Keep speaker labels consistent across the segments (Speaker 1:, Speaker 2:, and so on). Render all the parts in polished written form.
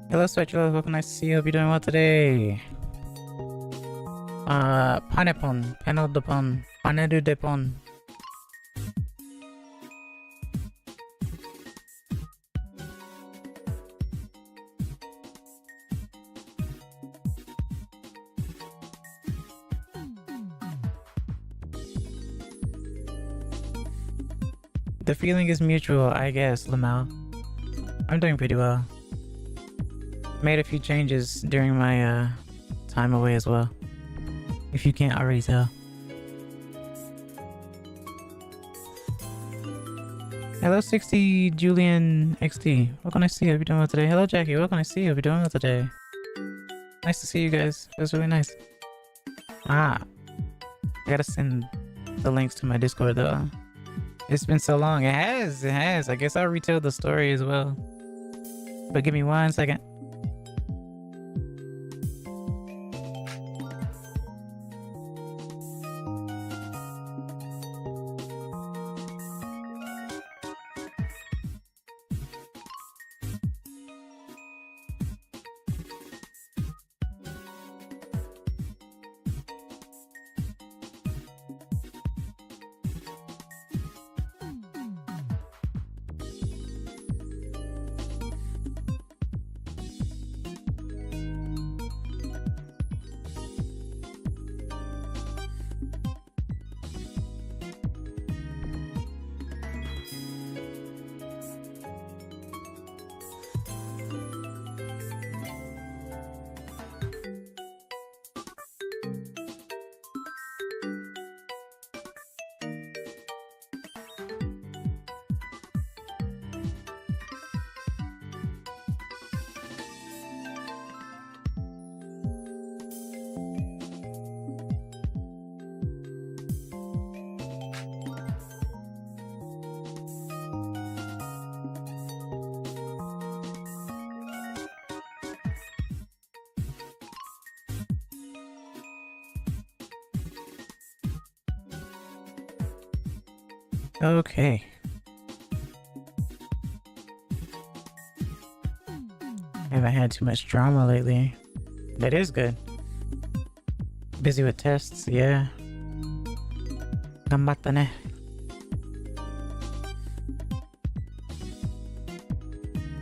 Speaker 1: Hello, Spectral. Welcome. Nice to see you. Hope you're doing well today. Panepon. Panel de pon. Panedu de pon. The feeling is mutual, I guess, Lamau. I'm doing pretty well. Made a few changes during my time away as well, if you can't already tell. Hello 60 Julian XT. Welcome, nice to see you. Hope you're doing well today. Hello Jackie. Welcome, nice to see you. Hope you're doing well today. Nice to see you guys. It was really nice. I gotta send the links to my Discord though. It's been so long. It has. I guess I'll retell the story as well. But give me 1 second. Okay. Haven't had too much drama lately. That is good. Busy with tests, yeah. Gambatta ne.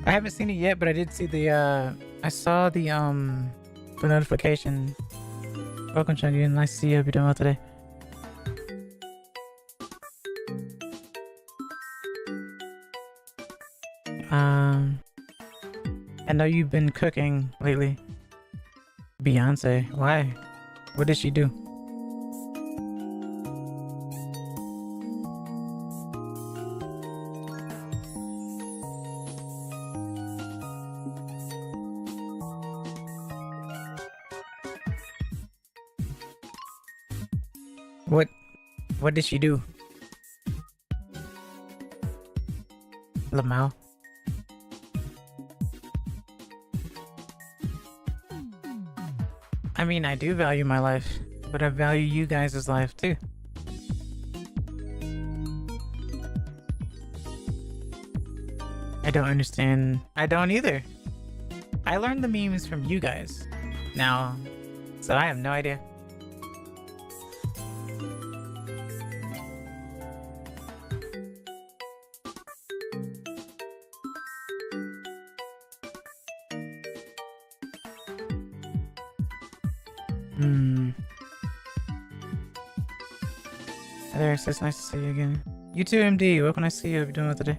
Speaker 1: I haven't seen it yet, but I did see the I saw the notification. Welcome, Chungy. Nice to see you. Hope you're doing well today. I know you've been cooking lately. Beyonce, why? What did she do? What did she do? Lamau. I mean, I do value my life, but I value you guys' life too. I don't understand. I don't either. I learned the memes from you guys. Now, so I have no idea. Hi there, it's nice to see you again. You too, MD. Welcome, nice to see you. How you doing today?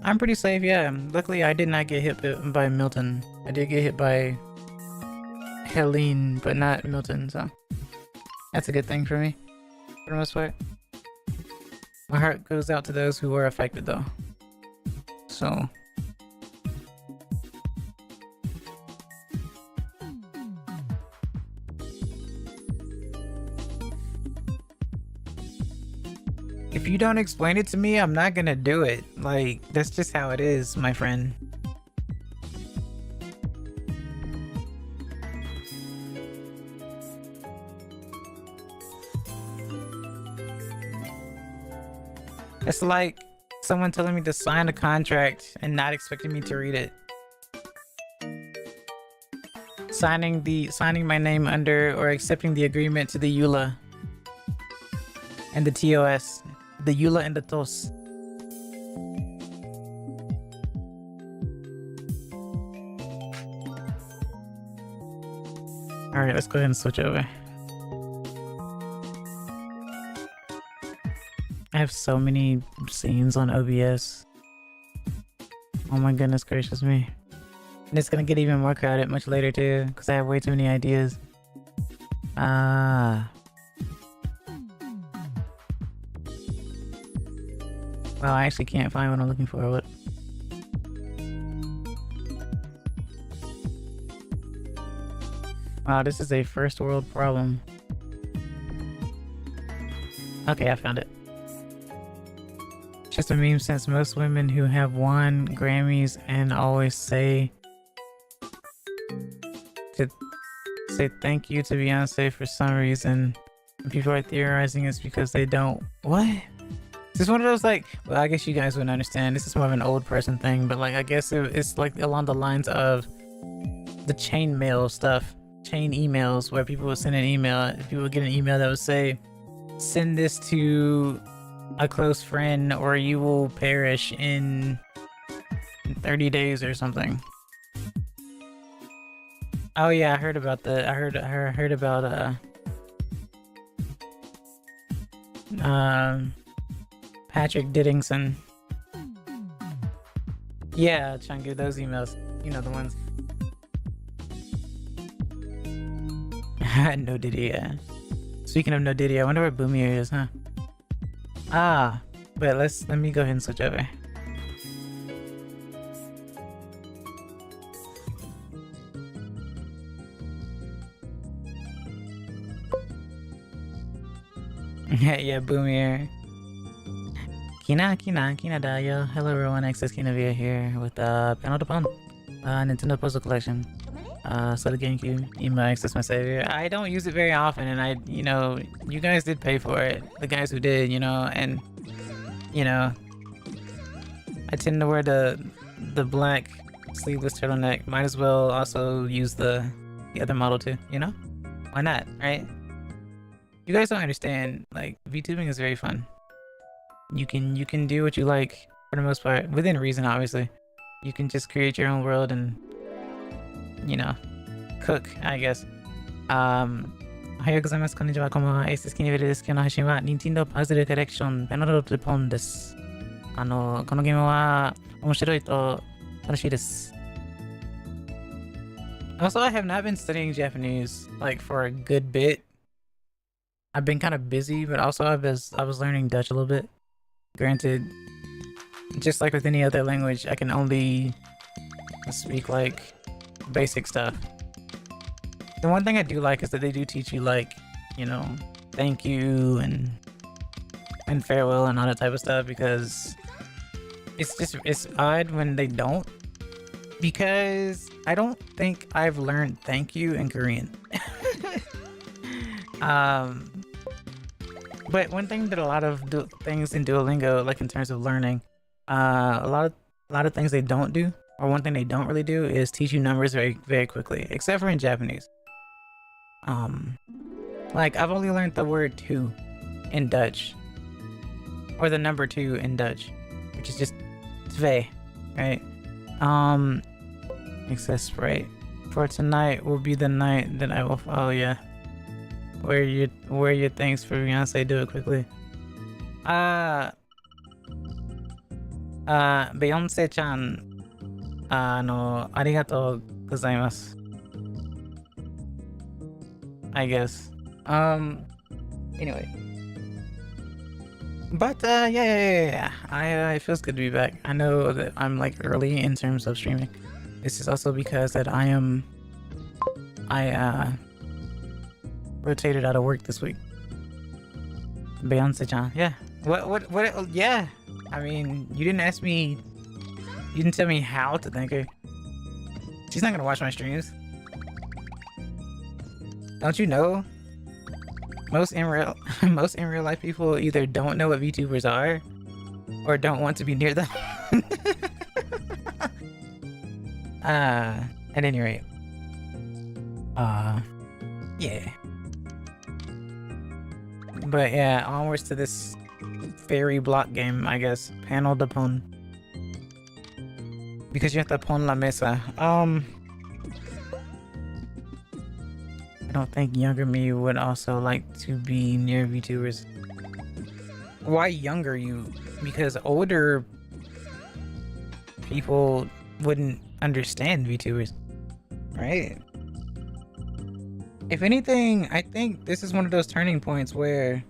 Speaker 1: I'm pretty safe, yeah. Luckily, I did not get hit by Milton. I did get hit by Helene, but not Milton, so that's a good thing for me, for the most part. My heart goes out to those who were affected, though. So. If you don't explain it to me, I'm not gonna do it. Like, that's just how it is, my friend. It's like someone telling me to sign a contract and not expecting me to read it. Signing my name under or accepting the agreement to the EULA and the TOS. The EULA and the TOS. Alright, let's go ahead and switch over. I have so many scenes on OBS. Oh my goodness gracious me. And it's gonna get even more crowded much later too, because I have way too many ideas. Ah. Wow, I actually can't find what I'm looking for. What? Wow, this is a first world problem. Okay, I found it. Just a meme since most women who have won Grammys and always say thank you to Beyonce for some reason. And people are theorizing it's because they don't. What? Is this one of those like? Well, I guess you guys wouldn't understand. This is more of an old person thing, but like I guess it's like along the lines of the chain mail stuff, chain emails, where people would send an email. People would get an email that would say, "Send this to a close friend, or you will perish in 30 days" or something. Oh yeah, I heard about that. I heard about Patrick Diddingson. Yeah, Chungu, those emails. You know the ones. No Diddy, yeah. Speaking of No Diddy, I wonder where Boomier is, huh? Ah, but let me go ahead and switch over. Yeah, Boomier. Kina Dayo. Hello everyone, Access Kinavia here with Panepon, Nintendo Puzzle Collection. So the GameCube, email access my savior. I don't use it very often, and you guys did pay for it. The guys who did, and I tend to wear the black sleeveless turtleneck. Might as well also use the other model too, Why not, right? You guys don't understand, like, VTubing is very fun. You can do what you like for the most part, within reason, obviously. You can just create your own world and cook, I guess. おはようございます。こんにちは。こんばんは。エースキニベルです。今日の配信は Nintendo Puzzle Collection Panepon です。このゲームは面白いと楽しいです。Also, I have not been studying Japanese like for a good bit. I've been kind of busy, but also I was learning Dutch a little bit. Granted, just like with any other language, I can only speak like basic stuff. The one thing I do like is that they do teach you like, thank you and farewell and all that type of stuff, because it's odd when they don't, because I don't think I've learned thank you in Korean. But one thing that a lot of things in Duolingo, like in terms of learning, a lot of things they don't do, or one thing they don't really do, is teach you numbers very, very quickly, except for in Japanese. Like I've only learned the word 2 in Dutch, or the number 2 in Dutch, which is just twee, right? Excess Sprite. For tonight will be the night that I will. Oh yeah. Wear your thanks for Beyonce. Do it quickly. Beyonce-chan, ありがとうございます。I guess. Anyway. But yeah. It feels good to be back. I know that I'm like early in terms of streaming. This is also because that I rotated out of work this week. Beyonce-chan, yeah. What? Yeah. I mean, you didn't ask me. You didn't tell me how to thank her. She's not gonna watch my streams. Don't you know? Most in real life people either don't know what VTubers are, or don't want to be near them. At any rate. Yeah. But yeah, onwards to this fairy block game, I guess. Panepon. Because you have to pon la mesa. I don't think younger me would also like to be near VTubers. Why younger you? Because older people wouldn't understand VTubers, right? If anything, I think this is one of those turning points where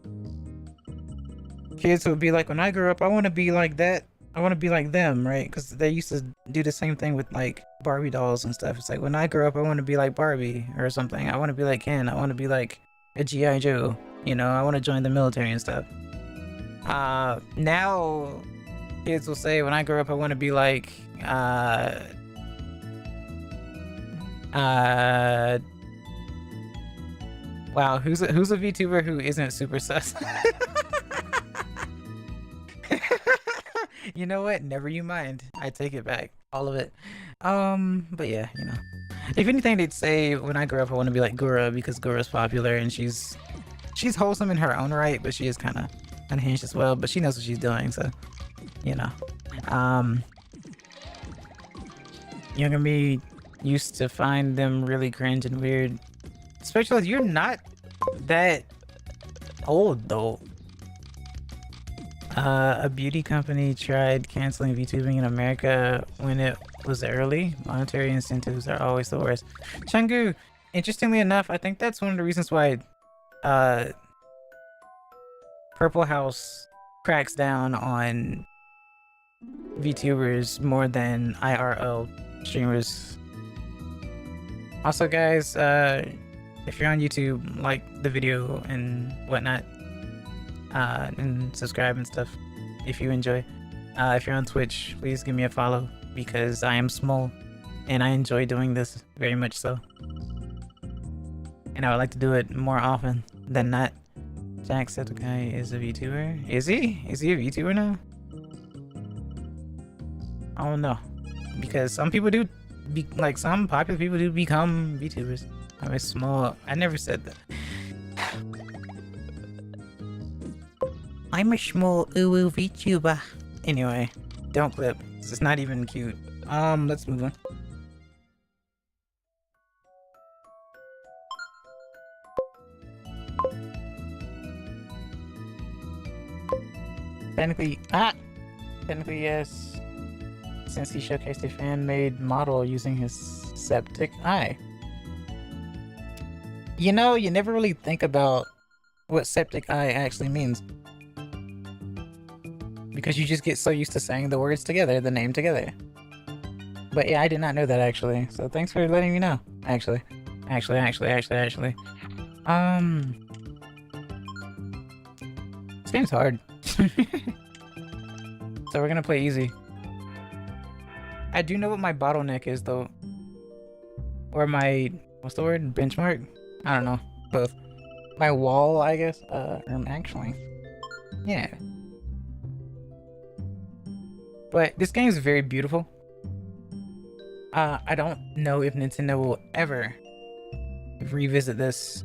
Speaker 1: kids would be like, when I grow up, I want to be like that. I want to be like them, right? Because they used to do the same thing with like Barbie dolls and stuff. It's like, when I grow up, I want to be like Barbie or something. I want to be like Ken. I want to be like a G.I. Joe. You know, I want to join the military and stuff. Now kids will say, when I grow up, I want to be like, wow, who's a VTuber who isn't super sus? You know what? Never you mind. I take it back. All of it. But yeah, you know. If anything, they'd say, when I grow up, I want to be like Gura, because Gura's popular and she's wholesome in her own right, but she is kind of unhinged as well. But she knows what she's doing, so, you know. Younger me used to find them really cringe and weird. Especially, you're not that old though. A beauty company tried canceling VTubing in America when it was early. Monetary incentives are always the worst. Changu, interestingly enough, I think that's one of the reasons why Purple House cracks down on VTubers more than IRL streamers. Also, guys, if you're on YouTube, like the video and whatnot, and subscribe and stuff if you enjoy. If you're on Twitch, please give me a follow, because I am small and I enjoy doing this very much so. And I would like to do it more often than not. Jacksepticeye is a VTuber. Is he? Is he a VTuber now? I don't know. Because some people do, some popular people do become VTubers. I'm a small, I never said that. I'm a small uwu VTuber. Anyway, don't clip. It's not even cute. Let's move on. Technically, yes. Since he showcased a fan-made model using his septic eye. You know, you never really think about what septic eye actually means. Because you just get so used to saying the words together, the name together. But yeah, I did not know that actually. So thanks for letting me know. Actually. This game's hard. So we're gonna play easy. I do know what my bottleneck is though. Or my, what's the word? Benchmark? I don't know. Both. My wall, I guess. Actually. Yeah. But this game is very beautiful. I don't know if Nintendo will ever revisit this.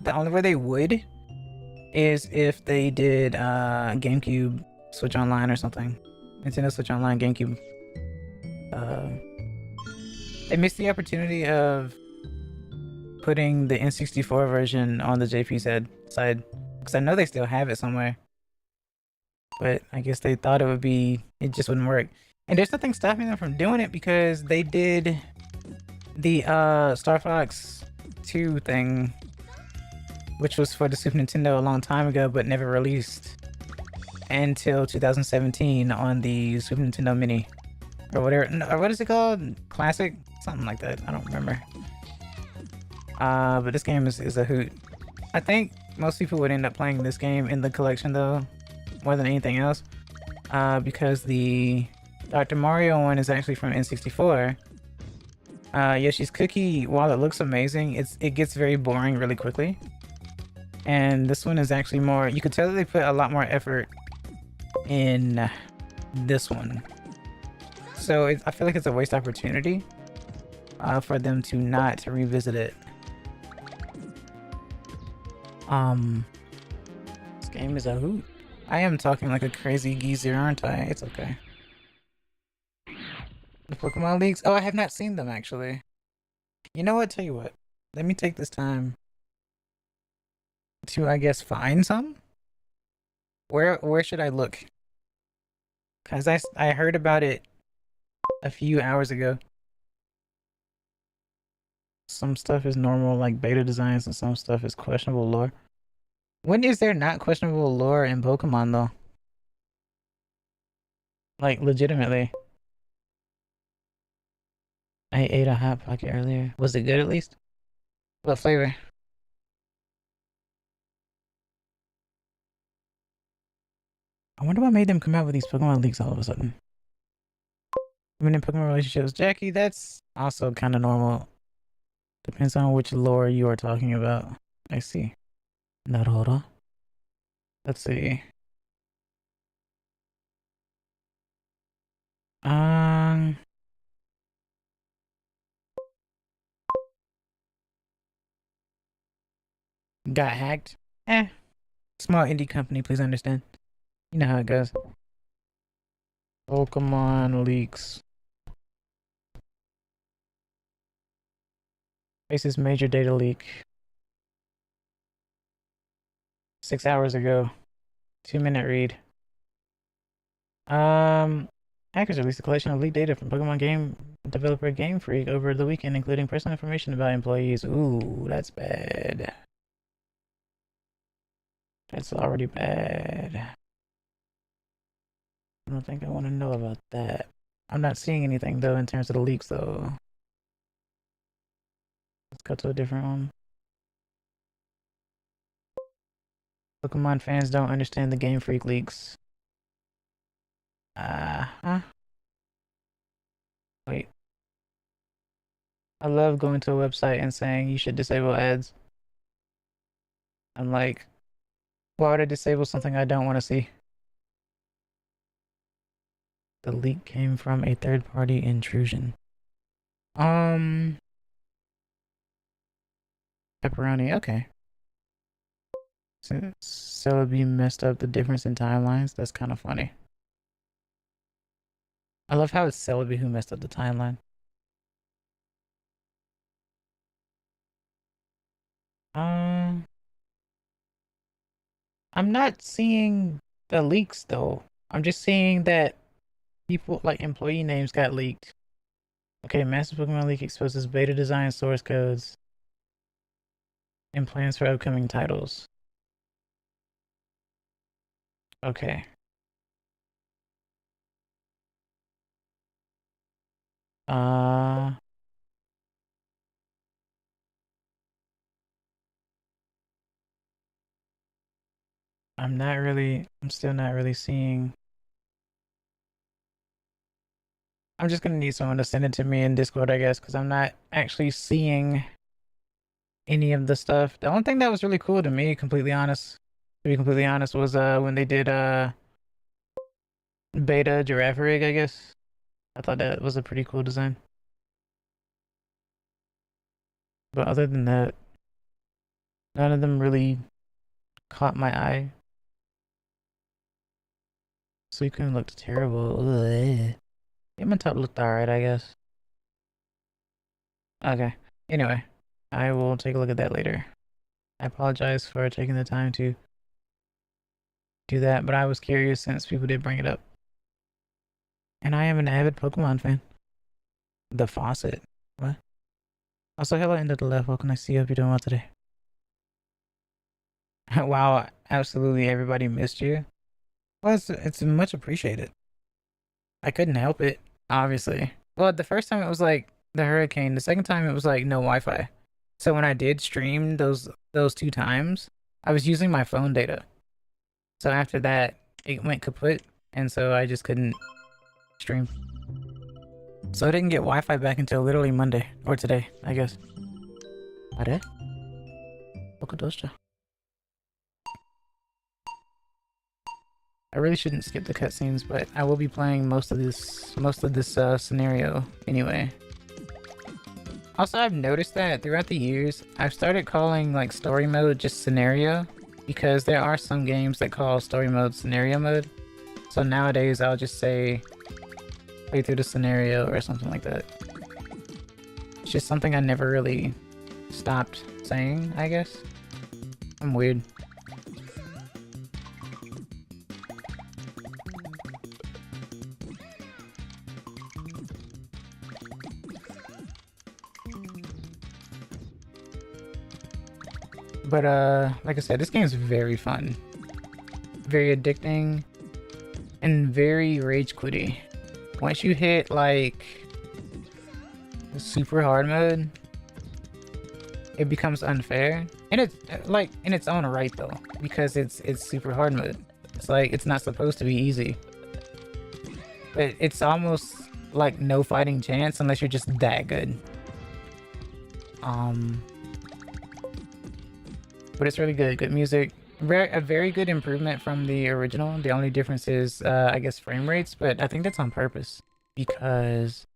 Speaker 1: The only way they would is if they did GameCube Switch Online or something. Nintendo Switch Online, GameCube. They missed the opportunity of putting the N64 version on the JP side. Because I know they still have it somewhere. But I guess they thought it just wouldn't work. And there's nothing stopping them from doing it, because they did the Star Fox 2 thing, which was for the Super Nintendo a long time ago, but never released until 2017 on the Super Nintendo Mini. Or whatever, or what is it called? Classic? Something like that, I don't remember. But this game is a hoot. I think most people would end up playing this game in the collection though, more than anything else, because the Dr. Mario one is actually from N64. Yoshi's Cookie, while it looks amazing, it gets very boring really quickly. And this one is actually more, you could tell that they put a lot more effort in this one. So I feel like it's a waste opportunity for them to not revisit it. This game is a hoot. I am talking like a crazy geezer, aren't I? It's okay. The Pokemon leaks? Oh, I have not seen them actually. You know what? Tell you what. Let me take this time to, I guess, find some. Where should I look? Cause I heard about it a few hours ago. Some stuff is normal, like beta designs, and some stuff is questionable lore. When is there not questionable lore in Pokemon though? Like legitimately. I ate a Hot Pocket earlier. Was it good at least? What flavor? I wonder what made them come out with these Pokemon leaks all of a sudden. I mean, in Pokemon relationships, Jackie, that's also kind of normal. Depends on which lore you are talking about. I see. Naruto. Let's see. Um, got hacked. Small indie company, please understand. You know how it goes. Pokemon leaks. Faces major data leak. 6 hours ago. 2-minute read. Hackers released a collection of leaked data from Pokemon game developer Game Freak over the weekend, including personal information about employees. Ooh, that's bad. That's already bad. I don't think I want to know about that. I'm not seeing anything though in terms of the leaks though. Let's go to a different one. Pokemon fans don't understand the Game Freak leaks. Wait. I love going to a website and saying you should disable ads. I'm like, why would I disable something I don't want to see? The leak came from a third-party intrusion. Pepperoni, okay. So Celebi messed up the difference in timelines. That's kind of funny. I love how it's Celebi who messed up the timeline. I'm not seeing the leaks though. I'm just seeing that people like employee names got leaked. Okay, Master Pokemon Leak exposes beta design source codes and plans for upcoming titles. Okay. I'm still not really seeing. I'm just gonna need someone to send it to me in Discord, I guess, because I'm not actually seeing any of the stuff. The only thing that was really cool to me, to be completely honest, was when they did beta giraffe rig, I guess. I thought that was a pretty cool design. But other than that, none of them really caught my eye. Suicune looked terrible. Ugh. Top looked alright, I guess. Okay. Anyway, I will take a look at that later. I apologize for taking the time to do that, but I was curious since people did bring it up. And I am an avid Pokemon fan. The faucet. What? Also, hello, Into the Left. What can I see? Hope you're doing well today. Wow, absolutely everybody missed you. Well, it's much appreciated. I couldn't help it, obviously. Well, the first time it was like the hurricane. The second time it was like no Wi-Fi. So when I did stream those 2 times, I was using my phone data. So after that, it went kaput, and so I just couldn't stream. So I didn't get Wi-Fi back until literally Monday or today, I guess. Are? Okudosha. I really shouldn't skip the cutscenes, but I will be playing most of this scenario anyway. Also, I've noticed that throughout the years, I've started calling like story mode just scenario, because there are some games that call story mode scenario mode. So nowadays I'll just say play through the scenario or something like that. It's just something I never really stopped saying, I guess. I'm weird. But like I said, this game is very fun, very addicting, and very rage quitty. Once you hit like the super hard mode, it becomes unfair, and it's like in its own right though, because it's super hard mode. It's like it's not supposed to be easy, but it's almost like no fighting chance unless you're just that good. But it's really good. Good music. A very good improvement from the original. The only difference is, I guess, frame rates, but I think that's on purpose because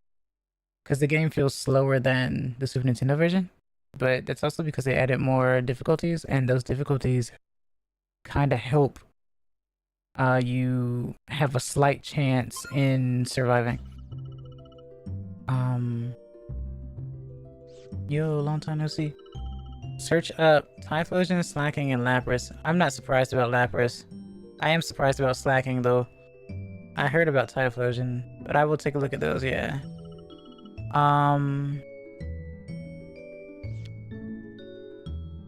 Speaker 1: the game feels slower than the Super Nintendo version. But that's also because they added more difficulties, and those difficulties kind of help you have a slight chance in surviving. Yo, long time no see. Search up Typhlosion, Slacking, and Lapras. I'm not surprised about Lapras. I am surprised about Slacking, though. I heard about Typhlosion, but I will take a look at those, yeah.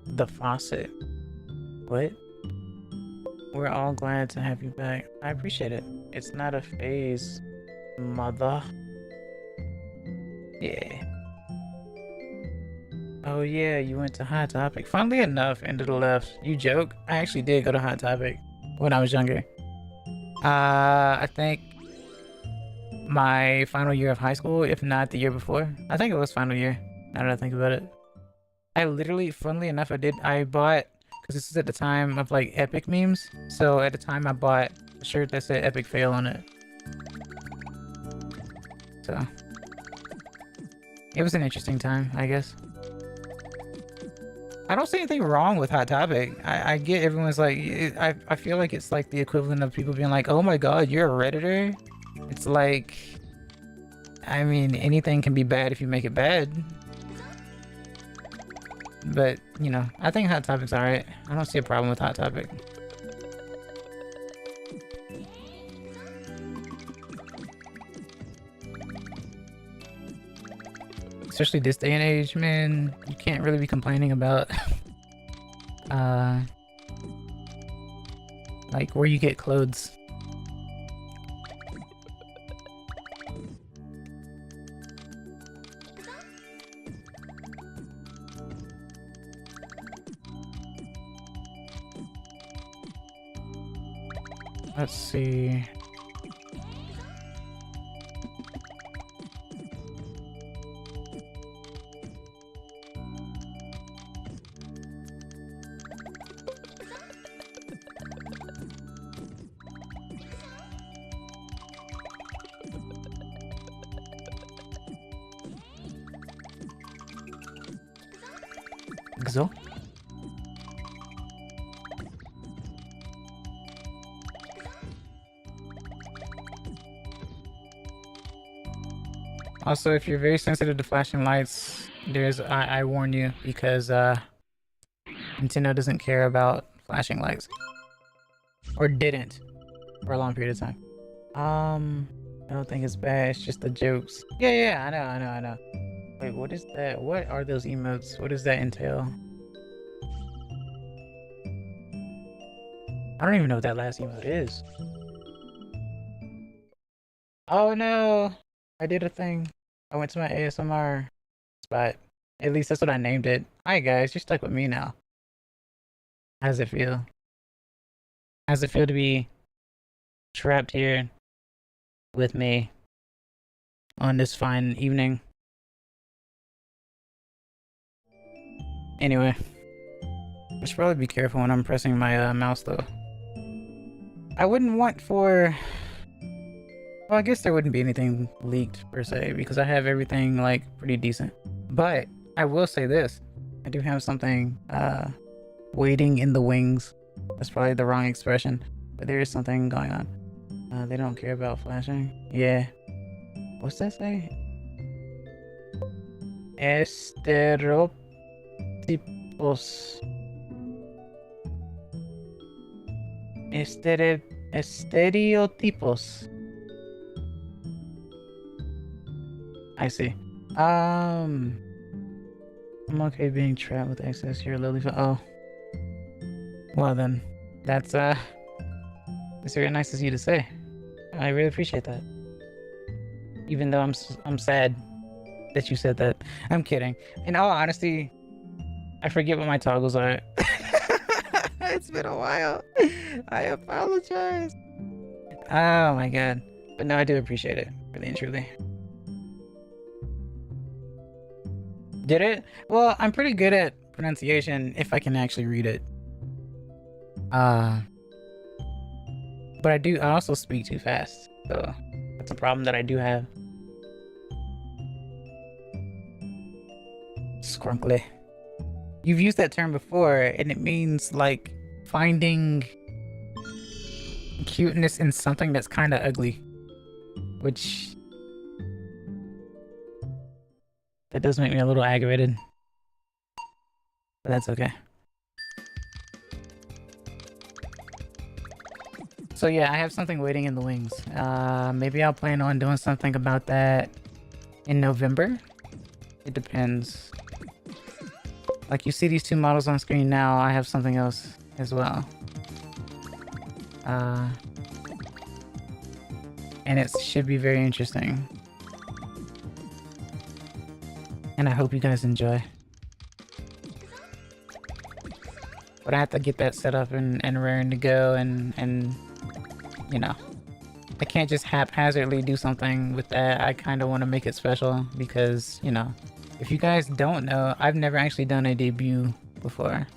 Speaker 1: The faucet. What? We're all glad to have you back. I appreciate it. It's not a phase, mother. Yeah. Oh yeah, you went to Hot Topic. Funnily enough, into the left. You joke? I actually did go to Hot Topic when I was younger. I think my final year of high school, if not the year before. I think it was final year, now that I think about it. I literally, funnily enough, I bought, because this is at the time of like epic memes. So at the time I bought a shirt that said epic fail on it. So it was an interesting time, I guess. I don't see anything wrong with Hot Topic. I get everyone's like, I feel like it's like the equivalent of people being like, oh my god, you're a Redditor? It's like, I mean, anything can be bad if you make it bad. But, you know, I think Hot Topic's alright. I don't see a problem with Hot Topic. Especially this day and age, man, you can't really be complaining about like where you get clothes. Let's see. So also, if you're very sensitive to flashing lights, I warn you, because Nintendo doesn't care about flashing lights, or didn't for a long period of time. I don't think it's bad. It's just the jokes. Yeah, I know. Wait, what is that? What are those emotes? What does that entail? I don't even know what that last emote is. Oh no! I did a thing. I went to my ASMR spot. At least that's what I named it. Hi guys, you're stuck with me now. How does it feel? How does it feel to be trapped here with me on this fine evening? Anyway, I should probably be careful when I'm pressing my mouse though. I wouldn't want for... Well, I guess there wouldn't be anything leaked per se because I have everything like pretty decent. But I will say this. I do have something waiting in the wings. That's probably the wrong expression, but there is something going on. They don't care about flashing. Yeah. What's that say? Estereotipos. Estereotipos. I see. I'm okay being trapped with access here, Lily. Oh. Well then, that's very nice of you to say. I really appreciate that. Even though I'm sad that you said that. I'm kidding. In all honesty, I forget what my toggles are. It's been a while. I apologize. Oh my god. But no, I do appreciate it, really and truly. Did it? Well, I'm pretty good at pronunciation if I can actually read it. But I also speak too fast, so that's a problem that I do have. Scrunkly. You've used that term before, and it means like finding cuteness in something that's kind of ugly, which that does make me a little aggravated, but that's okay. So yeah, I have something waiting in the wings. Maybe I'll plan on doing something about that in November. It depends. Like you see these two models on screen now, I have something else as well. And it should be very interesting. And I hope you guys enjoy. But I have to get that set up and raring to go and you know, I can't just haphazardly do something with that. I kind of want to make it special because, you know, if you guys don't know, I've never actually done a debut before.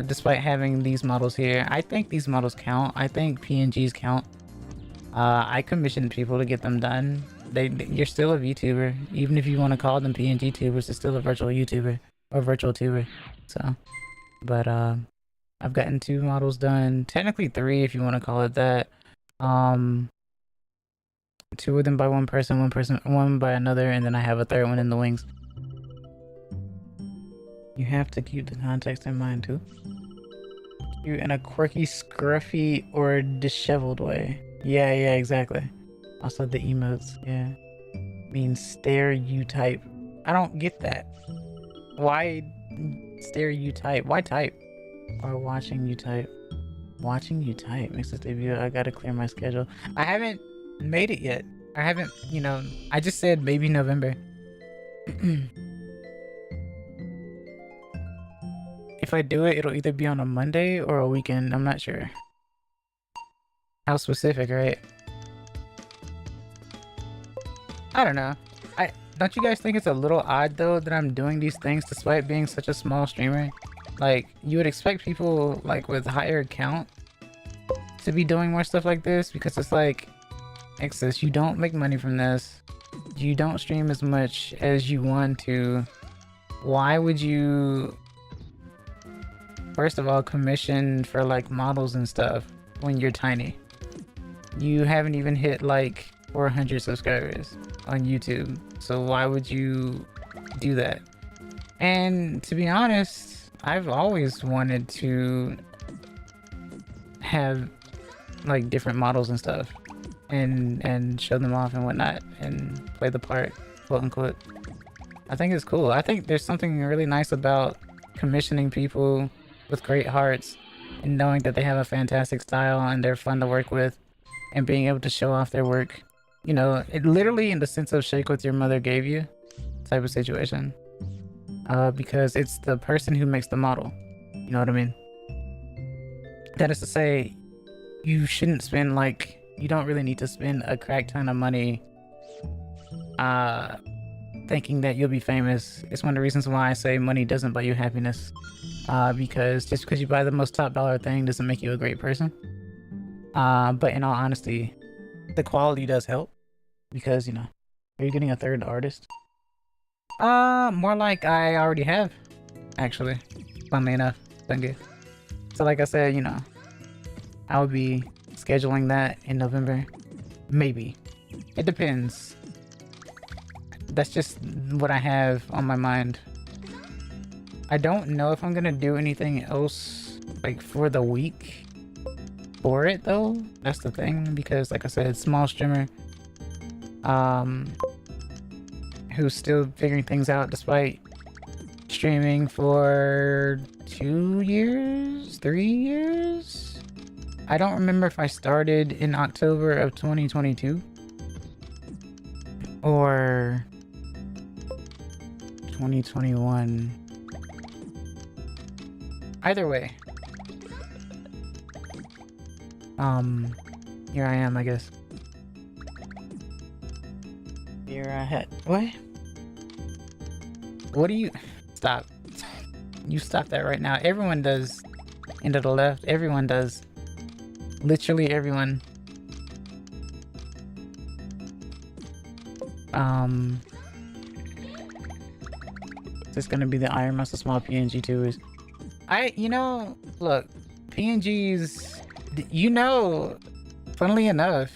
Speaker 1: Despite having these models here, I think these models count. I think PNGs count. I commissioned people to get them done. You're still a VTuber. Even if you want to call them PNG tubers, it's still a virtual YouTuber or virtual tuber. So, but I've gotten 2 models done. Technically 3 if you want to call it that. 2 of them by one person, one by another, and then I have a 3rd one in the wings. You have to keep the context in mind too. Cute in a quirky, scruffy, or disheveled way. Yeah, exactly. Also the emotes, yeah. Means stare you type. I don't get that. Why stare you type? Why type? Or watching you type. Watching you type makes its debut. I gotta clear my schedule. I haven't made it yet. I haven't, you know, I just said maybe November. If I do it, it'll either be on a Monday or a weekend. I'm not sure. How specific, right? I don't know. Don't you guys think it's a little odd though that I'm doing these things despite being such a small streamer? Like, you would expect people like with higher account to be doing more stuff like this because it's like, Exodus, you don't make money from this. You don't stream as much as you want to. Why would you, first of all, commission for like models and stuff when you're tiny? You haven't even hit like 400 subscribers on YouTube, so why would you do that? And to be honest, I've always wanted to have like different models and stuff and show them off and whatnot and play the part, quote unquote. I think it's cool. I think there's something really nice about commissioning people with great hearts and knowing that they have a fantastic style and they're fun to work with and being able to show off their work. You know, it literally in the sense of shake what your mother gave you type of situation. Because it's the person who makes the model. You know what I mean? That is to say, you shouldn't spend like, you don't really need to spend a crack ton of money thinking that you'll be famous. It's one of the reasons why I say money doesn't buy you happiness. Because just because you buy the most top dollar thing doesn't make you a great person. But in all honesty, the quality does help because, are you getting a third artist? More like I already have, actually. Funnily enough, thank you. So like I said, I'll be scheduling that in November. Maybe. It depends. That's just what I have on my mind. I don't know if I'm gonna do anything else, like, for the week for it, though. That's the thing, because, like I said, small streamer, who's still figuring things out despite streaming for 2 years? 3 years? I don't remember if I started in October of 2022 or 2021. Either way. Here I am, I guess. Here I had... What? What do you... Stop. You stop that right now. Everyone does. Into the left. Everyone does. Literally everyone. Is this gonna be the Iron Muscle Small PNG tubers? Look, PNGs, funnily enough,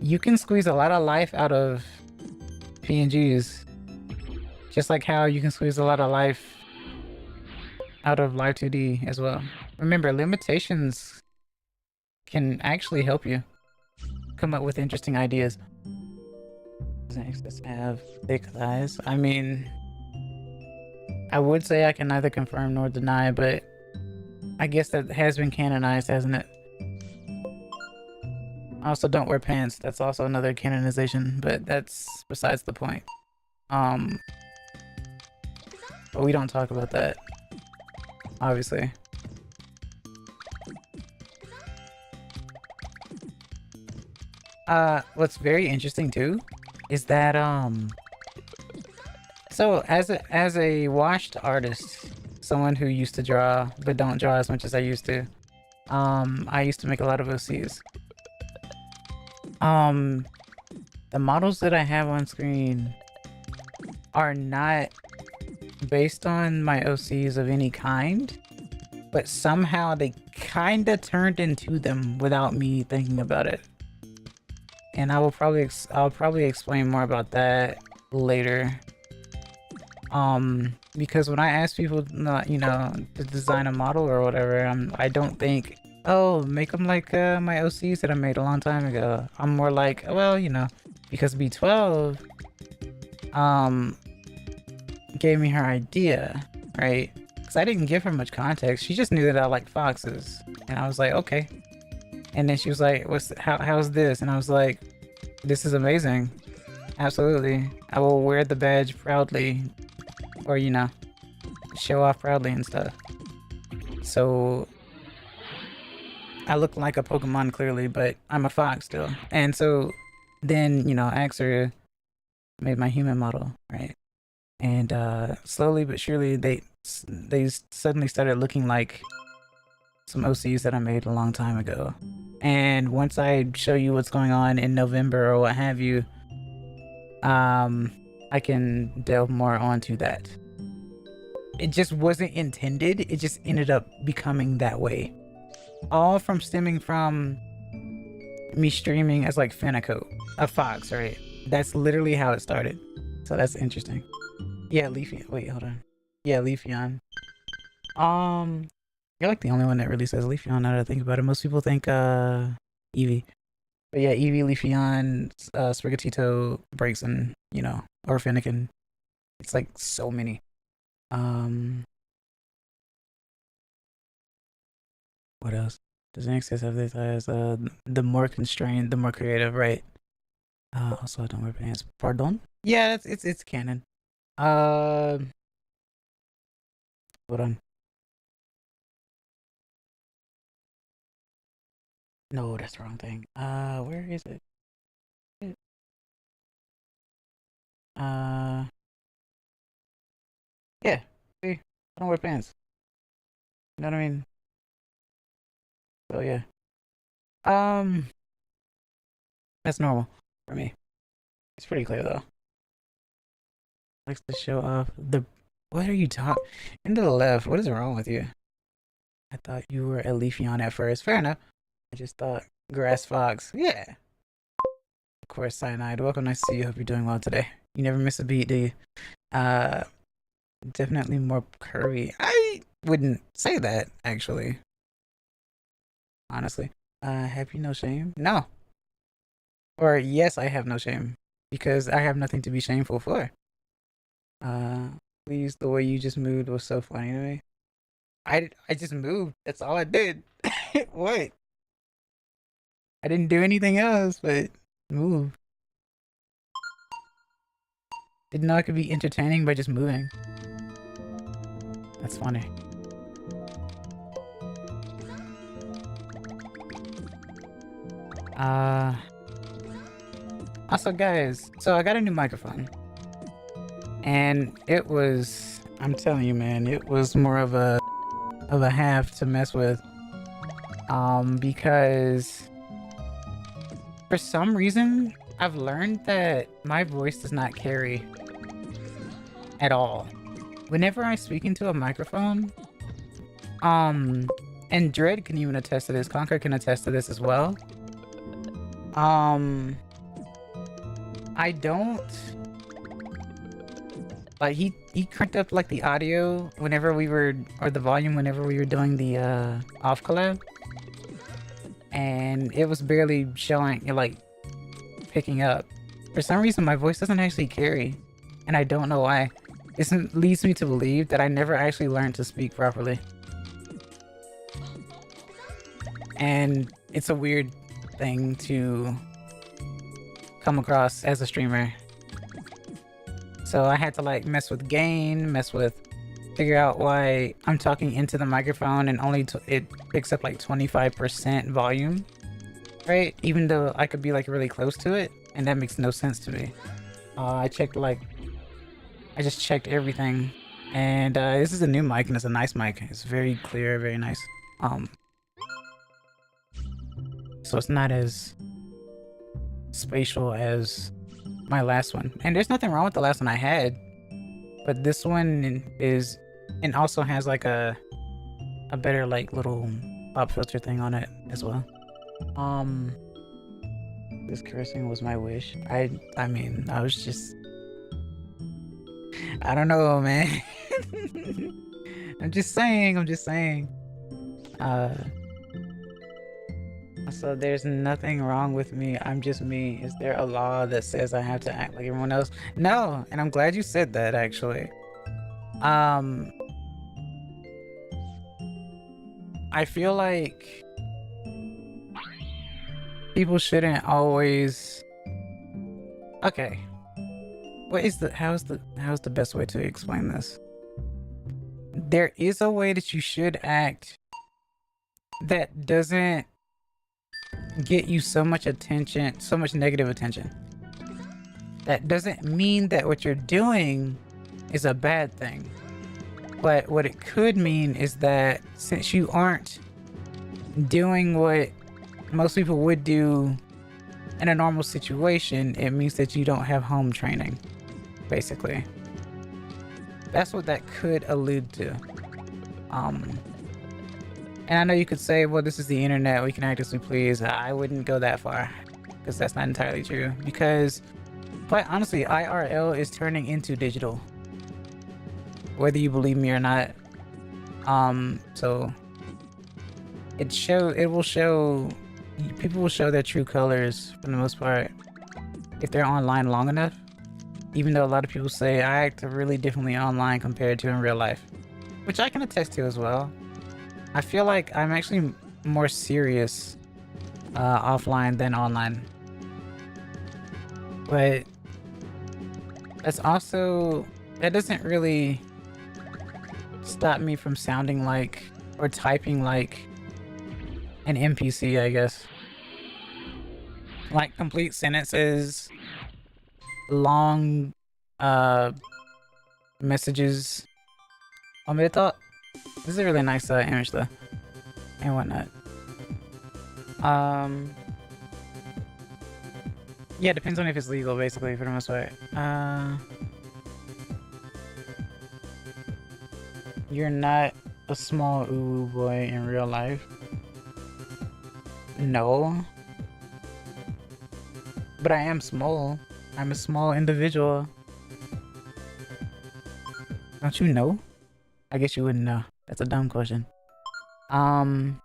Speaker 1: you can squeeze a lot of life out of PNGs. Just like how you can squeeze a lot of life out of Live 2D as well. Remember, limitations can actually help you come up with interesting ideas. Does have thick thighs? I mean, I would say I can neither confirm nor deny, but I guess that has been canonized, hasn't it? Also, don't wear pants. That's also another canonization, but that's besides the point. But we don't talk about that, obviously. What's very interesting too is that so as a washed artist, someone who used to draw but don't draw as much as I used to, I used to make a lot of OCs. The models that I have on screen are not based on my OCs of any kind, but somehow they kinda turned into them without me thinking about it. And I'll probably explain more about that later. Because when I ask people not, to design a model or whatever, I don't think, oh, make them like my OCs that I made a long time ago. I'm more like, well, because B12 gave me her idea, right? Because I didn't give her much context. She just knew that I liked foxes, and I was like, okay. And then she was like, how's this? And I was like, this is amazing. Absolutely. I will wear the badge proudly. Or, show off proudly and stuff. So, I look like a Pokemon clearly, but I'm a fox still. And so, then, Axer made my human model, right? And slowly but surely, they suddenly started looking like some OCs that I made a long time ago. And once I show you what's going on in November or what have you, I can delve more onto that. It just wasn't intended, it just ended up becoming that way. All from stemming from me streaming as like Fanacoat, a fox, right? That's literally how it started. So that's interesting. Yeah, Leafeon. Wait, hold on. Yeah, Leafeon. You're like the only one that really says Leafeon now that I think about it. Most people think Eevee. But yeah, Eevee, Leafeon, Sprigatito, Braixen, or Fennekin. It's like so many. What else? Does Nexus have this as the more constrained, the more creative, right? Also I don't wear pants. Pardon? Yeah, it's canon. Hold on. No, that's the wrong thing. Where is it? Uh, yeah. See, I don't wear pants. You know what I mean? So yeah. Um, that's normal for me. It's pretty clear though. Likes to show off the. What are you talking? Into the left. What is wrong with you? I thought you were a Leafeon at first. Fair enough. I just thought grass fox. Yeah. Of course, cyanide. Welcome. Nice to see you. Hope you're doing well today. You never miss a beat, do you? Uh, definitely more curvy. I wouldn't say that actually. Honestly. Have you no shame? No. Or yes, I have no shame because I have nothing to be shameful for. Please, the way you just moved was so funny to me. I just moved. That's all I did. What? I didn't do anything else but move. Didn't know I could be entertaining by just moving. That's funny. Also guys, so I got a new microphone. And it was, I'm telling you man, it was more of a half to mess with. Because for some reason I've learned that my voice does not carry at all. Whenever I speak into a microphone, and Dread can even attest to this, Conker can attest to this as well. I don't like he cranked up like the audio whenever we were, or the volume whenever we were doing the off collab, and it was barely showing, like picking up. For some reason my voice doesn't actually carry, and I don't know why. This leads me to believe that I never actually learned to speak properly, and it's a weird thing to come across as a streamer. So I had to like mess with gain, figure out why I'm talking into the microphone and only it picks up like 25% volume, right? Even though I could be like really close to it, and that makes no sense to me. I just checked everything, and this is a new mic, and it's a nice mic. It's very clear, very nice. So it's not as spatial as my last one, and there's nothing wrong with the last one I had, but this one is, and also has like a better like little pop filter thing on it as well. This cursing was my wish. I mean, I was just, I don't know, man. I'm just saying. So there's nothing wrong with me. I'm just me. Is there a law that says I have to act like everyone else? No, and I'm glad you said that actually. I feel like people shouldn't always. Okay. How's the best way to explain this? There is a way that you should act that doesn't get you so much attention, so much negative attention. That doesn't mean that what you're doing is a bad thing. But what it could mean is that since you aren't doing what most people would do in a normal situation, it means that you don't have home training, basically. That's what that could allude to. And I know you could say, well, this is the internet, we can act as we please. I wouldn't go that far, because that's not entirely true. Because, quite honestly, IRL is turning into digital, whether you believe me or not. So people will show their true colors for the most part if they're online long enough. Even though a lot of people say I act really differently online compared to in real life, which I can attest to as well. I feel like I'm actually more serious offline than online. But that doesn't really stop me from sounding like, or typing like an NPC, I guess. Like complete sentences, long messages. This is a really nice image though, and whatnot. Yeah, it depends on if it's legal, basically, for the most part. You're not a small uwu boy in real life. No. But I am small. I'm a small individual. Don't you know? I guess you wouldn't know. That's a dumb question. I'm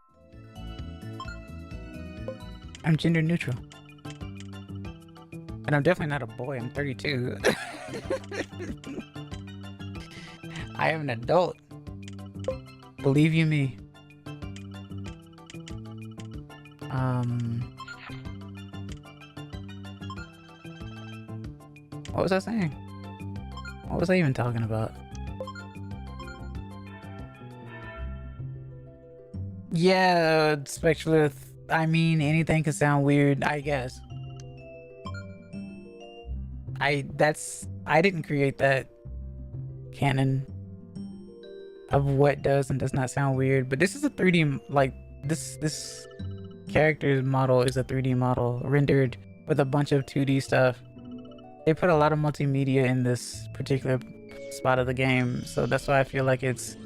Speaker 1: gender neutral. And I'm definitely not a boy. I'm 32. I am an adult. Believe you me. What was I saying? What was I even talking about? Yeah, Spectralith. I mean, anything can sound weird, I guess. I didn't create that canon of what does and does not sound weird, but this is a 3D, like, this character's model is a 3D model rendered with a bunch of 2D stuff. They put a lot of multimedia in this particular spot of the game, so that's why I feel like it's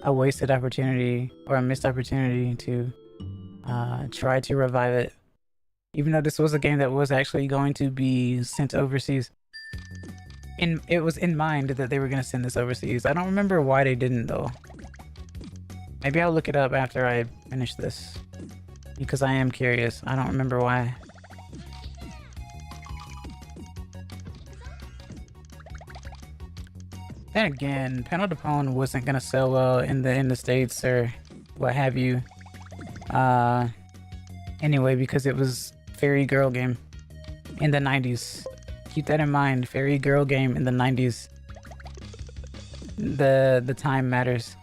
Speaker 1: a wasted opportunity or a missed opportunity to try to revive it, even though this was a game that was actually going to be sent overseas. It was in mind that they were going to send this overseas. I don't remember why they didn't, though. Maybe I'll look it up after I finish this, because I am curious. I don't remember why. Then again, Panepon wasn't gonna sell well in the States or what have you. Anyway, because it was fairy girl game in the 90s. Keep that in mind. Fairy girl game in the 90s. The time matters.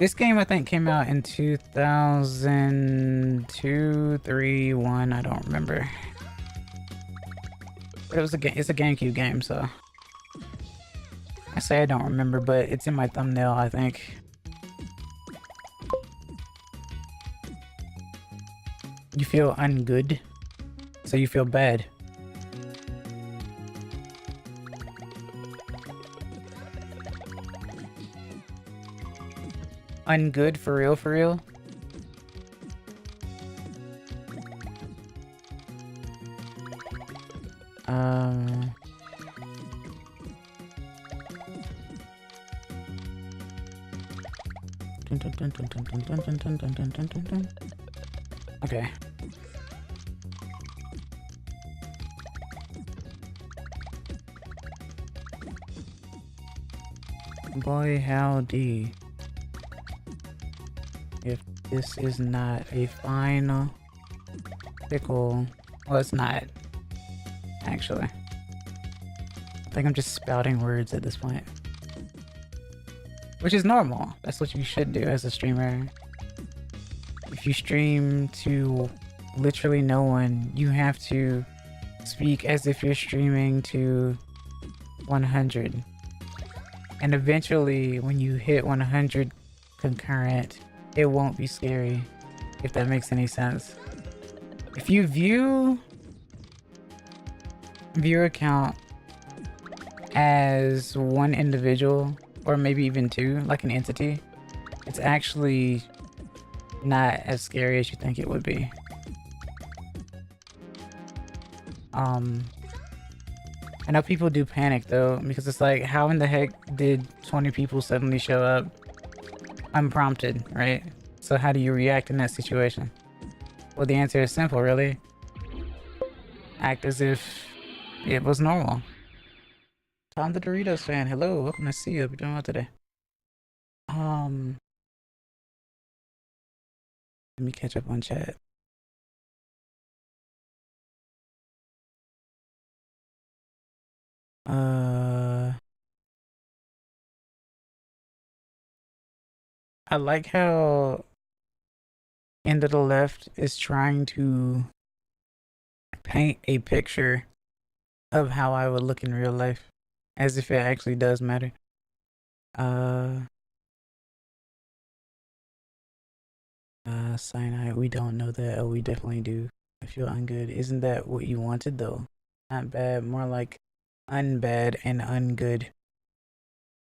Speaker 1: This game I think came out in 2002, 3, 1. I don't remember. But it was it's a GameCube game, so. I say I don't remember, but it's in my thumbnail, I think. You feel ungood, so you feel bad. Ungood for real, for real? Okay. Boy, howdy. If this is not a final pickle... Well, it's not. Actually. I think I'm just spouting words at this point. Which is normal. That's what you should do as a streamer. If you stream to literally no one, you have to speak as if you're streaming to 100. And eventually, when you hit 100 concurrent, it won't be scary, if that makes any sense. If you view viewer count as one individual, or maybe even two, like an entity, it's actually not as scary as you think it would be. I know people do panic though, because it's like, how in the heck did 20 people suddenly show up unprompted, right? So how do you react in that situation? Well, the answer is simple, really. Act as if it was normal. Tom the Doritos fan, hello, welcome to see you. Hope you're doing well today. Let me catch up on chat. I like how End of the Left is trying to paint a picture of how I would look in real life, as if it actually does matter. Cyanide, we don't know that. Oh, we definitely do. I feel ungood. Isn't that what you wanted though? Not bad, more like unbad and ungood.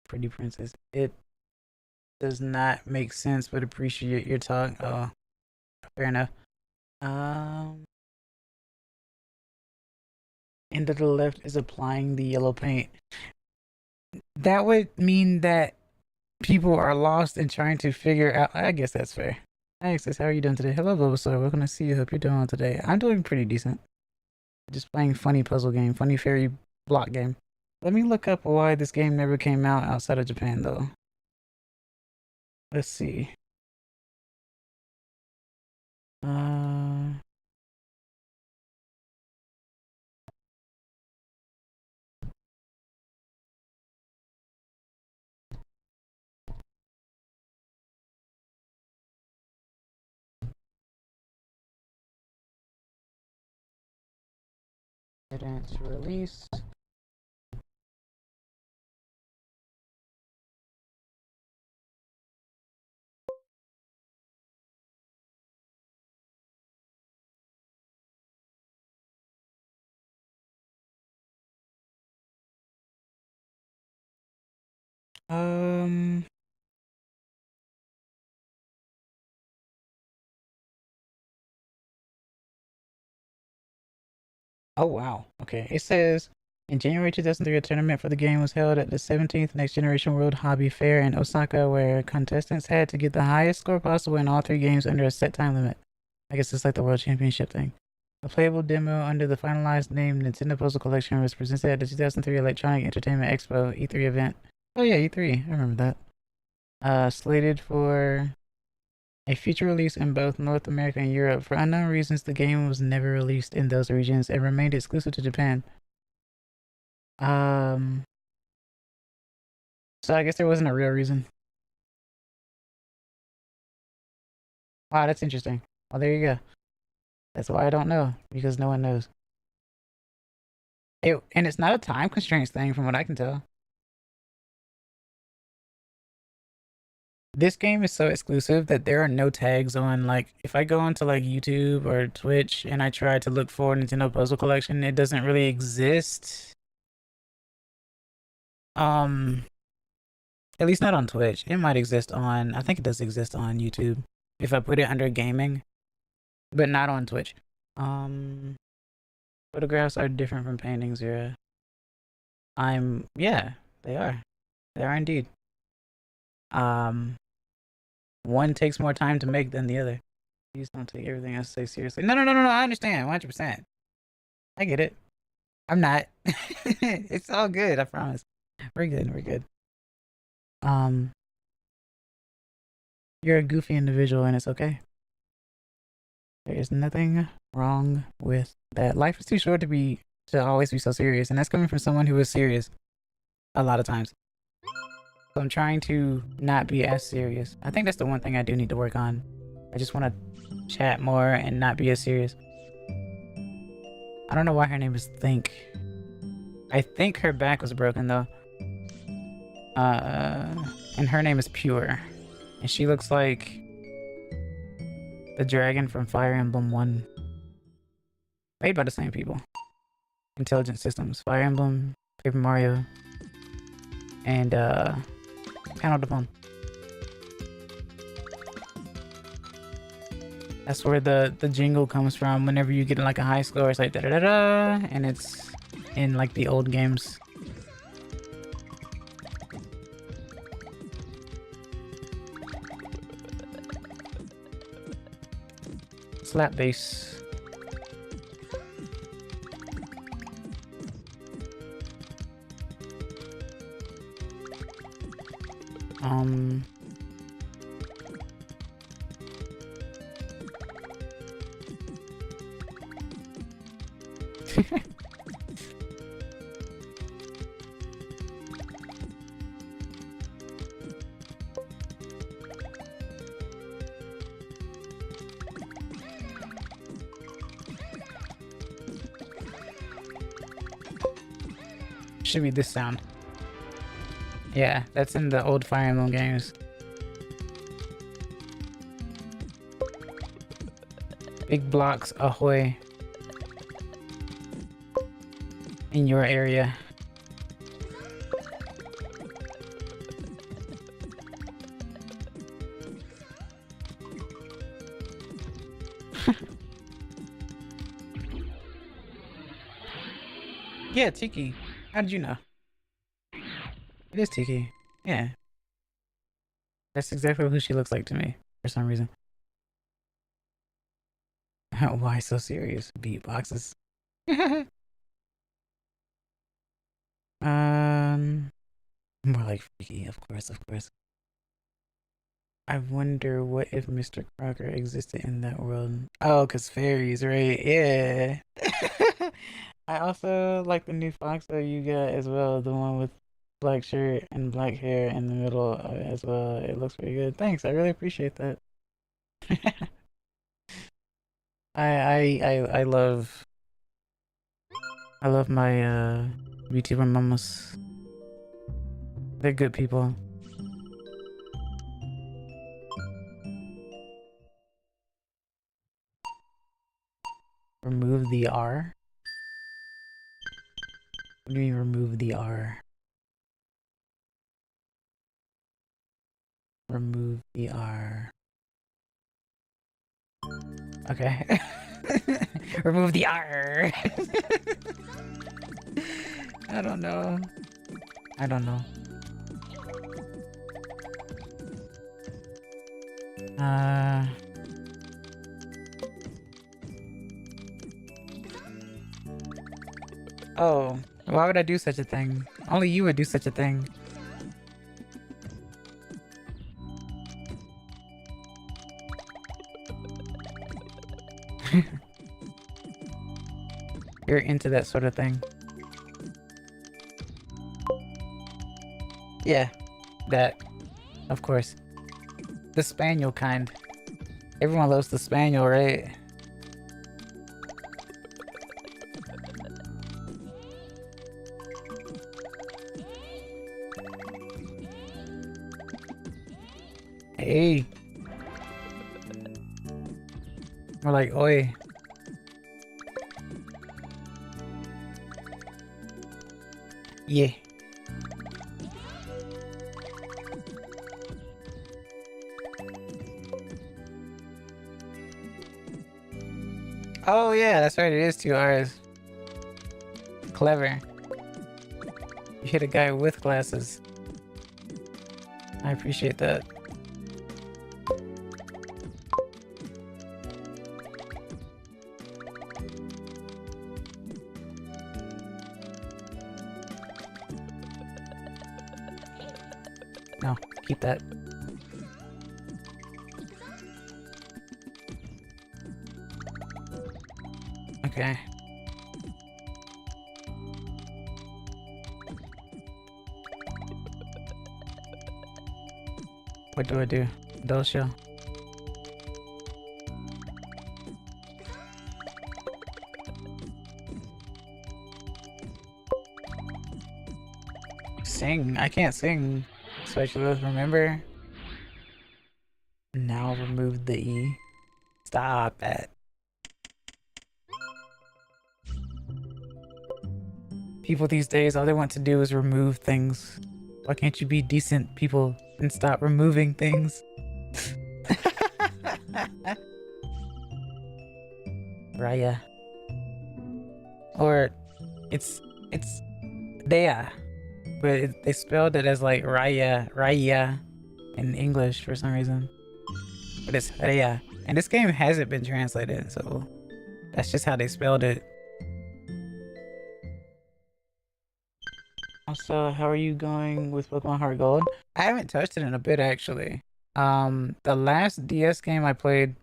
Speaker 1: Pretty princess. It does not make sense, but appreciate your talk. Oh, fair enough. And to the left is applying the yellow paint. That would mean that people are lost and trying to figure out. I guess that's fair. Hi, Access. How are you doing today? Hello, Bulbasaur. Welcome to see you. Hope you're doing well today. I'm doing pretty decent. Just playing funny puzzle game, funny fairy block game. Let me look up why this game never came out outside of Japan, though. Let's see. Didn't release. Oh wow. Okay. It says in January 2003, a tournament for the game was held at the 17th Next Generation World Hobby Fair in Osaka, where contestants had to get the highest score possible in all 3 games under a set time limit. I guess it's like the World Championship thing. A playable demo under the finalized name Nintendo Puzzle Collection was presented at the 2003 Electronic Entertainment Expo E3 event. Oh yeah, E3. I remember that. Slated for a future release in both North America and Europe. For unknown reasons, the game was never released in those regions and remained exclusive to Japan. So I guess there wasn't a real reason. Wow, that's interesting. Well, there you go. That's why I don't know, because no one knows. And it's not a time constraints thing from what I can tell. This game is so exclusive that there are no tags on, like, if I go onto like YouTube or Twitch and I try to look for Nintendo Puzzle Collection, it doesn't really exist. At least not on Twitch. It might exist on, I think it does exist on YouTube if I put it under gaming, but not on Twitch. Photographs are different from paintings, yeah. Yeah, they are. They are indeed. One takes more time to make than the other. Please don't take everything I say seriously. No, I understand, 100%. I get it. I'm not. It's all good, I promise. We're good. You're a goofy individual and it's okay. There is nothing wrong with that. Life is too short to always be so serious, and that's coming from someone who is serious a lot of times. So I'm trying to not be as serious. I think that's the one thing I do need to work on. I just want to chat more and not be as serious. I don't know why her name is Think. I think her back was broken though. And her name is Pure. And she looks like the dragon from Fire Emblem 1. Made by the same people. Intelligent Systems. Fire Emblem, Paper Mario, and Panepon. That's where the jingle comes from. Whenever you get like a high score, it's like da da da da, and it's in like the old games. Slap bass. Should be this sound. Yeah, that's in the old Fire Emblem games. Big blocks ahoy. In your area. Yeah, Tiki. How did you know? It is Tiki. Yeah. That's exactly who she looks like to me, for some reason. Why so serious? Beatboxes. More like freaky, of course, of course. I wonder what if Mr. Crocker existed in that world. Oh, because fairies, right? Yeah. I also like the new fox that you got as well, the one with black shirt and black hair in the middle as well. It looks pretty good. Thanks, I really appreciate that. I love my VTuber mamas. They're good people. Remove the R? What do you mean remove the R? Remove the R. Okay. Remove the R. I don't know. I don't know. Oh, why would I do such a thing? Only you would do such a thing. You're into that sort of thing. Yeah, that, of course. The spaniel kind. Everyone loves the spaniel, right? Hey. More like oi. Yeah. Oh yeah, that's right, it is 2 R's. Clever. You hit a guy with glasses. I appreciate that. No, keep that. Okay. What do I do? Dosho. Sing? I can't sing. Specialist, remember? Now remove the E. Stop it. People these days, all they want to do is remove things. Why can't you be decent people and stop removing things? Raya. Or it's Dea, but they spelled it as like Raya in English for some reason. But it's Raya. And this game hasn't been translated, so that's just how they spelled it. Also, how are you going with Pokemon Heart Gold? I haven't touched it in a bit actually. The last DS game I played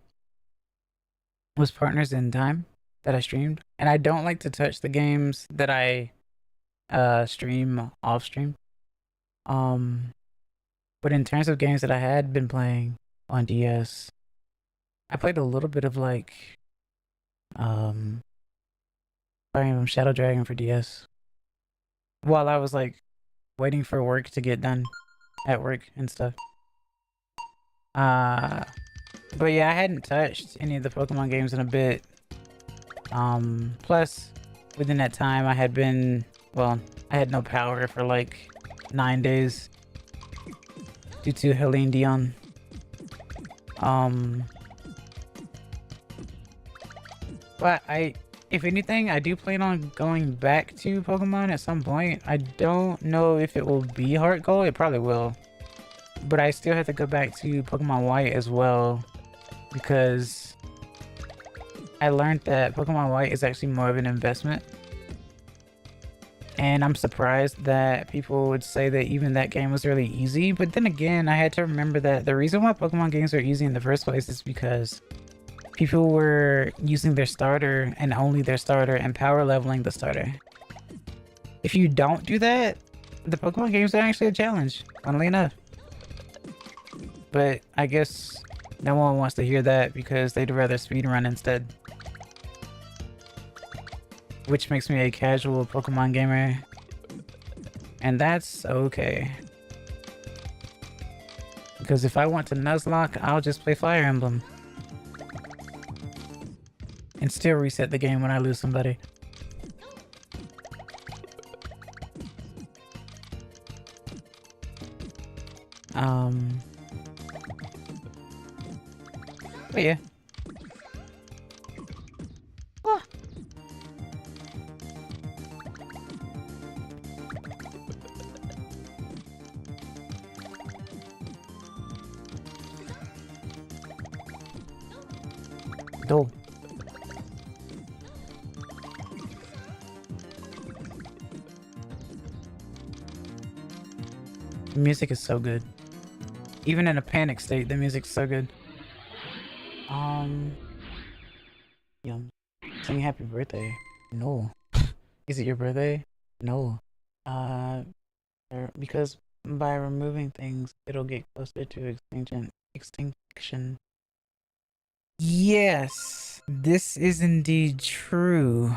Speaker 1: was Partners in Time that I streamed. And I don't like to touch the games that I stream off stream. But in terms of games that I had been playing on DS, I played a little bit of like Fire Emblem Shadow Dragon for DS. While I was like waiting for work to get done at work and stuff. But yeah, I hadn't touched any of the Pokemon games in a bit. Plus, within that time, I had been, well, I had no power for like 9 days due to Helene Dion. But if anything, I do plan on going back to Pokemon at some point. I don't know if it will be Heart Gold. It probably will. But I still have to go back to Pokemon White as well, because I learned that Pokemon White is actually more of an investment. And I'm surprised that people would say that even that game was really easy. But then again, I had to remember that the reason why Pokemon games are easy in the first place is because people were using their starter and only their starter and power leveling the starter. If you don't do that, the Pokemon games are actually a challenge, funnily enough. But I guess no one wants to hear that because they'd rather speedrun instead. Which makes me a casual Pokemon gamer. And that's okay. Because if I want to Nuzlocke, I'll just play Fire Emblem. And still reset the game when I lose somebody. But yeah. Ah. Dope. The music is so good. Even in a panic state, the music's so good. Yum. Sing happy birthday. No. Is it your birthday? No. Because by removing things, it'll get closer to extinction. Yes, this is indeed true.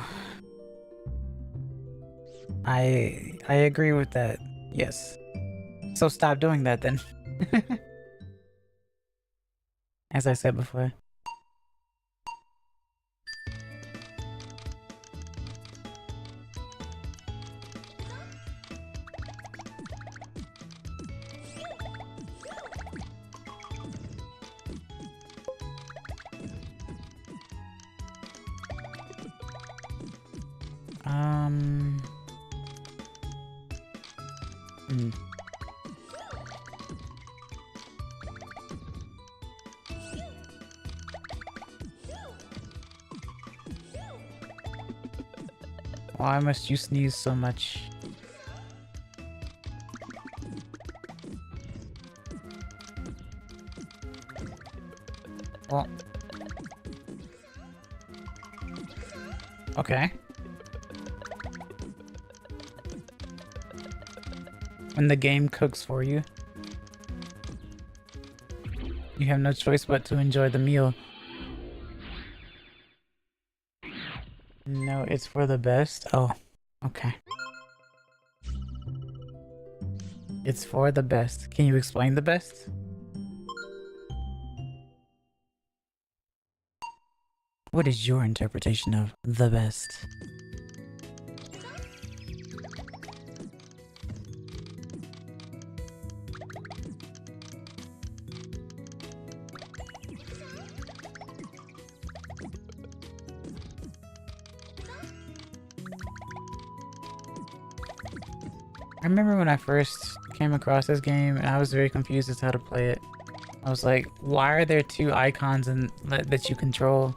Speaker 1: I agree with that. Yes. So stop doing that then. As I said before. Why must you sneeze so much? Well. Okay. When the game cooks for you, you have no choice but to enjoy the meal. No, it's for the best. Oh, okay. It's for the best. Can you explain the best? What is your interpretation of the best? I remember when I first came across this game and I was very confused as to how to play it. I was like, why are there two icons that you control?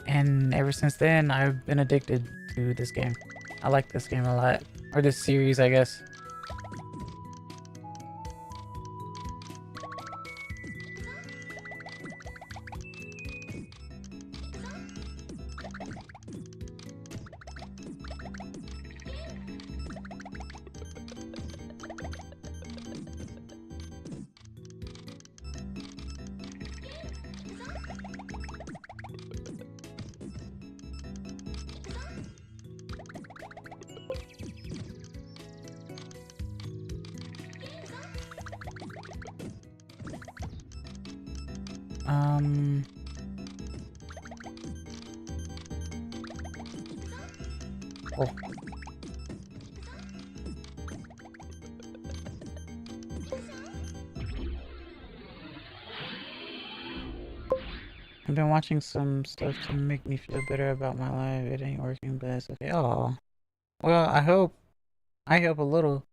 Speaker 1: And ever since then, I've been addicted to this game. I like this game a lot. Or this series, I guess. Oh. I've been watching some stuff to make me feel better about my life. It ain't working, but it's okay. Oh, well, I hope a little.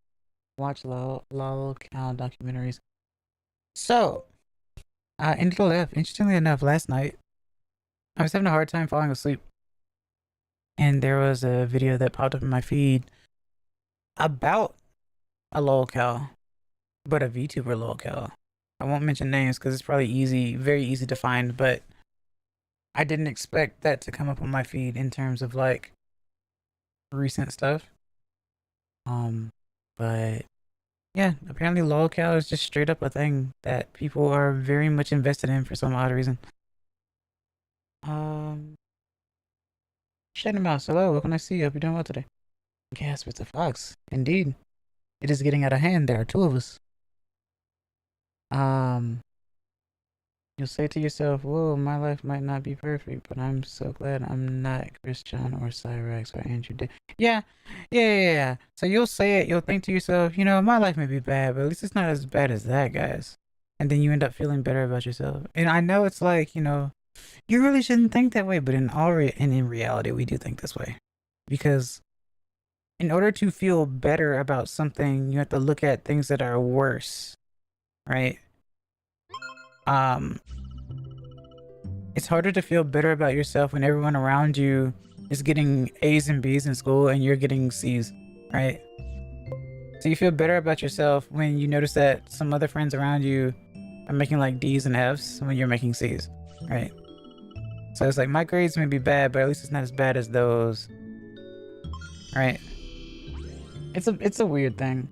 Speaker 1: Watch lol cow documentaries. So, ended the left. Interestingly enough, last night I was having a hard time falling asleep, and there was a video that popped up in my feed about a lol cow, but a VTuber lol cow. I won't mention names because it's probably very easy to find, but I didn't expect that to come up on my feed in terms of like recent stuff. But yeah, apparently lolcow is just straight up a thing that people are very much invested in for some odd reason. Shadow Mouse, hello, what can I see? Hope you're doing well today. Yes, Mr. Fox. Indeed. It is getting out of hand. There are two of us. You'll say to yourself, whoa, my life might not be perfect, but I'm so glad I'm not Christian or Cyrax or Andrew Dick. Yeah. So you'll say it, you'll think to yourself, you know, my life may be bad, but at least it's not as bad as that, guys. And then you end up feeling better about yourself. And I know it's like, you know, you really shouldn't think that way, but in reality, we do think this way. Because in order to feel better about something, you have to look at things that are worse, right? It's harder to feel better about yourself when everyone around you is getting A's and B's in school and you're getting C's, right? So you feel better about yourself when you notice that some other friends around you are making like D's and F's when you're making C's, right? So it's like, my grades may be bad, but at least it's not as bad as those, right? It's a weird thing.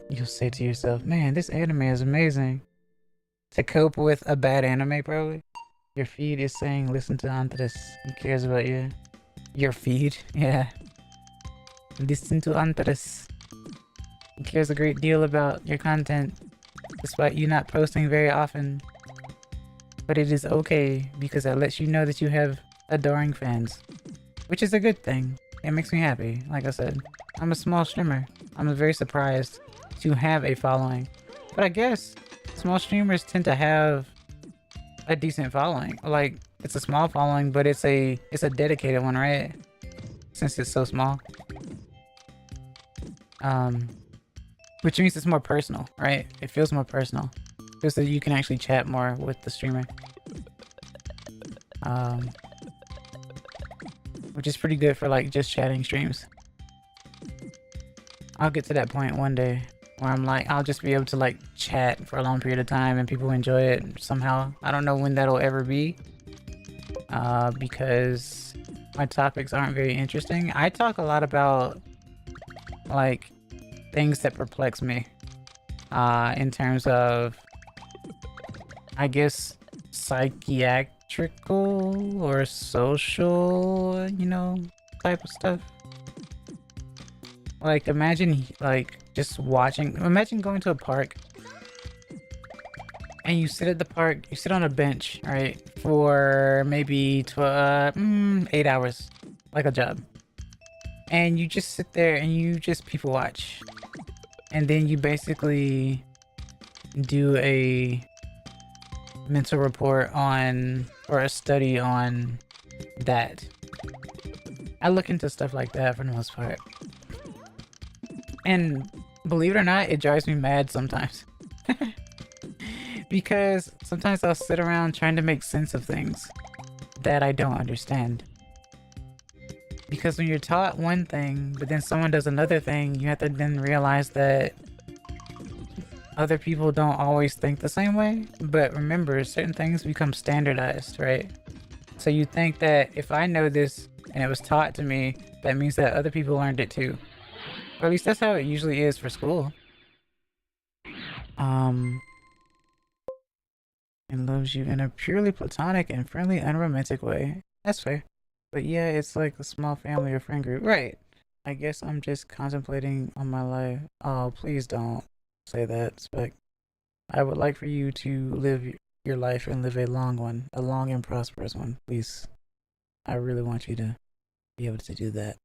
Speaker 1: You'll say to yourself, man, this anime is amazing. To cope with a bad anime, probably. Your feed is saying, listen to Andres. He cares about you. Your feed? Yeah. Listen to Andres. He cares a great deal about your content, despite you not posting very often. But it is okay, because that lets you know that you have adoring fans. Which is a good thing. It makes me happy, like I said. I'm a small streamer. I'm very surprised to have a following. But I guess small streamers tend to have a decent following. Like, it's a small following, but it's a dedicated one, right? Since it's so small. Which means it's more personal, right? It feels more personal. Just that you can actually chat more with the streamer. Which is pretty good for like just chatting streams. I'll get to that point one day where I'm like, I'll just be able to like chat for a long period of time and people enjoy it somehow. I don't know when that'll ever be. Because my topics aren't very interesting. I talk a lot about like things that perplex me. In terms of, I guess, psychiatrical or social, you know, type of stuff. Like, imagine, like, just watching, imagine going to a park and you sit at the park, you sit on a bench, right, for maybe 8 hours, like a job. And you just sit there and you just people watch. And then you basically do a mental report on, or a study on that. I look into stuff like that for the most part. And believe it or not, it drives me mad sometimes. Because sometimes I'll sit around trying to make sense of things that I don't understand. Because when you're taught one thing, but then someone does another thing, you have to then realize that other people don't always think the same way. But remember, certain things become standardized, right? So you think that if I know this and it was taught to me, that means that other people learned it too. Or at least that's how it usually is for school. And loves you in a purely platonic and friendly, unromantic way. That's fair. But yeah, it's like a small family or friend group. Right. I guess I'm just contemplating on my life. Oh, please don't say that, Spec. I would like for you to live your life and live a long one, a long and prosperous one, please. I really want you to be able to do that.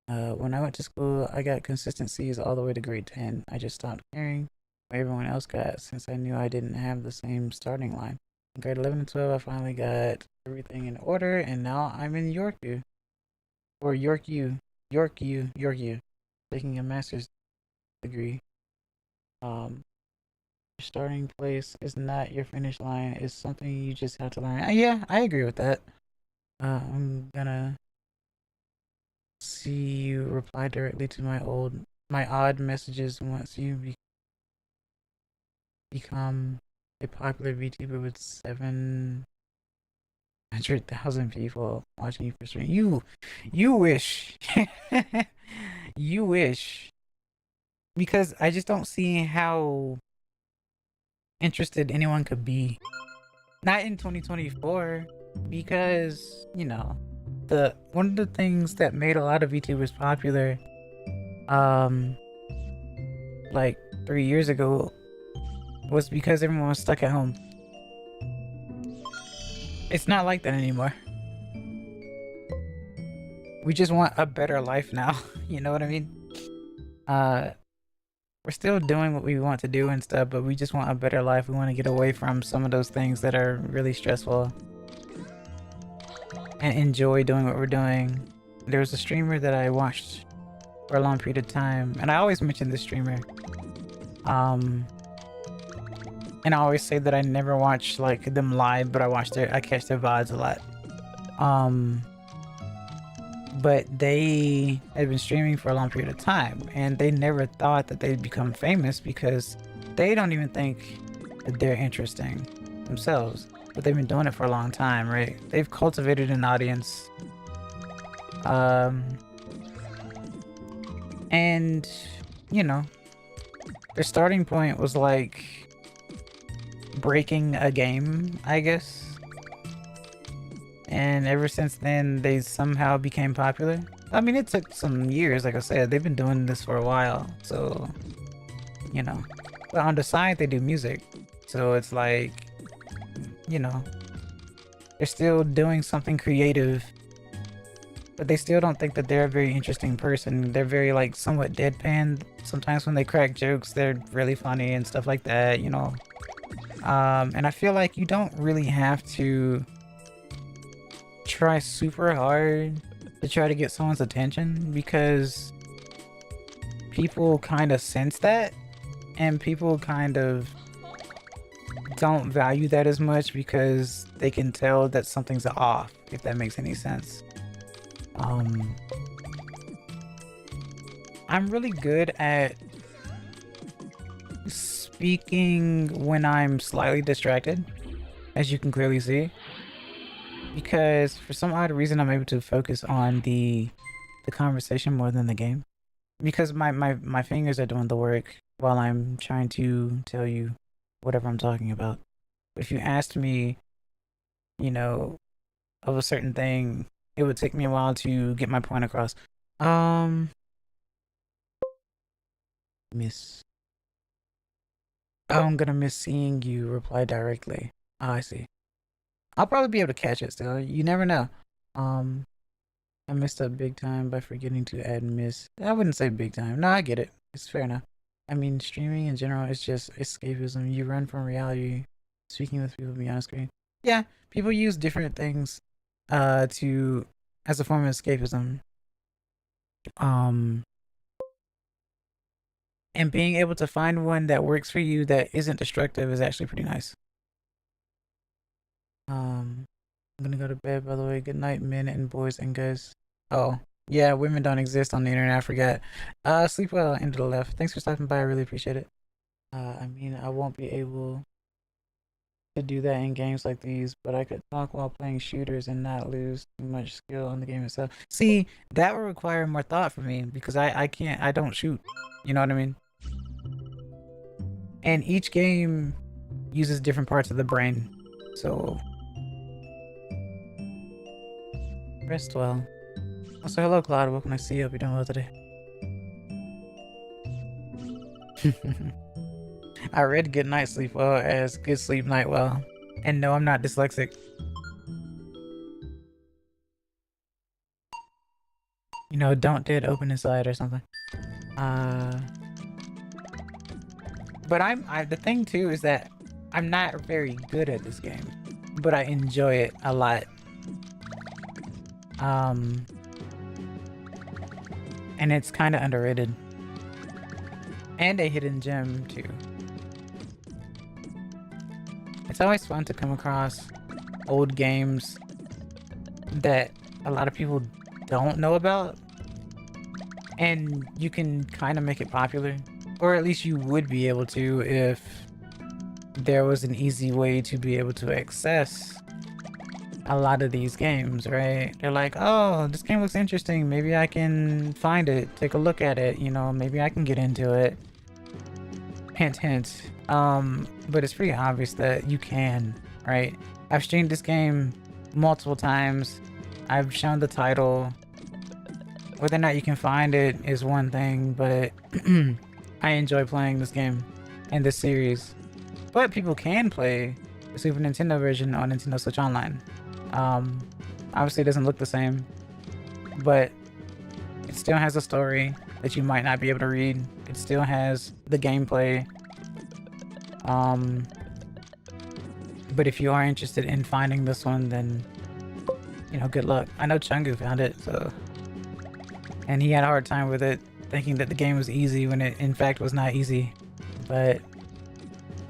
Speaker 1: When I went to school, I got consistent C's all the way to grade 10. I just stopped caring what everyone else got since I knew I didn't have the same starting line. In grade 11 and 12, I finally got everything in order, and now I'm in Yorku. Or Yorku, taking a master's degree. Your starting place is not your finish line. It's something you just have to learn. Yeah, I agree with that. I'm gonna see you reply directly to my odd messages once you become a popular VTuber with 700,000 people watching you for stream. You wish, you wish, because I just don't see how interested anyone could be. Not in 2024, because you know, the one of the things that made a lot of VTubers popular, like 3 years ago, was because everyone was stuck at home. It's not like that anymore. We just want a better life now. You know what I mean? We're still doing what we want to do and stuff, but we just want a better life. We want to get away from some of those things that are really stressful and enjoy doing what we're doing. There was a streamer that I watched for a long period of time, and I always mention this streamer. And I always say that I never watch like them live, but I catch their VODs a lot. But they had been streaming for a long period of time, and they never thought that they'd become famous because they don't even think that they're interesting themselves. But they've been doing it for a long time, right? They've cultivated an audience. And, you know, their starting point was like breaking a game, I guess. And ever since then, they somehow became popular. I mean, it took some years, like I said. They've been doing this for a while, so, you know. But on the side, they do music. So it's like, you know, they're still doing something creative, but they still don't think that they're a very interesting person. They're very, like, somewhat deadpan. Sometimes when they crack jokes, they're really funny and stuff like that, you know. And I feel like you don't really have to try super hard to try to get someone's attention, because people kind of sense that, and people kind of don't value that as much because they can tell that something's off, if that makes any sense. I'm really good at speaking when I'm slightly distracted, as you can clearly see, because for some odd reason I'm able to focus on the conversation more than the game, because my fingers are doing the work while I'm trying to tell you whatever I'm talking about. But if you asked me, you know, of a certain thing, it would take me a while to get my point across. Miss. Oh, I'm gonna miss seeing you reply directly. Oh, I see. I'll probably be able to catch it still. You never know. I messed up big time by forgetting to add miss. I wouldn't say big time. No, I get it. It's fair enough. I mean, streaming in general is just escapism. You run from reality, speaking with people beyond screen. Yeah, people use different things to as a form of escapism. And being able to find one that works for you that isn't destructive is actually pretty nice. I'm gonna go to bed, by the way. Good night, men and boys and guys. Oh, yeah, women don't exist on the internet, I forgot. Sleep well, into the left. Thanks for stopping by, I really appreciate it. I mean, I won't be able to do that in games like these, but I could talk while playing shooters and not lose too much skill on the game itself. See, that would require more thought for me, because I don't shoot. You know what I mean? And each game uses different parts of the brain, so rest well. Also, hello, Cloud. Welcome to see you. Hope you're doing well today. I read Good Night Sleep Well as Good Sleep Night Well. And no, I'm not dyslexic. You know, don't did open inside or something. But the thing too is that I'm not very good at this game, but I enjoy it a lot. And it's kind of underrated. And a hidden gem too. It's always fun to come across old games that a lot of people don't know about, and you can kind of make it popular, or at least you would be able to if there was an easy way to be able to access a lot of these games, right? They're like, oh, this game looks interesting, maybe I can find it, take a look at it, you know, maybe I can get into it. Hint, hint. But it's pretty obvious that you can, right? I've streamed this game multiple times. I've shown the title. Whether or not you can find it is one thing, but I enjoy playing this game and this series. But people can play the Super Nintendo version on Nintendo Switch Online. Obviously it doesn't look the same, but it still has a story that you might not be able to read. It still has the gameplay. But if you are interested in finding this one, then, you know, good luck. I know Chungu found it, so... And he had a hard time with it, thinking that the game was easy when it, in fact, was not easy. But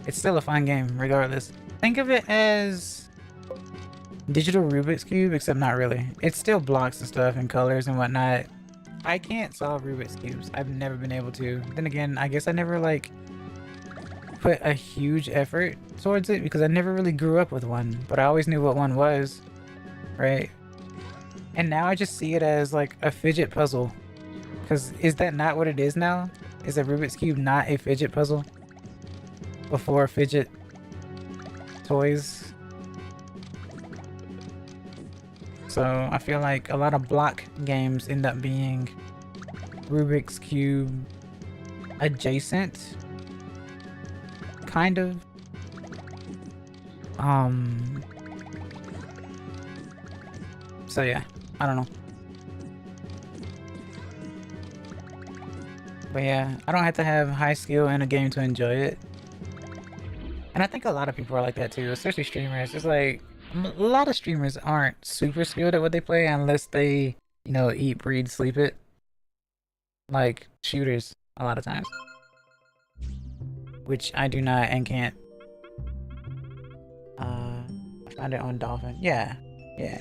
Speaker 1: it's still a fun game, regardless. Think of it as digital Rubik's Cube, except not really. It's still blocks and stuff and colors and whatnot. I can't solve Rubik's Cubes. I've never been able to. Then again, I guess I never, like, put a huge effort towards it because I never really grew up with one, but I always knew what one was, right? And now I just see it as like a fidget puzzle, because is that not what it is now? Is a Rubik's Cube not a fidget puzzle before fidget toys? So I feel like a lot of block games end up being Rubik's Cube adjacent, kind of. So yeah, I don't know. But yeah, I don't have to have high skill in a game to enjoy it. And I think a lot of people are like that too, especially streamers. It's like, a lot of streamers aren't super skilled at what they play unless they, you know, eat, breathe, sleep it. Like shooters, a lot of times. Which I do not and can't. I found it on Dolphin. Yeah, yeah.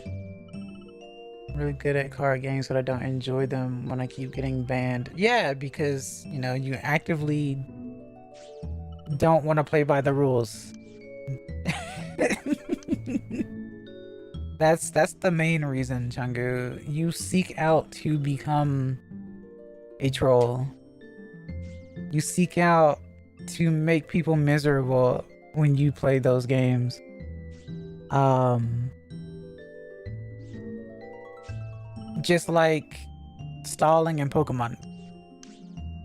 Speaker 1: I'm really good at card games, but I don't enjoy them when I keep getting banned. Yeah, because, you know, you actively don't want to play by the rules. That's the main reason, Chungu. You seek out to become a troll. You seek out to make people miserable when you play those games. Just like stalling in Pokemon.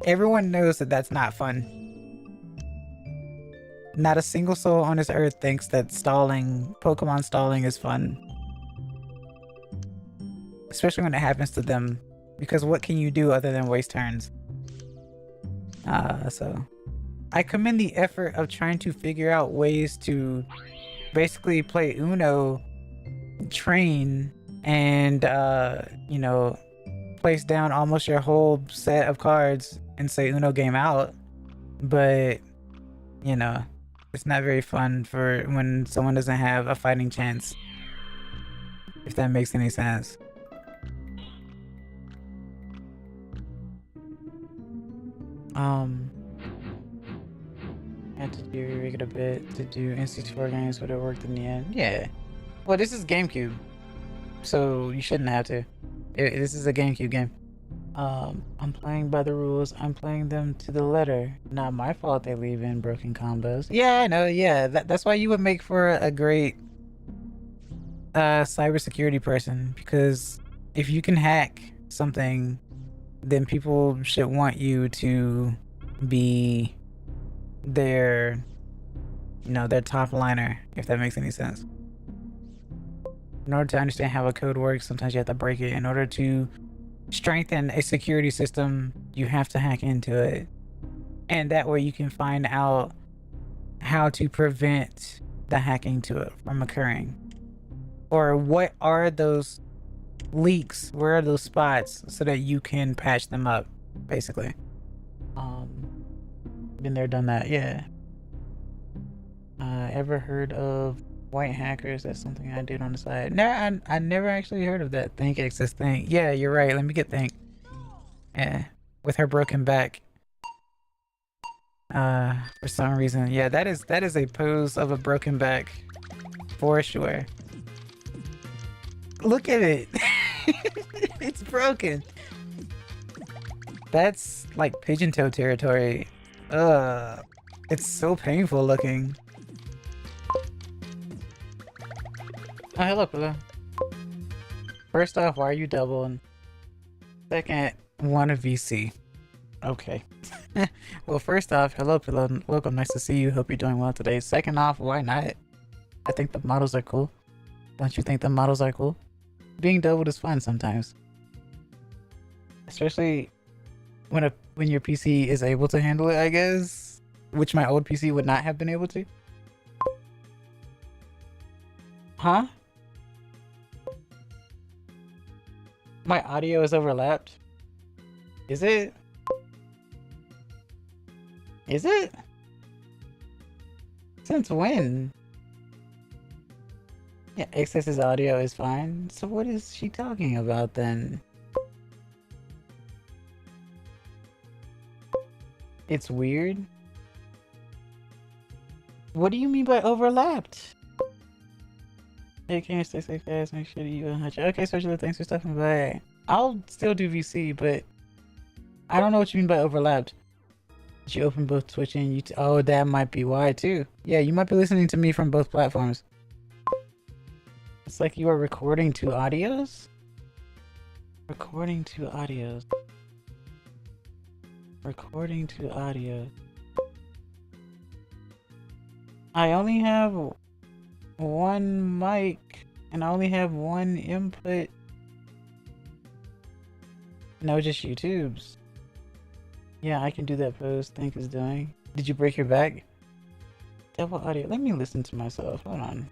Speaker 1: Everyone knows that that's not fun. Not a single soul on this earth thinks that stalling, Pokemon stalling, is fun. Especially when it happens to them. Because what can you do other than waste turns? So I commend the effort of trying to figure out ways to basically play Uno, train, and you know, place down almost your whole set of cards and say Uno game out. But, you know, it's not very fun for when someone doesn't have a fighting chance, if that makes any sense. I had to re-rig it a bit to do N64 games, but it worked in the end. Yeah. Well, this is GameCube, so you shouldn't have to. This is a GameCube game. I'm playing by the rules. I'm playing them to the letter. Not my fault they leave in broken combos. Yeah, I know. Yeah, that's why you would make for a great cybersecurity person, because if you can hack something, then people should want you to be their, you know, their top liner, if that makes any sense. In order to understand how a code works, sometimes you have to break it. In order to strengthen a security system, you have to hack into it. And that way you can find out how to prevent the hacking to it from occurring. Or what are those leaks? Where are those spots so that you can patch them up, basically. Been there, done that, yeah. Ever heard of white hackers? That's something I did on the side. No, I never actually heard of that. Think access thing. Yeah, you're right. Let me get Think. Yeah, with her broken back. For some reason, yeah, that is a pose of a broken back, for sure. Look at it. It's broken. That's like pigeon toe territory. It's so painful looking. Oh, hello, Pula. First off, why are you doubling? Second, one of VC. Okay. Well, first off, hello, Pula. Welcome. Nice to see you. Hope you're doing well today. Second off, why not? I think the models are cool. Don't you think the models are cool? Being doubled is fun sometimes. Especially when your PC is able to handle it, I guess. Which my old PC would not have been able to. Huh? My audio is overlapped? Is it? Is it? Since when? Yeah, Excess's audio is fine. So what is she talking about then? It's weird? What do you mean by overlapped? Hey, can you stay safe, guys? Make sure that you okay, Socially, thanks for stopping by. I'll still do VC, but I don't know what you mean by overlapped. Did you open both Twitch and YouTube? Oh, that might be why too. Yeah, you might be listening to me from both platforms. It's like you are recording two audios? Recording two audios. Recording two audios. I only have one mic and I only have one input. No, just YouTube's. Yeah, I can do that pose Think is doing. Did you break your back? Double audio. Let me listen to myself. Hold on.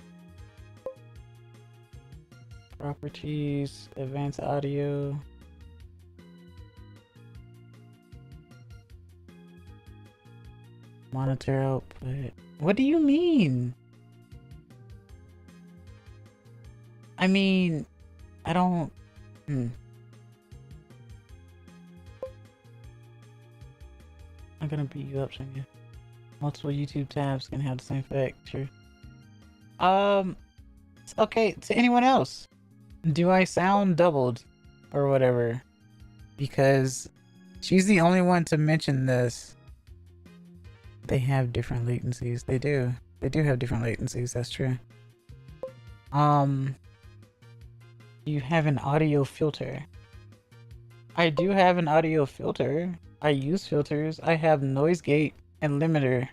Speaker 1: Properties, advanced audio. Monitor output. What do you mean? I mean, I don't... I'm gonna beat you up, Shinga. Multiple YouTube tabs can have the same effect, true. Okay, to anyone else, do I sound doubled or whatever? Because she's the only one to mention this. They have different latencies. They do. They do have different latencies, that's true. You have an audio filter. I do have an audio filter. I use filters. I have noise gate and limiter.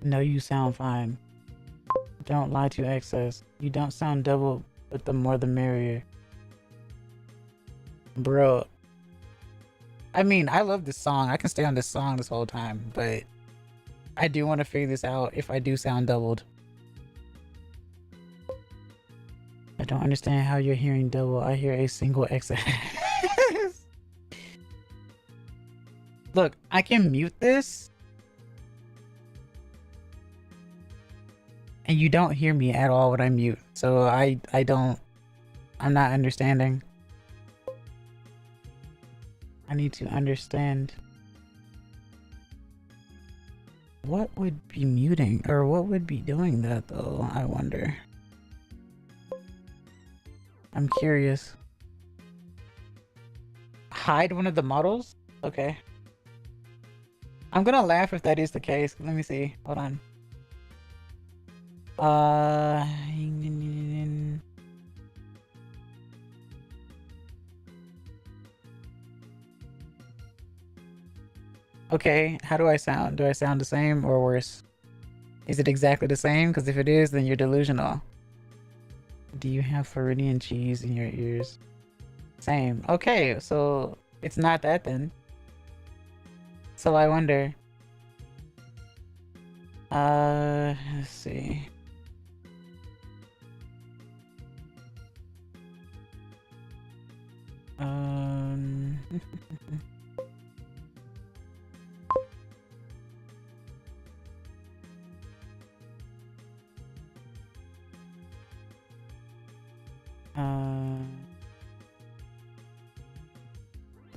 Speaker 1: No, you sound fine. Don't lie to Excess. You don't sound double, but the more the merrier. Bro. I mean, I love this song. I can stay on this song this whole time, but I do want to figure this out if I do sound doubled. I don't understand how you're hearing double. I hear a single Excess. Look, I can mute this. And you don't hear me at all when I mute. So I'm not understanding. I need to understand. What would be muting? Or what would be doing that though? I wonder. I'm curious. Hide one of the models? Okay. I'm gonna laugh if that is the case. Let me see. Hold on. Okay, how do I sound? Do I sound the same or worse? Is it exactly the same? Because if it is, then you're delusional. Do you have Floridian cheese in your ears? Same. Okay, so it's not that then. So I wonder. Let's see.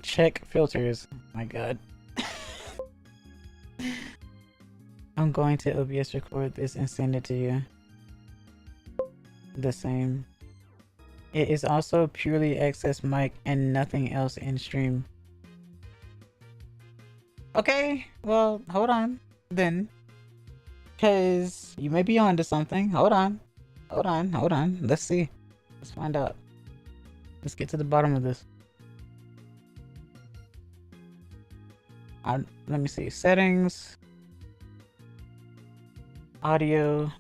Speaker 1: Check filters. Oh my god. I'm going to OBS record this and send it to you. The same. It is also purely access mic and nothing else in stream. Okay, well, hold on then. Because you may be onto something. Hold on. Hold on. Hold on. Let's see. Let's find out. Let's get to the bottom of this. Let me see. Settings. Audio.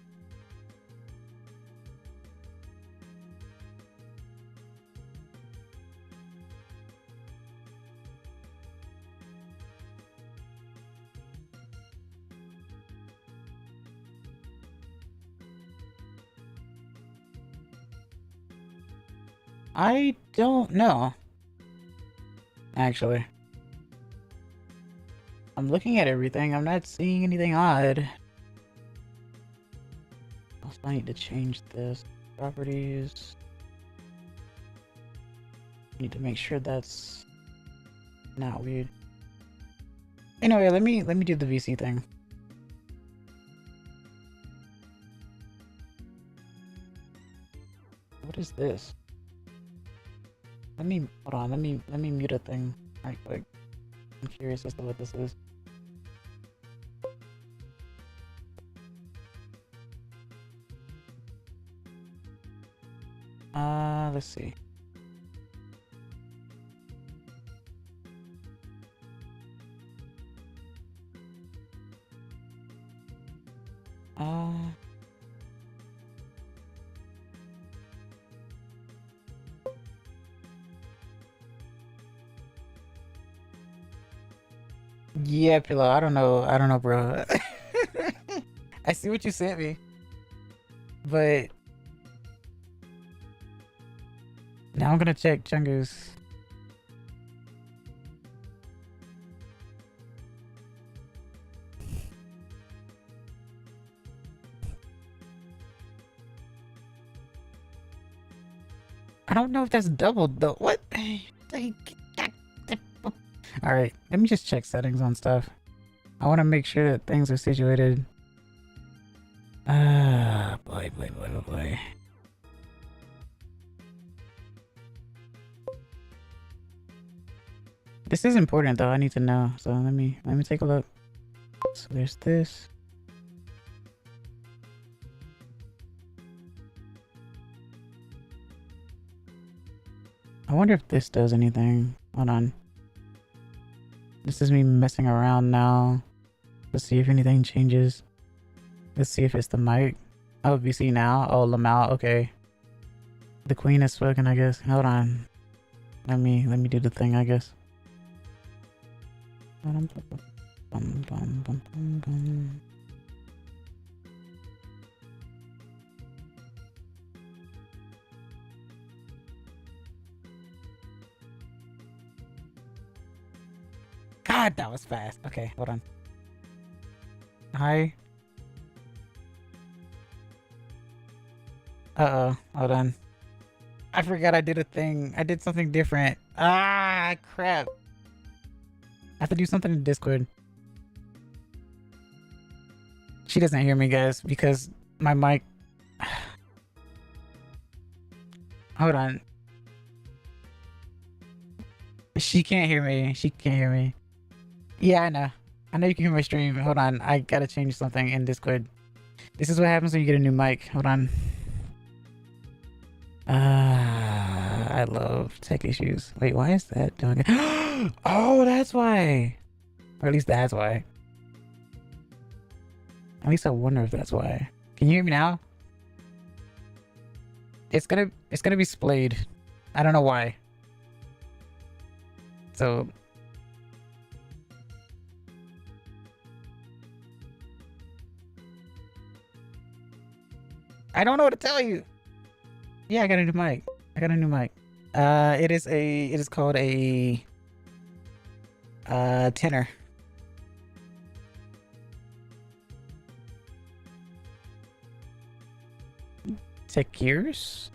Speaker 1: I don't know. Actually. I'm looking at everything. I'm not seeing anything odd. Also, I need to change this. Properties. Need to make sure that's not weird. Anyway, let me do the VC thing. What is this? Hold on, let me mute a thing right quick. I'm curious as to what this is. Let's see. Yeah, Pillow, I don't know, bro. I see what you sent me, but now I'm gonna check Chungus. I don't know if that's doubled though. What? Alright, let me just check settings on stuff. I want to make sure that things are situated. Boy. This is important though, I need to know. So let me take a look. So there's this. I wonder if this does anything. Hold on. This is me messing around now. Let's see if anything changes. Let's see if it's the mic. Oh, VC now. Oh, Lamau. Okay. The queen has spoken, I guess. Hold on. Let me do the thing, I guess. God, that was fast. Okay, hold on. Hi. Uh-oh, hold on. I forgot I did a thing. I did something different. Ah, crap. I have to do something in Discord. She doesn't hear me, guys, because my mic... Hold on. She can't hear me. She can't hear me. Yeah, I know. I know you can hear my stream. Hold on. I gotta change something in Discord. This is what happens when you get a new mic. Hold on. I love tech issues. Wait, why is that doing it? Oh, that's why. Or at least that's why. At least I wonder if that's why. Can you hear me now? It's gonna be splayed. I don't know why. So I don't know what to tell you. Yeah, I got a new mic. It is called a tenor. Take years?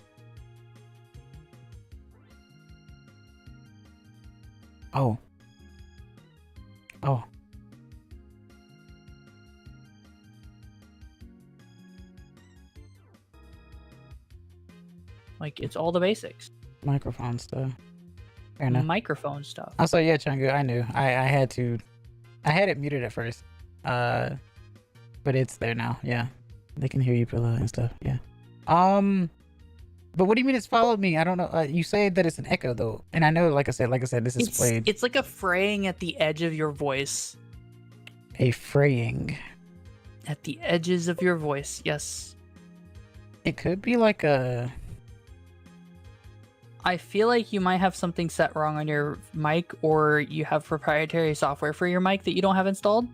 Speaker 1: Oh.
Speaker 2: Like, it's all the basics.
Speaker 1: Microphone stuff. Fair enough.
Speaker 2: Microphone stuff.
Speaker 1: Also, yeah, Chungu, I knew. I had it muted at first. But it's there now. Yeah. They can hear you, Pillow, and stuff. Yeah. But what do you mean it's followed me? I don't know. You say that it's an echo though, and I know, like I said, this is played.
Speaker 2: It's like a fraying at the edge of your voice.
Speaker 1: A fraying.
Speaker 2: At the edges of your voice, yes.
Speaker 1: It could be like a.
Speaker 2: I feel like you might have something set wrong on your mic, or you have proprietary software for your mic that you don't have installed.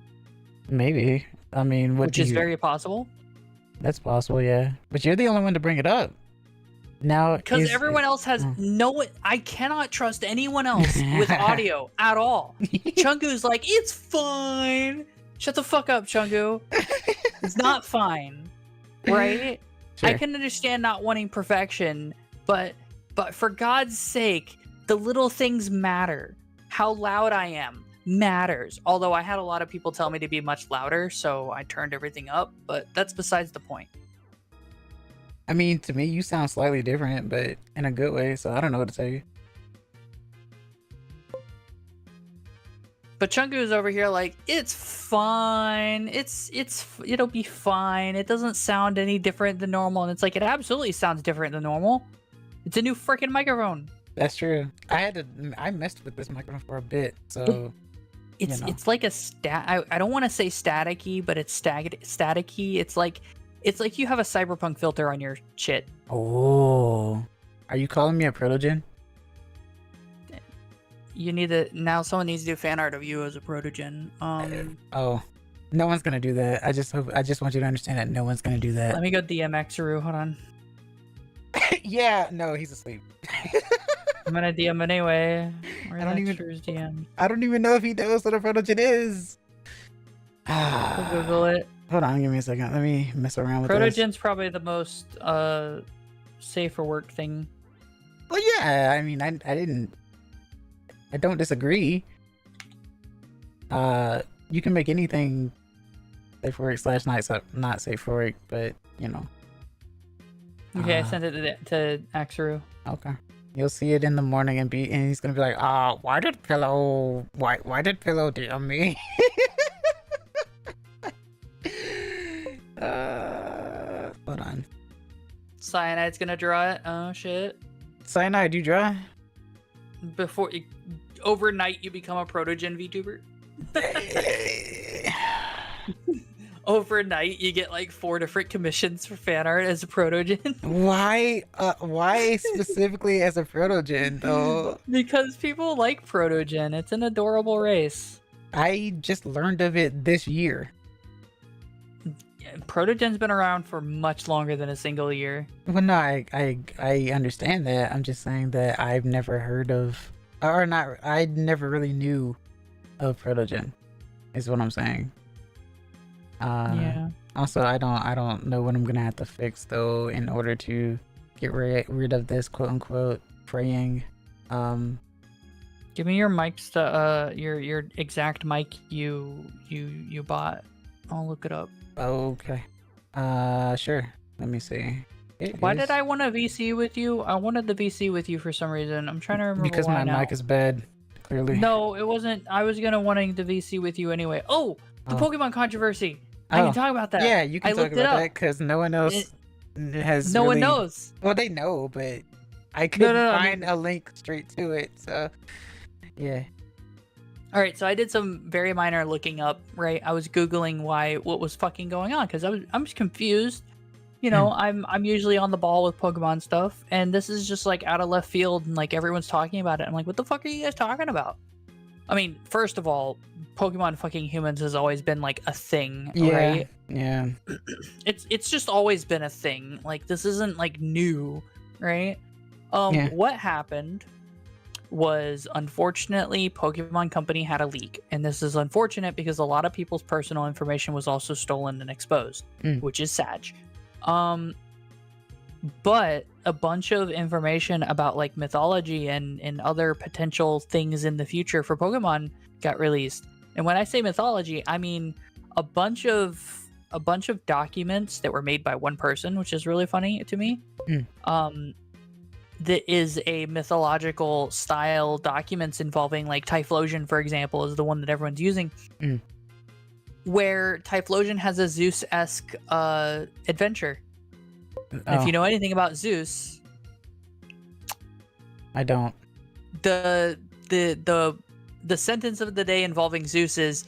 Speaker 1: Maybe. I mean,
Speaker 2: which is very possible.
Speaker 1: That's possible, yeah. But you're the only one to bring it up. Now,
Speaker 2: because everyone else has I cannot trust anyone else with audio at all. Chungu's like, it's fine. Shut the fuck up, Chungu. It's not fine, right? Sure. I can understand not wanting perfection, but for God's sake, the little things matter. How loud I am matters. Although I had a lot of people tell me to be much louder, so I turned everything up, but that's besides the point.
Speaker 1: I mean, to me, you sound slightly different, but in a good way, so I don't know what to tell you.
Speaker 2: But Chungu's over here like, it's fine. It'll be fine. It doesn't sound any different than normal. And it's like, it absolutely sounds different than normal. It's a new freaking microphone.
Speaker 1: That's true. I messed with this microphone for a bit, so
Speaker 2: it's like a I don't want to say staticky, but it's staticky. It's like you have a cyberpunk filter on your shit.
Speaker 1: Oh, are you calling me a protogen?
Speaker 2: You need to now. Someone needs to do fan art of you as a protogen.
Speaker 1: Oh, no one's gonna do that. I just want you to understand that no one's gonna do that.
Speaker 2: Let me go DM Xaru. Hold on.
Speaker 1: Yeah, no, he's asleep.
Speaker 2: I'm gonna DM him anyway.
Speaker 1: I don't even know if he knows what a protogen is.
Speaker 2: We'll Google it.
Speaker 1: Hold on, give me a second. Let me mess around with this.
Speaker 2: Protogen's probably the most safe for work thing.
Speaker 1: Well, yeah. I mean, I don't disagree. You can make anything safe for work / not safe for work, but you know.
Speaker 2: Okay, I sent it to Axaru.
Speaker 1: Okay. You'll see it in the morning and he's gonna be like, why did Pillow DM me? Hold on.
Speaker 2: Cyanide's gonna draw it. Oh shit.
Speaker 1: Cyanide, you draw?
Speaker 2: Overnight you become a protogen VTuber. Overnight you get like 4 different commissions for fan art as a protogen.
Speaker 1: Why specifically as a protogen though?
Speaker 2: Because people like protogen. It's an adorable race.
Speaker 1: I just learned of it this year.
Speaker 2: Protogen's been around for much longer than a single year.
Speaker 1: Well, no, I understand that. I'm just saying that I've never heard of, or not. I never really knew of protogen. Is what I'm saying.
Speaker 2: Yeah.
Speaker 1: Also, I don't know what I'm gonna have to fix though in order to get rid of this quote unquote fraying.
Speaker 2: Give me your mic your exact mic you bought. I'll look it up.
Speaker 1: Okay. Sure. Let me see.
Speaker 2: Why did I want a VC with you? I wanted the VC with you for some reason. I'm trying to remember
Speaker 1: because
Speaker 2: why
Speaker 1: my mic is bad. Clearly.
Speaker 2: No, it wasn't. I was wanting the VC with you anyway. Oh, the Pokemon controversy. I can talk about that.
Speaker 1: Yeah, you can talk about that because no one else has.
Speaker 2: No one knows.
Speaker 1: Well, they know, but I couldn't find a link straight to it. So, yeah.
Speaker 2: All right, so I did some very minor looking up, right? I was Googling what was fucking going on because I'm just confused. You know, I'm usually on the ball with Pokemon stuff, and this is just like out of left field, and like everyone's talking about it. I'm like, what the fuck are you guys talking about? I mean, first of all, Pokemon fucking humans has always been like a thing, right?
Speaker 1: Yeah.
Speaker 2: It's just always been a thing. Like this isn't like new, right?
Speaker 1: Yeah.
Speaker 2: What happened was, unfortunately, Pokemon Company had a leak, and this is unfortunate because a lot of people's personal information was also stolen and exposed, which is sad. But a bunch of information about like mythology and other potential things in the future for Pokemon got released. And when I say mythology, I mean a bunch of documents that were made by one person, which is really funny to me. That is a mythological style documents involving like Typhlosion, for example, is the one that everyone's using. Where Typhlosion has a Zeus-esque adventure. And if you know anything about Zeus,
Speaker 1: I don't.
Speaker 2: The sentence of the day involving Zeus is,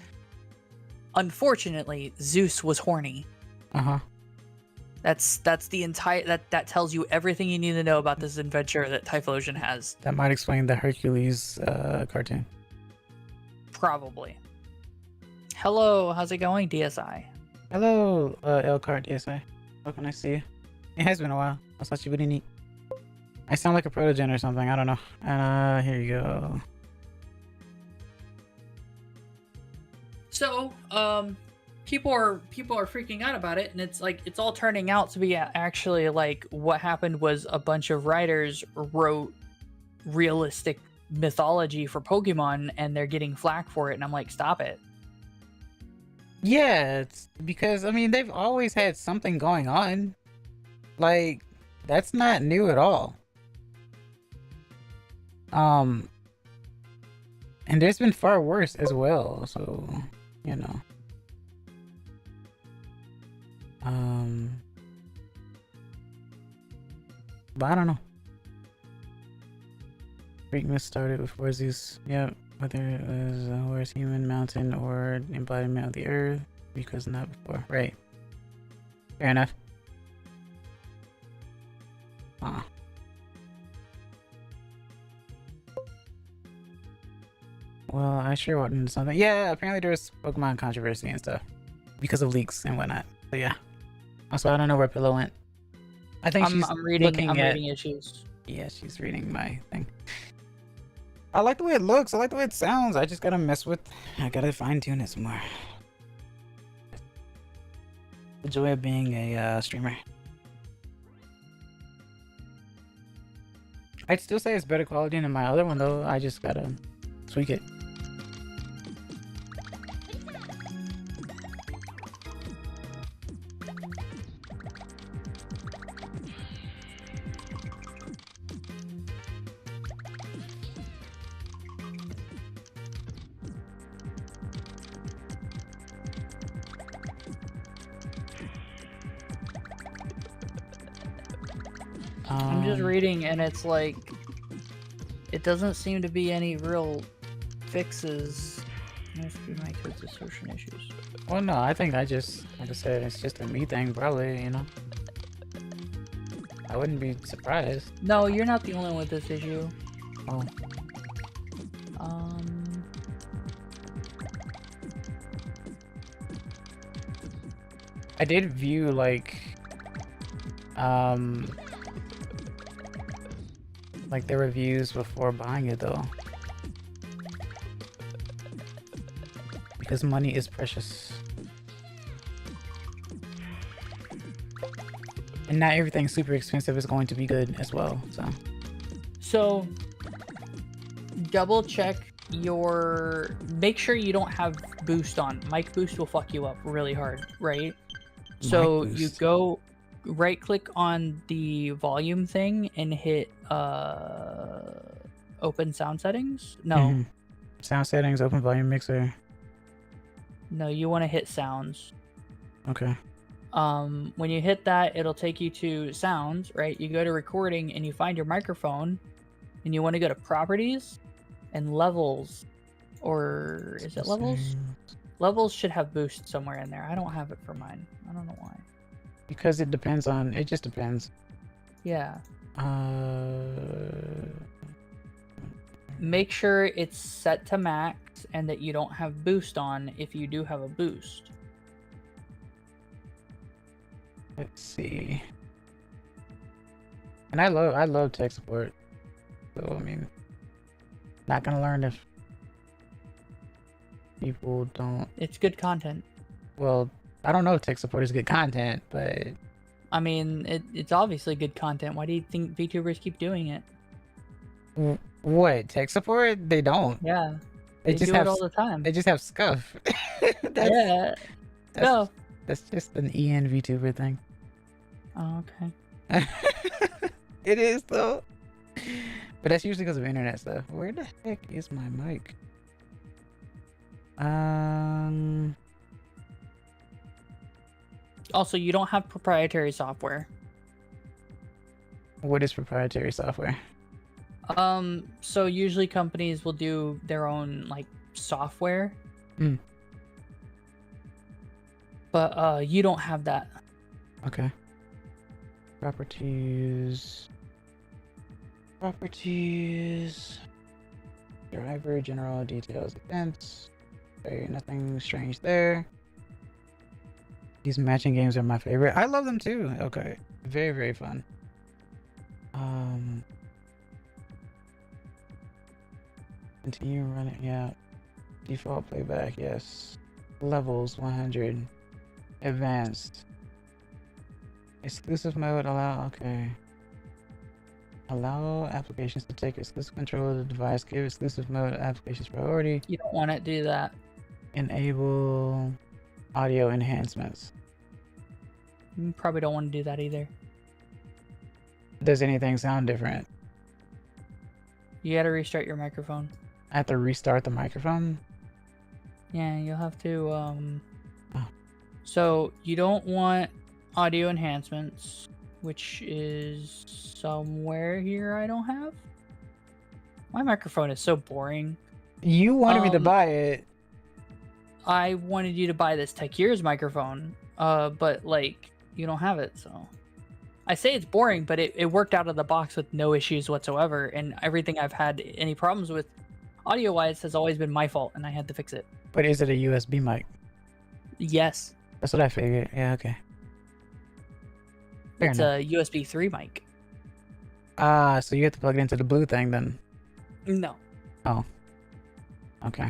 Speaker 2: unfortunately, Zeus was horny. That's the entire that tells you everything you need to know about this adventure that Typhlosion has.
Speaker 1: That might explain the Hercules cartoon.
Speaker 2: Probably. Hello, how's it going, DSI?
Speaker 1: Hello, L-Card DSI. How can I see you? It has been a while. I thought you would neat. I sound like a protogen or something. I don't know. And here you go.
Speaker 2: So, people are freaking out about it, and it's like it's all turning out to be actually like what happened was a bunch of writers wrote realistic mythology for Pokemon, and they're getting flack for it, and I'm like, stop it.
Speaker 1: Yeah, it's because I mean they've always had something going on. Like, that's not new at all. And there's been far worse as well, so, you know. But I don't know. Greek myth started before Zeus. Yep, whether it was a horse, human, mountain, or embodiment of the earth, because not before. Right. Fair enough. Well, I sure wasn't into something. Yeah, apparently there's Pokemon controversy and stuff because of leaks and whatnot. So yeah. Also, I don't know where Pillow went. I think I'm reading
Speaker 2: issues.
Speaker 1: Yeah, she's reading my thing. I like the way it looks. I like the way it sounds. I just gotta I gotta fine tune it some more. The joy of being a streamer. I'd still say it's better quality than my other one though. I just gotta tweak it.
Speaker 2: I'm just reading, and it's like it doesn't seem to be any real fixes. Must be my kids' assertion issues.
Speaker 1: Well, no, I think like I said, it's just a me thing, probably, you know. I wouldn't be surprised.
Speaker 2: No, you're not the only one with this issue.
Speaker 1: Oh. I did view like the reviews before buying it though, because money is precious and not everything super expensive is going to be good as well. So
Speaker 2: double check make sure you don't have boost on. Mic boost will fuck you up really hard, right? So you go right click on the volume thing and hit open sound settings. No.
Speaker 1: Sound settings, open volume mixer.
Speaker 2: No, you want to hit sounds.
Speaker 1: Okay.
Speaker 2: When you hit that, it'll take you to sounds, right? You go to recording and you find your microphone, and you want to go to properties and levels, Or is it levels? Levels should have boost somewhere in there. I don't have it for mine. I don't know why.
Speaker 1: Because it depends on. It just depends.
Speaker 2: Yeah. Make sure it's set to max and that you don't have boost on if you do have a boost.
Speaker 1: Let's see. And I love tech support. So I mean, not gonna learn if people don't.
Speaker 2: It's good content.
Speaker 1: Well, I don't know if tech support is good content, but
Speaker 2: I mean, it's obviously good content. Why do you think VTubers keep doing it?
Speaker 1: what tech support? They don't.
Speaker 2: Yeah,
Speaker 1: They
Speaker 2: do it all the time.
Speaker 1: They just have scuff.
Speaker 2: Yeah. No.
Speaker 1: That's just an EN VTuber thing.
Speaker 2: Oh, okay.
Speaker 1: It is though. But that's usually because of internet stuff. Where the heck is my mic?
Speaker 2: Also, you don't have proprietary software.
Speaker 1: What is proprietary software?
Speaker 2: So usually companies will do their own like software. But you don't have that.
Speaker 1: Okay. Properties. Driver, general details, events. Okay, nothing strange there. These matching games are my favorite. I love them too. Okay. Very, very fun. Continue running. Yeah. Default playback. Yes. Levels 100. Advanced. Exclusive mode. Allow. Okay. Allow applications to take exclusive control of the device. Give exclusive mode applications priority.
Speaker 2: You don't want to do that.
Speaker 1: Enable audio enhancements.
Speaker 2: You probably don't want to do that either.
Speaker 1: Does anything sound different?
Speaker 2: You gotta restart your microphone.
Speaker 1: I have to restart the microphone?
Speaker 2: Yeah, you'll have to,
Speaker 1: Oh.
Speaker 2: So, you don't want audio enhancements, which is somewhere here I don't have. My microphone is so boring.
Speaker 1: You wanted me to buy it.
Speaker 2: I wanted you to buy this Tech Years microphone, but, like, you don't have it, so... I say it's boring, but it worked out of the box with no issues whatsoever, and everything I've had any problems with audio-wise has always been my fault, and I had to fix it.
Speaker 1: But is it a USB mic?
Speaker 2: Yes.
Speaker 1: That's what I figured. Yeah, okay. Fair
Speaker 2: It's
Speaker 1: enough.
Speaker 2: a USB 3 mic.
Speaker 1: Ah, so you have to plug it into the blue thing then.
Speaker 2: No.
Speaker 1: Oh. Okay.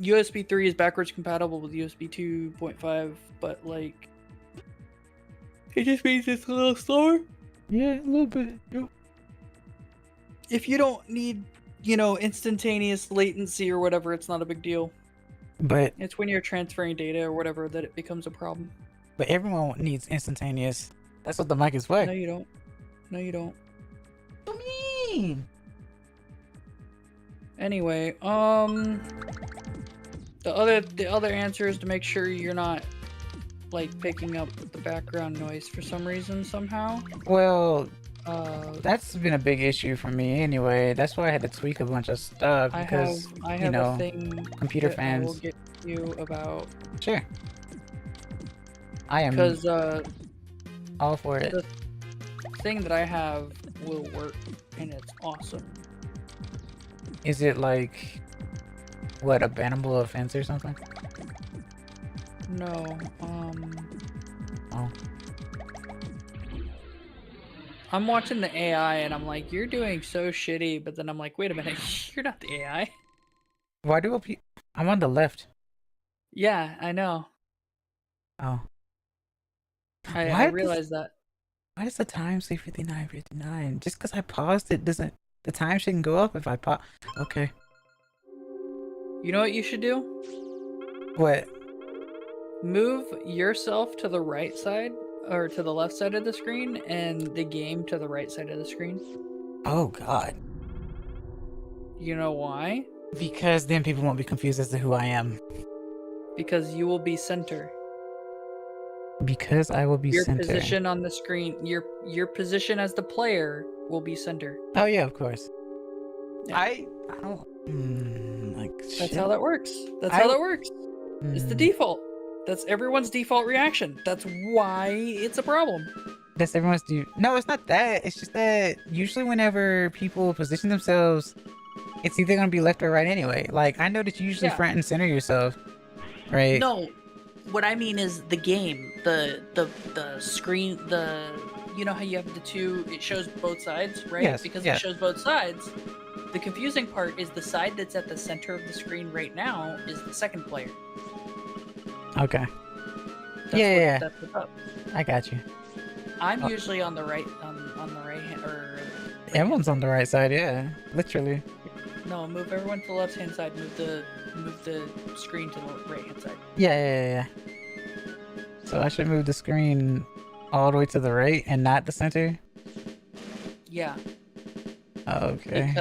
Speaker 2: USB 3 is backwards compatible with USB 2.5, but, like... It just means it's a little slower.
Speaker 1: Yeah, a little bit. Yep.
Speaker 2: If you don't need, you know, instantaneous latency or whatever, it's not a big deal.
Speaker 1: But
Speaker 2: It's when you're transferring data or whatever that it becomes a problem.
Speaker 1: everyone needs instantaneous. That's what the mic is for.
Speaker 2: No, you don't. No, you don't.
Speaker 1: What do you mean?
Speaker 2: Anyway, the other answer is to make sure you're not like picking up the background noise for some reason somehow.
Speaker 1: Well, that's been a big issue for me anyway. That's why I had to tweak a bunch of stuff because
Speaker 2: I have
Speaker 1: you know,
Speaker 2: a thing
Speaker 1: computer
Speaker 2: that
Speaker 1: fans.
Speaker 2: I will get you about.
Speaker 1: Sure. I am
Speaker 2: Because
Speaker 1: all for it.
Speaker 2: the thing that I have will work and it's awesome.
Speaker 1: Is it like what, a bannable offense or something?
Speaker 2: No,
Speaker 1: Oh.
Speaker 2: I'm watching the AI and I'm like, you're doing so shitty, but then I'm like, wait a minute, you're not the AI.
Speaker 1: Why do I'm on the left.
Speaker 2: Yeah, I know.
Speaker 1: Oh.
Speaker 2: I realized that.
Speaker 1: Why does the time say 59:59? Just because I paused it doesn't. The time shouldn't go up if I pause. Okay.
Speaker 2: You know what you should do?
Speaker 1: What?
Speaker 2: Move yourself to the right side or to the left side of the screen and the game to the right side of the screen.
Speaker 1: Oh God.
Speaker 2: You know why?
Speaker 1: Because then people won't be confused as to who I am.
Speaker 2: Because you will be center.
Speaker 1: Because I will be
Speaker 2: Your
Speaker 1: center.
Speaker 2: position on the screen, your position as the player will be center.
Speaker 1: Oh yeah, of course.
Speaker 2: Yeah.
Speaker 1: I don't like
Speaker 2: That's how that works. That's how that works. It's the
Speaker 1: Hmm.
Speaker 2: default. That's everyone's default reaction. That's why it's a problem.
Speaker 1: That's everyone's No, it's not that. It's just that usually whenever people position themselves, it's either gonna be left or right anyway. Like I know that you usually
Speaker 2: Yeah.
Speaker 1: front and center yourself, right?
Speaker 2: No, what I mean is the game, the screen, you know how you have the two, it shows both sides, right?
Speaker 1: Yes,
Speaker 2: Because
Speaker 1: yeah.
Speaker 2: it shows both sides. The confusing part is the side that's at the center of the screen right now is the second player.
Speaker 1: Okay.
Speaker 2: That's
Speaker 1: Yeah.
Speaker 2: That's what's up.
Speaker 1: I got you.
Speaker 2: I'm usually on the right, on the right hand, or right
Speaker 1: Everyone's
Speaker 2: hand
Speaker 1: on the right side, yeah. Literally.
Speaker 2: side. No, move everyone to the left hand side. Move the screen to the right hand side.
Speaker 1: Yeah. So I should move the screen all the way to the right and not the center?
Speaker 2: Yeah.
Speaker 1: Okay.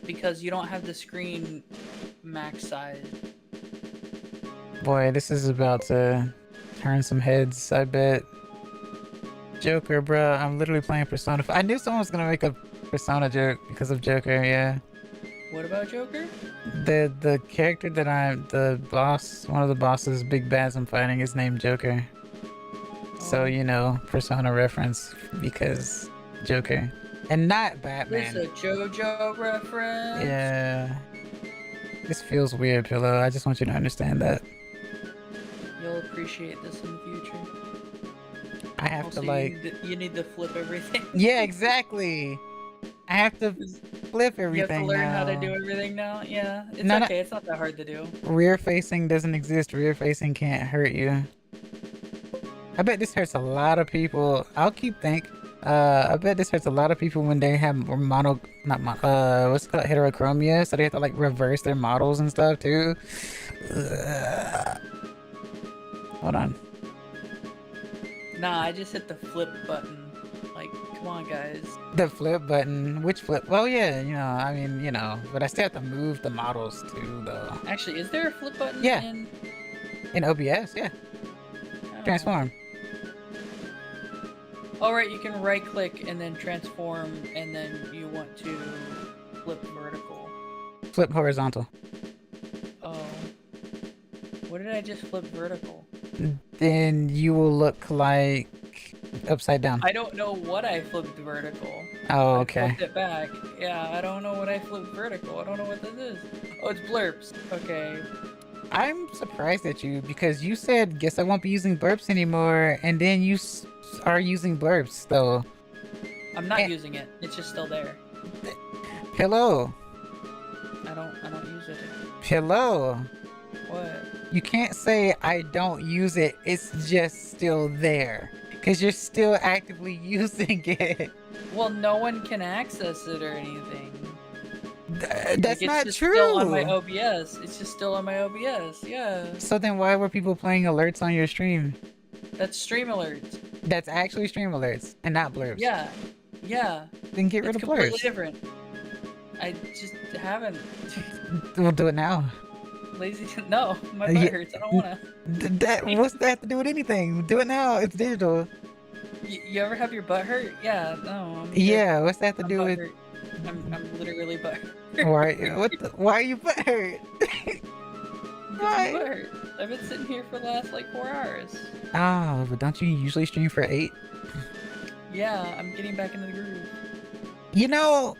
Speaker 2: Because you don't have the screen max size.
Speaker 1: Boy, this is about to turn some heads, I bet. Joker, bruh. I'm literally playing Persona. I knew someone was gonna make a Persona joke because of Joker, yeah.
Speaker 2: What about Joker?
Speaker 1: The character that the boss, one of the bosses, big bads I'm fighting is named Joker. So, you know, Persona reference because Joker. And not Batman.
Speaker 2: There's a JoJo reference.
Speaker 1: Yeah. This feels weird, Pillow. I just want you to understand that.
Speaker 2: You'll appreciate this in the future.
Speaker 1: I have
Speaker 2: Also,
Speaker 1: to like...
Speaker 2: you need to flip everything.
Speaker 1: Yeah, exactly. I have to flip everything
Speaker 2: You have to learn
Speaker 1: now.
Speaker 2: how to do everything now? Yeah. It's
Speaker 1: No,
Speaker 2: okay. It's not that hard to do.
Speaker 1: Rear facing doesn't exist. Rear facing can't hurt you. I bet this hurts a lot of people. I'll keep think. I bet this hurts a lot of people when they have what's it called, heterochromia, so they have to like reverse their models and stuff too. Hold on.
Speaker 2: Nah, I just hit the flip button. Like, come on, guys.
Speaker 1: The flip button. Which flip? Well, yeah, you know, I mean, you know, but I still have to move the models too, though.
Speaker 2: Actually, is there a flip button?
Speaker 1: Yeah.
Speaker 2: In...
Speaker 1: In OBS, yeah.
Speaker 2: Oh.
Speaker 1: Transform.
Speaker 2: All right, you can right click and then transform, and then you want to flip vertical.
Speaker 1: Flip horizontal.
Speaker 2: Oh. What did I just flip vertical?
Speaker 1: Then you will look like upside down.
Speaker 2: I don't know what I flipped vertical.
Speaker 1: Oh,
Speaker 2: I
Speaker 1: okay.
Speaker 2: flipped it back. Yeah, I don't know what I flipped vertical. I don't know what this is. Oh, it's blurps. Okay.
Speaker 1: I'm surprised at you because you said, guess I won't be using burps anymore, and then you are using burps, though.
Speaker 2: I'm not using it. It's just still there.
Speaker 1: Pillow.
Speaker 2: I don't use it.
Speaker 1: Pillow.
Speaker 2: What?
Speaker 1: You can't say I don't use it, it's just still there. Because you're still actively using it.
Speaker 2: Well, no one can access it or anything.
Speaker 1: That's
Speaker 2: Like, it's
Speaker 1: not
Speaker 2: just
Speaker 1: true.
Speaker 2: Still on my OBS. It's just still on my OBS. Yeah.
Speaker 1: So then why were people playing alerts on your stream?
Speaker 2: That's stream alerts.
Speaker 1: That's actually stream alerts and not blurbs.
Speaker 2: Yeah. Yeah.
Speaker 1: Then get rid
Speaker 2: It's
Speaker 1: of
Speaker 2: completely
Speaker 1: blurbs.
Speaker 2: different. I just haven't.
Speaker 1: We'll do it now.
Speaker 2: Lazy. No, my butt
Speaker 1: Yeah.
Speaker 2: hurts. I don't wanna.
Speaker 1: What's that have to do with anything? Do it now. It's digital.
Speaker 2: You ever have your butt hurt? Yeah. No. I'm
Speaker 1: Yeah. What's that to
Speaker 2: I'm
Speaker 1: do
Speaker 2: butt
Speaker 1: with?
Speaker 2: hurt. I'm literally butt hurt.
Speaker 1: Why are you butthurt?
Speaker 2: Because
Speaker 1: Why?
Speaker 2: I'm butt hurt. I've been sitting here for the last like 4 hours.
Speaker 1: Oh, but don't you usually stream for 8?
Speaker 2: Yeah, I'm getting back into the groove.
Speaker 1: You know,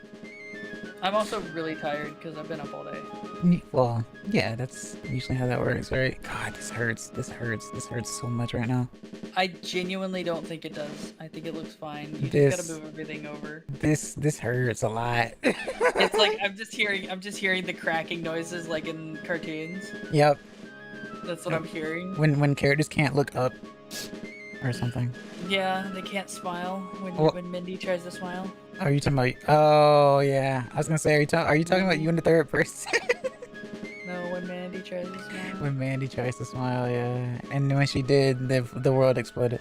Speaker 2: I'm also really tired because I've been up all day.
Speaker 1: well, yeah, that's usually how that works, right? God, this hurts. This hurts. This hurts so much right now.
Speaker 2: I genuinely don't think it does. I think it looks fine. You
Speaker 1: This-
Speaker 2: just gotta move everything over.
Speaker 1: This hurts a lot.
Speaker 2: It's like I'm just hearing the cracking noises like in cartoons.
Speaker 1: Yep.
Speaker 2: That's what I'm hearing.
Speaker 1: When characters can't look up or something.
Speaker 2: Yeah, they can't smile when
Speaker 1: Well-
Speaker 2: when Mindy tries to smile.
Speaker 1: Are you talking about? Oh yeah, I was gonna say, are you talking about you in the third person?
Speaker 2: No, when Mandy tries to smile.
Speaker 1: When Mandy tries to smile, yeah, and when she did, the world exploded.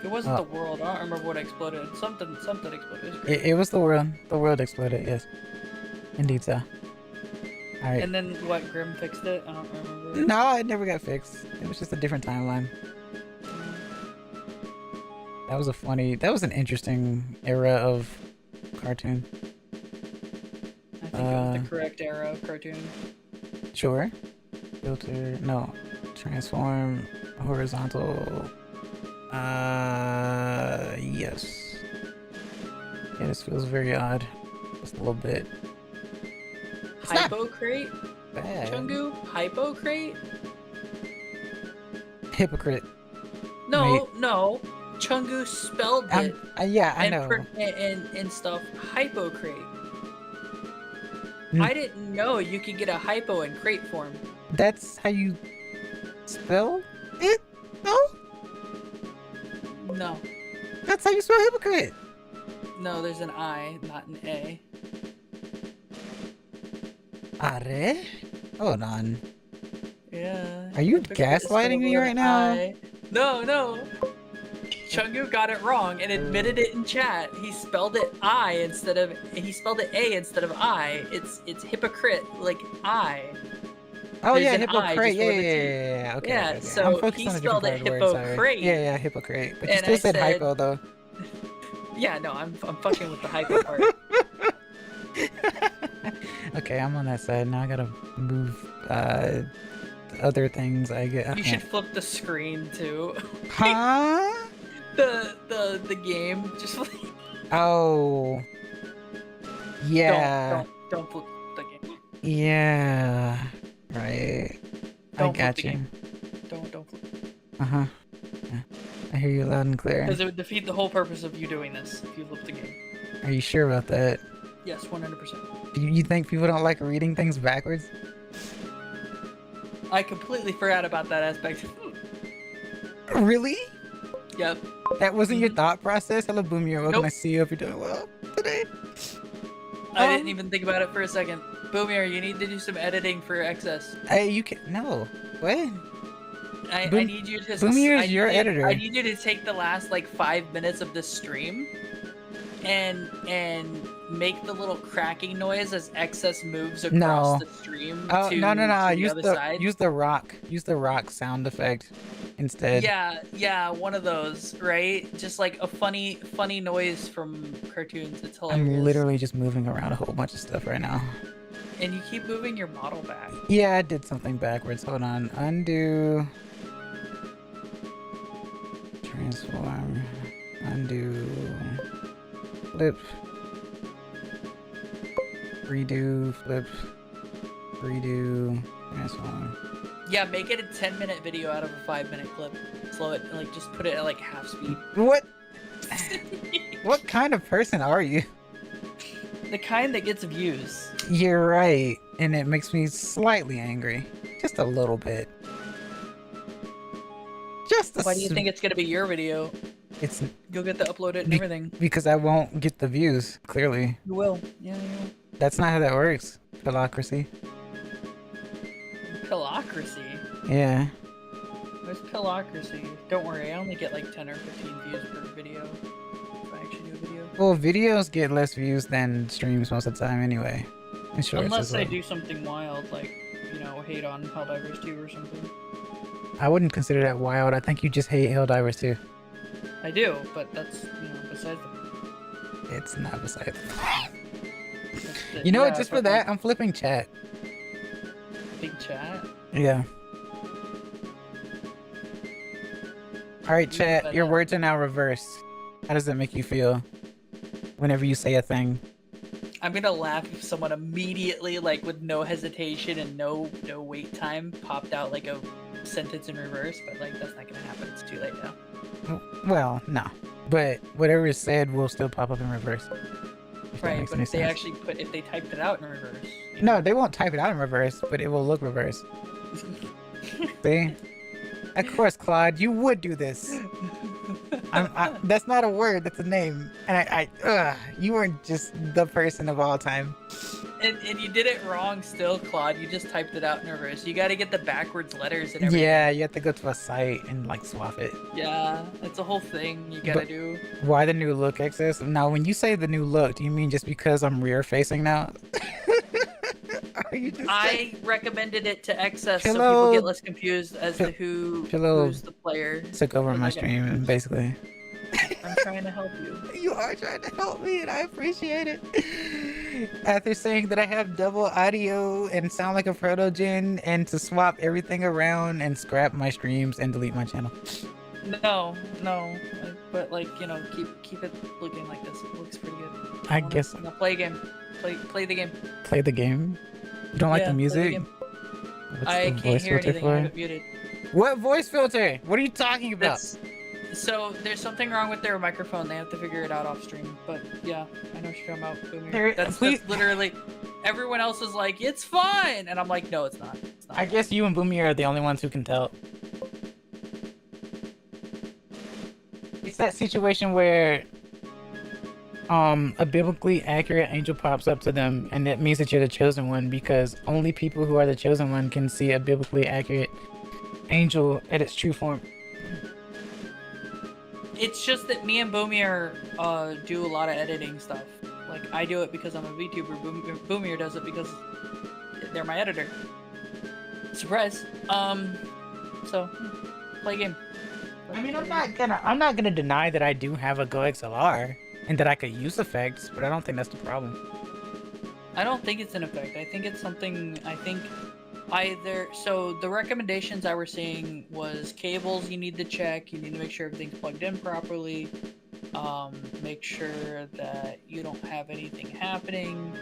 Speaker 2: It wasn't
Speaker 1: Oh.
Speaker 2: the world. I don't remember what exploded. Something exploded. It was great.
Speaker 1: It was the world. The world exploded. Yes, indeed so. All right.
Speaker 2: And then what? Grim fixed it. I don't remember.
Speaker 1: No, it never got fixed. It was just a different timeline. That was an interesting era of cartoon.
Speaker 2: I think it was the correct era of cartoon.
Speaker 1: Sure. Filter. No. Transform. Horizontal. Yes. Yeah, this feels very odd. Just a little bit. It's not
Speaker 2: Hypocrate?
Speaker 1: bad.
Speaker 2: Chungu? Hypocrate?
Speaker 1: Hypocrite.
Speaker 2: No, no. Chungu spelled it.
Speaker 1: Yeah, I know.
Speaker 2: And stuff. Hypocrate.
Speaker 1: Mm.
Speaker 2: I didn't know you could get a hypo in crate form.
Speaker 1: That's how you spell it? No?
Speaker 2: No.
Speaker 1: That's how you spell hypocrite.
Speaker 2: No, there's an I, not an A.
Speaker 1: Are? Hold on.
Speaker 2: Yeah.
Speaker 1: Are you
Speaker 2: Hypocrite is
Speaker 1: gaslighting me
Speaker 2: spelled
Speaker 1: right
Speaker 2: with
Speaker 1: now?
Speaker 2: I. No, no. Chungu got it wrong and admitted it in chat. He spelled it A instead of I. It's hypocrite, like I.
Speaker 1: Oh
Speaker 2: There's
Speaker 1: yeah,
Speaker 2: an I
Speaker 1: hypocrite.
Speaker 2: just before the T.
Speaker 1: Yeah. Okay.
Speaker 2: Yeah,
Speaker 1: okay.
Speaker 2: so
Speaker 1: I'm focused
Speaker 2: he
Speaker 1: on a
Speaker 2: spelled
Speaker 1: different
Speaker 2: it
Speaker 1: part of the word, sorry.
Speaker 2: hypocrate.
Speaker 1: Yeah, hypocrite. But you
Speaker 2: And
Speaker 1: still
Speaker 2: I
Speaker 1: said hypo though.
Speaker 2: Yeah, no, I'm fucking with the hypo part.
Speaker 1: Okay, I'm on that side now. I gotta move other things. I get.
Speaker 2: You should flip the screen too.
Speaker 1: Huh?
Speaker 2: the game just like
Speaker 1: Oh. Yeah.
Speaker 2: don't flip the game.
Speaker 1: Yeah. Right.
Speaker 2: Don't
Speaker 1: I got
Speaker 2: flip the
Speaker 1: you.
Speaker 2: game. Don't flip.
Speaker 1: Yeah. I hear you loud and clear.
Speaker 2: Because it would defeat the whole purpose of you doing this if you flip the game.
Speaker 1: Are you sure about that?
Speaker 2: Yes, 100%.
Speaker 1: You think people don't like reading things backwards?
Speaker 2: I completely forgot about that aspect.
Speaker 1: Really?
Speaker 2: Yep.
Speaker 1: That wasn't your thought process? Hello, Boomier. Welcome.
Speaker 2: Nope.
Speaker 1: I see you. Hope you're doing well today.
Speaker 2: I didn't even think about it for a second. Boomier, you need to do some editing for excess.
Speaker 1: Hey, you can. No. What?
Speaker 2: I need you to.
Speaker 1: Boomier is your editor.
Speaker 2: I need you to take the last like 5 minutes of this stream, and make the little cracking noise as excess moves across the stream.
Speaker 1: Oh,
Speaker 2: to,
Speaker 1: no.
Speaker 2: To the
Speaker 1: Use
Speaker 2: other
Speaker 1: the
Speaker 2: side.
Speaker 1: use the rock. Use the rock sound effect instead.
Speaker 2: Yeah, one of those, right? Just like a funny noise from cartoons. It's hilarious.
Speaker 1: I'm literally just moving around a whole bunch of stuff right now.
Speaker 2: And you keep moving your model back.
Speaker 1: Yeah, I did something backwards. Hold on. Undo. Transform. Undo. Flip. Redo. Flip. Redo. Transform.
Speaker 2: Yeah, make it a 10-minute video out of a 5-minute clip. Slow it, like just put it at like half speed.
Speaker 1: What? What kind of person are you?
Speaker 2: The kind that gets views.
Speaker 1: You're right, and it makes me slightly angry. Just a little bit. Just a
Speaker 2: Why do you think it's gonna be your video?
Speaker 1: It's
Speaker 2: You'll get to upload it and everything.
Speaker 1: because I won't get the views, clearly.
Speaker 2: You will. Yeah, you will.
Speaker 1: That's not how that works. Philocracy.
Speaker 2: Pillocracy?
Speaker 1: Yeah.
Speaker 2: Where's Pillocracy? Don't worry, I only get like 10 or 15 views per video. If I actually do a video.
Speaker 1: Well, videos get less views than streams most of the time anyway. And shorts
Speaker 2: Unless
Speaker 1: as
Speaker 2: I
Speaker 1: well.
Speaker 2: do something wild, like, you know, hate on Helldivers 2 or something.
Speaker 1: I wouldn't consider that wild. I think you just hate Helldivers too.
Speaker 2: I do, but that's, you know, besides the...
Speaker 1: It's not beside.
Speaker 2: that's the
Speaker 1: You know what?
Speaker 2: yeah,
Speaker 1: Just for
Speaker 2: fucking
Speaker 1: that, I'm flipping chat.
Speaker 2: Big chat.
Speaker 1: Yeah. All right, chat. Your words are now reversed. How does that make you feel? Whenever you say a thing.
Speaker 2: I'm gonna laugh if someone immediately, like, with no hesitation and no wait time, popped out like a sentence in reverse. But like, that's not gonna happen. It's too late now.
Speaker 1: Well, no. But whatever is said will still pop up in reverse. If that
Speaker 2: Right,
Speaker 1: makes
Speaker 2: but
Speaker 1: any
Speaker 2: if they
Speaker 1: sense.
Speaker 2: actually if they typed it out in reverse.
Speaker 1: No, they won't type it out in reverse, but it will look reverse. See? Of course, Claude, you would do this. That's not a word, that's a name. And you weren't just the person of all time.
Speaker 2: And you did it wrong still, Claude. You just typed it out in reverse. You gotta get the backwards letters and everything.
Speaker 1: Yeah, you have to go to a site and like swap it.
Speaker 2: Yeah, it's a whole thing you gotta do.
Speaker 1: Why the new look, Excess? Now, when you say the new look, do you mean just because I'm rear facing now? Are you just
Speaker 2: I recommended it to Excess so
Speaker 1: Pillow-
Speaker 2: people get less confused as to who's the player.
Speaker 1: took over my
Speaker 2: Okay.
Speaker 1: stream, basically.
Speaker 2: I'm trying to help you.
Speaker 1: You are trying to help me, and I appreciate it. After saying that I have double audio and sound like a proto-gen and to swap everything around and scrap my streams and delete my channel.
Speaker 2: No, but like, you know, keep it looking like this. It looks pretty good.
Speaker 1: I guess.
Speaker 2: Now play a game. Play the game.
Speaker 1: Play the game? You don't like the music? What's
Speaker 2: I
Speaker 1: the
Speaker 2: can't
Speaker 1: voice
Speaker 2: hear
Speaker 1: filter
Speaker 2: anything. I have
Speaker 1: for?
Speaker 2: it muted.
Speaker 1: What voice filter? What are you talking about?
Speaker 2: So there's something wrong with their microphone. They have to figure it out off stream. But yeah, I know what you're talking about. Boomer. That's literally. Everyone else is like, it's fine, and I'm like, no, it's not. It's not.
Speaker 1: I guess you and Boomy are the only ones who can tell. It's that situation where a biblically accurate angel pops up to them, and that means that you're the chosen one, because only people who are the chosen one can see a biblically accurate angel at its true form.
Speaker 2: It's just that me and Boomier do a lot of editing stuff. Like, I do it because I'm a VTuber. Boomier does it because they're my editor. Surprise. So play a game.
Speaker 1: I mean, I'm not gonna deny that I do have a Go XLR and that I could use effects, but I don't think that's the problem.
Speaker 2: I don't think it's an effect. I think it's something. I think either. So the recommendations I were seeing was cables. You need to check. You need to make sure everything's plugged in properly. Make sure that you don't have anything happening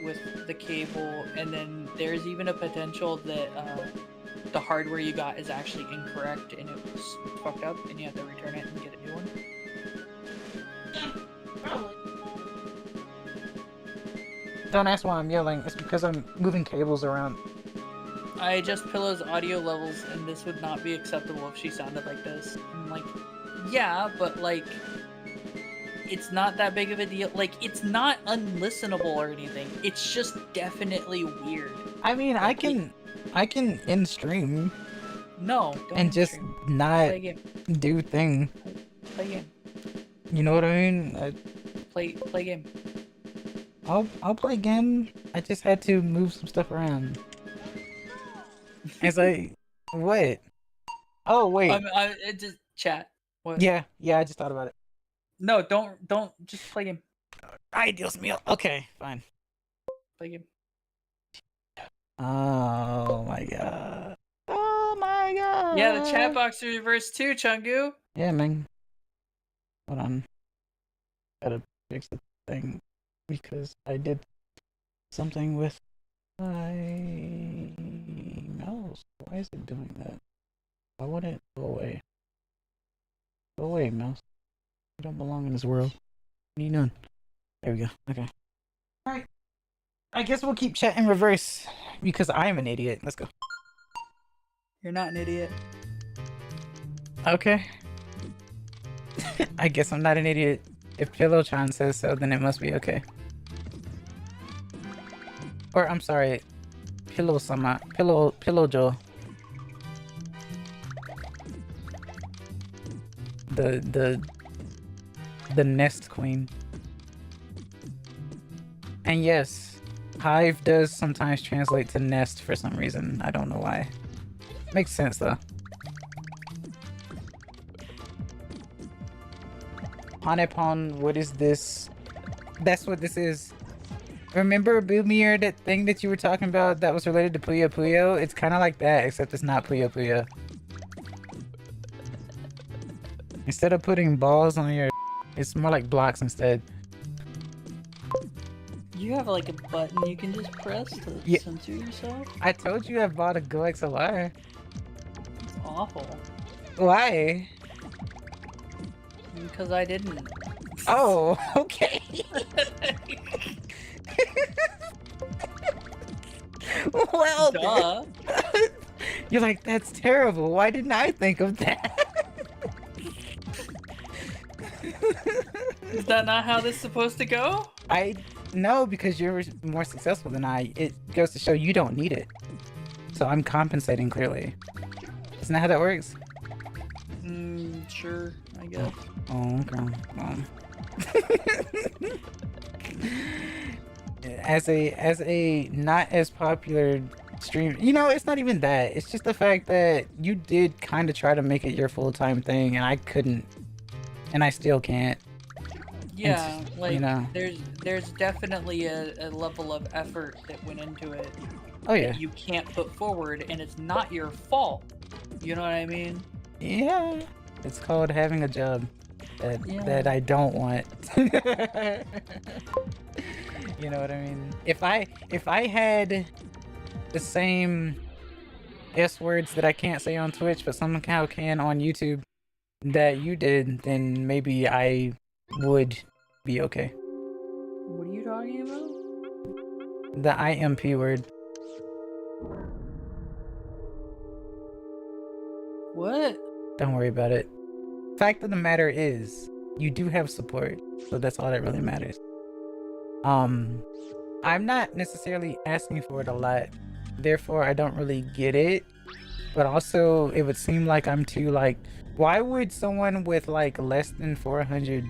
Speaker 2: with the cable, and then there's even a potential that the hardware you got is actually incorrect and it was fucked up, and you have to return it and get a new one.
Speaker 1: Probably. Don't ask why I'm yelling. It's because I'm moving cables around.
Speaker 2: I adjust Pillow's audio levels, and this would not be acceptable if she sounded like this. I'm like, yeah, but like, it's not that big of a deal. Like, it's not unlistenable or anything. It's just definitely weird.
Speaker 1: I mean,
Speaker 2: like,
Speaker 1: I can end stream.
Speaker 2: No, don't
Speaker 1: and just
Speaker 2: stream.
Speaker 1: not
Speaker 2: Play game.
Speaker 1: do thing.
Speaker 2: Play game.
Speaker 1: You know what I mean?
Speaker 2: Play game.
Speaker 1: I'll play game. I just had to move some stuff around. It's like, what? Oh wait.
Speaker 2: Just chat. What?
Speaker 1: Yeah, I just thought about it.
Speaker 2: No, don't. Just play game.
Speaker 1: Ay, Dios mío. Okay, fine.
Speaker 2: Play game.
Speaker 1: Oh my god. Oh my god.
Speaker 2: Yeah, the chat box reversed too, Chungu.
Speaker 1: Yeah, man. Hold on. Gotta fix the thing because I did something with my mouse. Why is it doing that? I want it to go away. Go away, mouse. You don't belong in this world. What are you doing? There we go. Okay. Alright. I guess we'll keep chat in reverse because I am an idiot. Let's go.
Speaker 2: You're not an idiot.
Speaker 1: Okay. I guess I'm not an idiot. If Pillowchan says so, then it must be okay. Or I'm sorry, Pillow-sama, Pillowjo. The nest queen. And yes, hive does sometimes translate to nest for some reason. I don't know why. Makes sense though. Panepon, what is this? That's what this is. Remember Boomier, that thing that you were talking about that was related to Puyo Puyo? It's kind of like that, except it's not Puyo Puyo. Instead of putting balls on your, it's more like blocks instead.
Speaker 2: You have like a button you can just press to censor yourself?
Speaker 1: I told you I bought a Go XLR.
Speaker 2: It's awful.
Speaker 1: Why?
Speaker 2: Because I didn't.
Speaker 1: Oh, okay. Well,
Speaker 2: duh.
Speaker 1: You're like, that's terrible. Why didn't I think of that?
Speaker 2: Is that not how this is supposed to go?
Speaker 1: No, because you're more successful than I. It goes to show you don't need it. So I'm compensating clearly. Isn't that how that works?
Speaker 2: Sure, I guess.
Speaker 1: Oh, okay. As a not as popular stream, you know, it's not even that. It's just the fact that you did kind of try to make it your full-time thing, and I couldn't, and I still can't.
Speaker 2: Yeah, like
Speaker 1: you know.
Speaker 2: there's definitely a level of effort that went into it
Speaker 1: Oh yeah.
Speaker 2: that you can't put forward, and it's not your fault. You know what I mean?
Speaker 1: Yeah. It's called having a job that
Speaker 2: Yeah.
Speaker 1: I don't want. You know what I mean? If I had the same S words that I can't say on Twitch but somehow can on YouTube that you did, then maybe I would be okay.
Speaker 2: What are you talking about?
Speaker 1: The IMP word.
Speaker 2: What?
Speaker 1: Don't worry about it. Fact of the matter is, you do have support, so that's all that really matters. I'm not necessarily asking for it a lot, therefore I don't really get it. But also, it would seem like I'm too like, why would someone with like less than 400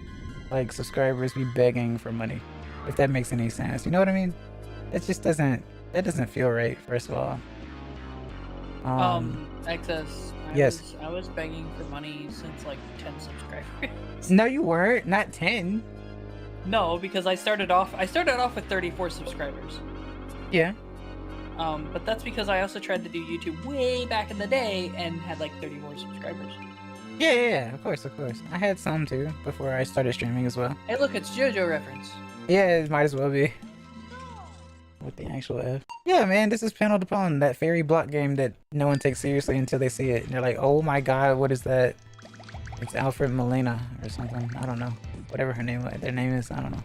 Speaker 1: like subscribers be begging for money? If that makes any sense, you know what I mean? That just doesn't feel right. First of all.
Speaker 2: Excess.
Speaker 1: Yes.
Speaker 2: I was begging for money since like 10 subscribers.
Speaker 1: No, you weren't. Not 10.
Speaker 2: No, because I started off with 34 subscribers.
Speaker 1: Yeah.
Speaker 2: But that's because I also tried to do YouTube way back in the day and had like 34 subscribers.
Speaker 1: Yeah, of course. I had some too before I started streaming as well.
Speaker 2: Hey, look, it's JoJo reference.
Speaker 1: Yeah, it might as well be. With the actual F. Yeah, man, this is Panepon, that fairy block game that no one takes seriously until they see it. And they're like, oh my god, what is that? It's Alfred Molina or something. I don't know. Whatever their name is, I don't know.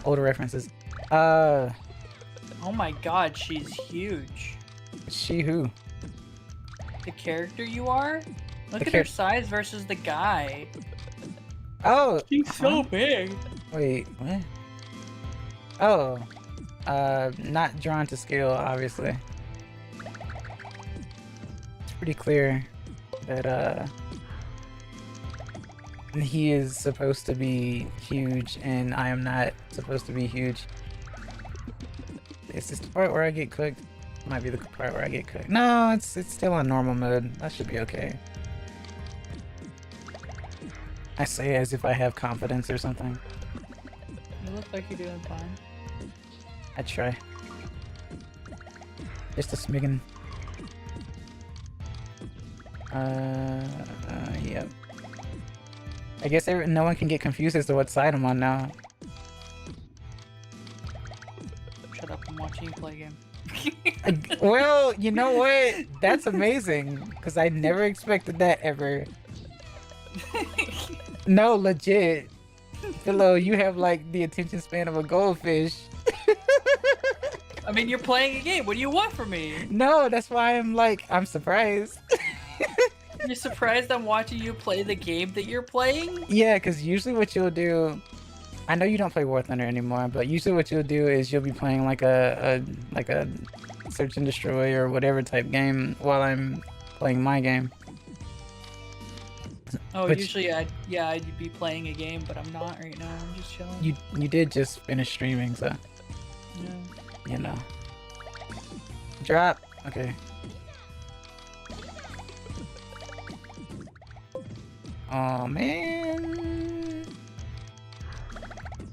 Speaker 1: Older references.
Speaker 2: Oh my god, she's huge.
Speaker 1: She who?
Speaker 2: The character you are? Look at her size versus the guy.
Speaker 1: Oh!
Speaker 2: She's so big.
Speaker 1: Wait, what? Oh. Not drawn to scale, obviously. It's pretty clear that, he is supposed to be huge and I am not supposed to be huge. Is this the part where I get cooked? Might be the part where I get cooked. No, it's still on normal mode. That should be okay. I say as if I have confidence or something.
Speaker 2: You look like you're doing fine.
Speaker 1: I try. Just a smiggin. Yep. I guess no one can get confused as to what side I'm on now.
Speaker 2: Shut up, I'm watching you play a game.
Speaker 1: Well, you know what? That's amazing, because I never expected that ever. No, legit. Philo, you have like the attention span of a goldfish.
Speaker 2: I mean, you're playing a game. What do you want from me?
Speaker 1: No, that's why I'm surprised.
Speaker 2: You're surprised I'm watching you play the game that you're playing?
Speaker 1: Yeah, because usually what you'll do, I know you don't play War Thunder anymore, but usually what you'll do is you'll be playing like a search and destroy or whatever type game while I'm playing my game.
Speaker 2: Oh,
Speaker 1: but
Speaker 2: usually I'd be playing a game, but I'm not right now. I'm just chilling.
Speaker 1: You did just finish streaming, so
Speaker 2: Yeah.
Speaker 1: you know. Drop. Okay. Oh man.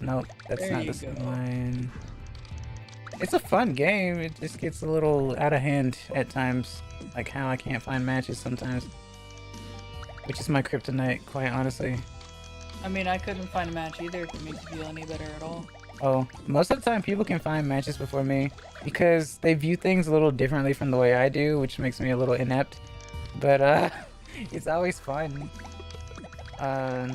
Speaker 1: Nope, that's
Speaker 2: There
Speaker 1: not
Speaker 2: you
Speaker 1: the same
Speaker 2: go.
Speaker 1: line. It's a fun game. It just gets a little out of hand at times. Like how I can't find matches sometimes. Which is my kryptonite, quite honestly.
Speaker 2: I mean, I couldn't find a match either if it makes you feel any better at all.
Speaker 1: Oh, most of the time people can find matches before me because they view things a little differently from the way I do, which makes me a little inept. But it's always fun.
Speaker 2: I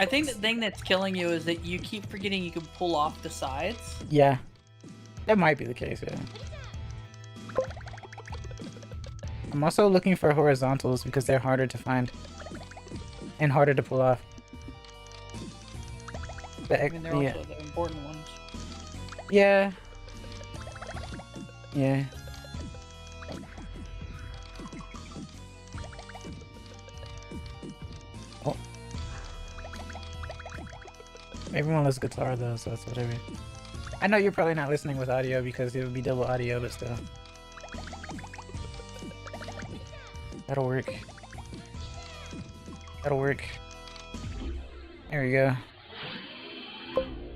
Speaker 2: think the thing that's killing you is that you keep forgetting you can pull off the sides.
Speaker 1: Yeah, that might be the case, yeah. I'm also looking for horizontals because they're harder to find and harder to pull off.
Speaker 2: I mean, they're also the important ones.
Speaker 1: Yeah. Yeah. Oh. Everyone loves guitar though, so that's whatever. I know you're probably not listening with audio because it would be double audio, but still. That'll work. That'll work. There we go.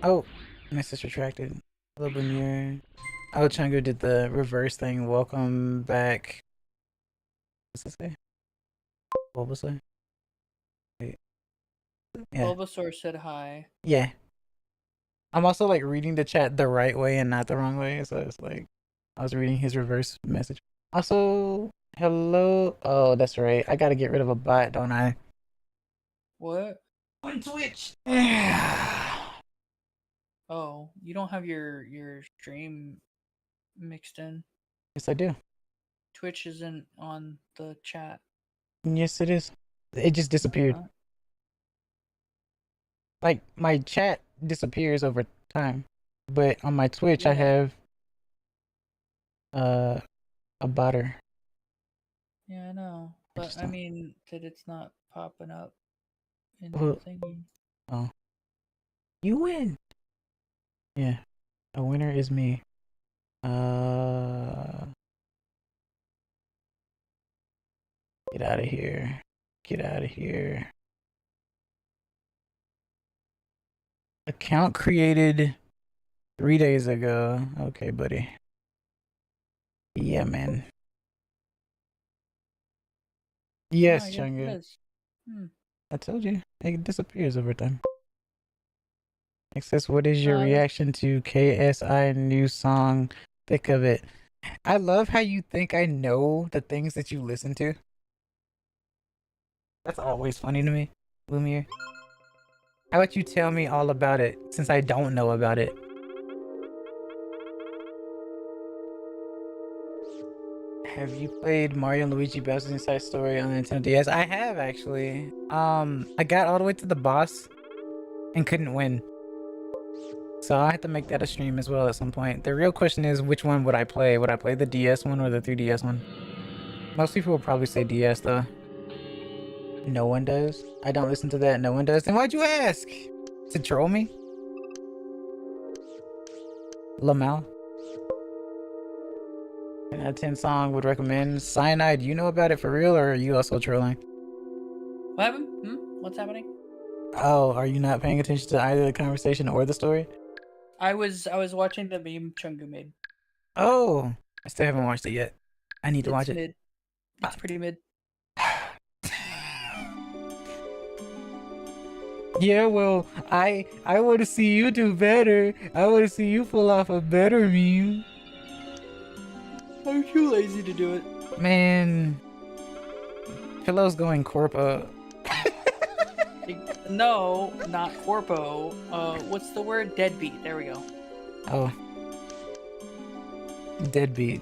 Speaker 1: Oh, message retracted. Hello, Boomier. Oh, Chungo did the reverse thing. Welcome back. What's this say? Bulbasaur? Wait. Yeah.
Speaker 2: Bulbasaur said hi.
Speaker 1: Yeah. I'm also like reading the chat the right way and not the wrong way. So it's like I was reading his reverse message. Also, hello. Oh, that's right. I gotta get rid of a bot, don't I?
Speaker 2: What?
Speaker 1: On Twitch.
Speaker 2: Oh, you don't have your stream mixed in.
Speaker 1: Yes, I do.
Speaker 2: Twitch isn't on the chat.
Speaker 1: Yes, it is. It just disappeared. Like my chat disappears over time, but on my Twitch I
Speaker 2: Yeah.
Speaker 1: have a botter.
Speaker 2: Yeah, I know. But I mean that it's not popping up in the thingy.
Speaker 1: Oh. You win. Yeah. A winner is me. Get out of here. Get out of here. Account created 3 days ago. Okay, buddy. Yeah, man. Yes,
Speaker 2: I guess
Speaker 1: Chunga.
Speaker 2: it is.
Speaker 1: I told you. It disappears over time. Access, what is your
Speaker 2: No,
Speaker 1: reaction to KSI new song, Thick of It? I love how you think I know the things that you listen to. That's always funny to me, Lumiere. How about you tell me all about it, since I don't know about it? Have you played Mario and Luigi Bowser's Inside Story on Nintendo DS? I have, actually. I got all the way to the boss and couldn't win. So I have to make that a stream as well at some point. The real question is, which one would I play? Would I play the DS one or the 3DS one? Most people will probably say DS though. No one does? I don't listen to that. No one does? Then why'd you ask? To troll me? Lamel? 10 out of 10 song would recommend. Cyanide, you know about it for real or are you also trolling?
Speaker 2: What happened? What's happening?
Speaker 1: Oh, are you not paying attention to either the conversation or the story?
Speaker 2: I was watching the meme Chungu made.
Speaker 1: Oh, I still haven't watched it yet. I need to watch it.
Speaker 2: Mid. It's pretty mid.
Speaker 1: Yeah, well, I want to see you do better. I want to see you pull off a better meme.
Speaker 2: I'm too lazy to do it.
Speaker 1: Man, Pillow's going corpo.
Speaker 2: No, not corpo. What's the word? Deadbeat. There we go.
Speaker 1: Oh, deadbeat.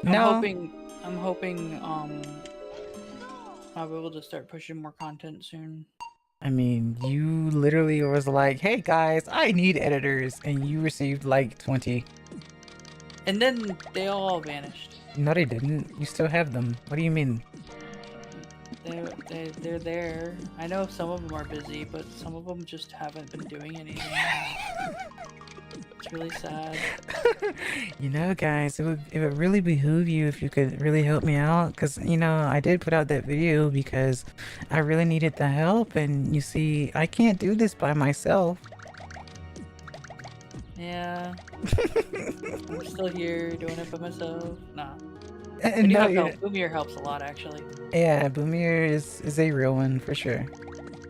Speaker 2: I'm
Speaker 1: No.
Speaker 2: hoping I'll be able to start pushing more content soon.
Speaker 1: I mean, you literally was like, "Hey guys, I need editors," and you received like 20.
Speaker 2: And then they all vanished.
Speaker 1: No, they didn't. You still have them. What do you mean?
Speaker 2: They're there. I know some of them are busy, but some of them just haven't been doing anything. It's really sad.
Speaker 1: You know, guys, it would really behoove you if you could really help me out, because you know I did put out that video because I really needed the help, and you see, I can't do this by myself.
Speaker 2: Yeah. I'm still here doing it by myself. Nah.
Speaker 1: And
Speaker 2: you
Speaker 1: no,
Speaker 2: have help. Boomier helps a lot, actually.
Speaker 1: Yeah, Boomier is a real one for sure.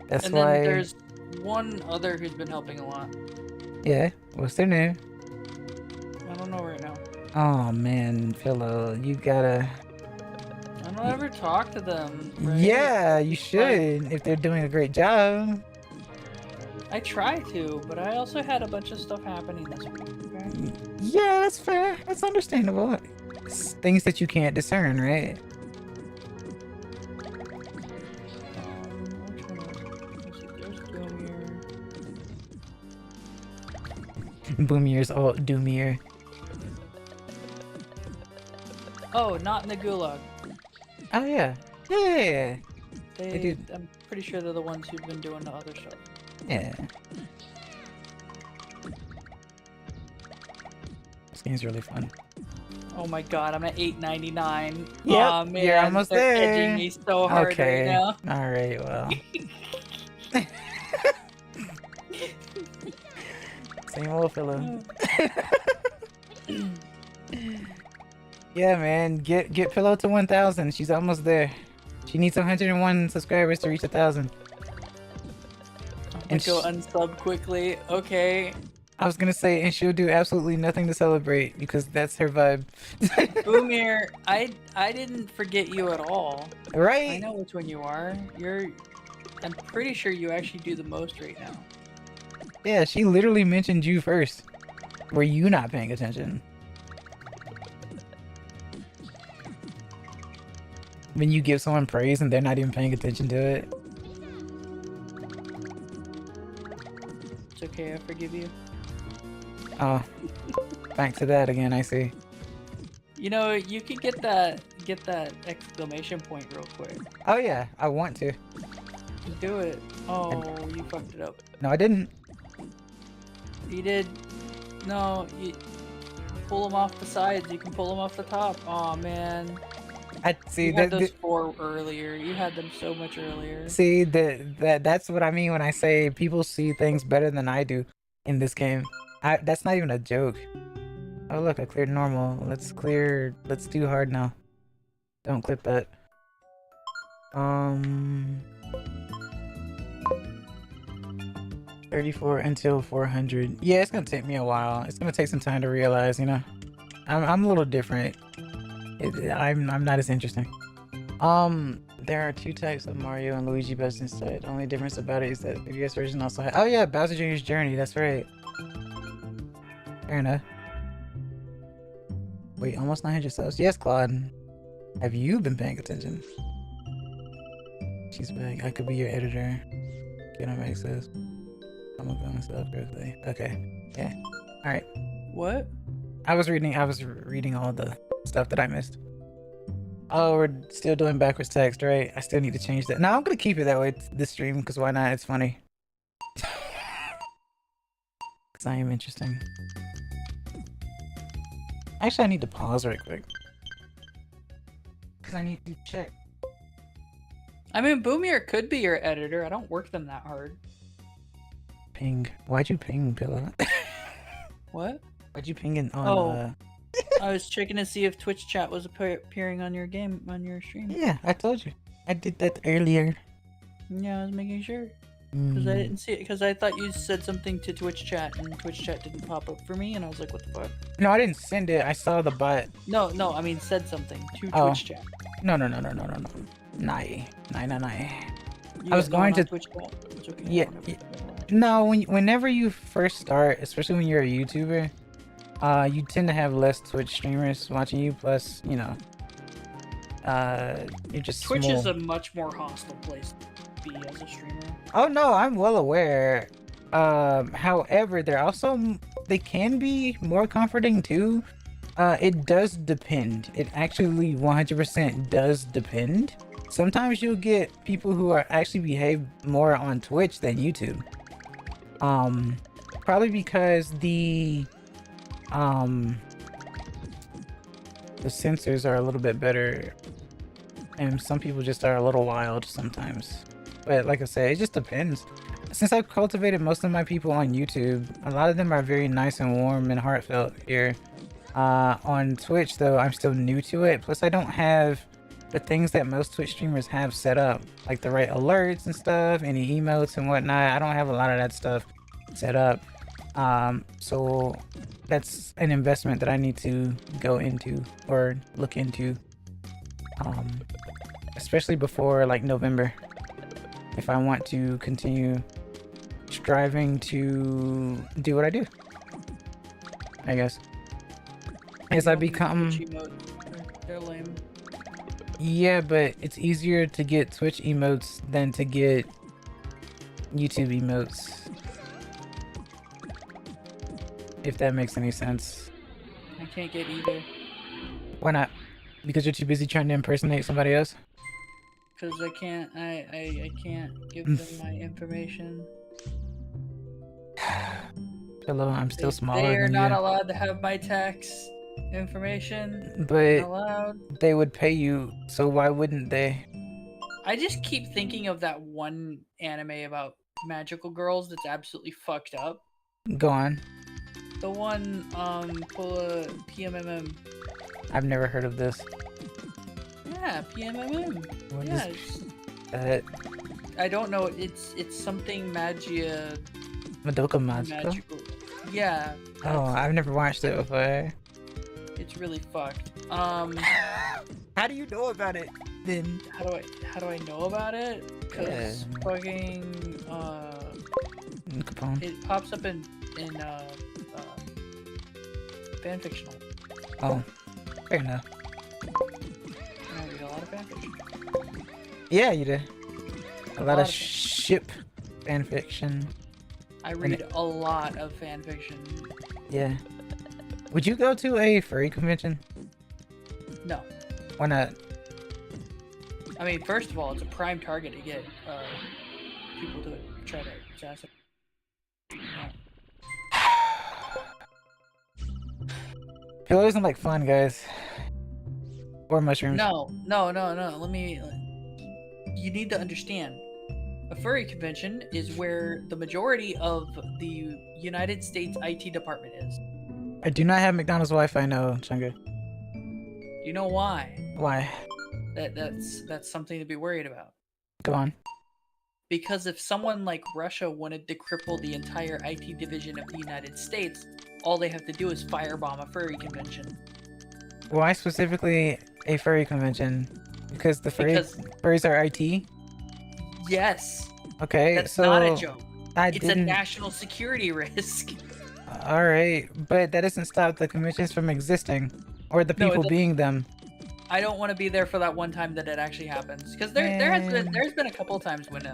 Speaker 1: That's
Speaker 2: and
Speaker 1: why.
Speaker 2: Then there's one other who's been helping a lot.
Speaker 1: Yeah, what's their name?
Speaker 2: I don't know right now.
Speaker 1: Oh man, Philo, you gotta.
Speaker 2: I don't ever talk to them. Right?
Speaker 1: Yeah, you should if they're doing a great job.
Speaker 2: I try to, but I also had a bunch of stuff happening this week. Okay?
Speaker 1: Yeah, that's fair. That's understandable. It's things that you can't discern, right?
Speaker 2: Which one was it? Let's see, there's Boomier.
Speaker 1: Boomier's all Doomier.
Speaker 2: Oh, not in the gulag.
Speaker 1: Oh yeah. Yeah. They do.
Speaker 2: I'm pretty sure they're the ones who've been doing the other stuff.
Speaker 1: Yeah. This game's really fun.
Speaker 2: Oh my god, I'm at 899.
Speaker 1: Yeah,
Speaker 2: oh, man,
Speaker 1: you're almost
Speaker 2: they're
Speaker 1: there.
Speaker 2: edging me so hard right now.
Speaker 1: All right, well. Same old Pillow. Yeah, man. Get Pillow to 1,000. She's almost there. She needs 101 subscribers to reach 1,000.
Speaker 2: And go unsub quickly. Okay.
Speaker 1: I was gonna say, and she'll do absolutely nothing to celebrate because that's her vibe.
Speaker 2: Boomir, I didn't forget you at all.
Speaker 1: Right?
Speaker 2: I know which one you are. I'm pretty sure you actually do the most right now.
Speaker 1: Yeah, she literally mentioned you first. Were you not paying attention? When you give someone praise and they're not even paying attention to it.
Speaker 2: It's okay, I forgive you.
Speaker 1: Oh, back to that again, I see.
Speaker 2: You know, you can get that exclamation point real quick.
Speaker 1: Oh yeah, I want to.
Speaker 2: Do it. Oh, you fucked it up.
Speaker 1: No, I didn't.
Speaker 2: You did. No, you pull them off the sides. You can pull them off the top. Oh man.
Speaker 1: I see
Speaker 2: You had
Speaker 1: that.
Speaker 2: those 4 earlier. You had them so much earlier.
Speaker 1: See that's what I mean when I say people see things better than I do in this game. That's not even a joke. Oh look, I cleared normal. Let's do hard now. Don't clip that. 34 until 400. Yeah, it's gonna take me a while. It's gonna take some time to realize, you know. I'm a little different. I'm not as interesting. There are 2 types of Mario and Luigi best instead. Only difference about it is that the US version also has. Oh yeah, Bowser Jr.'s Journey. That's right. Fair enough. Wait, almost 900 subs. Yes, Claude. Have you been paying attention? She's back. I could be your editor. Get on access. I'm gonna go myself birthday. Okay. Yeah. All right.
Speaker 2: What?
Speaker 1: I was reading all the stuff that I missed. Oh, we're still doing backwards text, right? I still need to change that. No, I'm gonna keep it that way this stream because why not? It's funny. Because I am interesting. Actually, I need to pause right quick. Because I need to check.
Speaker 2: I mean, Boomir could be your editor. I don't work them that hard.
Speaker 1: Ping. Why'd you ping, Pillow?
Speaker 2: What?
Speaker 1: Why'd you ping in on?
Speaker 2: Oh. I was checking to see if Twitch chat was appearing on your stream.
Speaker 1: Yeah, I told you. I did that earlier.
Speaker 2: Yeah, I was making sure. Because I didn't see it. Because I thought you said something to Twitch chat and Twitch chat didn't pop up for me. And I was like, what the fuck?
Speaker 1: No, I didn't send it. I saw the bot.
Speaker 2: No, I mean said something to Twitch chat.
Speaker 1: No. Nah. I was going to
Speaker 2: Twitch chat. It's okay.
Speaker 1: Yeah. No, whenever you first start, especially when you're a YouTuber, you tend to have less Twitch streamers watching you. Plus, you know, you're just
Speaker 2: Twitch
Speaker 1: small.
Speaker 2: is a much more hostile place to be as a streamer.
Speaker 1: Oh no, I'm well aware. However, they can be more comforting too. It does depend. It actually 100% does depend. Sometimes you'll get people who are actually behave more on Twitch than YouTube. Probably because the censors are a little bit better, and some people just are a little wild sometimes. But like I say, it just depends. Since I've cultivated most of my people on YouTube, a lot of them are very nice and warm and heartfelt here. On Twitch though, I'm still new to it. Plus I don't have the things that most Twitch streamers have set up, like the right alerts and stuff, any emotes and whatnot. I don't have a lot of that stuff set up. So that's an investment that I need to go into or look into, especially before like November, if I want to continue striving to do what I do, I guess. As I become...
Speaker 2: They're lame.
Speaker 1: Yeah, but it's easier to get Twitch emotes than to get YouTube emotes. If that makes any sense.
Speaker 2: I can't get either.
Speaker 1: Why not? Because you're too busy trying to impersonate somebody else?
Speaker 2: Because I can't give them my information.
Speaker 1: Hello, I'm still smaller than you.
Speaker 2: They are not allowed to have my tax information.
Speaker 1: But
Speaker 2: Not allowed.
Speaker 1: they would pay you, so why wouldn't they?
Speaker 2: I just keep thinking of that one anime about magical girls that's absolutely fucked up.
Speaker 1: Go on.
Speaker 2: The one, PMMM.
Speaker 1: I've never heard of this.
Speaker 2: Yeah, PMMM.
Speaker 1: What
Speaker 2: Yeah,
Speaker 1: is
Speaker 2: I don't know. It's something magia.
Speaker 1: Madoka Magical?
Speaker 2: Magical. Yeah.
Speaker 1: Oh, I've never watched it before.
Speaker 2: It's really fucked.
Speaker 1: How do you know about it then?
Speaker 2: How do I know about it? Cause fucking
Speaker 1: Capone.
Speaker 2: it pops up in fanfictional.
Speaker 1: Oh, fair enough.
Speaker 2: I read a lot of fanfiction.
Speaker 1: Yeah, you did. A lot of
Speaker 2: of
Speaker 1: ship fanfiction.
Speaker 2: I read a lot of fanfiction.
Speaker 1: Yeah. Would you go to a furry convention?
Speaker 2: No.
Speaker 1: Why not?
Speaker 2: I mean, first of all, it's a prime target to get people to try to assassinate.
Speaker 1: Pillow isn't like fun, guys. Or mushrooms.
Speaker 2: No. Let me. You need to understand. A furry convention is where the majority of the United States IT department is.
Speaker 1: I do not have McDonald's Wi-Fi, no, Chunga.
Speaker 2: You know why?
Speaker 1: Why?
Speaker 2: That's something to be worried about.
Speaker 1: Go on.
Speaker 2: Because if someone like Russia wanted to cripple the entire IT division of the United States, all they have to do is firebomb a furry convention.
Speaker 1: Why specifically a furry convention? Because the furries are IT?
Speaker 2: Yes.
Speaker 1: Okay,
Speaker 2: That's
Speaker 1: so
Speaker 2: not a joke.
Speaker 1: It's
Speaker 2: a national security risk.
Speaker 1: Alright, but that doesn't stop the conventions from existing. Or the people being them.
Speaker 2: I don't want to be there for that one time that it actually happens. Because there's been a couple of times when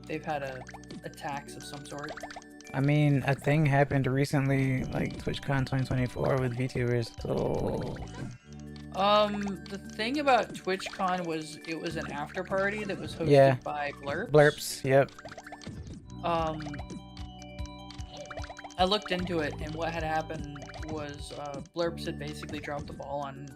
Speaker 2: they've had attacks of some sort.
Speaker 1: I mean, a thing happened recently, like TwitchCon 2024 with VTubers, so...
Speaker 2: The thing about TwitchCon was it was an after party that was hosted by Blurps.
Speaker 1: Blurps, yep.
Speaker 2: I looked into it, and what had happened was Blurps had basically dropped the ball on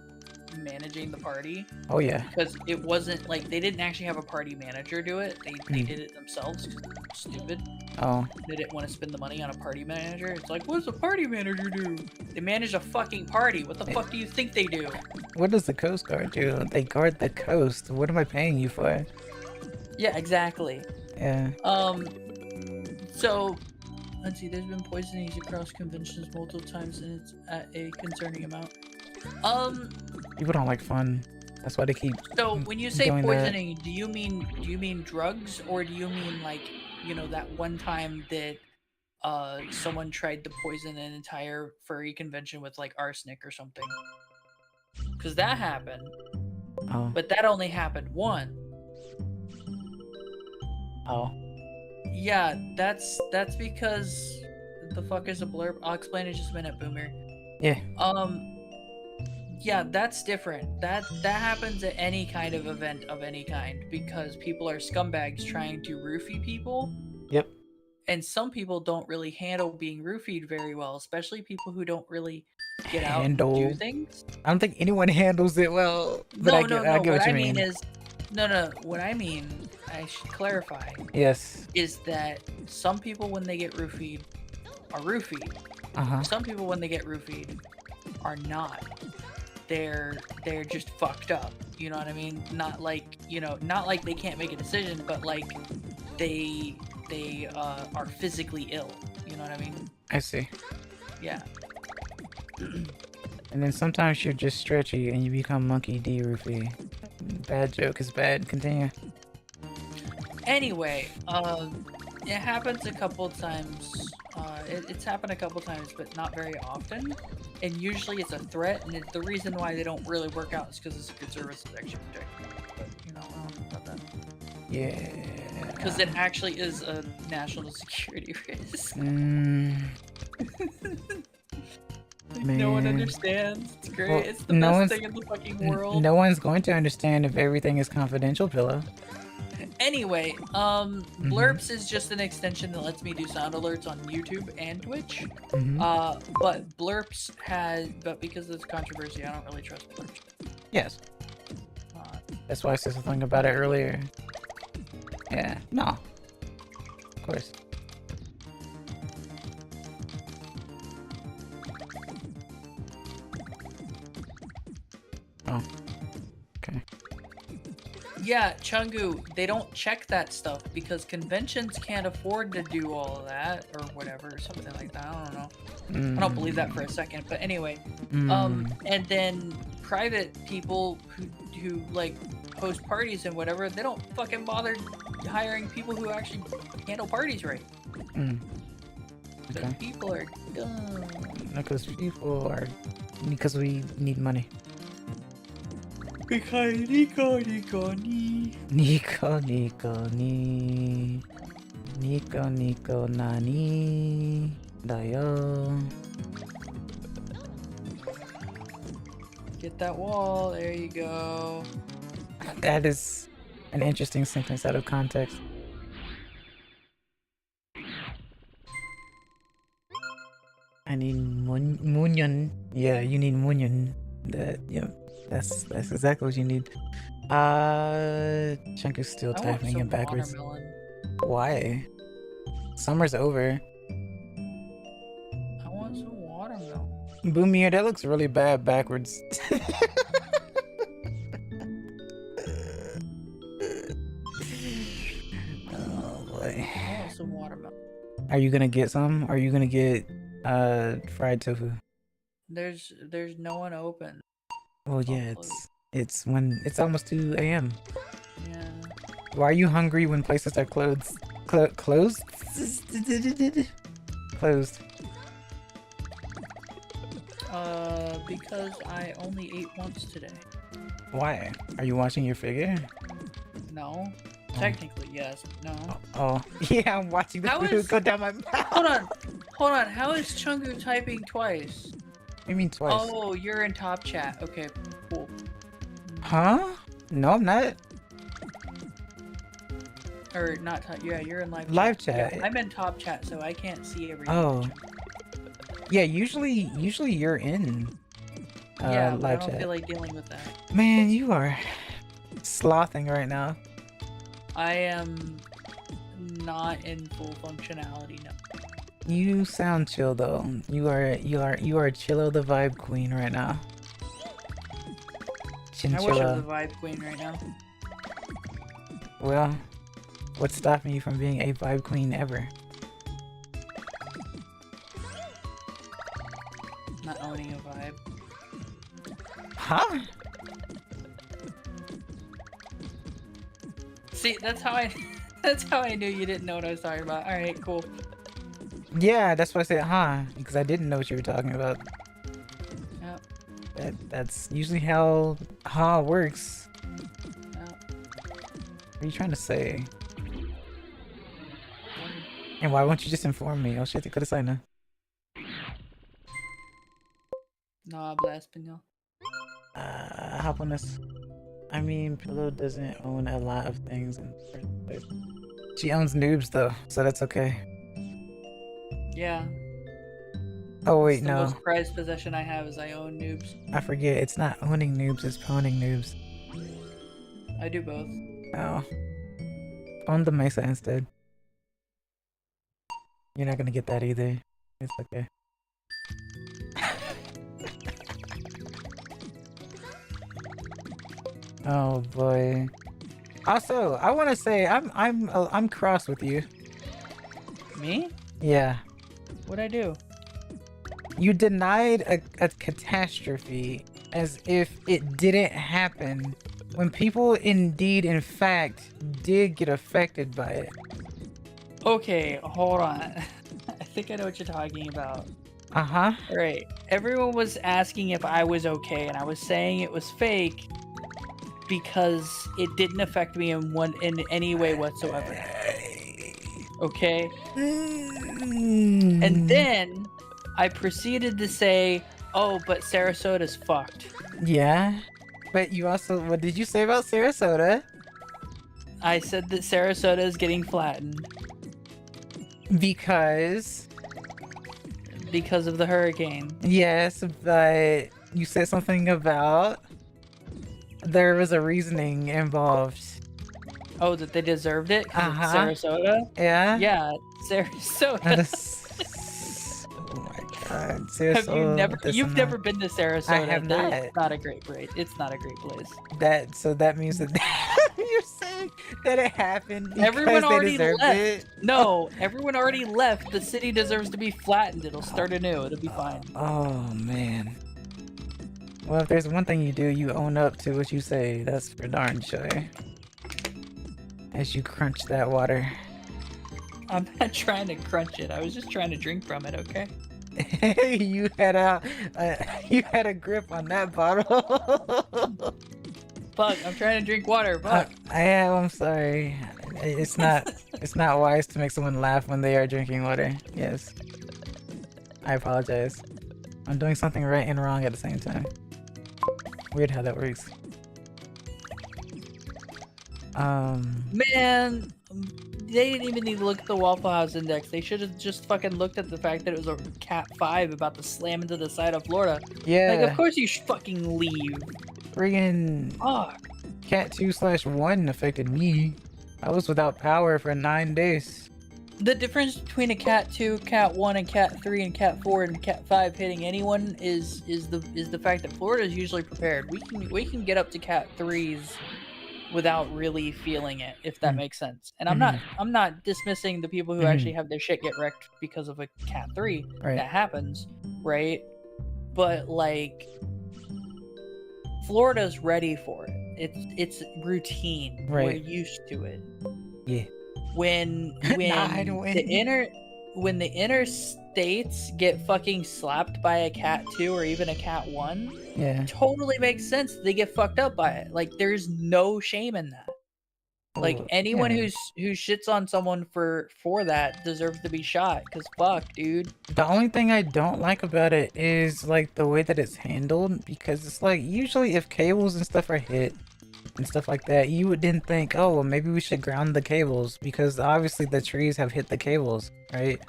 Speaker 2: managing the party.
Speaker 1: Oh yeah.
Speaker 2: Because it wasn't like they didn't actually have a party manager do it. They did it themselves because they're stupid.
Speaker 1: Oh.
Speaker 2: They didn't want to spend the money on a party manager. It's like, what does a party manager do? They manage a fucking party. What the fuck do you think they do?
Speaker 1: What does the Coast Guard do? They guard the coast. What am I paying you for?
Speaker 2: Yeah, exactly.
Speaker 1: Yeah.
Speaker 2: So, let's see. There's been poisonings across conventions multiple times, and it's at a concerning amount.
Speaker 1: People don't like fun. That's why they keep.
Speaker 2: So when you say poisoning, do you mean drugs, or do you mean like, you know, that one time that someone tried to poison an entire furry convention with like arsenic or something? Because that happened.
Speaker 1: Oh.
Speaker 2: But that only happened once.
Speaker 1: Oh.
Speaker 2: Yeah, that's because the fuck is a blurb? I'll explain in just a minute, Boomer.
Speaker 1: Yeah.
Speaker 2: Yeah, that's different. That happens at any kind of event of any kind because people are scumbags trying to roofie people.
Speaker 1: Yep.
Speaker 2: And some people don't really handle being roofied very well, especially people who don't really get out and do things.
Speaker 1: I don't think anyone handles it well. But I get what you mean.
Speaker 2: What I mean, I should clarify.
Speaker 1: Yes.
Speaker 2: Is that some people when they get roofied are roofied. Some people when they get roofied are not. They're just fucked up. You know what I mean? Not like, you know, not like they can't make a decision, but like they are physically ill. You know what I mean?
Speaker 1: I see.
Speaker 2: Yeah.
Speaker 1: And then sometimes you're just stretchy and you become Monkey D. Roofy. Bad joke is bad. Continue.
Speaker 2: Anyway, it happens a couple times. It's happened a couple times, but not very often. And usually it's a threat, and the reason why they don't really work out is because the Secret Service is actually protecting them. But, you know, I don't know about that.
Speaker 1: Yeah.
Speaker 2: Because it actually is a national security risk. No one understands. It's great.
Speaker 1: Well,
Speaker 2: it's the best thing in the fucking world.
Speaker 1: No one's going to understand if everything is confidential, Pillow.
Speaker 2: Anyway, Blurps is just an extension that lets me do sound alerts on YouTube and Twitch. But Blurps but because of this controversy, I don't really trust Blurps.
Speaker 1: Yes. That's why I said something about it earlier. Yeah, no. Of course. Okay.
Speaker 2: Yeah, Chungu, they don't check that stuff because conventions can't afford to do all of that or whatever, something like that. I don't know. I don't believe that for a second, but anyway. And then private people who like host parties and whatever, they don't fucking bother hiring people who actually handle parties right.
Speaker 1: Okay.
Speaker 2: People are dumb.
Speaker 1: Because we need money.
Speaker 2: Because Nico ni.
Speaker 1: Nico nani dayo.
Speaker 2: Get that wall. There you go.
Speaker 1: That is an interesting sentence out of context. I need munion. Yeah, you need munion. That's exactly what you need. Chunk is still typing it backwards.
Speaker 2: Watermelon.
Speaker 1: Why? Summer's over.
Speaker 2: I want some watermelon.
Speaker 1: Boomier, that looks really bad backwards. Oh boy.
Speaker 2: I want some watermelon.
Speaker 1: Are you gonna get some? Are you gonna get fried tofu?
Speaker 2: There's no one open.
Speaker 1: Well, yeah, it's almost 2 a.m.
Speaker 2: Yeah.
Speaker 1: Why are you hungry when places are closed? Closed? Closed.
Speaker 2: Because I only ate once today.
Speaker 1: Why? Are you watching your figure?
Speaker 2: No. Technically, yes. No.
Speaker 1: Oh, yeah, I'm watching the food go down my mouth.
Speaker 2: Hold on. How is Chungu typing twice?
Speaker 1: What do you mean twice?
Speaker 2: Oh, you're in top chat. Okay, cool.
Speaker 1: Huh? No, I'm not.
Speaker 2: Or not top. Yeah, you're in
Speaker 1: live chat.
Speaker 2: Yeah, I'm in top chat, so I can't see everything.
Speaker 1: Oh. Yeah, usually you're in
Speaker 2: yeah, but
Speaker 1: live
Speaker 2: I don't
Speaker 1: chat.
Speaker 2: feel like dealing with that.
Speaker 1: Man, you are slothing right now.
Speaker 2: I am not in full functionality now.
Speaker 1: You sound chill though. You are Chillo the vibe queen right now.
Speaker 2: I wish I was
Speaker 1: Chinchilla.
Speaker 2: the vibe queen right now.
Speaker 1: Well, what's stopping you from being a vibe queen ever?
Speaker 2: Not owning a vibe.
Speaker 1: Huh?
Speaker 2: See, that's how I knew you didn't know what I was talking about. All right, cool.
Speaker 1: Yeah, that's why I said huh, because I didn't know what you were talking about.
Speaker 2: Yep.
Speaker 1: That's usually how huh works.
Speaker 2: Yep.
Speaker 1: What are you trying to say? And why won't you just inform me? Oh shit, they could have signed now.
Speaker 2: No habla español.
Speaker 1: Hop on this. I mean, Pillow doesn't own a lot of things in the first place. She owns noobs though, so that's okay.
Speaker 2: Yeah.
Speaker 1: Oh wait,
Speaker 2: The
Speaker 1: no.
Speaker 2: most prized possession I have is I own noobs.
Speaker 1: I forget. It's not owning noobs, it's pawning noobs.
Speaker 2: I do both.
Speaker 1: Oh. Own the Mesa instead. You're not gonna get that either. It's okay. Oh boy. Also, I want to say I'm cross with you.
Speaker 2: Me?
Speaker 1: Yeah.
Speaker 2: What'd I do?
Speaker 1: You denied a catastrophe as if it didn't happen when people indeed, in fact, did get affected by it.
Speaker 2: Okay, hold on. I think I know what you're talking about.
Speaker 1: Uh-huh.
Speaker 2: Right. Everyone was asking if I was okay, and I was saying it was fake because it didn't affect me in any way whatsoever. Okay? And then I proceeded to say, oh, but Sarasota's fucked.
Speaker 1: Yeah. But you also, what did you say about Sarasota?
Speaker 2: I said that Sarasota is getting flattened.
Speaker 1: Because
Speaker 2: of the hurricane.
Speaker 1: yes, but you said something about there was a reasoning involved.
Speaker 2: Oh, that they deserved it? 'Cause it's Sarasota?
Speaker 1: Yeah?
Speaker 2: Yeah, Sarasota.
Speaker 1: Oh my god.
Speaker 2: Have you never?
Speaker 1: Sarasota,
Speaker 2: You've never been to Sarasota.
Speaker 1: I have not.
Speaker 2: It's not a great place. It's not a great place.
Speaker 1: That means that you're saying that it happened because
Speaker 2: Everyone
Speaker 1: they
Speaker 2: already
Speaker 1: deserved
Speaker 2: left.
Speaker 1: it.
Speaker 2: No, everyone already left. The city deserves to be flattened. It'll start anew. It'll be fine.
Speaker 1: Oh man. Well, if there's one thing you do, you own up to what you say. That's for darn sure. As you crunch that water.
Speaker 2: I'm not trying to crunch it. I was just trying to drink from it. Okay.
Speaker 1: you had a grip on that bottle.
Speaker 2: Fuck! I'm trying to drink water. Fuck.
Speaker 1: I'm sorry. It's not wise to make someone laugh when they are drinking water. Yes. I apologize. I'm doing something right and wrong at the same time. Weird how that works.
Speaker 2: Man, they didn't even need to look at the Waffle House Index. They should have just fucking looked at the fact that it was a Cat 5 about to slam into the side of Florida.
Speaker 1: Yeah.
Speaker 2: Like, of course you should fucking leave.
Speaker 1: Friggin'
Speaker 2: Fuck.
Speaker 1: Cat 2/1 affected me. I was without power for 9 days.
Speaker 2: The difference between a Cat 2, Cat 1, and Cat 3, and Cat 4, and Cat 5 hitting anyone is the fact that Florida is usually prepared. We can get up to Cat 3s without really feeling it, if that makes sense. And I'm not dismissing the people who actually have their shit get wrecked because of a Cat 3.
Speaker 1: Right.
Speaker 2: That happens, right? But like, Florida's ready for it. It's routine.
Speaker 1: Right.
Speaker 2: We're used to it.
Speaker 1: Yeah.
Speaker 2: When the inner states get fucking slapped by a Cat 2 or even a Cat 1,
Speaker 1: Yeah.
Speaker 2: totally makes sense. They get fucked up by it. Like, there's no shame in that. Like, anyone
Speaker 1: yeah.
Speaker 2: who shits on someone for that deserves to be shot. Cause fuck, dude.
Speaker 1: The only thing I don't like about it is like the way that it's handled, because it's like usually if cables and stuff are hit and stuff like that, you would then think, oh well, maybe we should ground the cables, because obviously the trees have hit the cables, right?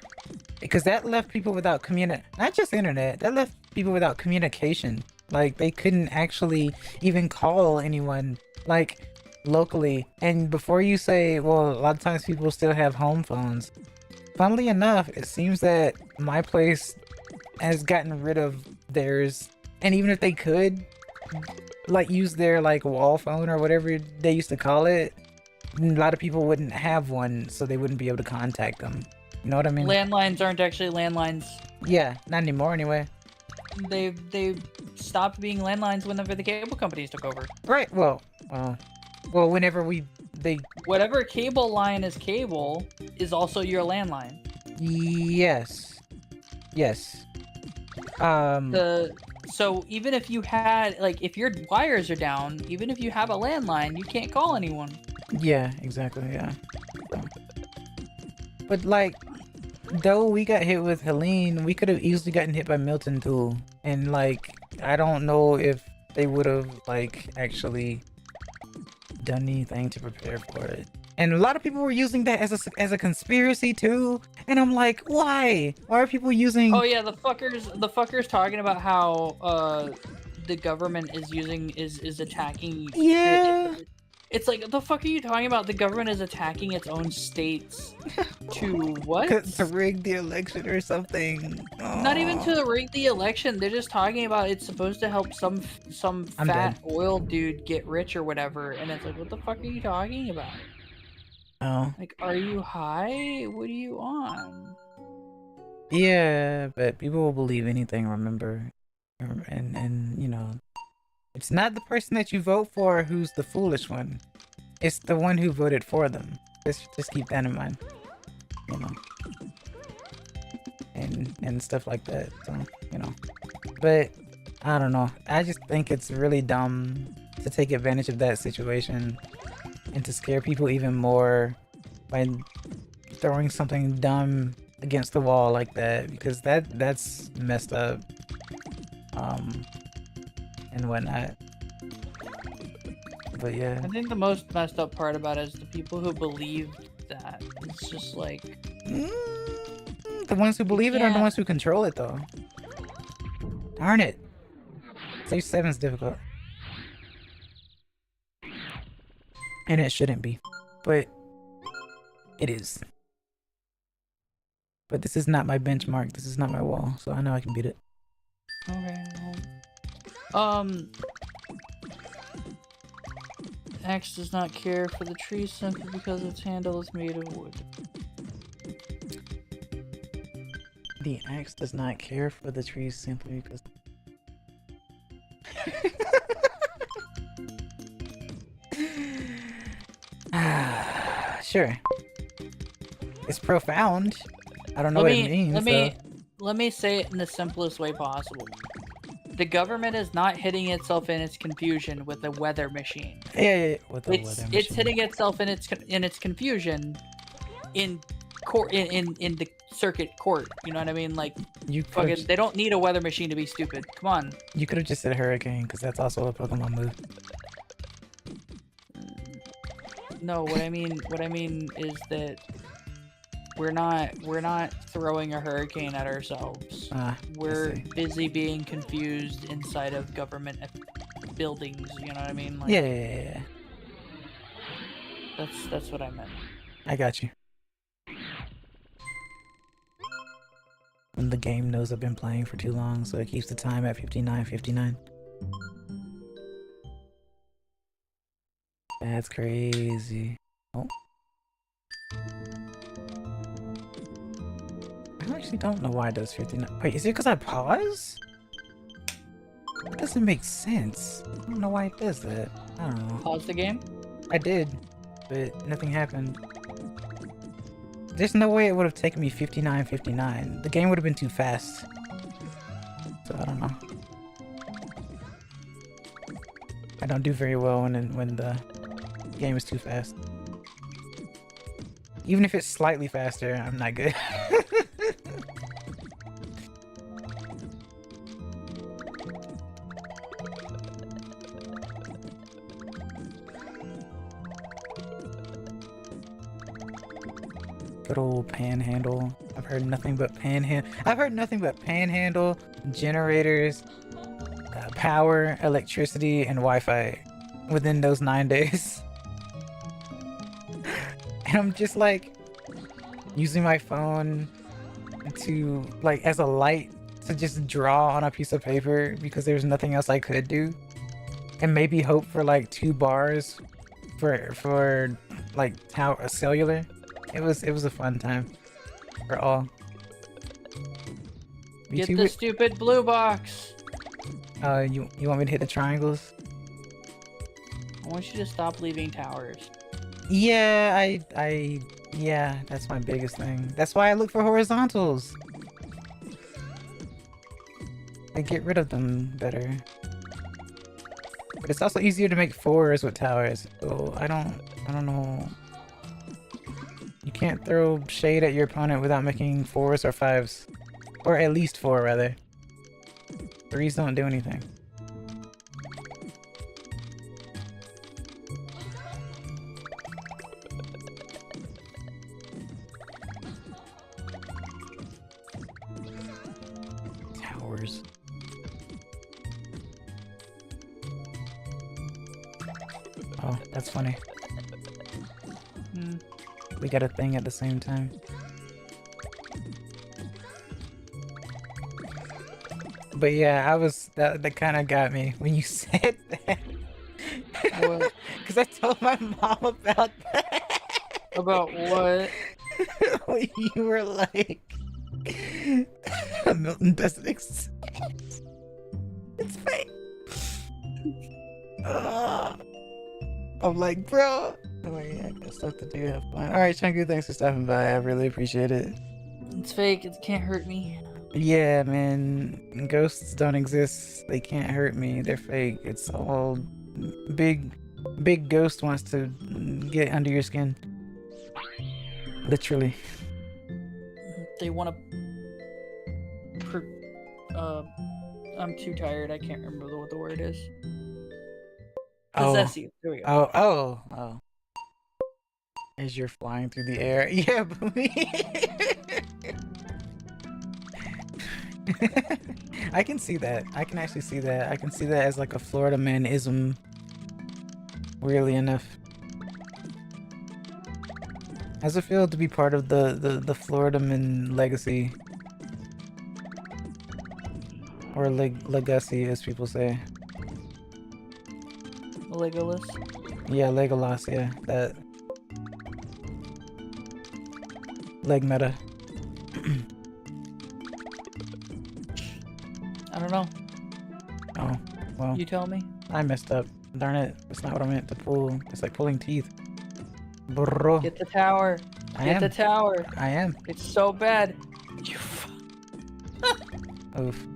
Speaker 1: Because that left people without not just internet, that left people without communication. Like, they couldn't actually even call anyone like locally. And before you say, well, a lot of times people still have home phones, funnily enough, it seems that my place has gotten rid of theirs. And even if they could like use their like wall phone or whatever they used to call it, a lot of people wouldn't have one, so they wouldn't be able to contact them. You know what I mean?
Speaker 2: Landlines aren't actually landlines.
Speaker 1: Yeah, not anymore anyway.
Speaker 2: They stopped being landlines whenever the cable companies took over.
Speaker 1: Right. Well, whenever
Speaker 2: whatever cable line is cable is also your landline.
Speaker 1: Yes.
Speaker 2: So even if you had, like, if your wires are down, even if you have a landline, you can't call anyone.
Speaker 1: Yeah, exactly. Yeah. So. But like, though we got hit with Helene, we could have easily gotten hit by Milton too. And like, I don't know if they would have like actually done anything to prepare for it. And a lot of people were using that as a conspiracy too. And I'm like, why? Why are people using?
Speaker 2: Oh yeah, the fuckers talking about how the government is attacking.
Speaker 1: Yeah.
Speaker 2: It's like, the fuck are you talking about? The government is attacking its own states to what?
Speaker 1: To rig the election or something.
Speaker 2: Not even to rig the election. They're just talking about it's supposed to help some fat oil dude get rich or whatever. And it's like, what the fuck are you talking about?
Speaker 1: Oh.
Speaker 2: Like, are you high? What are you on?
Speaker 1: Yeah, but people will believe anything, remember? And you know, it's not the person that you vote for who's the foolish one. It's the one who voted for them. Just keep that in mind. You know. And stuff like that. So, you know. But I don't know. I just think it's really dumb to take advantage of that situation and to scare people even more by throwing something dumb against the wall like that, because that's messed up. And whatnot. But yeah.
Speaker 2: I think the most messed up part about it is the people who believe that. It's just like,
Speaker 1: the ones who believe it are the ones who control it though. Darn it. Stage 7's difficult. And it shouldn't be. But it is. But this is not my benchmark. This is not my wall, so I know I can beat it.
Speaker 2: Okay. Well, Axe does not care for the tree simply because its handle is made of wood.
Speaker 1: The axe does not care for the trees simply because... Sure. It's profound. I don't know what it means.
Speaker 2: Let me say it in the simplest way possible. The government is not hitting itself in its confusion with a weather machine.
Speaker 1: Yeah. With the weather machine.
Speaker 2: It's hitting itself in its confusion in court in the circuit court. You know what I mean? Like they don't need a weather machine to be stupid. Come on.
Speaker 1: You could have just said hurricane because that's also a Pokemon move.
Speaker 2: No, what I mean is that we're not throwing a hurricane at ourselves. We're busy being confused inside of government buildings. You know what I mean? Like,
Speaker 1: yeah.
Speaker 2: That's what I meant.
Speaker 1: I got you. When the game knows I've been playing for too long, so it keeps the time at 59:59. That's crazy. Oh. I actually don't know why it does 59. Wait, is it because I pause? That doesn't make sense. I don't know why it does that. I don't know.
Speaker 2: Pause the game?
Speaker 1: I did, but nothing happened. There's no way it would have taken me 59:59. The game would have been too fast. So I don't know. I don't do very well when the game is too fast. Even if it's slightly faster, I'm not good. Good old Panhandle. I've heard nothing but Panhandle, generators, power, electricity, and Wi-Fi within those 9 days. And I'm just like using my phone to like as a light to just draw on a piece of paper because there's nothing else I could do, and maybe hope for like 2 bars for like cellular. It was a fun time for all.
Speaker 2: Get the stupid blue box.
Speaker 1: You want me to hit the triangles?
Speaker 2: I want you to stop leaving towers.
Speaker 1: Yeah, yeah, that's my biggest thing. That's why I look for horizontals. I get rid of them better. But it's also easier to make 4s with towers. So I don't know. You can't throw shade at your opponent without making 4s or 5s. Or at least 4 rather. 3s don't do anything. Towers. Oh, that's funny. We got a thing at the same time. But yeah, that kind of got me when you said that. Because I told my mom about that.
Speaker 2: About what?
Speaker 1: You were like, Milton doesn't exist. It's fake. I'm like, bro. Oh yeah, I got stuff to do. Have fun. Alright, Chunky, thanks for stopping by. I really appreciate it.
Speaker 2: It's fake. It can't hurt me.
Speaker 1: Yeah, man. Ghosts don't exist. They can't hurt me. They're fake. It's all big ghost wants to get under your skin. Literally.
Speaker 2: They want to... I'm too tired. I can't remember what the word is. Possess you. There we go.
Speaker 1: Oh. As you're flying through the air. Yeah, but I can see that. I can actually see that. I can see that as like a Florida man-ism. Weirdly enough. How's it feel to be part of the Floridaman legacy? Or legacy, as people say.
Speaker 2: Legolas.
Speaker 1: Yeah, Legolas, yeah. That... leg meta.
Speaker 2: I don't know.
Speaker 1: Oh, well.
Speaker 2: You tell me.
Speaker 1: I messed up. Darn it. That's not what I meant to pull. It's like pulling teeth. Bro.
Speaker 2: Get the tower. Get the tower.
Speaker 1: I am.
Speaker 2: It's so bad. You
Speaker 1: Oof.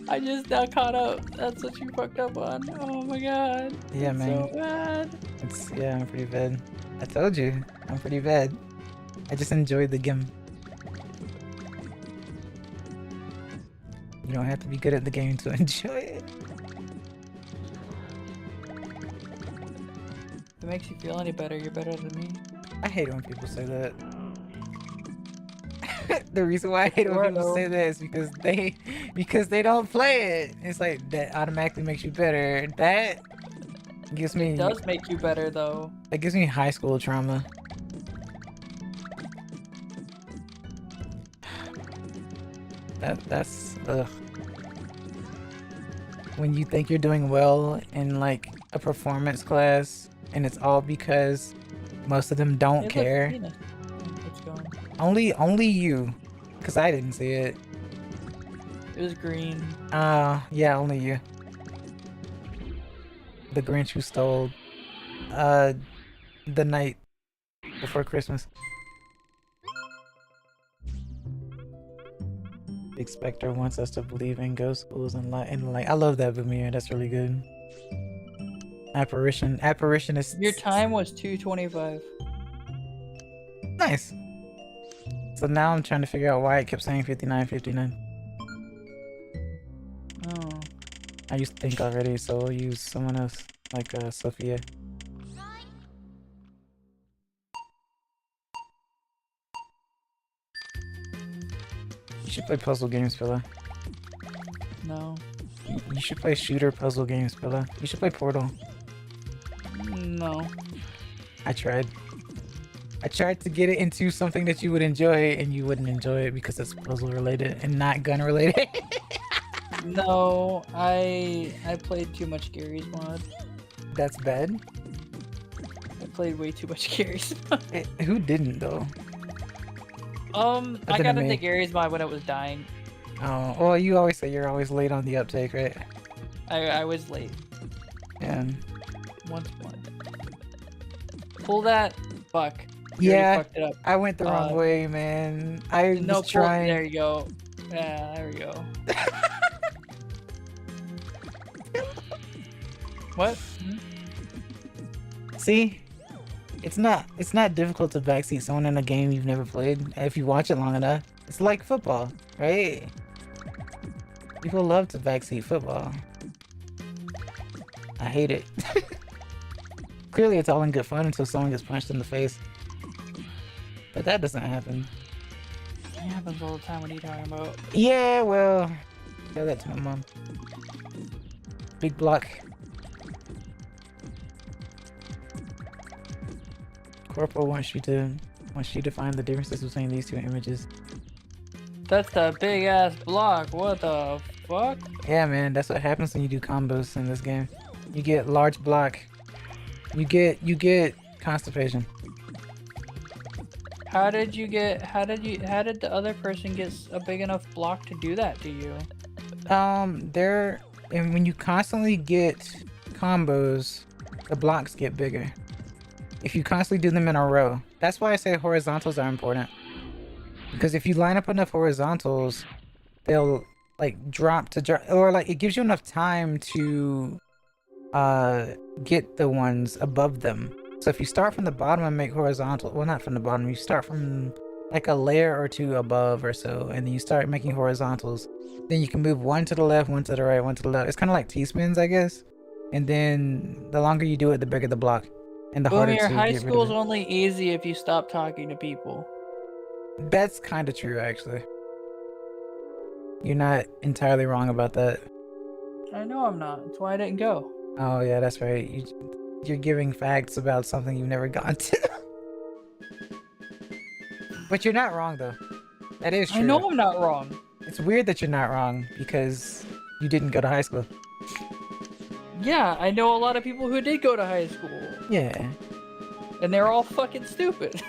Speaker 2: I just now caught up. That's what you fucked up on. Oh my god.
Speaker 1: Yeah,
Speaker 2: it's
Speaker 1: man.
Speaker 2: so bad.
Speaker 1: Yeah, I'm pretty bad. I told you. I'm pretty bad. I just enjoyed the game. You don't have to be good at the game to enjoy it.
Speaker 2: If it makes you feel any better, you're better than me.
Speaker 1: I hate when people say that. The reason why I hate when people say that is because they don't play it. It's like that automatically makes you better. That gives me...
Speaker 2: It does make you better though.
Speaker 1: That gives me high school trauma. That's ugh. When you think you're doing well in like a performance class and it's all because most of them don't care. Only you, because I didn't see it.
Speaker 2: It was green.
Speaker 1: Yeah, only you. The Grinch who stole the night before Christmas. Big Spectre wants us to believe in ghost schools and light. I love that, Boomer. That's really good. Apparition is...
Speaker 2: Your time was 2:25.
Speaker 1: Nice. So now I'm trying to figure out why it kept saying 59:59.
Speaker 2: Oh.
Speaker 1: I used to think already, so we'll use someone else, like Sophia. You should play puzzle games, fella.
Speaker 2: No.
Speaker 1: You should play shooter puzzle games, fella. You should play Portal.
Speaker 2: No.
Speaker 1: I tried. I tried to get it into something that you would enjoy, and you wouldn't enjoy it because it's puzzle related and not gun related.
Speaker 2: No, I played too much Gary's mod.
Speaker 1: That's bad.
Speaker 2: I played way too much Gary's mod.
Speaker 1: Who didn't though?
Speaker 2: I got into Gary's mod when it was dying.
Speaker 1: Oh, well, you always say you're always late on the uptake, right?
Speaker 2: I was late.
Speaker 1: Yeah.
Speaker 2: Once blood. Pull that, Buck.
Speaker 1: Yeah, I went the wrong way, man. I was trying.
Speaker 2: There you go. Yeah, there we go. What?
Speaker 1: See, it's not difficult to backseat someone in a game you've never played if you watch it long enough. It's like football, right? People love to backseat football. I hate it. Clearly, it's all in good fun until someone gets punched in the face. But that doesn't happen.
Speaker 2: It happens all the time. What are you talking about?
Speaker 1: Yeah, well, tell that to my mom. Big block. Corporal wants you to find the differences between these two images.
Speaker 2: That's the big ass block. What the fuck?
Speaker 1: Yeah, man, that's what happens when you do combos in this game. You get large block. You get constipation.
Speaker 2: How did the other person get a big enough block to do that to you?
Speaker 1: And when you constantly get combos, the blocks get bigger. If you constantly do them in a row. That's why I say horizontals are important. Because if you line up enough horizontals, they'll like drop, or like it gives you enough time to get the ones above them. So if you start from the bottom and make horizontal, well, not from the bottom, you start from like a layer or two above or so, and then you start making horizontals. Then you can move one to the left, one to the right, one to the left. It's kind of like T-spins, I guess. And then the longer you do it, the bigger the block. And the harder to get rid of it.
Speaker 2: High school's only easy if you stop talking to people.
Speaker 1: That's kind of true, actually. You're not entirely wrong about that.
Speaker 2: I know I'm not. That's why I didn't go.
Speaker 1: Oh, yeah, that's right. You're giving facts about something you've never gone to. But you're not wrong though. That is true.
Speaker 2: I know I'm not wrong.
Speaker 1: It's weird that you're not wrong because you didn't go to high school.
Speaker 2: Yeah, I know a lot of people who did go to high school.
Speaker 1: Yeah.
Speaker 2: And they're all fucking stupid.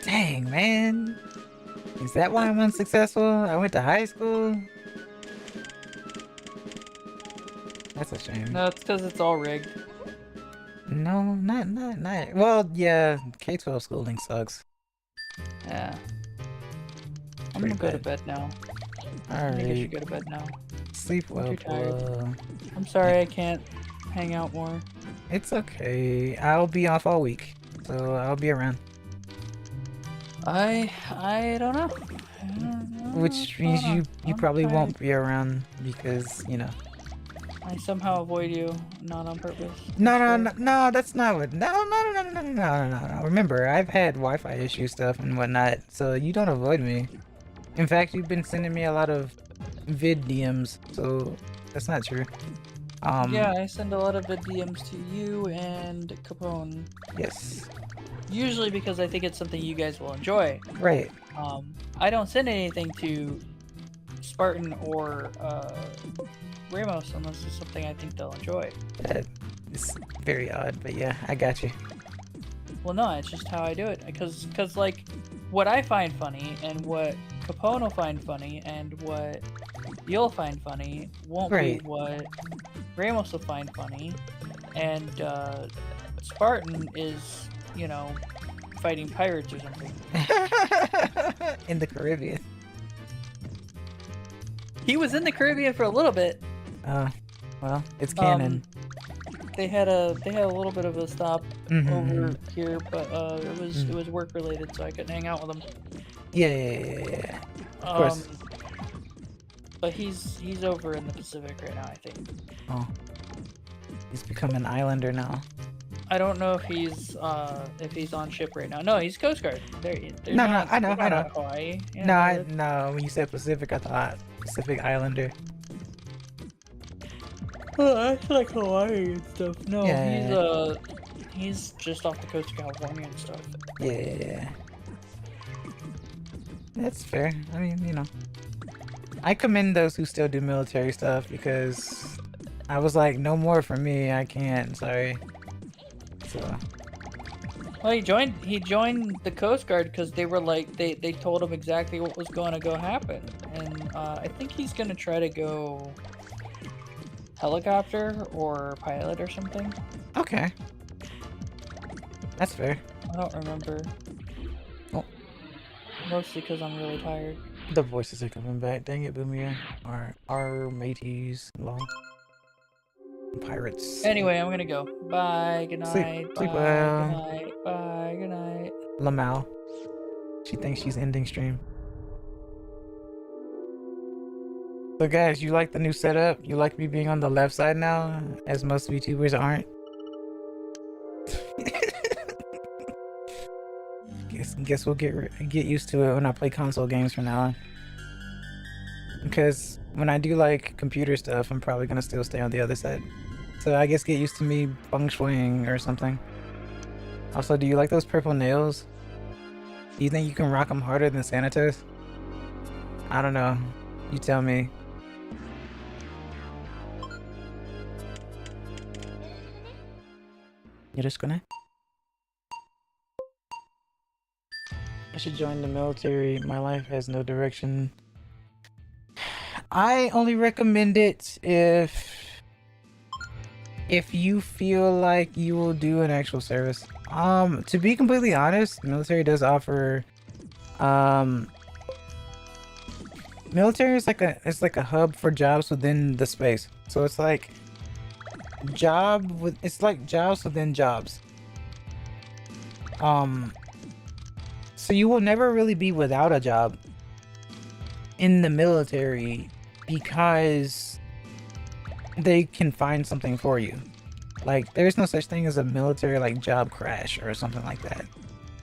Speaker 1: Dang, man. Is that why I'm unsuccessful? I went to high school? That's a shame.
Speaker 2: No, it's because it's all rigged.
Speaker 1: No, not. Well, yeah, K-12 schooling sucks.
Speaker 2: Yeah. I'm
Speaker 1: Pretty
Speaker 2: gonna go to
Speaker 1: bad.
Speaker 2: bed now.
Speaker 1: All
Speaker 2: I think I
Speaker 1: right.
Speaker 2: should go to bed now.
Speaker 1: Sleep well,
Speaker 2: too tired.
Speaker 1: Polo.
Speaker 2: I'm sorry I can't hang out more.
Speaker 1: It's okay. I'll be off all week, so I'll be around.
Speaker 2: I don't know. I don't know
Speaker 1: Which
Speaker 2: what's
Speaker 1: means
Speaker 2: going on.
Speaker 1: you
Speaker 2: I'm
Speaker 1: probably
Speaker 2: tired.
Speaker 1: won't be around because, you know.
Speaker 2: I somehow avoid you, not on purpose.
Speaker 1: No, that's not what. No. Remember, I've had Wi-Fi issue stuff and whatnot, so you don't avoid me. In fact, you've been sending me a lot of vid DMs, so that's not true.
Speaker 2: Yeah, I send a lot of vid DMs to you and Capone.
Speaker 1: Yes.
Speaker 2: Usually because I think it's something you guys will enjoy.
Speaker 1: Right.
Speaker 2: I don't send anything to Spartan or Ramos unless it's something I think they'll enjoy.
Speaker 1: That is very odd, but yeah, I got you.
Speaker 2: Well, no, it's just how I do it. Because like, what I find funny and what Capone will find funny and what you'll find funny won't
Speaker 1: Right.
Speaker 2: be what Ramos will find funny. And Spartan is, you know, fighting pirates or something.
Speaker 1: In the Caribbean.
Speaker 2: He was in the Caribbean for a little bit.
Speaker 1: Well, it's canon.
Speaker 2: They had a little bit of a stop
Speaker 1: Mhm.
Speaker 2: over here, but it was work related, so I couldn't hang out with him.
Speaker 1: Yeah. Of course.
Speaker 2: But he's over in the Pacific right now, I think.
Speaker 1: Oh. He's become an islander now.
Speaker 2: I don't know if he's on ship right now. No, he's Coast Guard.
Speaker 1: No, I know.
Speaker 2: Hawaii. Yeah,
Speaker 1: No. When you said Pacific, I thought Pacific Islander.
Speaker 2: Oh, that's like Hawaii and stuff. No,
Speaker 1: Yeah.
Speaker 2: he's just off the coast of California and stuff.
Speaker 1: Yeah. That's fair. I mean, you know. I commend those who still do military stuff because I was like, no more for me. I can't. Sorry. So.
Speaker 2: Well, he joined the Coast Guard because they were like they told him exactly what was going to go happen, and I think he's gonna try to go helicopter or pilot or something.
Speaker 1: Okay. That's fair.
Speaker 2: I don't remember.
Speaker 1: Oh.
Speaker 2: Mostly because I'm really tired.
Speaker 1: The voices are coming back. Dang it, Boomer. Our mateys long. Pirates.
Speaker 2: Anyway, I'm gonna go. Bye. Good night.
Speaker 1: Sleep
Speaker 2: Bye.
Speaker 1: well.
Speaker 2: Good night. Bye. Good night.
Speaker 1: Lamau. She thinks she's ending stream. So guys, you like the new setup? You like me being on the left side now, as most VTubers aren't? Guess we'll get used to it when I play console games from now on. Because when I do like computer stuff, I'm probably gonna still stay on the other side. So I guess get used to me feng shuiing or something. Also, do you like those purple nails? Do you think you can rock them harder than Sanitas? I don't know. You tell me. You're just gonna? I should join the military. My life has no direction. I only recommend it if you feel like you will do an actual service. To be completely honest, military does offer military is like a hub for jobs within the space. So it's like jobs within jobs. So you will never really be without a job in the military because they can find something for you. Like, there's no such thing as a military like job crash or something like that.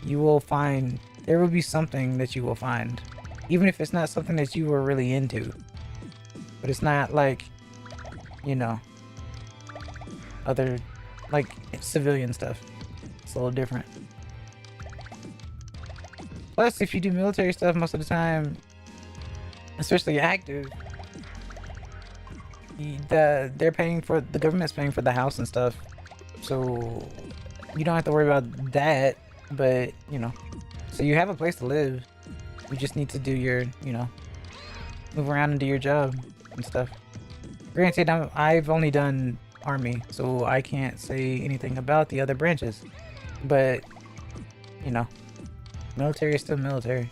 Speaker 1: There will be something that you will find, even if it's not something that you were really into. But it's not like, you know, other like civilian stuff. It's a little different. Plus, if you do military stuff most of the time, especially active, they're paying for, the government's paying for the house and stuff, so you don't have to worry about that. But you know, so you have a place to live. You just need to do your, you know, move around and do your job and stuff. Granted, I've only done army, so I can't say anything about the other branches. But you know, military is still military.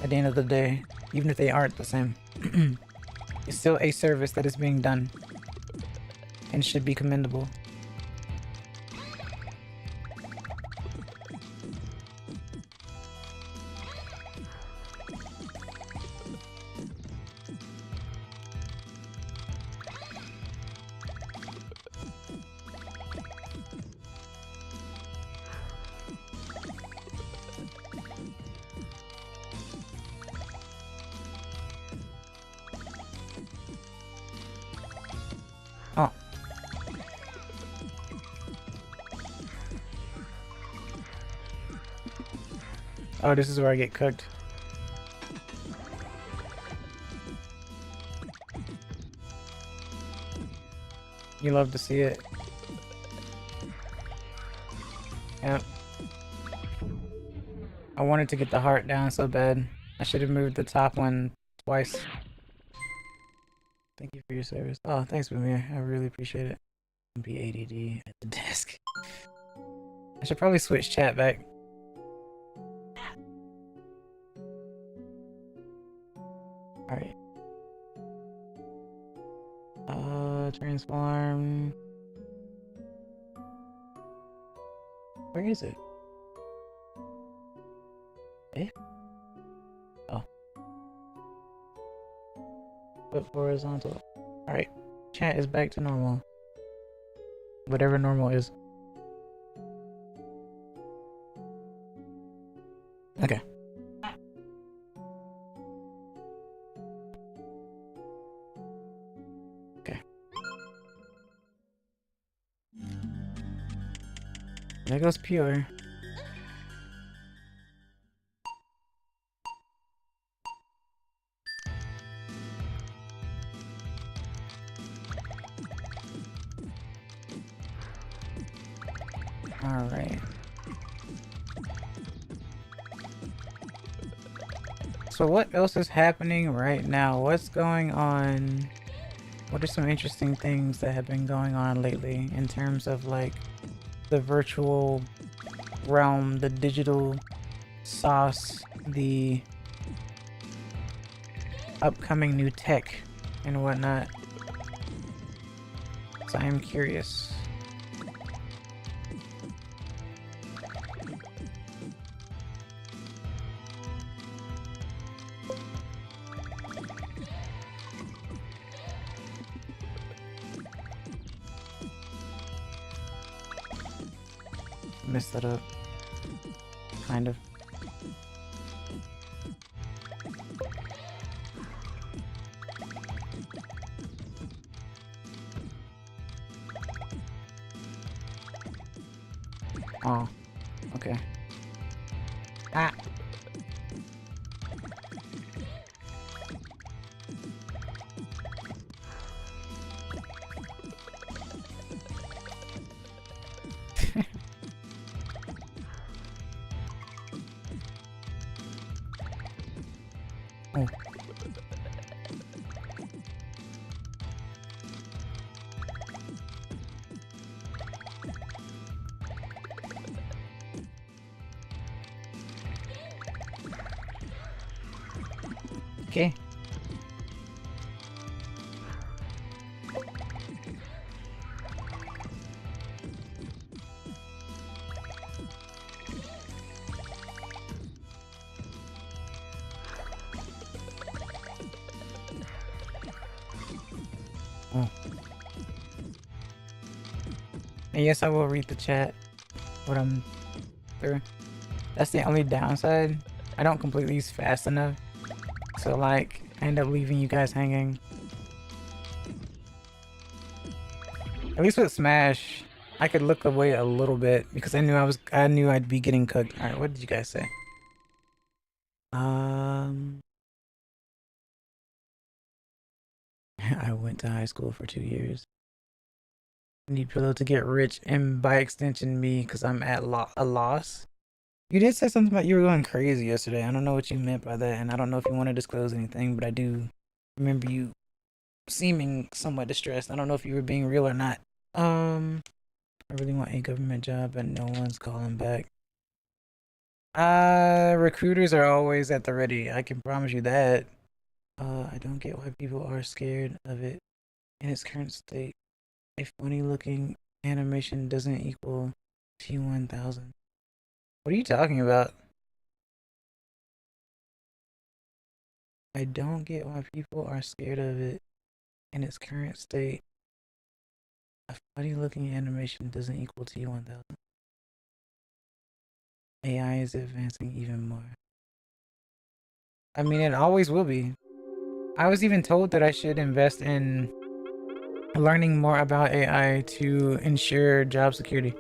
Speaker 1: At the end of the day, even if they aren't the same, it's still a service that is being done and should be commendable. Oh. Oh, this is where I get cooked. You love to see it. Yep. I wanted to get the heart down so bad. I should have moved the top one twice. Thank you for your service. Oh, thanks, Boomer. I really appreciate it. Be ADD at the desk. I should probably switch chat back. Alright. Transform. Where is it? Eh? Oh. Flip horizontal. Alright. Chat is back to normal. Whatever normal is. Okay. Okay. There goes Pure. Alright. So what else is happening right now? What's going on? What are some interesting things that have been going on lately in terms of like the virtual realm, the digital sauce, the upcoming new tech and whatnot? So I am curious. Messed that up. Kind of. Oh, okay. Ah! Oh. Okay. Oh. And yes, I will read the chat. What I'm through. That's the only downside. I don't complete these fast enough. So like, I end up leaving you guys hanging. At least with Smash, I could look away a little bit because I knew I'd be getting cooked. Alright, what did you guys say? Um, I went to high school for 2 years. Need Pillow to get rich, and by extension me, because I'm at a loss. You did say something about you were going crazy yesterday. I don't know what you meant by that, and I don't know if you want to disclose anything, but I do remember you seeming somewhat distressed. I don't know if you were being real or not. I really want a government job, but no one's calling back. Recruiters are always at the ready. I can promise you that. I don't get why people are scared of it in its current state. A funny looking animation doesn't equal T1000. What are you talking about? I don't get why people are scared of it in its current state. A funny looking animation doesn't equal T1000. AI is advancing even more. I mean, it always will be. I was even told that I should invest in learning more about AI to ensure job security.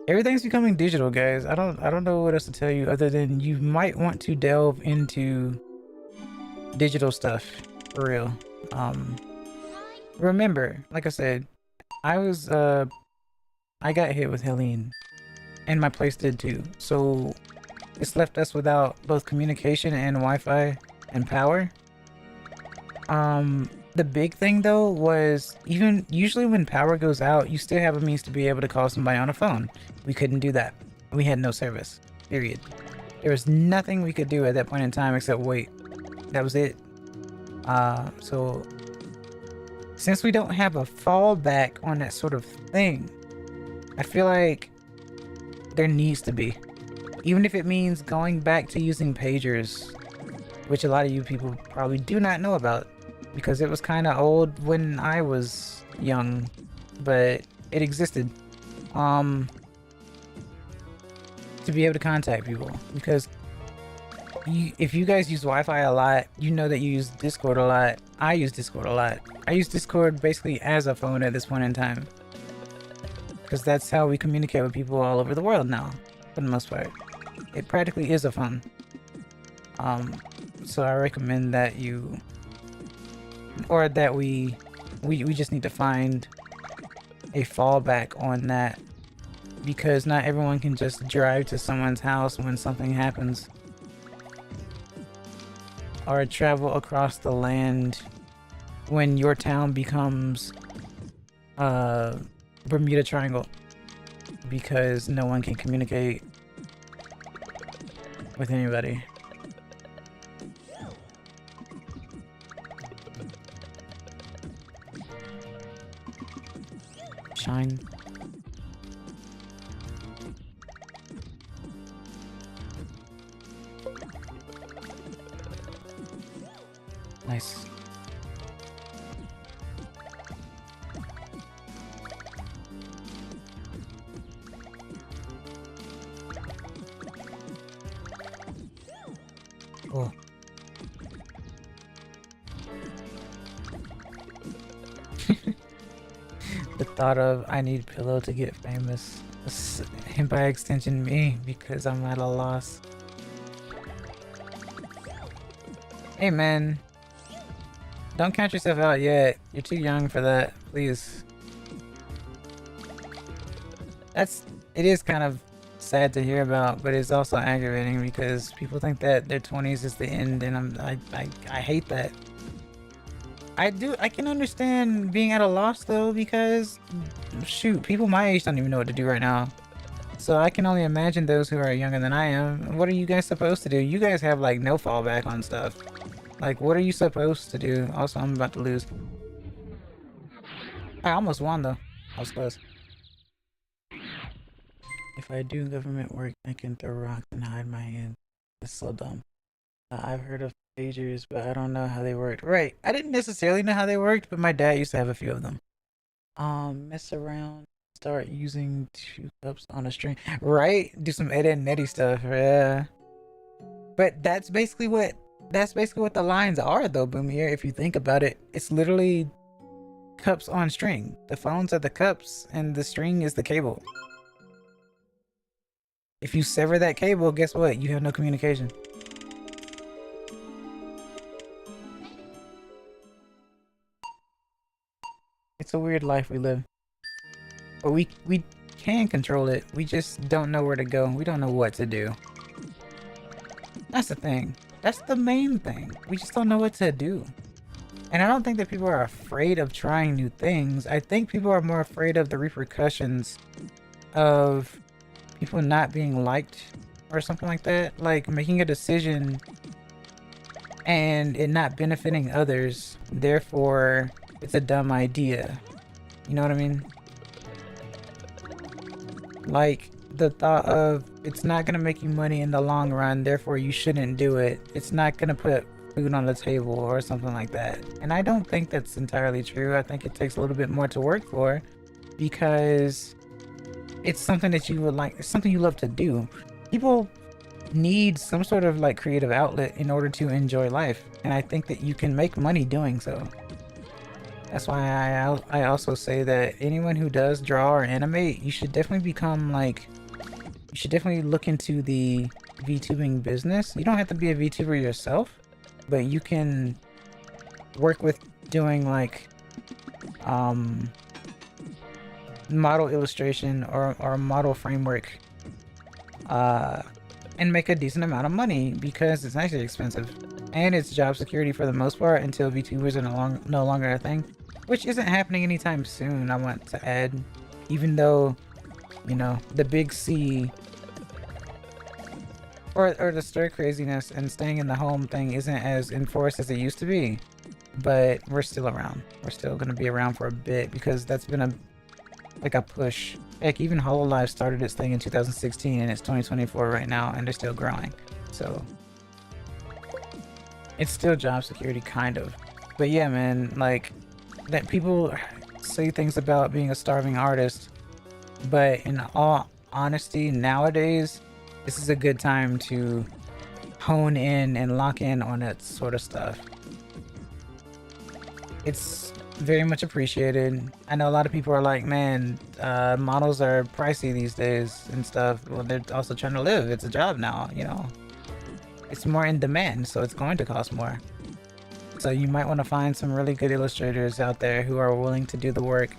Speaker 1: Everything's becoming digital, guys. I don't know what else to tell you other than you might want to delve into digital stuff for real. Remember, like I said, I got hit with Helene, and my place did too. So it's left us without both communication and Wi-Fi and power. The big thing though was even usually when power goes out, you still have a means to be able to call somebody on a phone. We couldn't do that. We had no service, period. There was nothing we could do at that point in time except wait. That was it. So since we don't have a fallback on that sort of thing, I feel like there needs to be. Even if it means going back to using pagers, which a lot of you people probably do not know about because it was kind of old when I was young, but it existed. To be able to contact people, because if you guys use Wi-Fi a lot, you know that you use Discord a lot. I use Discord a lot. I use Discord basically as a phone at this point in time, because that's how we communicate with people all over the world now, for the most part. It practically is a phone. So I recommend that you, or that we just need to find a fallback on that, because not everyone can just drive to someone's house when something happens, or travel across the land when your town becomes Bermuda Triangle, because no one can communicate with anybody. Shine. Nice. Cool. The thought of I need Pillow to get famous, and by extension me, because I'm at a loss. Hey man, don't count yourself out yet. You're too young for that, please. It is kind of sad to hear about, but it's also aggravating because people think that their 20s is the end, and I hate that. I can understand being at a loss though, because shoot, people my age don't even know what to do right now. So I can only imagine those who are younger than I am. What are you guys supposed to do? You guys have like no fallback on stuff. Like, what are you supposed to do? Also, I'm about to lose. I almost won though. I was close. If I do government work, I can throw rocks and hide my hand. It's so dumb. I've heard of pagers, but I don't know how they worked. Right, I didn't necessarily know how they worked, but my dad used to have a few of them. Mess around, start using 2 cups on a string. Right, do some Ed and Netty stuff. Yeah, but that's basically what the lines are, though, Boomier. If you think about it, it's literally cups on string. The phones are the cups, and the string is the cable. If you sever that cable, guess what? You have no communication. It's a weird life we live. But we can control it. We just don't know where to go. We don't know what to do. That's the thing. That's the main thing. We just don't know what to do. And I don't think that people are afraid of trying new things. I think people are more afraid of the repercussions of people not being liked or something like that. Like making a decision and it not benefiting others. Therefore, it's a dumb idea. You know what I mean? Like the thought of it's not gonna make you money in the long run, therefore you shouldn't do it. It's not gonna put food on the table or something like that. And I don't think that's entirely true. I think it takes a little bit more to work for because it's something that you would like, it's something you love to do. People need some sort of like creative outlet in order to enjoy life. And I think that you can make money doing so. That's why I also say that anyone who does draw or animate, you should definitely become like, you should definitely look into the VTubing business. You don't have to be a VTuber yourself, but you can work with doing like model illustration or model framework and make a decent amount of money because it's actually expensive and it's job security for the most part until VTubers are no longer a thing, which isn't happening anytime soon. I want to add, even though, you know, the big C or the stir craziness and staying in the home thing isn't as enforced as it used to be, but we're still around. We're still gonna be around for a bit because that's been a push. Heck, even HoloLive started its thing in 2016 and it's 2024 right now and they're still growing. So it's still job security kind of. But yeah, man, like that people say things about being a starving artist, but in all honesty, nowadays this is a good time to hone in and lock in on that sort of stuff. It's very much appreciated. I know a lot of people are like, man, models are pricey these days and stuff. Well, they're also trying to live. It's a job now, you know. It's more in demand, so it's going to cost more. So you might want to find some really good illustrators out there who are willing to do the work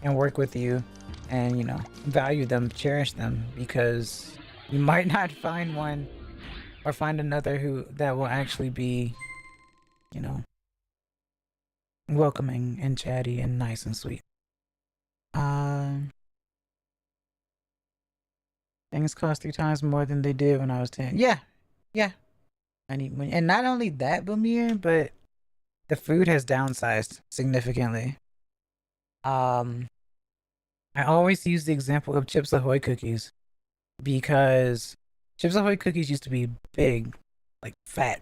Speaker 1: and work with you and, you know, value them, cherish them, because you might not find one or find another that will actually be, you know, welcoming and chatty and nice and sweet. Things cost 3 times more than they did when I was 10. Yeah. I need money. And not only that, Bamir, but the food has downsized significantly. I always use the example of Chips Ahoy cookies because Chips Ahoy cookies used to be big, like fat,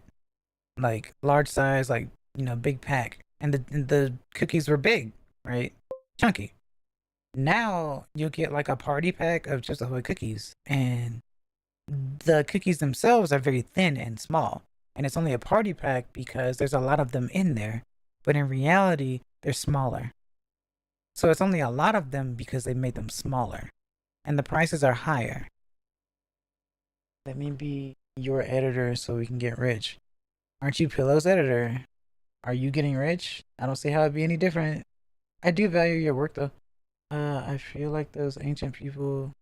Speaker 1: like large size, like, you know, big pack. And the cookies were big, right? Chunky. Now you'll get like a party pack of Chips Ahoy cookies, and the cookies themselves are very thin and small. And it's only a party pack because there's a lot of them in there, but in reality, they're smaller. So it's only a lot of them because they made them smaller, and the prices are higher. Let me be your editor so we can get rich. Aren't you Pillow's editor? Are you getting rich? I don't see how it'd be any different. I do value your work though. I feel like those ancient people,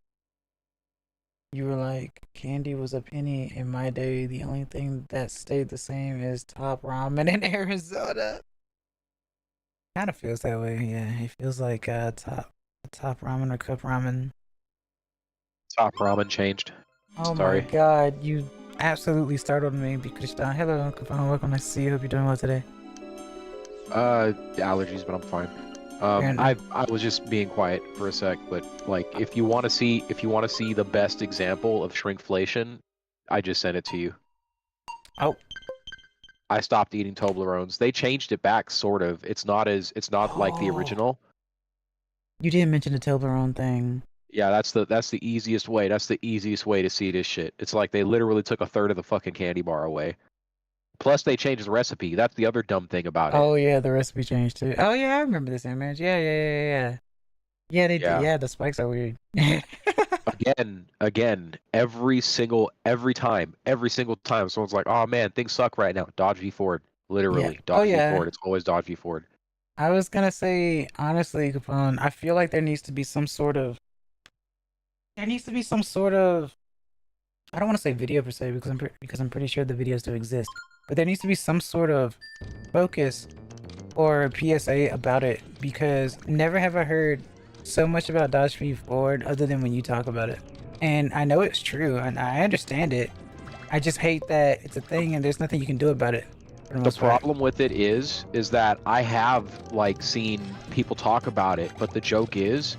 Speaker 1: you were like, candy was a penny in my day. The only thing that stayed the same is top ramen in Arizona. Kind of feels that way, yeah. It feels like top ramen or cup ramen.
Speaker 3: Top ramen changed.
Speaker 1: Oh
Speaker 3: Sorry.
Speaker 1: my god, you absolutely startled me because hello, Uncle Phone, welcome, nice to see you. Hope you're doing well today.
Speaker 3: Allergies, but I'm fine. I was just being quiet for a sec, but like, if you want to see the best example of shrinkflation, I just sent it to you.
Speaker 1: Oh.
Speaker 3: I stopped eating Toblerones. They changed it back, sort of. It's not like the original.
Speaker 1: You didn't mention the Toblerone thing.
Speaker 3: Yeah, that's the easiest way. That's the easiest way to see this shit. It's like they literally took a third of the fucking candy bar away. Plus, they changed the recipe. That's the other dumb thing about it.
Speaker 1: Oh yeah, the recipe changed too. Oh yeah, I remember this image. Yeah. Yeah, they did. Yeah, the spikes are weird.
Speaker 3: Again, every single time, someone's like, "Oh man, things suck right now." Dodge v Ford, literally.
Speaker 1: Yeah.
Speaker 3: Dodge v Ford. It's always Dodge v Ford.
Speaker 1: I was gonna say, honestly, Capone, I feel like there needs to be some sort of, there needs to be some sort of, I don't want to say video per se because I'm pretty sure the videos do exist, but there needs to be some sort of focus or PSA about it because never have I heard so much about Dodge Feed Forward other than when you talk about it. And I know it's true and I understand it. I just hate that it's a thing and there's nothing you can do about it. For the
Speaker 3: The
Speaker 1: most part.
Speaker 3: problem with it is that I have like seen people talk about it, but the joke is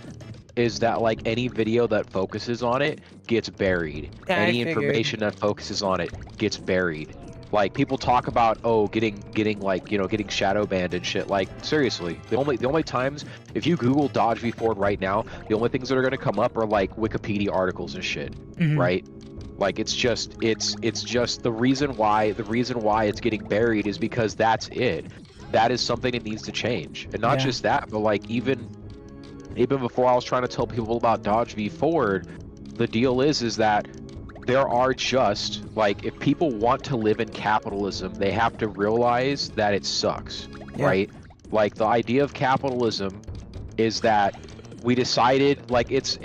Speaker 3: that like any video that focuses on it gets buried.
Speaker 1: Yeah, I
Speaker 3: Any
Speaker 1: figured.
Speaker 3: information that focuses on it gets buried. Like people talk about getting like getting shadow banned and shit. Like seriously, the only times if you Google Dodge v Ford right now, the only things that are gonna come up are like Wikipedia articles and shit,
Speaker 1: Mhm.
Speaker 3: right? Like it's just the reason why it's getting buried is because that's it. That is something that needs to change, and not
Speaker 1: Yeah.
Speaker 3: just that, but like even before I was trying to tell people about Dodge v Ford, the deal is that there are just like if people want to live in capitalism, they have to realize that it sucks,
Speaker 1: Yeah.
Speaker 3: right? Like the idea of capitalism is that we decided like it's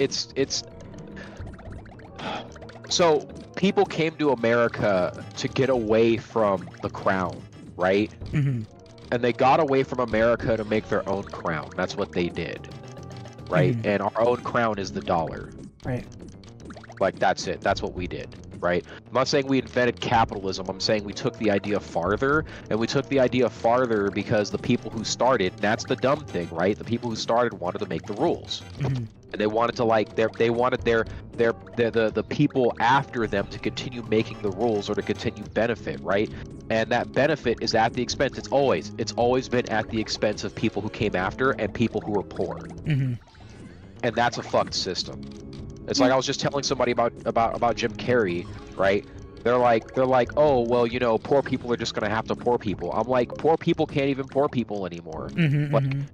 Speaker 3: so people came to America to get away from the crown, right?
Speaker 1: Mhm.
Speaker 3: And they got away from America to make their own crown. That's what they did, right?
Speaker 1: Mhm.
Speaker 3: And our own crown is the dollar.
Speaker 1: Right.
Speaker 3: Like that's it. That's what we did, right? I'm not saying we invented capitalism. I'm saying we took the idea farther, and we took the idea farther because the people who started, and that's the dumb thing, right? The people who started wanted to make the rules.
Speaker 1: Mhm.
Speaker 3: And they wanted to like they wanted the people after them to continue making the rules or to continue benefit, right? And that benefit is at the expense. It's always been at the expense of people who came after and people who were poor.
Speaker 1: Mhm.
Speaker 3: And that's a fucked system. It's like I was just telling somebody about Jim Carrey, right? They're like, oh well, poor people are just gonna have to poor people. I'm like, poor people can't even poor people anymore.
Speaker 1: Mhm.
Speaker 3: Like,
Speaker 1: Mhm.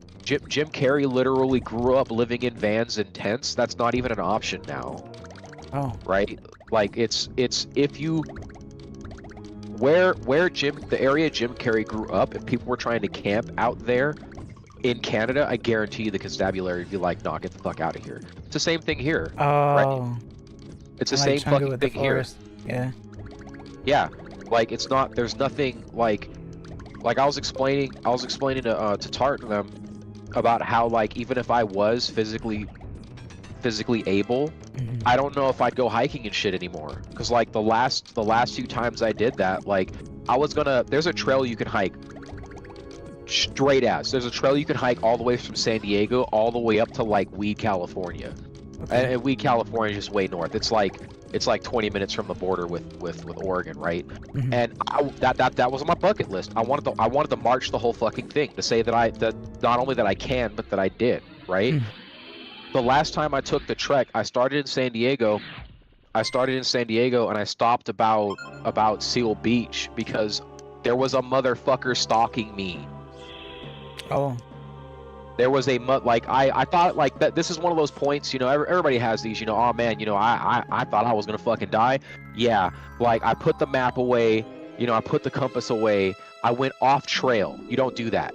Speaker 3: Jim Carrey literally grew up living in vans and tents. That's not even an option now,
Speaker 1: Oh.
Speaker 3: right? Like it's if you where the area Jim Carrey grew up, if people were trying to camp out there in Canada, I guarantee you the constabulary would be like, nah, get the fuck out of here. It's the same thing here.
Speaker 1: Oh.
Speaker 3: It's the
Speaker 1: Like
Speaker 3: same
Speaker 1: Chunga
Speaker 3: fucking
Speaker 1: with the
Speaker 3: thing here.
Speaker 1: forest. Yeah.
Speaker 3: Yeah, like it's not. There's nothing like I was explaining to Tart and them about how like even if I was physically able,
Speaker 1: Mhm.
Speaker 3: I don't know if I'd go hiking and shit anymore. Cause like the last few times I did that, like I was gonna. There's a trail you can hike. Straight ass. There's a trail you can hike all the way from San Diego all the way up to like Weed, California.
Speaker 1: Okay.
Speaker 3: And Weed, California is just way north. It's like 20 minutes from the border with Oregon, right?
Speaker 1: Mhm.
Speaker 3: And that was on my bucket list. I wanted to march the whole fucking thing to say that not only that I can, but that I did, right?
Speaker 1: Mm.
Speaker 3: The last time I took the trek, I started in San Diego and I stopped about Seal Beach because there was a motherfucker stalking me.
Speaker 1: Oh.
Speaker 3: There was I thought like that this is one of those points, everybody has these, oh man, I thought I was gonna fucking die. Yeah, like I put the map away, I put the compass away, I went off trail. You don't do that.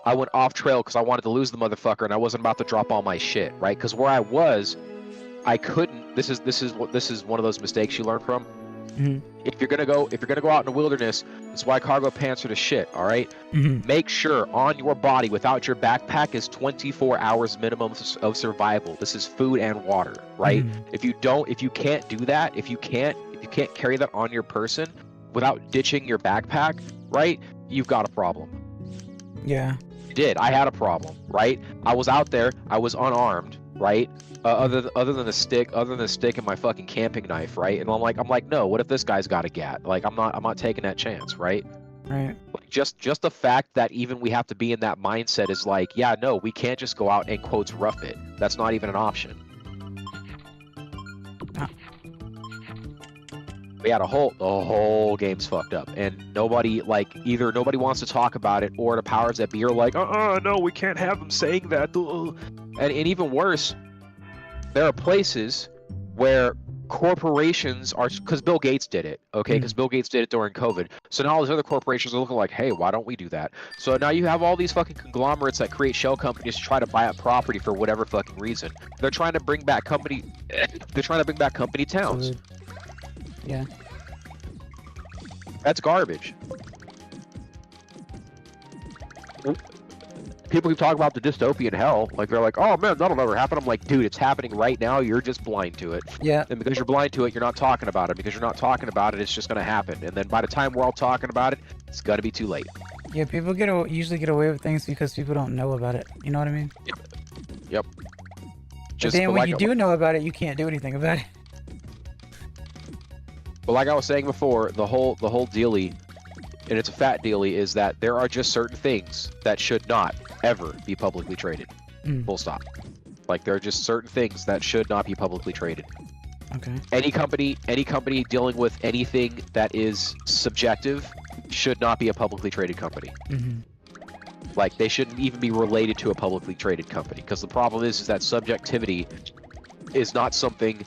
Speaker 3: I went off trail because I wanted to lose the motherfucker and I wasn't about to drop all my shit, right? Because where I was, I couldn't. This is one of those mistakes you learn from.
Speaker 1: Mhm.
Speaker 3: If you're gonna go out in the wilderness, that's why cargo pants are the shit. All right.
Speaker 1: Mhm.
Speaker 3: Make sure on your body without your backpack is 24 hours minimum of survival. This is food and water, right?
Speaker 1: Mhm.
Speaker 3: If you can't do that, if you can't carry that on your person without ditching your backpack, right? You've got a problem.
Speaker 1: Yeah.
Speaker 3: I did. I had a problem, right? I was out there. I was unarmed, right? Other than the stick and my fucking camping knife, right? And I'm like, no. What if this guy's got a gat? Like, I'm not taking that chance, right?
Speaker 1: Right.
Speaker 3: Like, just the fact that even we have to be in that mindset is like, yeah, no, we can't just go out and quotes rough it. That's not even an option.
Speaker 1: Ah.
Speaker 3: We had the whole game's fucked up, and nobody either nobody wants to talk about it, or the powers that be are like, no, we can't have them saying that. And even worse, there are places where corporations are, because Bill Gates did it, okay? Because Bill Gates did it during COVID. So now all these other corporations are looking like, hey, why don't we do that? So now you have all these fucking conglomerates that create shell companies to try to buy up property for whatever fucking reason. They're trying to bring back company. They're trying to bring back company towns.
Speaker 1: Yeah.
Speaker 3: That's garbage. People keep talking about the dystopian hell, like they're like, oh man, that'll never happen. I'm like, dude, it's happening right now. You're just blind to it.
Speaker 1: Yeah.
Speaker 3: And because you're blind to it, you're not talking about it. Because you're not talking about it, it's just gonna happen. And then by the time we're all talking about it, it's gonna be too late.
Speaker 1: Yeah, people usually get away with things because people don't know about it. You know what I mean?
Speaker 3: Yep.
Speaker 1: But then when you do know about it, you can't do anything about it.
Speaker 3: But like I was saying before, the whole dealie, and it's a fat dealie, is that there are just certain things that should not ever be publicly traded. Full stop. Like there are just certain things that should not be publicly traded.
Speaker 1: Okay.
Speaker 3: Any company dealing with anything that is subjective should not be a publicly traded company. Like they shouldn't even be related to a publicly traded company, because the problem is that subjectivity is not something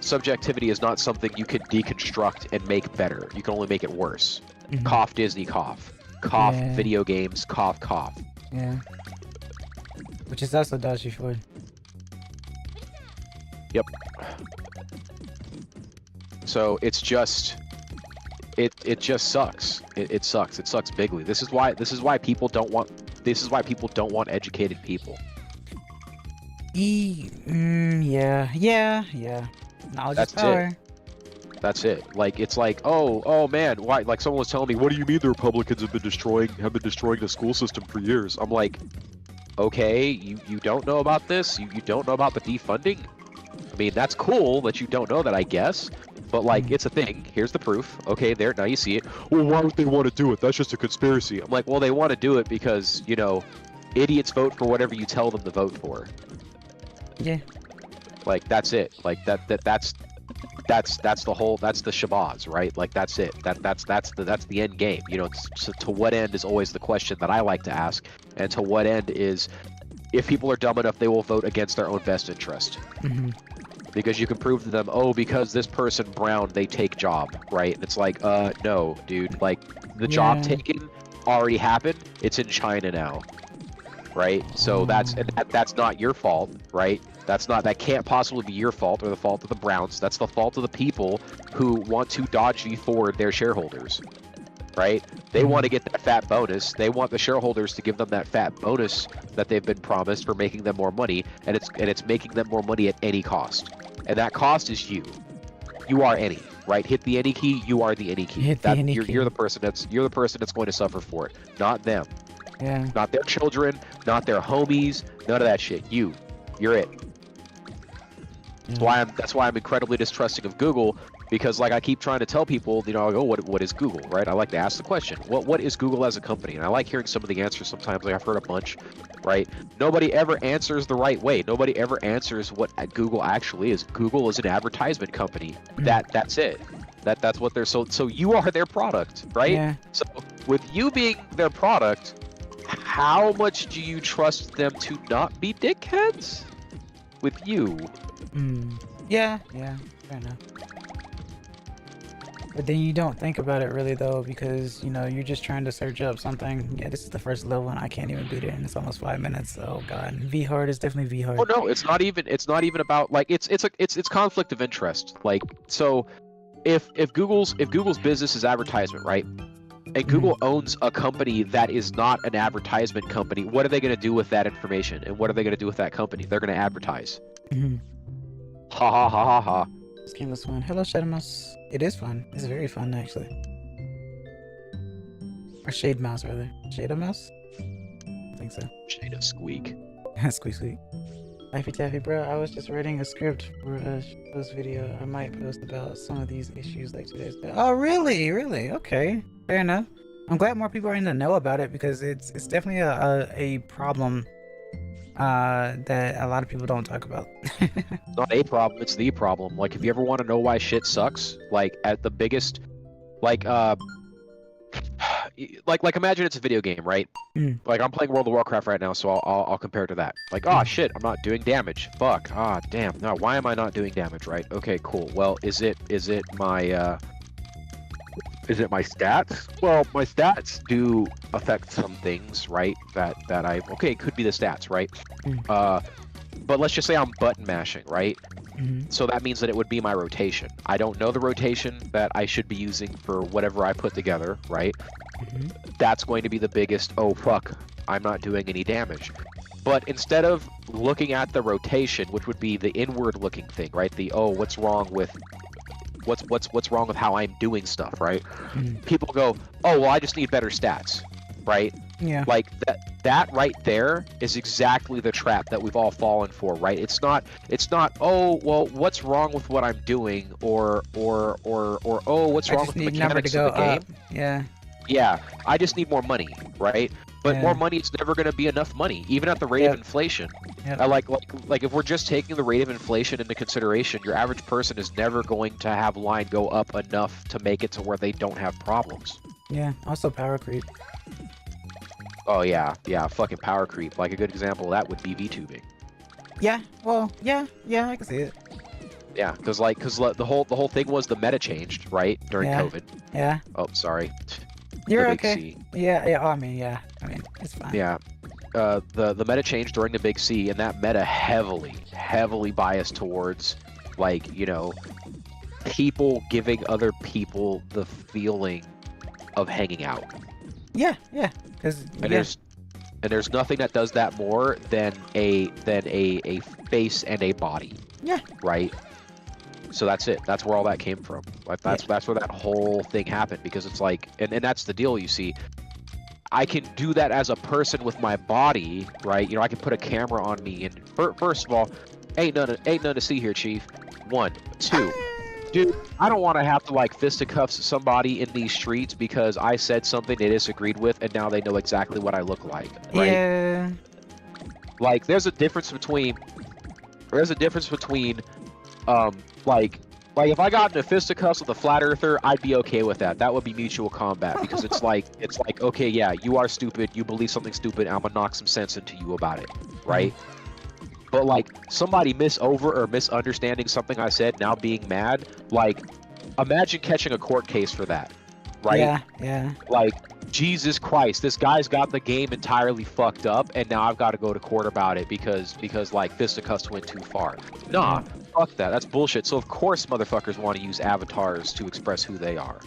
Speaker 3: you can deconstruct and make better. You can only make it worse. Cough Disney, cough. Cough video games, cough, cough.
Speaker 1: Yeah. Which is also dodgy for.
Speaker 3: Yep. So it's just it just sucks. It sucks. It sucks bigly. This is why people don't want educated people. Yeah. Knowledge is power. That's it. Like it's like, oh man, why? Like someone was telling me, what do you mean the Republicans have been destroying the school system for years? I'm like, okay, you don't know about this? You don't know about the defunding? I mean, that's cool that you don't know that, I guess. But like, it's a thing. Here's the proof. Okay, there, now you see it. Well, why would they want to do it? That's just a conspiracy. I'm like, well, they want to do it because, you know, idiots vote for whatever you tell them to vote for.
Speaker 1: Yeah. Like,
Speaker 3: that's it. Like, that's the shabazz, right? Like, that's it. That's the end game. You know, to what end is always the question that I like to ask. And to what end is, if people are dumb enough, they will vote against their own best interest. Because you can prove to them, oh, because this person brown, they take job, right? And it's like, no, dude. Like, the job taken already happened. It's in China now, right? So that's not your fault, right? That can't possibly be your fault or the fault of the Browns. That's the fault of the people who want to dodgy forward their shareholders, right? They want to get that fat bonus. They want the shareholders to give them that fat bonus that they've been promised for making them more money, and it's making them more money at any cost. And that cost is you. You are any, right? Hit the any key. You are the any key. You're the person that's going to suffer for it, not them.
Speaker 1: Yeah.
Speaker 3: Not their children, not their homies, none of that shit. You're it. That's why I'm incredibly distrusting of Google, because like I keep trying to tell people, you know, I go, what is Google, right? I like to ask the question, what is Google as a company? And I like hearing some of the answers sometimes. Like I've heard a bunch, right? Nobody ever answers the right way. Nobody ever answers what Google actually is. Google is an advertisement company. That's it. That's what they're so you are their product, right?
Speaker 1: Yeah.
Speaker 3: So with you being their product, how much do you trust them to not be dickheads with you?
Speaker 1: Yeah, fair enough. But then you don't think about it really though, because you know you're just trying to search up something. Yeah, this is the first level and I can't even beat it, and it's almost 5 minutes. Oh god, V hard is definitely V hard.
Speaker 3: Oh no, it's not even about like it's conflict of interest. Like so, if Google's business is advertisement, right? And Google owns a company that is not an advertisement company. What are they going to do with that information? And what are they going to do with that company? They're going to advertise. Ha ha ha ha ha.
Speaker 1: This game was fun. Hello, Shadow Mouse. It is fun. It's very fun, actually. Or Shade Mouse, rather. Shadow Mouse? I think so.
Speaker 3: Shade of Squeak.
Speaker 1: Squeak squeak. Laffy Taffy, bro. I was just writing a script for a post video. I might post about some of these issues like today's. Oh, really? Really? Okay. Fair enough. I'm glad more people are in the know about it, because it's definitely a problem that a lot of people don't talk about.
Speaker 3: It's not a problem, it's the problem. Like, if you ever want to know why shit sucks, like, at the biggest, like, like imagine it's a video game, right? Like I'm playing World of Warcraft right now, so I'll compare it to that. Like, oh shit, I'm not doing damage. Fuck. Ah, damn. No, why am I not doing damage? Right? Okay, cool. Well, is it my stats? Well, my stats do affect some things, right? That okay, it could be the stats, right? But let's just say I'm button mashing, right? So that means that it would be my rotation. I don't know the rotation that I should be using for whatever I put together, right? That's going to be the biggest, oh fuck, I'm not doing any damage. But instead of looking at the rotation, which would be the inward looking thing, right? The, oh, what's wrong with how I'm doing stuff, right? People go, oh, well, I just need better stats, right?
Speaker 1: Yeah.
Speaker 3: Like that right there is exactly the trap that we've all fallen for, right? It's not, oh, well, what's wrong with what I'm doing, or oh, what's wrong with the mechanics of the game?
Speaker 1: Yeah.
Speaker 3: Yeah, I just need more money, right? But more money is never going to be enough money, even at the rate of inflation. Like if we're just taking the rate of inflation into consideration, your average person is never going to have line go up enough to make it to where they don't have problems.
Speaker 1: Yeah. Also power creep.
Speaker 3: Oh yeah, fucking power creep. Like a good example of that would be VTubing.
Speaker 1: Yeah. Well. Yeah. I can see it.
Speaker 3: Yeah, because the whole thing was the meta changed, right, during COVID.
Speaker 1: Yeah.
Speaker 3: Oh, sorry.
Speaker 1: You're
Speaker 3: The big
Speaker 1: okay.
Speaker 3: C.
Speaker 1: Yeah. Oh, I mean, it's fine.
Speaker 3: Yeah. The meta changed during the big C, and that meta heavily biased towards, like, you know, people giving other people the feeling of hanging out.
Speaker 1: Yeah.
Speaker 3: There's nothing that does that more than a face and a body.
Speaker 1: Yeah.
Speaker 3: Right. So that's it. That's where all that came from. Like that's where that whole thing happened, because it's like, and that's the deal. You see, I can do that as a person with my body, right? You know, I can put a camera on me, and first of all, ain't none to see here, Chief. 1, 2, dude, I don't want to have to like fisticuffs somebody in these streets because I said something they disagreed with, and now they know exactly what I look like, right?
Speaker 1: Yeah.
Speaker 3: Like, there's a difference between, like if I got into fisticuffs with a flat earther, I'd be okay with that. That would be mutual combat, because it's like, okay, yeah, you are stupid, you believe something stupid, and I'm gonna knock some sense into you about it, right? But like somebody misunderstanding something I said, now being mad, like imagine catching a court case for that, right?
Speaker 1: Yeah.
Speaker 3: Like, Jesus Christ, this guy's got the game entirely fucked up, and now I've got to go to court about it because like fisticuffs went too far. Nah, fuck that. That's bullshit. So of course motherfuckers want to use avatars to express who they are,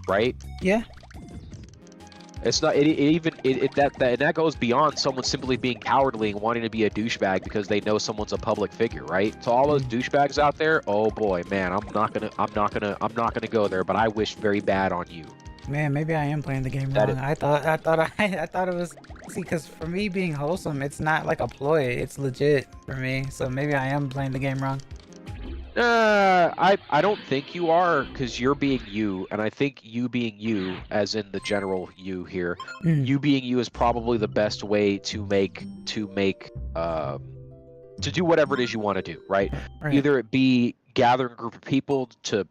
Speaker 3: right?
Speaker 1: Yeah.
Speaker 3: It's not that goes beyond someone simply being cowardly and wanting to be a douchebag because they know someone's a public figure, right? So all those douchebags out there, oh boy, man, I'm not gonna go there, but I wish very bad on you.
Speaker 1: Man, maybe I am playing the game wrong. I thought it was, see, because for me being wholesome, it's not like a ploy, it's legit for me. So maybe I am playing the game wrong.
Speaker 3: I don't think you are, because you're being you, and I think you being you, as in the general you here, you being you is probably the best way to do whatever it is you want to do, right? Either it be gathering a group of people to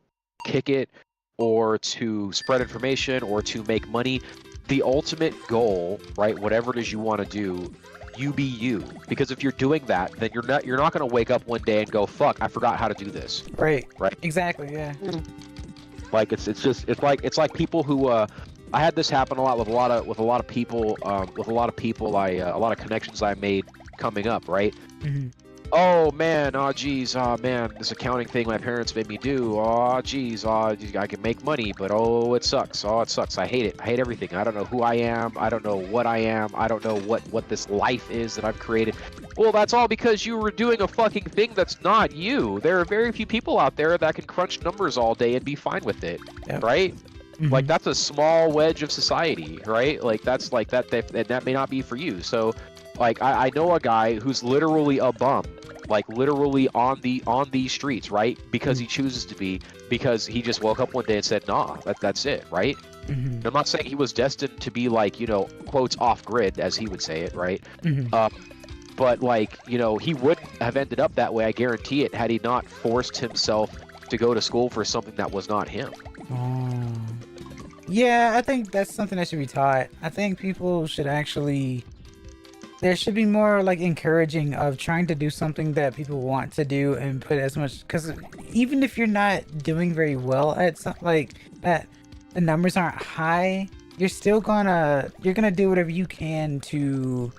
Speaker 3: kick it, or to spread information, or to make money. The ultimate goal, right, whatever it is you want to do, you be you. Because if you're doing that, then you're not going to wake up one day and go, fuck, I forgot how to do this.
Speaker 1: Right. Exactly. Yeah.
Speaker 3: Like it's like people who I had this happen a lot with a lot of people, a lot of connections I made coming up, right? Oh man, oh geez, oh man, this accounting thing my parents made me do. Oh geez, I can make money, but oh it sucks. Oh it sucks. I hate it. I hate everything. I don't know who I am. I don't know what I am. I don't know what this life is that I've created. Well, that's all because you were doing a fucking thing that's not you. There are very few people out there that can crunch numbers all day and be fine with it, right? Like that's a small wedge of society, right? Like that's like that may not be for you. So like I know a guy who's literally a bum, like literally on these streets, right? Because he chooses to be, because he just woke up one day and said, nah, that's it, right? I'm not saying he was destined to be like, you know, quotes off grid, as he would say it, right? But like, you know, he wouldn't have ended up that way, I guarantee it, had he not forced himself to go to school for something that was not him.
Speaker 1: Yeah, I think that's something that should be taught. I think people should actually, there should be more like encouraging of trying to do something that people want to do and put as much, because even if you're not doing very well at something like that, the numbers aren't high, you're gonna do whatever you can to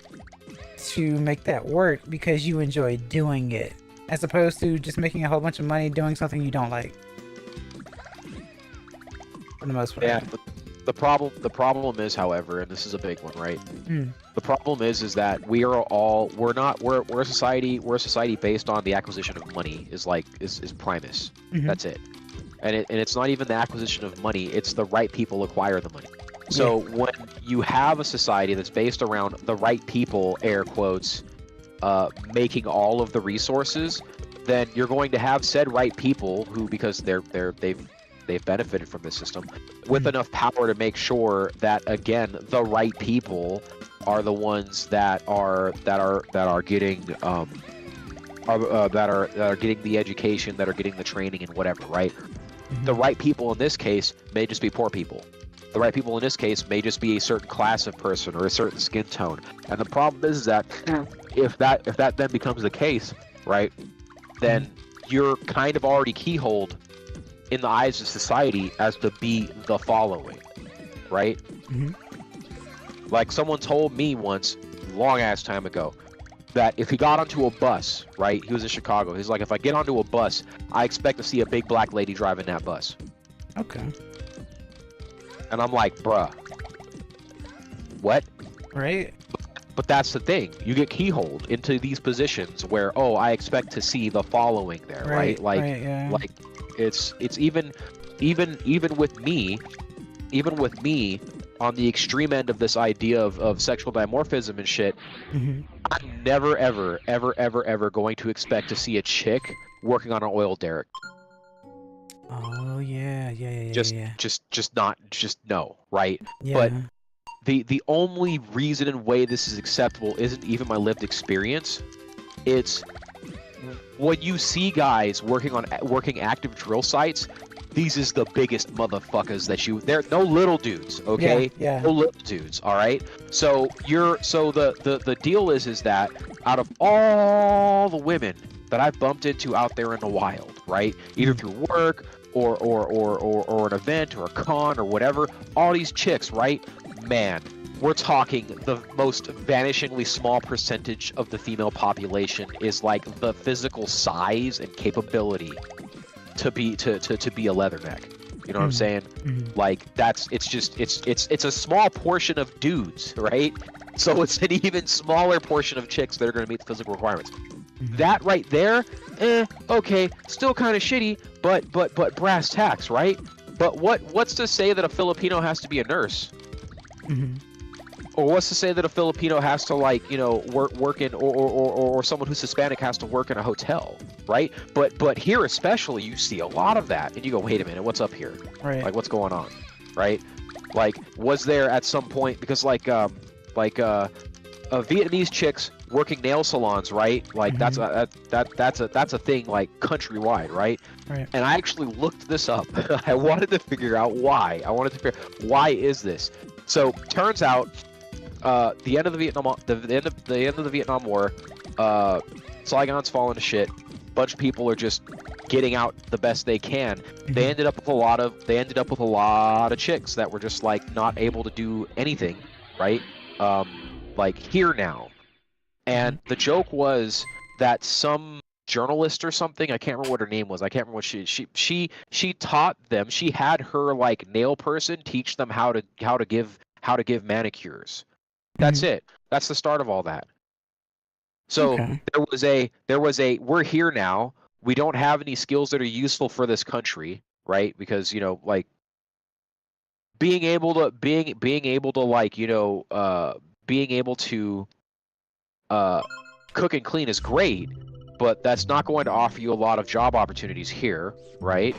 Speaker 1: make that work because you enjoy doing it, as opposed to just making a whole bunch of money doing something you don't like. For the most part.
Speaker 3: Yeah, but the problem is, however, and this is a big one, right? The problem is that we're a society based on the acquisition of money is primus. That's it. And it's not even the acquisition of money, it's the right people acquire the money. So when you have a society that's based around the right people, air quotes, making all of the resources, then you're going to have said right people who, because they've benefited from this system, with enough power to make sure that, again, the right people are the ones that are getting that are getting the education, that are getting the training and whatever, right? The right people in this case may just be poor people. The right people in this case may just be a certain class of person or a certain skin tone. And the problem is that if that then becomes the case, right, then you're kind of already keyholed in the eyes of society as to be the following, right? Like someone told me once, long ass time ago, that if he got onto a bus, right, he was in Chicago, he's like, if I get onto a bus, I expect to see a big black lady driving that bus.
Speaker 1: Okay.
Speaker 3: And I'm like, bruh, what?
Speaker 1: Right.
Speaker 3: But that's the thing. You get keyholed into these positions where, oh, I expect to see the following there, right? Like,
Speaker 1: yeah.
Speaker 3: like it's even with me on the extreme end of this idea of sexual dimorphism and shit. I'm never ever going to expect to see a chick working on an oil derrick.
Speaker 1: Oh yeah.
Speaker 3: Just no, right?
Speaker 1: Yeah.
Speaker 3: But the only reason and way this is acceptable isn't even my lived experience. It's when you see guys working active drill sites. These is the biggest motherfuckers that they're no little dudes, okay?
Speaker 1: Yeah.
Speaker 3: No little dudes, all right? So the deal is that out of all the women that I've bumped into out there in the wild, right? Either through work or an event or a con or whatever, all these chicks, right? Man, we're talking the most vanishingly small percentage of the female population is like the physical size and capability to be a leatherneck. You know what I'm saying? Like it's a small portion of dudes, right? So it's an even smaller portion of chicks that are going to meet the physical requirements. That right there, okay, still kind of shitty, but brass tacks, right? But what's to say that a Filipino has to be a nurse? Or what's to say that a Filipino has to, like, you know, work in, or someone who's Hispanic has to work in a hotel, right? But here especially, you see a lot of that, and you go, wait a minute, what's up here?
Speaker 1: Right.
Speaker 3: Like, what's going on, right? Like, was there at some point, because Vietnamese chicks working nail salons, right? Like that's a thing, like, countrywide, right?
Speaker 1: Right.
Speaker 3: And I actually looked this up. I wanted to figure out why. Why is this? So turns out, the end of the Vietnam War, Saigon's falling to shit. Bunch of people are just getting out the best they can. They ended up with a lot of chicks that were just, like, not able to do anything, right? Like, here now. And the joke was that some journalist or something, I can't remember what her name was, I can't remember what she taught them, she had her, like, nail person teach them how to give manicures. That's it. That's the start of all that. So there was a we're here now, we don't have any skills that are useful for this country, right? Because, you know, like, being able to like, you know, being able to cook and clean is great, but that's not going to offer you a lot of job opportunities here, right?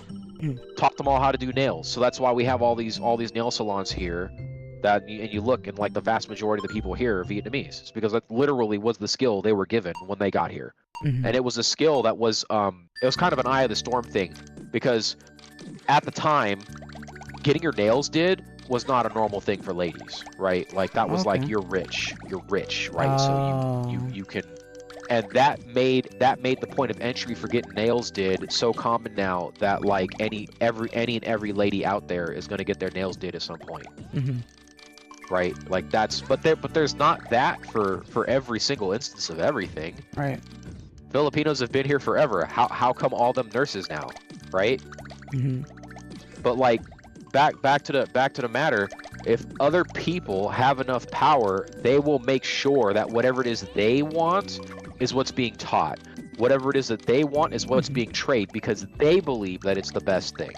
Speaker 3: Taught them all how to do nails. So that's why we have all these nail salons here. And you look, and, like, the vast majority of the people here are Vietnamese. It's because that literally was the skill they were given when they got here. And it was a skill that was it was kind of an eye of the storm thing, because at the time, getting your nails did was not a normal thing for ladies, right? Like that was like
Speaker 1: Okay.
Speaker 3: you're rich, right? So
Speaker 1: Oh.
Speaker 3: you can, and that made the point of entry for getting nails did so common now that like any and every lady out there is gonna get their nails did at some point,
Speaker 1: Mhm.
Speaker 3: right? Like that's but there's not that for every single instance of everything.
Speaker 1: Right.
Speaker 3: Filipinos have been here forever. How come all them nurses now, right?
Speaker 1: Mhm.
Speaker 3: But like back to the matter, if other people have enough power, they will make sure that whatever it is they want is what's being taught. Whatever it is that they want is what's being traded because they believe that it's the best thing.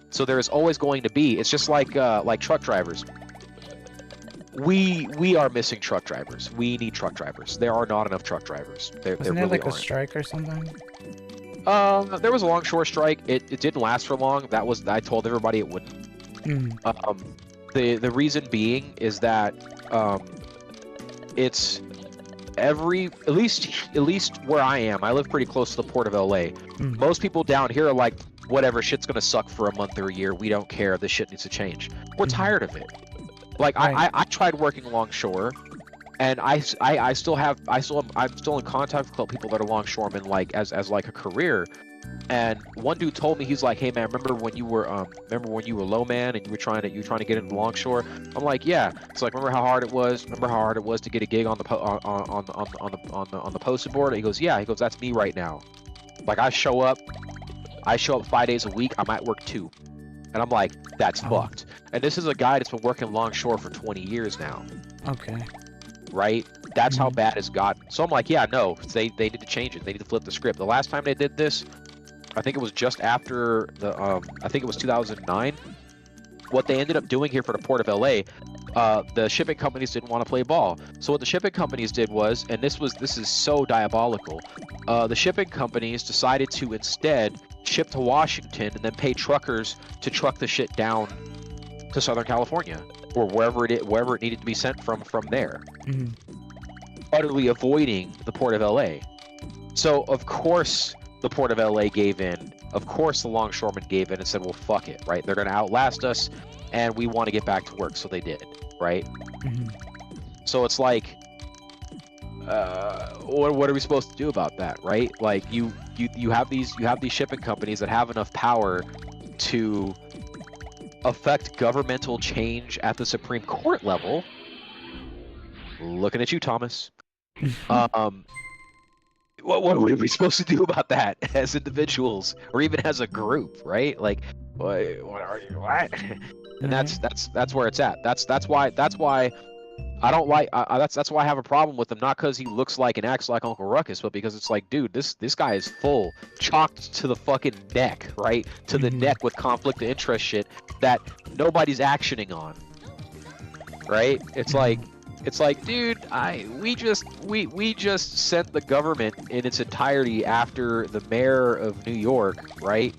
Speaker 3: So there is always going to be. It's just like truck drivers. We are missing truck drivers. We need truck drivers. There are not enough truck drivers. There
Speaker 1: Wasn't there
Speaker 3: really
Speaker 1: like a
Speaker 3: aren't.
Speaker 1: strike or something?
Speaker 3: There was a longshore strike. It didn't last for long. I told everybody it wouldn't. The reason being is that it's at least where I am. I live pretty close to the port of LA. Most people down here are like, whatever, shit's gonna suck for a month or a year. We don't care. This shit needs to change. We're tired of it. Like
Speaker 1: Right.
Speaker 3: I tried working longshore, and I'm still in contact with people that are longshoremen like as like a career. And one dude told me, he's like, "Hey man, remember when you were low man and you were trying to get into longshore?" I'm like, "Yeah." It's like, "Remember how hard it was? Remember how hard it was to get a gig on the posted board?" He goes, "Yeah." He goes, "That's me right now. Like I show up 5 days a week. I might work 2." And I'm like, "That's fucked." And this is a guy that's been working longshore for 20 years now.
Speaker 1: Okay.
Speaker 3: Right? That's how bad it's gotten. So I'm like, yeah, no, they need to change it. They need to flip the script. The last time they did this, I think it was just after I think it was 2009. What they ended up doing here for the Port of LA, the shipping companies didn't want to play ball. So what the shipping companies did was, and this is so diabolical, the shipping companies decided to instead ship to Washington and then pay truckers to truck the shit down to Southern California or wherever it needed to be sent from there, utterly avoiding the Port of LA. So of course the Port of LA gave in. Of course the longshoremen gave in and said, well, fuck it, right? They're going to outlast us and we want to get back to work. So they did, right? So it's like, what are we supposed to do about that, right? Like you have these shipping companies that have enough power to affect governmental change at the Supreme Court level. Looking at you, Thomas. What are we supposed to do about that as individuals or even as a group, right? Like, what are you? What? And that's where it's at. That's why I don't like. That's why I have a problem with him. Not because he looks like and acts like Uncle Ruckus, but because it's like, dude, this guy is full, chocked to the fucking neck, right? To the neck with conflict of interest shit that nobody's actioning on, right? It's like, dude, we just sent the government in its entirety after the mayor of New York, right?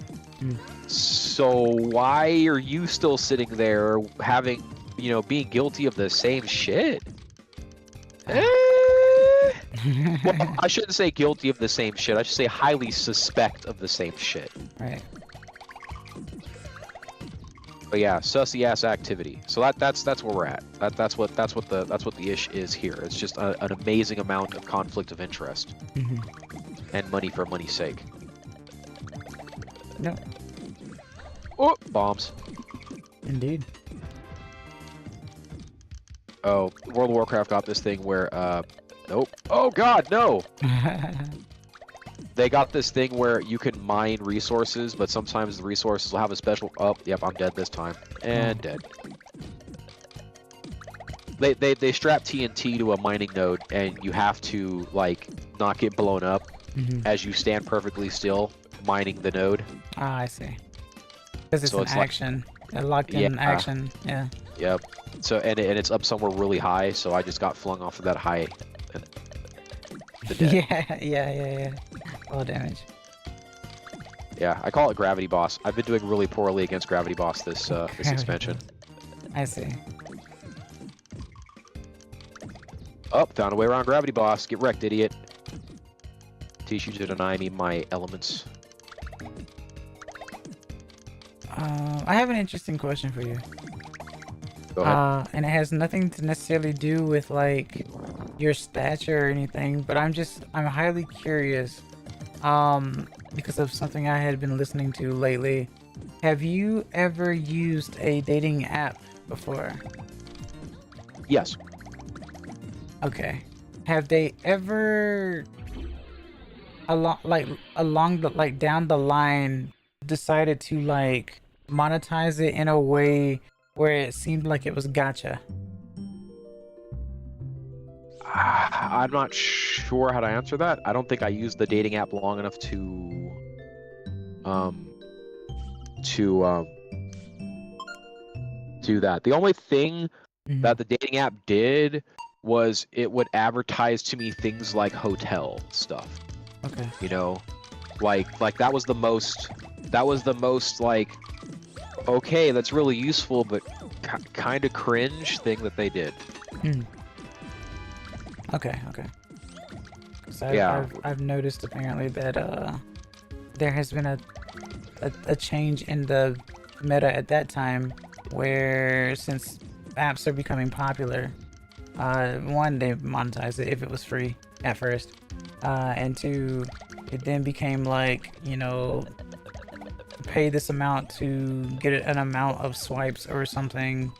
Speaker 3: So why are you still sitting there having, being guilty of the same shit? Well, I shouldn't say guilty of the same shit. I should say highly suspect of the same shit.
Speaker 1: Right.
Speaker 3: But yeah, sussy ass activity. So that's where we're at. That's what the ish is here. It's just an amazing amount of conflict of interest and money for money's sake.
Speaker 1: No.
Speaker 3: Oh, bombs.
Speaker 1: Indeed.
Speaker 3: Oh, World of Warcraft got this thing where nope. Oh god, no. They got this thing where you can mine resources, but sometimes the resources will have a special... Oh, yep, I'm dead this time. And dead. They strap TNT to a mining node, and you have to, like, not get blown up as you stand perfectly still, mining the node.
Speaker 1: Ah, I see. Because it's
Speaker 3: So
Speaker 1: an
Speaker 3: it's like-
Speaker 1: action. A locked-in action. Yeah.
Speaker 3: Yep. So, and it's up somewhere really high, so I just got flung off of that high. And the dead.
Speaker 1: Yeah. All damage.
Speaker 3: Yeah, I call it Gravity Boss. I've been doing really poorly against Gravity Boss this expansion.
Speaker 1: I see.
Speaker 3: Oh, found a way around Gravity Boss. Get wrecked, idiot. Teach you to deny me my elements.
Speaker 1: I have an interesting question for you.
Speaker 3: Go ahead.
Speaker 1: And it has nothing to necessarily do with like your stature or anything, but I'm highly curious because of something I had been listening to lately. Have you ever used a dating app before?
Speaker 3: Yes.
Speaker 1: Okay. Have they ever down the line decided to like monetize it in a way where it seemed like it was gotcha?
Speaker 3: I'm not sure how to answer that. I don't think I used the dating app long enough to do that. The only thing that the dating app did was it would advertise to me things like hotel stuff.
Speaker 1: Okay.
Speaker 3: You know, like that was the most like, okay, that's really useful, but kind of cringe thing that they did.
Speaker 1: Okay. 'Cause I've noticed apparently that there has been a change in the meta at that time, where since apps are becoming popular, one, they monetize it if it was free at first, and two, it then became like, you know, pay this amount to get an amount of swipes or something,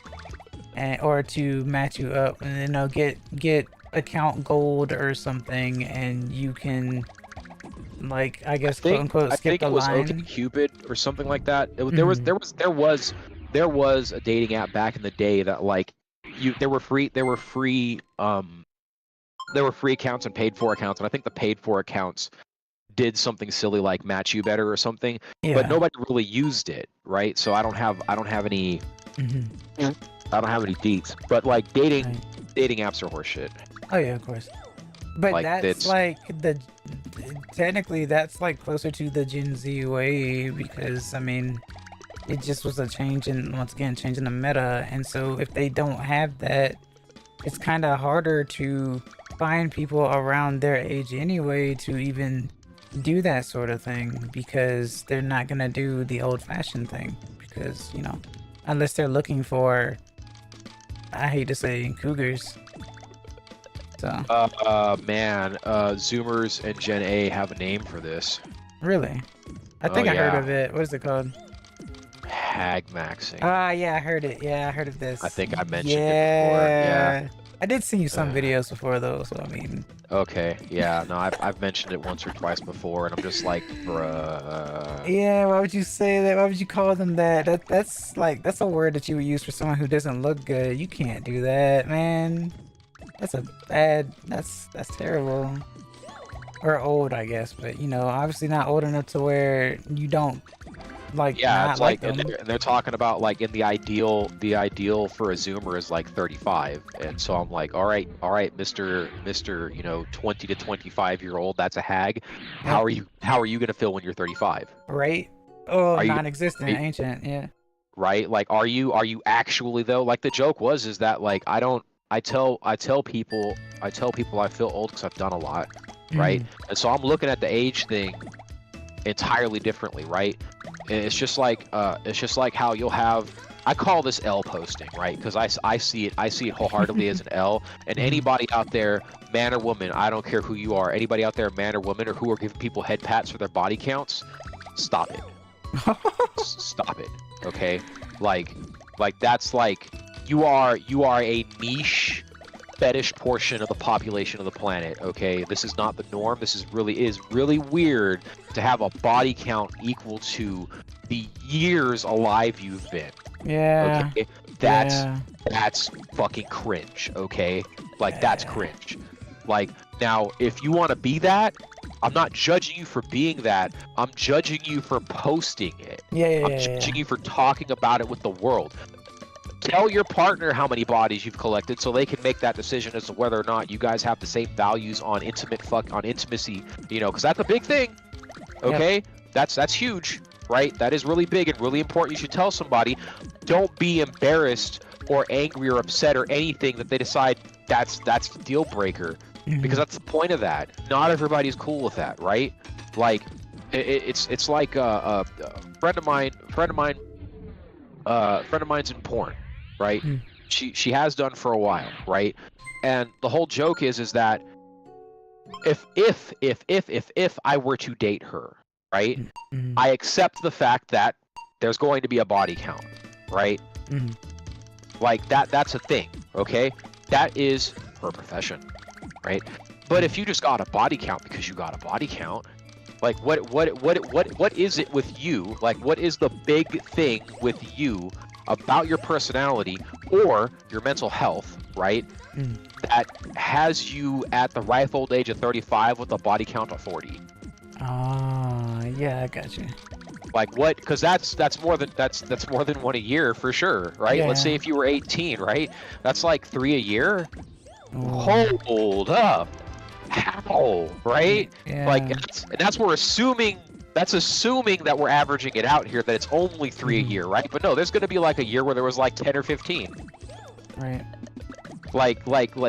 Speaker 1: or to match you up, and you know, get account gold or something, and you can, like, I guess, quote unquote, skip the line.
Speaker 3: I think it was Cupid or something like that. There was a dating app back in the day that like there were free accounts and paid for accounts, and I think the paid for accounts did something silly like match you better or something, but nobody really used it, right? So I don't have any deets, but like dating apps are horseshit.
Speaker 1: Oh yeah, of course. But like, that's like technically that's like closer to the Gen Z way, because I mean, it just was a change in, once again, changing the meta, and so if they don't have that, it's kind of harder to find people around their age anyway to even do that sort of thing, because they're not gonna do the old-fashioned thing, because, you know, unless they're looking for, I hate to say, cougars. So
Speaker 3: man, Zoomers and Gen A have a name for this.
Speaker 1: Really? I think I heard of it. What is it called?
Speaker 3: Hag maxing.
Speaker 1: Yeah, I heard it. Yeah, I heard of this.
Speaker 3: I think I mentioned it before. Yeah.
Speaker 1: I did see you some videos before though, so I mean.
Speaker 3: Okay, yeah, no, I've mentioned it once or twice before, and I'm just like, bruh.
Speaker 1: Yeah, why would you say that? Why would you call them that? That's a word that you would use for someone who doesn't look good. You can't do that, man. That's terrible. Or old, I guess, but you know, obviously not old enough to where you don't like.
Speaker 3: Yeah,
Speaker 1: not
Speaker 3: it's like,
Speaker 1: them.
Speaker 3: and they're talking about like in the ideal for a Zoomer is like 35, and so I'm like, all right, Mr. You know, 20 to 25-year-old, that's a hag. How are you gonna feel when you're 35?
Speaker 1: Right? Oh, non-existent, ancient, yeah.
Speaker 3: Right? Like, are you actually though? Like the joke is that like I tell people I feel old because I've done a lot, right? And so I'm looking at the age thing entirely differently, right? And it's just like how you'll have, I call this L posting, right? Because I see it wholeheartedly as an L. And anybody out there, man or woman, I don't care who you are, anybody out there, man or woman, or who are giving people head pats for their body counts, stop it. Stop it, okay? Like that's like, you are a niche fetish portion of the population of the planet, okay? This is not the norm. This is really weird to have a body count equal to the years alive you've been.
Speaker 1: Yeah.
Speaker 3: Okay? That's fucking cringe, okay? Like, that's cringe. Like, now, if you want to be that, I'm not judging you for being that. I'm judging you for posting it. I'm judging you for talking about it with the world. Tell your partner how many bodies you've collected so they can make that decision as to whether or not you guys have the same values on intimacy, you know, because that's a big thing, okay? Yep. That's huge, right? That is really big and really important. You should tell somebody. Don't be embarrassed or angry or upset or anything that they decide that's the deal breaker, because that's the point of that. Not everybody's cool with that, right? Like, it's like a friend of mine's in porn, right? she has done for a while, right? And the whole joke is that if I were to date her, right?
Speaker 1: Mhm.
Speaker 3: I accept the fact that there's going to be a body count, right?
Speaker 1: Mhm.
Speaker 3: Like that's a thing, okay? That is her profession, right? But if you just got a body count because you got a body count, like what is it with you? Like what is the big thing with you about your personality or your mental health, right?
Speaker 1: Mm.
Speaker 3: That has you at the ripe old age of 35 with a body count of 40.
Speaker 1: Oh, yeah, I got you.
Speaker 3: Like what? Because that's more than one a year for sure, right? Let's say
Speaker 1: Yeah.
Speaker 3: if you were 18, right? That's like 3 a year.
Speaker 1: Oh,
Speaker 3: Hold up, how? Right?
Speaker 1: yeah.
Speaker 3: Like, and that's we're assuming. That's assuming that we're averaging it out here, that it's only 3 a year, right? But no, there's gonna be like a year where there was like 10 or 15.
Speaker 1: Right.
Speaker 3: Like,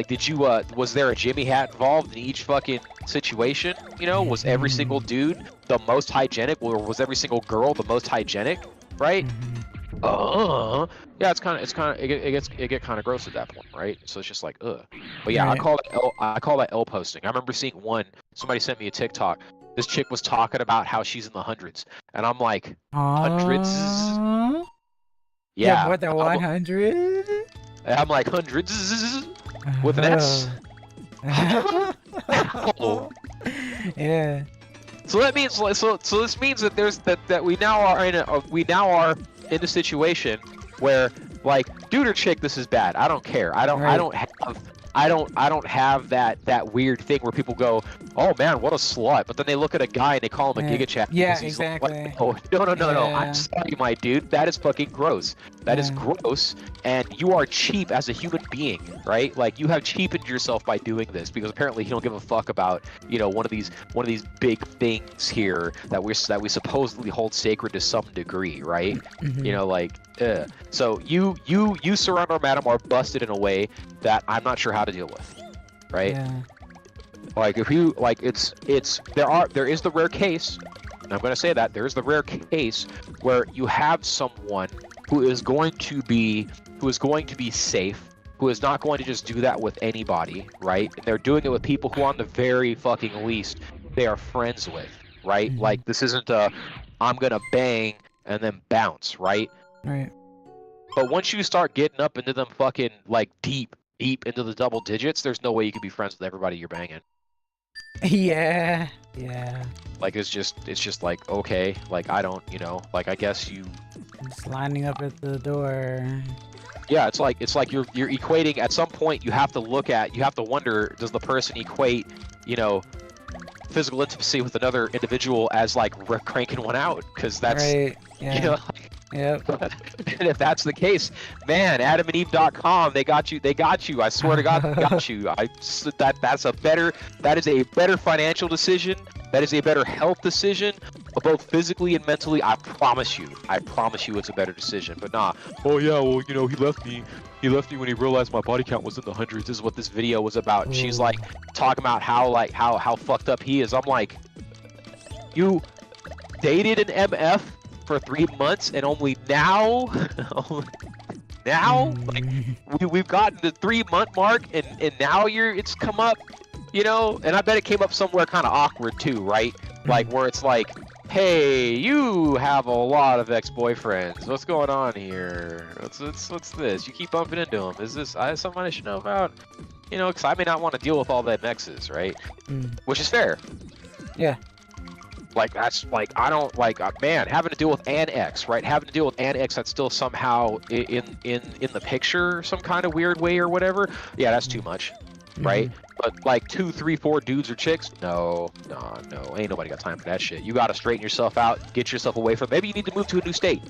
Speaker 3: did you was there a Jimmy hat involved in each fucking situation? You know, was every single dude the most hygienic, or was every single girl the most hygienic? Right?
Speaker 1: Mhm.
Speaker 3: Yeah, it get kind of gross at that point, right? So it's just like, ugh. But yeah,
Speaker 1: Right.
Speaker 3: I call that L posting. I remember seeing one. Somebody sent me a TikTok. This chick was talking about how she's in the hundreds, and I'm like, hundreds?
Speaker 1: Aw.
Speaker 3: Yeah.
Speaker 1: More than 100?
Speaker 3: I'm like hundreds with an S. Oh.
Speaker 1: Yeah.
Speaker 3: So that means so this means that that we now are in a situation where, like, dude or chick, this is bad. I don't care. I don't have that weird thing where people go, oh man, what a slut, but then they look at a guy and they call him a giga chat.
Speaker 1: Yeah,
Speaker 3: because he's like,
Speaker 1: exactly.
Speaker 3: oh no.
Speaker 1: Yeah.
Speaker 3: I'm sorry, my dude. That is fucking gross. That is gross, and you are cheap as a human being, right? Like, you have cheapened yourself by doing this, because apparently you don't give a fuck about, you know, one of these big things here that we supposedly hold sacred to some degree, right?
Speaker 1: Mhm.
Speaker 3: You know, like, so you Surrender Madam are busted in a way that I'm not sure how to deal with, right?
Speaker 1: Yeah.
Speaker 3: Like, if you, like, there is the rare case, and I'm gonna say that there is the rare case where you have someone who is going to be safe, who is not going to just do that with anybody, right? And they're doing it with people who, on the very fucking least, they are friends with, right?
Speaker 1: Mhm.
Speaker 3: Like, this isn't a I'm gonna bang and then bounce, right?
Speaker 1: Right.
Speaker 3: But once you start getting up into them fucking, like, deep into the double digits, there's no way you can be friends with everybody you're banging.
Speaker 1: Yeah. Yeah.
Speaker 3: Like, it's just like, okay, like, I don't, you know, like, I guess you,
Speaker 1: Just lining up at the door.
Speaker 3: yeah, it's like you're equating. At some point, you have to wonder, does the person equate, you know, physical intimacy with another individual as, like, cranking one out? Because that's,
Speaker 1: Right. Yeah.
Speaker 3: you know,
Speaker 1: Yep.
Speaker 3: and if that's the case, man, AdamandEve.com, they got you. I swear to God, they got you. That is a better financial decision. That is a better health decision, both physically and mentally. I promise you, it's a better decision. But nah, oh yeah, well, you know, he left me when he realized my body count was in the hundreds. This is what this video was about. And she's like talking about how fucked up he is. I'm like, you dated an MF for 3 months, and only now like, we've gotten the 3-month mark, and now it's come up, you know. And I bet it came up somewhere kind of awkward too, right? Like, where it's like, hey, you have a lot of ex-boyfriends, what's going on here? What's this? You keep bumping into them. Is this something I should know about? You know, because I may not want to deal with all them exes, right? Which is fair.
Speaker 1: Yeah.
Speaker 3: Like, that's, like, I don't, like, man, having to deal with an ex, right? Having to deal with an ex that's still somehow in the picture some kind of weird way or whatever. Yeah, that's too much, right? But, like, 2, 3, 4 dudes or chicks, no, ain't nobody got time for that shit. You gotta straighten yourself out, get yourself away from. Maybe you need to move to a new state,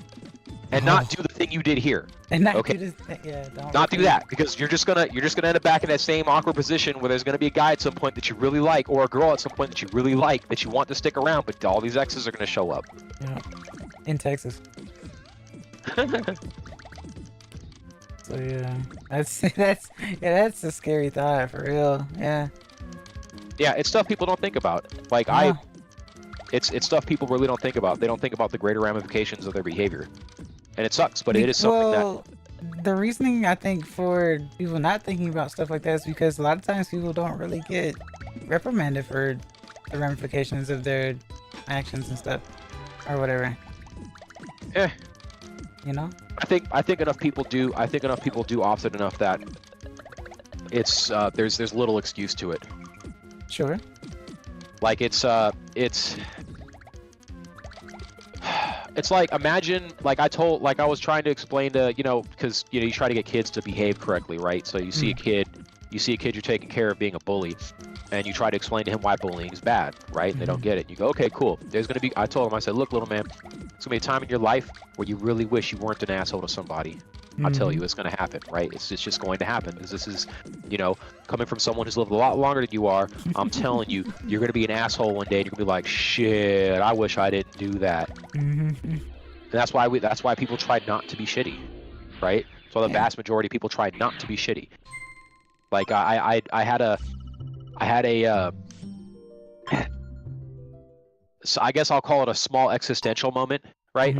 Speaker 3: and not do the thing you did here.
Speaker 1: And not
Speaker 3: Okay.
Speaker 1: do this, yeah, don't
Speaker 3: Not do that, because you're just gonna end up back in that same awkward position where there's gonna be a guy at some point that you really like, or a girl at some point that you really like, that you want to stick around, but all these exes are gonna show up.
Speaker 1: Yeah. In Texas. So yeah, that's a scary thought for real. Yeah.
Speaker 3: Yeah, it's stuff people don't think about. Like,
Speaker 1: Yeah.
Speaker 3: it's stuff people really don't think about. They don't think about the greater ramifications of their behavior, and it sucks. But it is something
Speaker 1: well, the reasoning I think for people not thinking about stuff like that is because a lot of times people don't really get reprimanded for the ramifications of their actions and stuff, or whatever.
Speaker 3: Yeah.
Speaker 1: You know?
Speaker 3: I think enough people do. I think enough people do often enough that it's there's little excuse to it.
Speaker 1: Sure.
Speaker 3: Like it's like, imagine, like I was trying to explain to, because you try to get kids to behave correctly, right? So you see a kid you're taking care of being a bully, and you try to explain to him why bullying is bad, right? And they don't get it. You go, okay, cool. I told him, I said, look, little man, there's gonna be a time in your life where you really wish you weren't an asshole to somebody. I'll tell you, it's gonna happen, right? It's just going to happen. This is, coming from someone who's lived a lot longer than you are. I'm telling you, you're gonna be an asshole one day, and you're gonna be like, shit, I wish I didn't do that. And that's why people try not to be shitty, right? So the vast majority of people try not to be shitty. Like I had a so I guess I'll call it a small existential moment, right?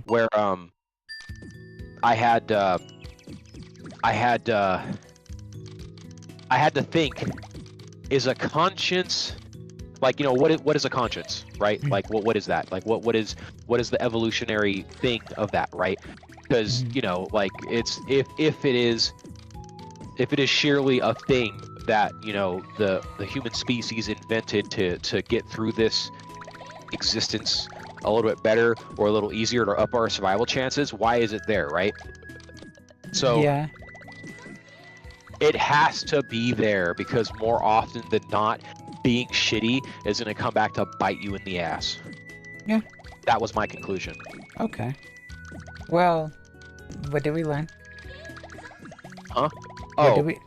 Speaker 3: Where I had to think, is a conscience, like, what is a conscience, right? Like what is that? Like what is the evolutionary thing of that, right? Because like it's if it is sheerly a thing that the human species invented to get through this existence a little bit better or a little easier to up our survival chances, why is it there, right? So
Speaker 1: yeah,
Speaker 3: it has to be there because more often than not, being shitty is going to come back to bite you in the ass.
Speaker 1: Yeah.
Speaker 3: That was my conclusion.
Speaker 1: Okay. Well, what did we learn?
Speaker 3: Huh?
Speaker 1: What
Speaker 3: Oh,
Speaker 1: did we...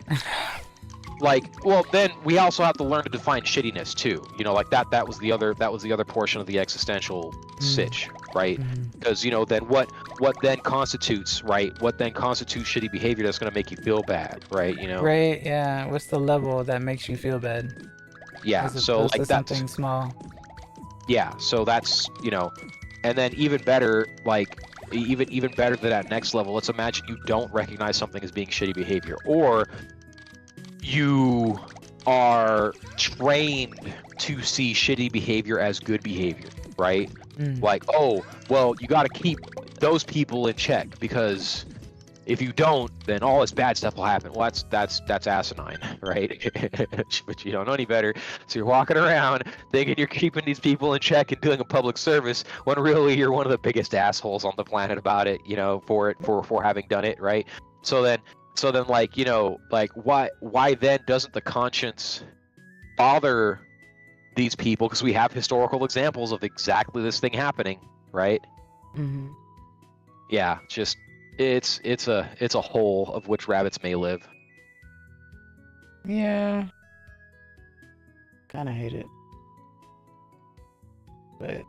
Speaker 3: well, then we also have to learn to define shittiness too. Like that was the other portion of the existential sitch, right? Because then what then constitutes, right? What then constitutes shitty behavior that's going to make you feel bad, right?
Speaker 1: Right, yeah. What's the level that makes you feel bad?
Speaker 3: Yeah,
Speaker 1: As
Speaker 3: so
Speaker 1: opposed
Speaker 3: like
Speaker 1: to
Speaker 3: that's
Speaker 1: something small.
Speaker 3: yeah, so that's and then even better, like even better than that next level, let's imagine you don't recognize something as being shitty behavior, or you are trained to see shitty behavior as good behavior, right? Like, oh, well, you got to keep those people in check because if you don't, then all this bad stuff will happen. Well, that's asinine, right? But you don't know any better, so you're walking around thinking you're keeping these people in check and doing a public service when really you're one of the biggest assholes on the planet about it, for having done it, right? So then like, like why then doesn't the conscience bother these people? Because we have historical examples of exactly this thing happening, right? Yeah, just it's a hole of which rabbits may live.
Speaker 1: Yeah. Kind of hate it. But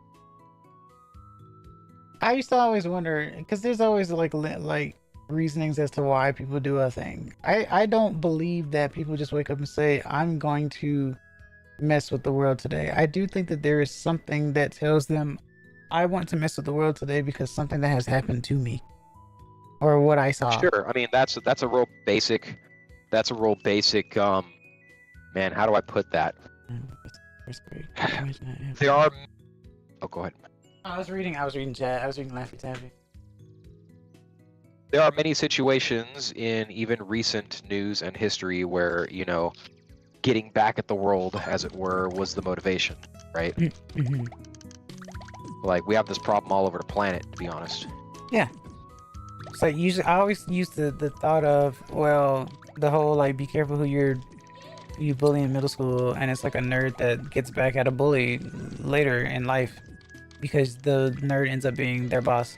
Speaker 1: I used to always wonder, because there's always like reasonings as to why people do a thing. I don't believe that people just wake up and say, I'm going to mess with the world today. I do think that there is something that tells them, I want to mess with the world today because something that has happened to me or what I saw.
Speaker 3: Sure, I mean that's a real basic man, how do I put that? There are go ahead.
Speaker 1: I was reading chat. I was reading Laffy Taffy.
Speaker 3: There are many situations in even recent news and history where, getting back at the world, as it were, was the motivation, right? Like, we have this problem all over the planet, to be honest.
Speaker 1: Yeah. So usually, I always use the thought of, well, the whole, like, be careful who you bully in middle school, and it's like a nerd that gets back at a bully later in life because the nerd ends up being their boss.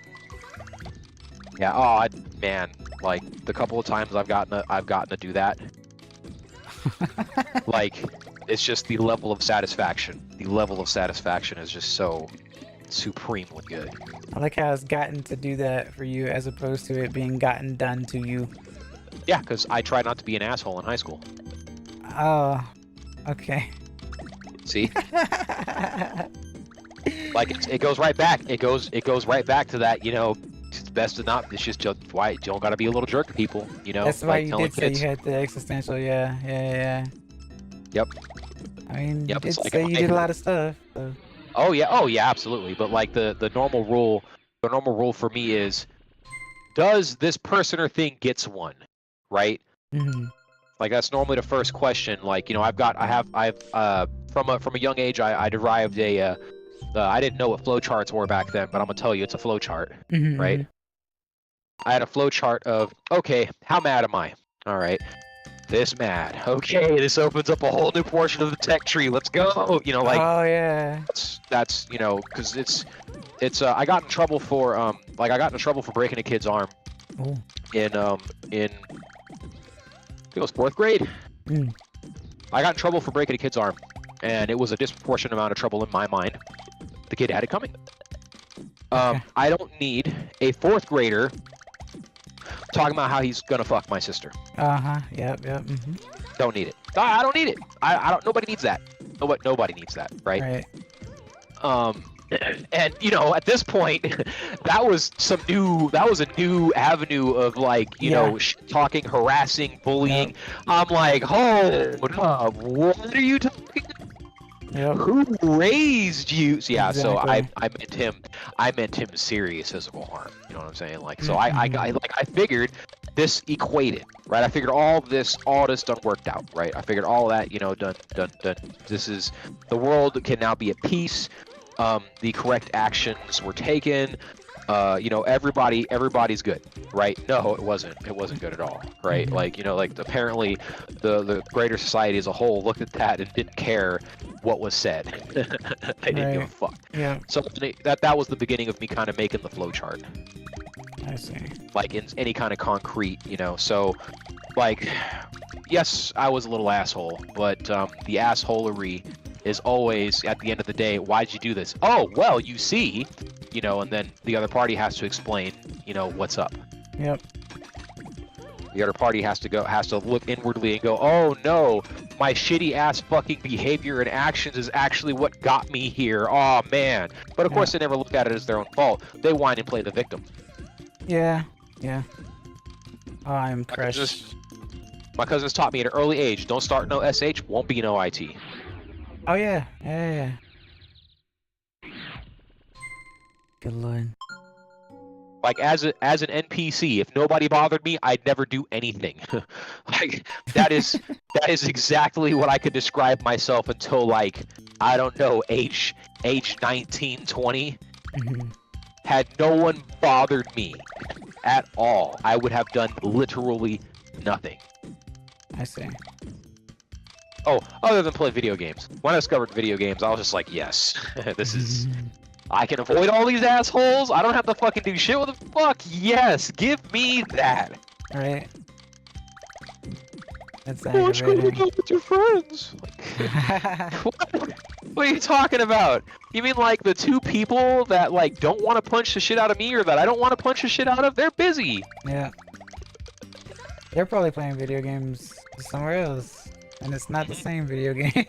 Speaker 3: Yeah, man, like the couple of times I've gotten to do that, like it's just the level of satisfaction. The level of satisfaction is just so supremely good.
Speaker 1: I like how it's gotten to do that for you as opposed to it being gotten done to you.
Speaker 3: Yeah, because I tried not to be an asshole in high school.
Speaker 1: Oh, okay.
Speaker 3: See? Like it goes right back. It goes right back to that, best to not. It's just why you don't gotta be a little jerk to people, you know.
Speaker 1: That's why
Speaker 3: like
Speaker 1: you
Speaker 3: telling
Speaker 1: did say
Speaker 3: kids.
Speaker 1: you had the existential. Yeah.
Speaker 3: Yep.
Speaker 1: I mean,
Speaker 3: Yep,
Speaker 1: you
Speaker 3: it's
Speaker 1: did
Speaker 3: like
Speaker 1: say you did a lot of stuff. So.
Speaker 3: Oh yeah, absolutely. But like the normal rule for me is, does this person or thing gets one, right?
Speaker 1: Mm-hmm.
Speaker 3: Like that's normally the first question. Like, you know, I've from a young age I derived a I didn't know what flowcharts were back then, but I'm gonna tell you it's a flowchart,
Speaker 1: Mm-hmm.
Speaker 3: right? I had a flowchart of, okay, how mad am I? All right, this mad. Okay, this opens up a whole new portion of the tech tree. Let's go. You know, like
Speaker 1: Oh yeah.
Speaker 3: that's you know, because it's I got in trouble for breaking a kid's arm
Speaker 1: Oh.
Speaker 3: in I think it was 4th grade.
Speaker 1: Mm.
Speaker 3: I got in trouble for breaking a kid's arm, and it was a disproportionate amount of trouble in my mind. The kid had it coming.
Speaker 1: Okay.
Speaker 3: I don't need a 4th grader talking about how he's gonna fuck my sister.
Speaker 1: Yep. Mm-hmm.
Speaker 3: Don't need it. I don't need it. I don't. Nobody needs that. Nobody needs that, right?
Speaker 1: Right.
Speaker 3: And you know, at this point, that was a new avenue of like, you know, talking, harassing, bullying.
Speaker 1: Yep.
Speaker 3: I'm like, hold up, what are you talking?
Speaker 1: Yep.
Speaker 3: Who raised you? So, yeah, so
Speaker 1: Exactly.
Speaker 3: I meant him serious physical harm. You know what I'm saying? Like, so I figured this equated, right? I figured all this done worked out, right? I figured all that, you know, done. This is, the world can now be at peace. The correct actions were taken. You know, everybody's good, right? No, it wasn't good at all, right?
Speaker 1: Mm-hmm.
Speaker 3: Like, you know, like apparently the greater society as a whole looked at that and didn't care what was said. They didn't give a fuck.
Speaker 1: Yeah.
Speaker 3: So that was the beginning of me kind of making the flowchart,
Speaker 1: I see.
Speaker 3: like in any kind of concrete, you know. So, like, yes, I was a little asshole, but the assholery is always, at the end of the day, why'd you do this? Oh, well, you see, you know, and then the other party has to explain, you know, what's up.
Speaker 1: Yep.
Speaker 3: The other party has to look inwardly and go, oh no, my shitty ass fucking behavior and actions is actually what got me here. Oh man. But of course they never look at it as their own fault. They whine and play the victim.
Speaker 1: Yeah. Oh, I'm crushed.
Speaker 3: My cousins taught me at an early age, don't start no SH, won't be no IT.
Speaker 1: Oh yeah. Good lord.
Speaker 3: Like as an NPC, if nobody bothered me, I'd never do anything. Like that is exactly what I could describe myself until, like, I don't know, age 19, 20.
Speaker 1: Mm-hmm.
Speaker 3: Had no one bothered me at all, I would have done literally nothing.
Speaker 1: I see.
Speaker 3: Oh, other than play video games. When I discovered video games, I was just like, yes, this is... I can avoid all these assholes. I don't have to fucking do shit. What the fuck? Yes, give me that.
Speaker 1: Right. That's
Speaker 3: What's going to
Speaker 1: aggravating.
Speaker 3: go with your friends? What are you talking about? You mean like the two people that like don't want to punch the shit out of me, or that I don't want to punch the shit out of? They're busy.
Speaker 1: Yeah. They're probably playing video games somewhere else, and it's not the same video games.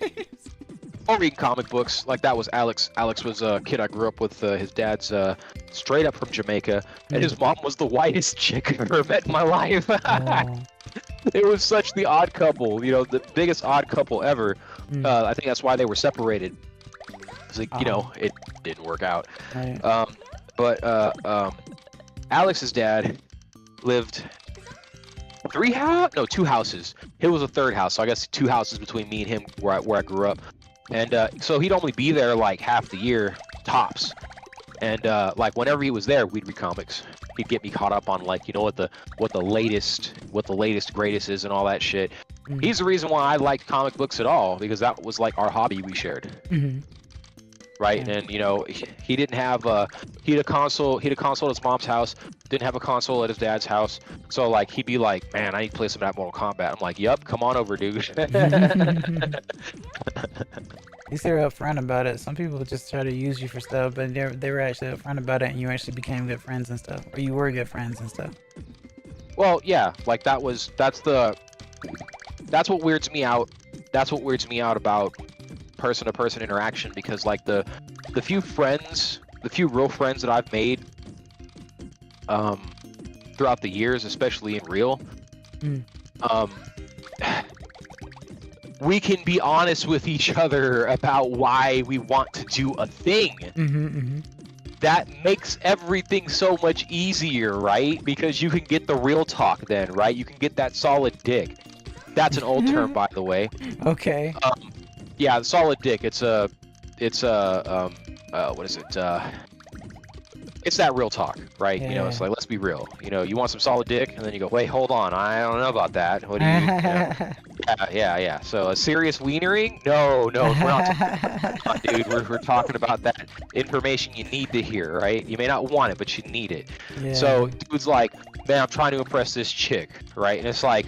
Speaker 3: Or reading comic books. Like that was Alex. Alex was a kid I grew up with. His dad's straight up from Jamaica, and his mom was the whitest chick I've ever met in my life.
Speaker 1: Oh.
Speaker 3: It was such the odd couple, you know, the biggest odd couple ever. I think that's why they were separated. It's like, you know, it didn't work out.
Speaker 1: Right.
Speaker 3: But Alex's dad lived 2 houses. It was a 3rd house, so I guess 2 houses between me and him where I grew up. And so he'd only be there like half the year, tops. And like whenever he was there, we'd read comics. He'd get me caught up on, like, you know, what the latest greatest is and all that shit. He's the reason why I liked comic books at all, because that was like our hobby we shared. Right? And you know, he didn't have he had a console at his mom's house, didn't have a console at his dad's house. So like he'd be like, man, I need to play some of that Mortal Kombat. I'm like, yep, come on over, dude.
Speaker 1: At least they were upfront about it. Some people just try to use you for stuff, but they were actually upfront about it, and you actually became good friends and stuff, or you were good friends and stuff.
Speaker 3: Well, yeah, like that's what weirds me out. That's what weirds me out about person-to-person interaction, because like the few real friends that I've made, throughout the years, especially in real, we can be honest with each other about why we want to do a thing. That makes everything so much easier, right? Because you can get the real talk then, right? You can get that solid dick. That's an old term, by the way.
Speaker 1: Okay.
Speaker 3: Yeah, solid dick. It's what is it? It's that real talk, right? You know, it's like, let's be real. You know, you want some solid dick, and then you go, wait, hold on, I don't know about that. What do you? Yeah. So a serious wienering? No, we're not, dude. We're talking about that information you need to hear, right? You may not want it, but you need it.
Speaker 1: Yeah.
Speaker 3: So dude's like, man, I'm trying to impress this chick, right? And it's like,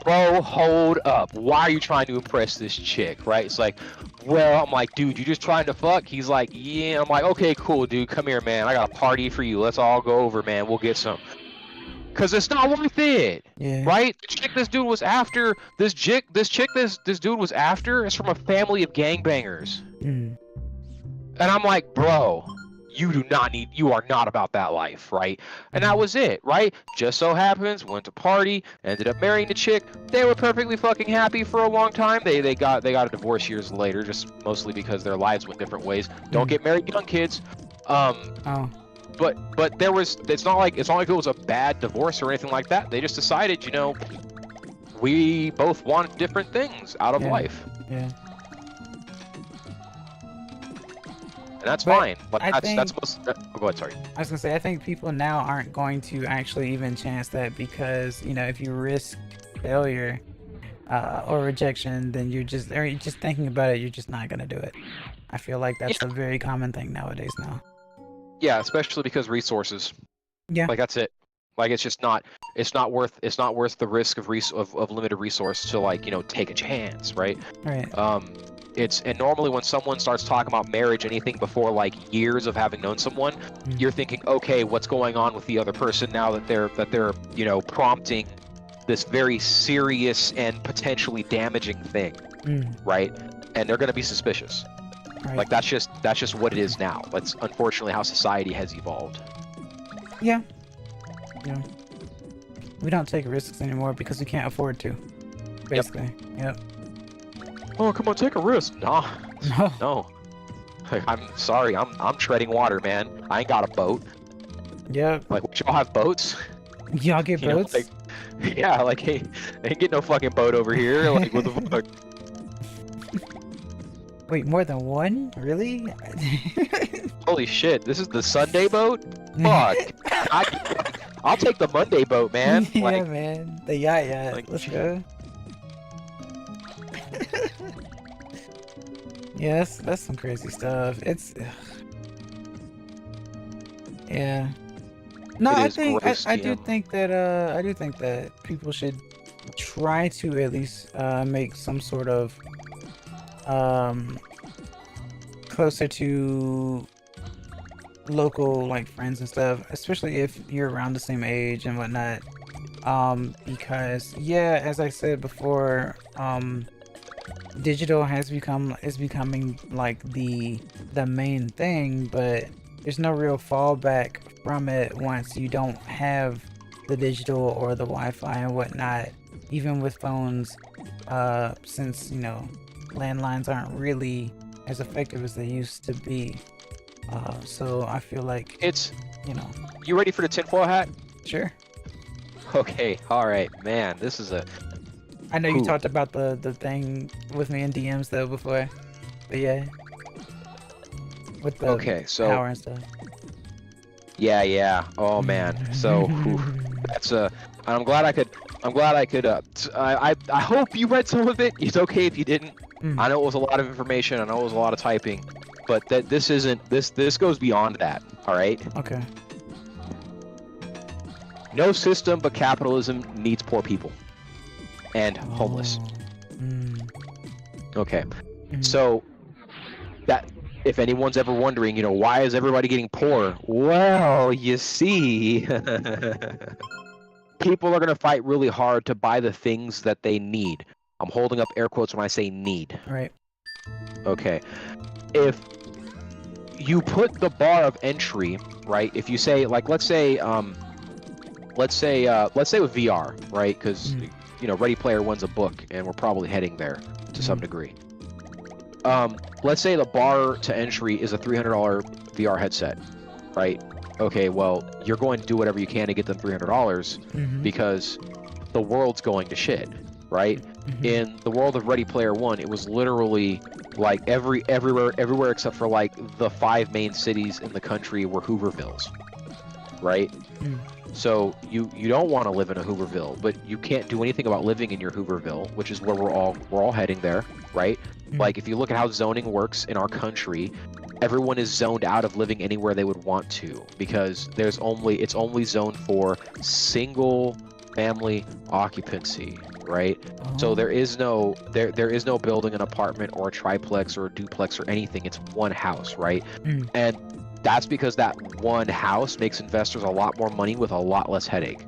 Speaker 3: bro, hold up. Why are you trying to impress this chick, right? It's like, well, I'm like, dude, you just trying to fuck? He's like, yeah. I'm like, okay, cool, dude. Come here, man. I got a party for you. Let's all go over, man. We'll get some. Cause it's not worth it, right? The chick this dude was after, this chick this dude was after is from a family of gangbangers. And I'm like, bro, you are not about that life, right? And that was it, right? Just so happens, went to party, ended up marrying the chick. They were perfectly fucking happy for a long time. They got a divorce years later, just mostly because their lives went different ways. Don't get married young, kids. But there was, it's not like it was a bad divorce or anything like that. They just decided, you know, we both want different things out of life.
Speaker 1: Yeah.
Speaker 3: And that's fine. But that's supposed to, oh, go ahead, sorry.
Speaker 1: I was gonna say, I think people now aren't going to actually even chance that, because, you know, if you risk failure or rejection, then you're just thinking about it, you're just not gonna do it. I feel like that's a very common thing nowadays now.
Speaker 3: Yeah, especially because resources.
Speaker 1: Yeah.
Speaker 3: Like that's it. Like it's not worth the risk of limited resource to, like, you know, take a chance, right?
Speaker 1: Right.
Speaker 3: And normally when someone starts talking about marriage, anything before like years of having known someone, you're thinking, okay, what's going on with the other person now that they're you know, prompting this very serious and potentially damaging thing, right? And they're gonna be suspicious.
Speaker 1: Right.
Speaker 3: Like that's just what it is now. That's unfortunately how society has evolved.
Speaker 1: Yeah. Yeah. We don't take risks anymore because we can't afford to. Basically. Yep.
Speaker 3: Oh, come on, take a risk. Nah. No. I'm sorry. I'm treading water, man. I ain't got a boat.
Speaker 1: Yep.
Speaker 3: Like, y'all have boats?
Speaker 1: Y'all get boats?
Speaker 3: Know, like, yeah, like, hey, ain't get no fucking boat over here. Like, what the fuck?
Speaker 1: Wait, more than one? Really?
Speaker 3: Holy shit, this is the Sunday boat? Fuck. I'll take the Monday boat, man.
Speaker 1: Yeah,
Speaker 3: like,
Speaker 1: man. The yacht.
Speaker 3: Like,
Speaker 1: let's go. Yes, that's some crazy stuff. It's yeah. No, I think I do think that people should try to at least make some sort of closer to local, like, friends and stuff, especially if you're around the same age and whatnot, because yeah, as I said before, digital is becoming like the main thing, but there's no real fallback from it once you don't have the digital or the Wi-Fi and whatnot, even with phones, since, you know, landlines aren't really as effective as they used to be. So I feel like
Speaker 3: it's,
Speaker 1: you know.
Speaker 3: You ready for the tinfoil hat?
Speaker 1: Sure.
Speaker 3: Okay, alright, man, this is a...
Speaker 1: I know you talked about the thing with me in DMs though before, but yeah. With the power and stuff.
Speaker 3: Yeah. Oh man. So that's I'm glad I could. I hope you read some of it. It's okay if you didn't. I know it was a lot of information. I know it was a lot of typing, but this isn't. This goes beyond that. All right.
Speaker 1: Okay.
Speaker 3: No system but capitalism needs poor people and homeless. Okay. So that, if anyone's ever wondering, you know, why is everybody getting poor? Well, you see, people are going to fight really hard to buy the things that they need. I'm holding up air quotes when I say need.
Speaker 1: Right.
Speaker 3: Okay. If you put the bar of entry, right, if you say, like, let's say let's say with VR, right? Because you know, Ready Player One's a book, and we're probably heading there to some degree. Let's say the bar to entry is a $300 VR headset, right? Okay, well, you're going to do whatever you can to get them $300 because the world's going to shit, right? In the world of Ready Player One, it was literally like everywhere except for like the 5 main cities in the country were Hoovervilles, right? So you don't want to live in a Hooverville, but you can't do anything about living in your Hooverville, which is where we're all heading there, right? Like if you look at how zoning works in our country, everyone is zoned out of living anywhere they would want to because it's only zoned for single family occupancy, right? So there is no building an apartment or a triplex or a duplex or anything. It's one house, right? And that's because that one house makes investors a lot more money with a lot less headache.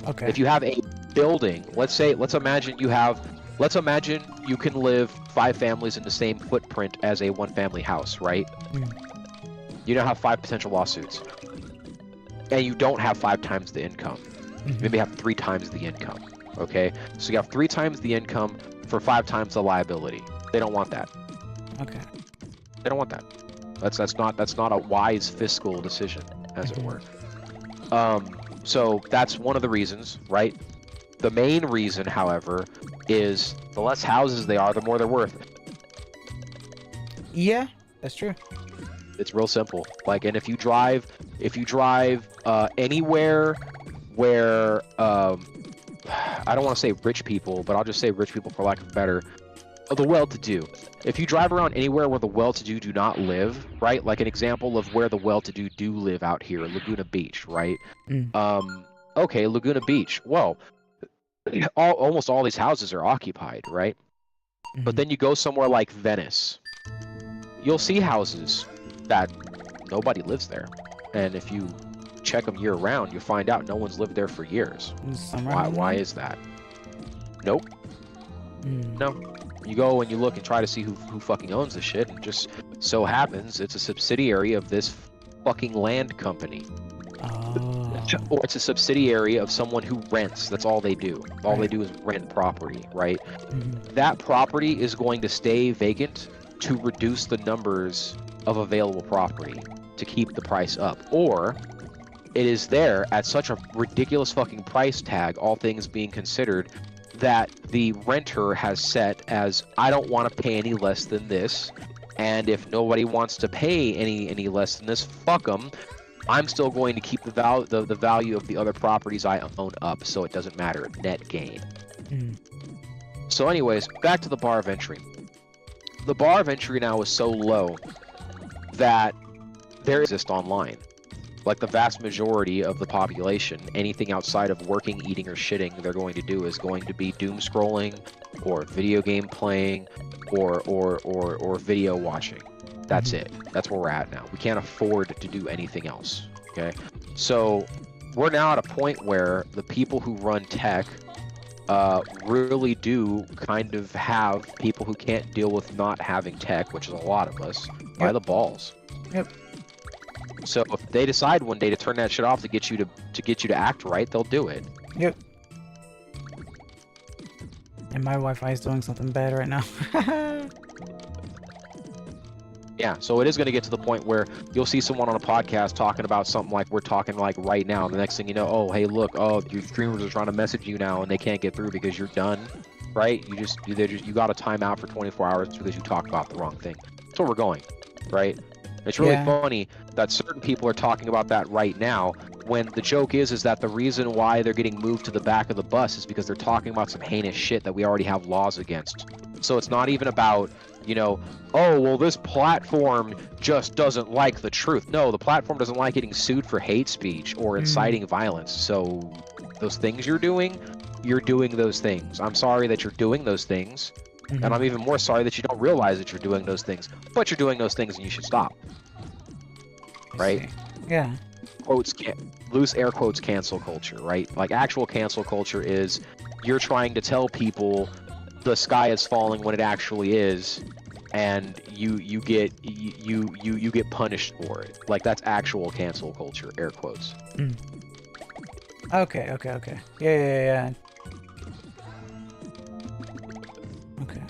Speaker 1: Okay.
Speaker 3: If you have a building, let's imagine you can live 5 families in the same footprint as a 1-family house, right? You now have 5 potential lawsuits. And you don't have 5 times the income. You maybe have 3 times the income. Okay? So you have 3 times the income for 5 times the liability. They don't want that.
Speaker 1: Okay.
Speaker 3: They don't want that. That's not a wise fiscal decision, as it were. So that's one of the reasons, right? The main reason, however, is the less houses they are, the more they're worth.
Speaker 1: Yeah, that's true.
Speaker 3: It's real simple. Like, and if you drive anywhere where I don't want to say rich people, but I'll just say rich people for lack of better, the well-to-do. If you drive around anywhere where the well-to-do do not live, right? Like an example of where the well-to-do do live out here, Laguna Beach, right? Okay, Laguna Beach. Well, almost all these houses are occupied, right? But then you go somewhere like Venice, you'll see houses that nobody lives there, and if you check them year-round, you'll find out no one's lived there for years. Why is that? Nope. No. You go and you look and try to see who fucking owns the shit, and just so happens it's a subsidiary of this fucking land company. Or it's a subsidiary of someone who rents. That's all they do. All they do is rent property, right? That property is going to stay vacant to reduce the numbers of available property to keep the price up. Or it is there at such a ridiculous fucking price tag, all things being considered, that the renter has set as, I don't want to pay any less than this, and if nobody wants to pay any less than this, fuck them. I'm still going to keep the value of the other properties I own up, so it doesn't matter. Net gain. So anyways, back to the bar of entry. The bar of entry now is so low that there exist online. Like the vast majority of the population, anything outside of working, eating, or shitting they're going to do is going to be doom scrolling, or video game playing, or video watching. That's it. That's where we're at now. We can't afford to do anything else. Okay? So we're now at a point where the people who run tech really do kind of have people who can't deal with not having tech, which is a lot of us, by the balls. So if they decide one day to turn that shit off to get you to act right, they'll do it.
Speaker 1: And my Wi-Fi is doing something bad right now.
Speaker 3: Yeah, so it is going to get to the point where you'll see someone on a podcast talking about something like we're talking like right now, and the next thing you know, oh, hey, look, oh, your streamers are trying to message you now, and they can't get through because you're done, right? You got a timeout for 24 hours because you talked about the wrong thing. That's where we're going, right? It's really funny that certain people are talking about that right now, when the joke is that the reason why they're getting moved to the back of the bus is because they're talking about some heinous shit that we already have laws against. So it's not even about, you know, oh, well, this platform just doesn't like the truth. No, the platform doesn't like getting sued for hate speech or inciting violence. So those things you're doing those things. I'm sorry that you're doing those things. And I'm even more sorry that you don't realize that you're doing those things. But you're doing those things and you should stop. Right?
Speaker 1: Yeah.
Speaker 3: Loose air quotes cancel culture, right? Like actual cancel culture is you're trying to tell people the sky is falling when it actually is, and you get punished for it. Like that's actual cancel culture, air quotes.
Speaker 1: Okay, okay, okay. Yeah. Okay.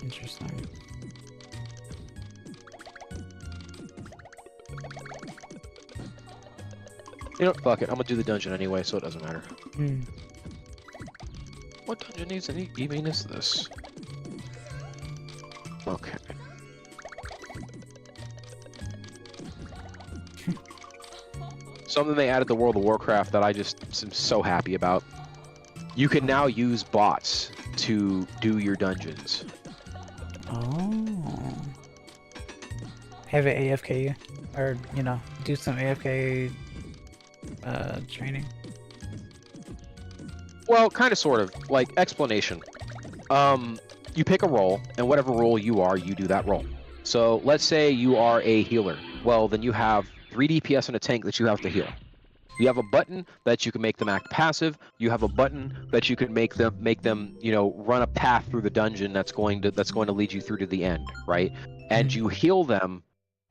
Speaker 1: Interesting.
Speaker 3: You know, fuck it. I'm gonna do the dungeon anyway, so it doesn't matter.
Speaker 1: Hmm.
Speaker 3: What dungeon needs any gaming is this? Okay. Something they added to World of Warcraft that I just am so happy about. You can now use bots to do your dungeons.
Speaker 1: Oh. Have it AFK, or do some AFK training.
Speaker 3: Well, kind of, sort of. Like, explanation. You pick a role, and whatever role you are, you do that role. So, let's say you are a healer. Well, then you have 3 DPS and a tank that you have to heal. You have a button that you can make them act passive. You have a button that you can make them, run a path through the dungeon that's going to lead you through to the end, right? And you heal them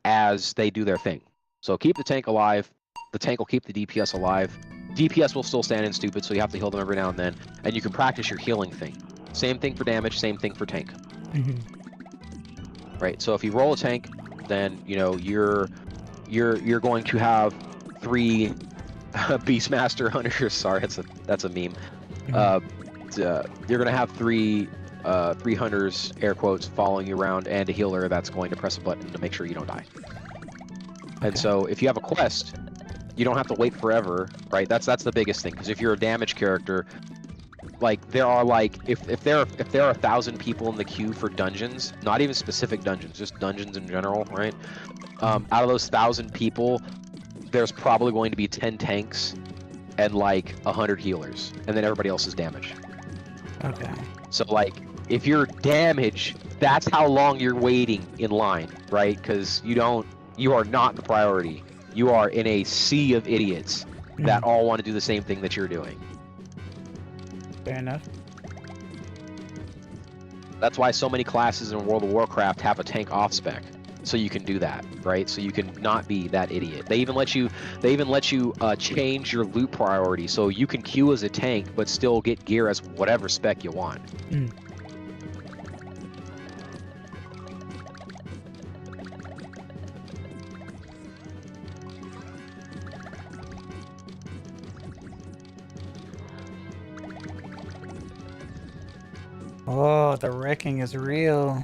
Speaker 3: as they do their thing. So keep the tank alive. The tank will keep the DPS alive. DPS will still stand in stupid, so you have to heal them every now and then. And you can practice your healing thing. Same thing for damage. Same thing for tank. Right. So if you roll a tank, then you're going to have 3 Beastmaster hunters. Sorry, that's a meme. You're gonna have 3 hunters, air quotes, following you around, and a healer that's going to press a button to make sure you don't die. And so if you have a quest, you don't have to wait forever, right? That's the biggest thing. Because if you're a damage character, like there are if there are 1,000 people in the queue for dungeons, not even specific dungeons, just dungeons in general, right? Out of those 1,000 people, there's probably going to be 10 tanks and 100 healers, and then everybody else is damage.
Speaker 1: Okay.
Speaker 3: So if you're damage, that's how long you're waiting in line, right? Because you are not the priority. You are in a sea of idiots that all want to do the same thing that you're doing.
Speaker 1: Fair enough.
Speaker 3: That's why so many classes in World of Warcraft have a tank off spec, so you can do that, right? So you can not be that idiot. They even let you change your loot priority, so you can queue as a tank but still get gear as whatever spec you want.
Speaker 1: Oh, the wrecking is real.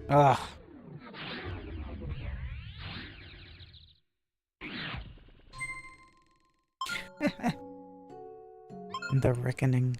Speaker 1: Ugh. The reckoning.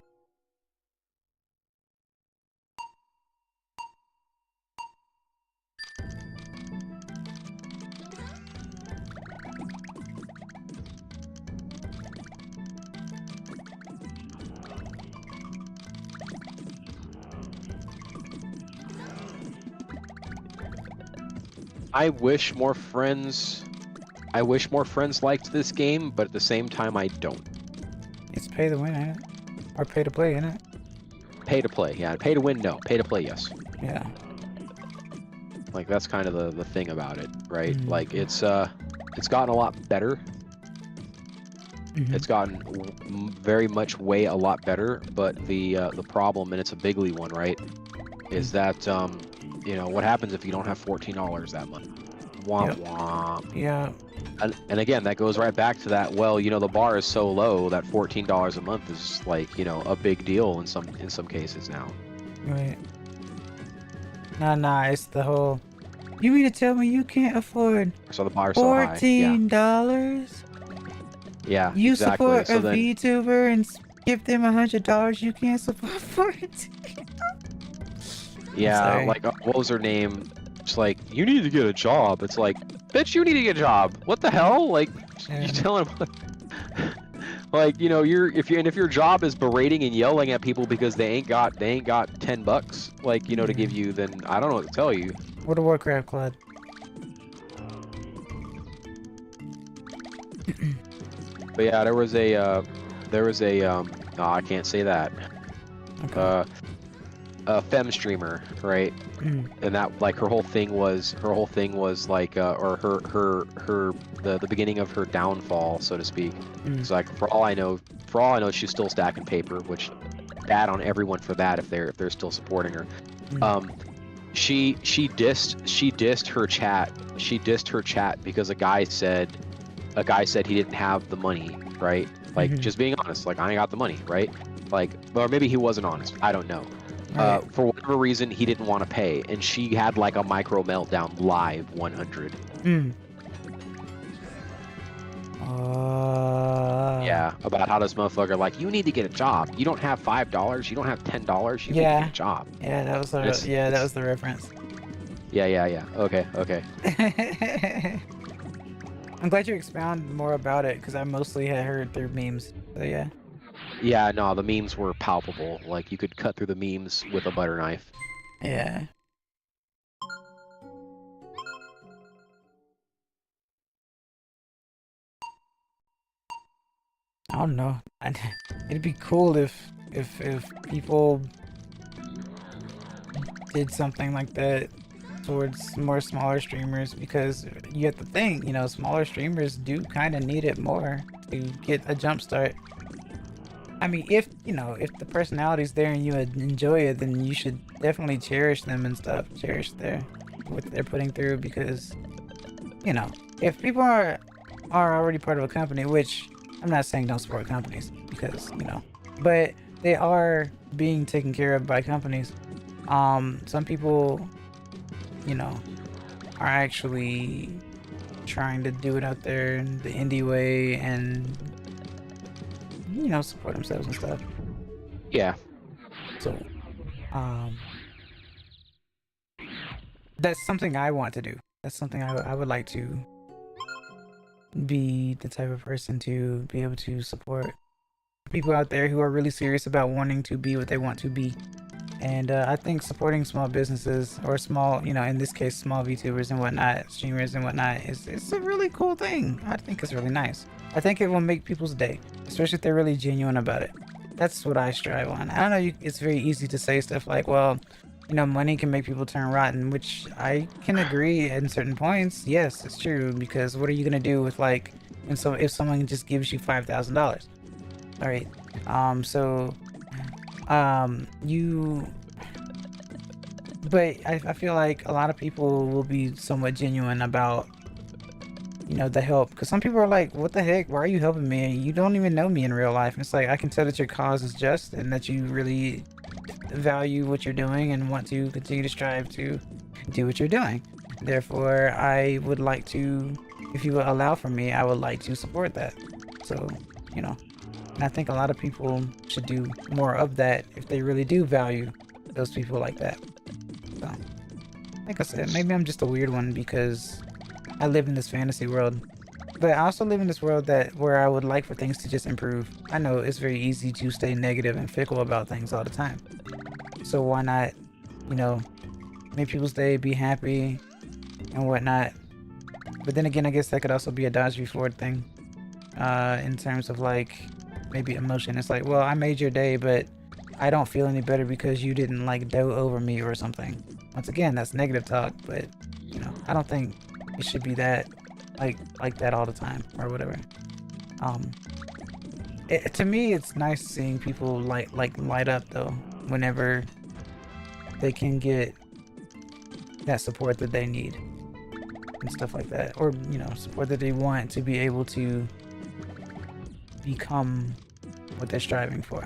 Speaker 3: I wish more friends liked this game, but at the same time I don't.
Speaker 1: It's pay to win, ain't it? Or pay to play, ain't it?
Speaker 3: Pay to play, yeah. Pay to win, no. Pay to play, yes.
Speaker 1: Yeah.
Speaker 3: That's kind of the thing about it, right? It's gotten a lot better. It's gotten very much a lot better, but the problem, and it's a bigly one, right, is that what happens if you don't have $14 that month? Womp womp.
Speaker 1: Yeah.
Speaker 3: And again, that goes right back to that. Well, the bar is so low that $14 a month is a big deal in some cases now.
Speaker 1: Right. Nah. It's the whole. You mean to tell me you can't afford
Speaker 3: So the bar's so high.
Speaker 1: $14?
Speaker 3: Yeah.
Speaker 1: You
Speaker 3: exactly.
Speaker 1: support
Speaker 3: so
Speaker 1: a
Speaker 3: then,
Speaker 1: VTuber and give them $100. You can't support 14.
Speaker 3: Yeah. What was her name? It's you need to get a job. It's bitch, you need to get a job. What the hell? You telling them. If your job is berating and yelling at people because they ain't got $10, to give you, then I don't know what to tell you.
Speaker 1: What a Warcraft Clad.
Speaker 3: But yeah, there was a no, I can't say that.
Speaker 1: Okay.
Speaker 3: a femme streamer, right? And that like her whole thing was like or the beginning of her downfall, so to speak. It's like for all I know she's still stacking paper, which bad on everyone for that if they're still supporting her. She dissed her chat. She dissed her chat because a guy said he didn't have the money, right? Like just being honest, like I ain't got the money, right? Like, or maybe he wasn't honest. I don't know.
Speaker 1: Right.
Speaker 3: For whatever reason, he didn't want to pay, and she had like a micro meltdown live 100. Yeah, about how this motherfucker like, you need to get a job. You don't have $5. You don't have $10. You need to get a job.
Speaker 1: Yeah, that was that was the reference.
Speaker 3: Yeah. Okay.
Speaker 1: I'm glad you expound more about it because I mostly had heard through memes. So yeah.
Speaker 3: Yeah, no, the memes were palpable. Like you could cut through the memes with a butter knife.
Speaker 1: Yeah. I don't know. It'd be cool if people did something like that towards more smaller streamers, because you have to think, you know, smaller streamers do kind of need it more to get a jump start. I mean, if the personality's there and you enjoy it, then you should definitely cherish them and stuff. Cherish what they're putting through, because, you know, if people are already part of a company, which I'm not saying don't support companies, because, you know, but they are being taken care of by companies. Some people, you know, are actually trying to do it out there in the indie way and, you know, support themselves and stuff.
Speaker 3: Yeah.
Speaker 1: So, that's something I want to do. That's something I would like to be the type of person to be able to support people out there who are really serious about wanting to be what they want to be. And I think supporting small businesses, or small, you know, in this case, small VTubers and whatnot, streamers and whatnot, it's a really cool thing. I think it's really nice. I think it will make people's day, especially if they're really genuine about it. That's what I strive on. I don't know, it's very easy to say stuff like, well, you know, money can make people turn rotten, which I can agree in certain points. Yes, it's true, because what are you gonna do with, like, if someone just gives you $5,000? All right, but I feel like a lot of people will be somewhat genuine about, you know, the help, because some people are like, what the heck, why are you helping me? You don't even know me in real life. And it's like, I can tell that your cause is just and that you really value what you're doing and want to continue to strive to do what you're doing. Therefore, I would like to, if you would allow for me, I would like to support that. So, you know, and I think a lot of people should do more of that if they really do value those people like that. So, like I said, maybe I'm just a weird one because I live in this fantasy world, but I also live in this world where I would like for things to just improve. I know it's very easy to stay negative and fickle about things all the time. So why not, you know, make people's day, be happy and whatnot. But then again, I guess that could also be a dodge before thing, in terms of like maybe emotion. It's like, well, I made your day, but I don't feel any better because you didn't like dote over me or something. Once again, that's negative talk, but you know, I don't think it should be that like that all the time or whatever. To me, it's nice seeing people light up though whenever they can get that support that they need and stuff like that, or you know, support that they want to be able to become what they're striving for.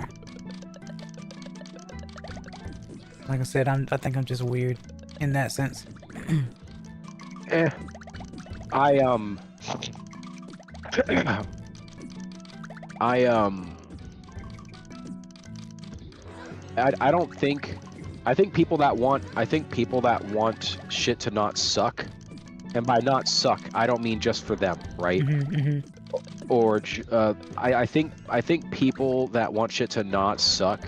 Speaker 1: Like I said, I think I'm just weird in that sense.
Speaker 3: I don't think, I think people that want shit to not suck, and by not suck I don't mean just for them, right? Or I think people that want shit to not suck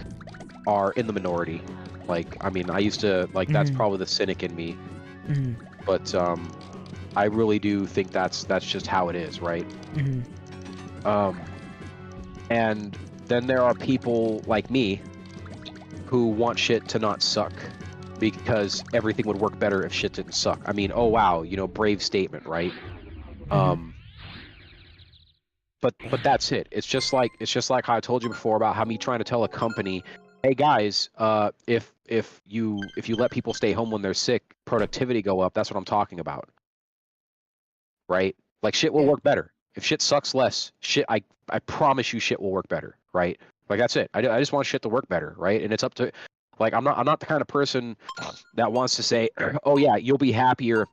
Speaker 3: are in the minority. Like, I mean, I used to, like, that's probably the cynic in me, but I really do think that's just how it is, right? And then there are people like me who want shit to not suck because everything would work better if shit didn't suck. I mean, oh wow, you know, brave statement, right? But that's it. It's just like how I told you before about how me trying to tell a company, hey guys, if you let people stay home when they're sick, productivity go up. That's what I'm talking about, right? Like shit will work better if shit sucks less. Shit, I promise you, shit will work better, right? Like that's it. I just want shit to work better, right? And it's up to, like, I'm not the kind of person that wants to say, oh yeah, you'll be happier.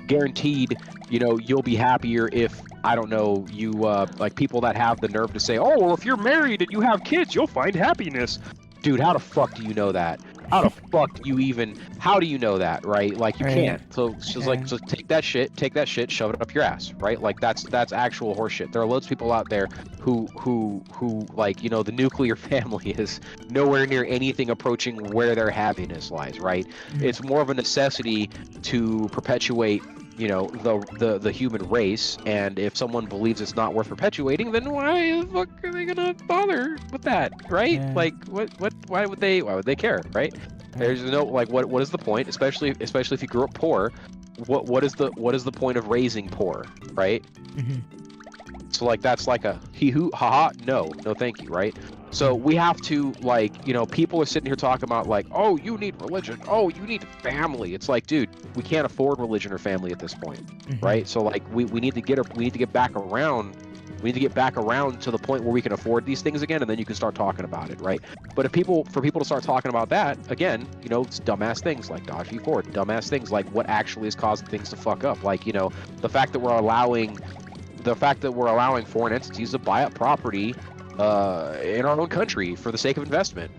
Speaker 3: Guaranteed, you know, you'll be happier if, I don't know, you like people that have the nerve to say, oh well, if you're married and you have kids, you'll find happiness. Dude, how the fuck do you know that? How the fuck do you even, how do you know that, right? Like you can't. So it's just like, so take that shit, shove it up your ass, right? Like that's actual horseshit. There are loads of people out there who like, you know, the nuclear family is nowhere near anything approaching where their happiness lies, right? It's more of a necessity to perpetuate, you know, the human race, and if someone believes it's not worth perpetuating, then why the fuck are they gonna bother with that, right? Like why would they care, right? There's no, like, what is the point, especially if you grew up poor? What is the point of raising poor, right? So like that's like a hee hoo haha, no thank you, right? So we have to, like, you know, people are sitting here talking about like, oh, you need religion, oh, you need family. It's like, dude, we can't afford religion or family at this point, right? So like we need to get back around. We need to get back around to the point where we can afford these things again, and then you can start talking about it, right? But for people to start talking about that again, you know, it's dumbass things like Dodge v Ford, dumbass things like what actually is causing things to fuck up, like, you know, the fact that we're allowing foreign entities to buy up property in our own country for the sake of investment,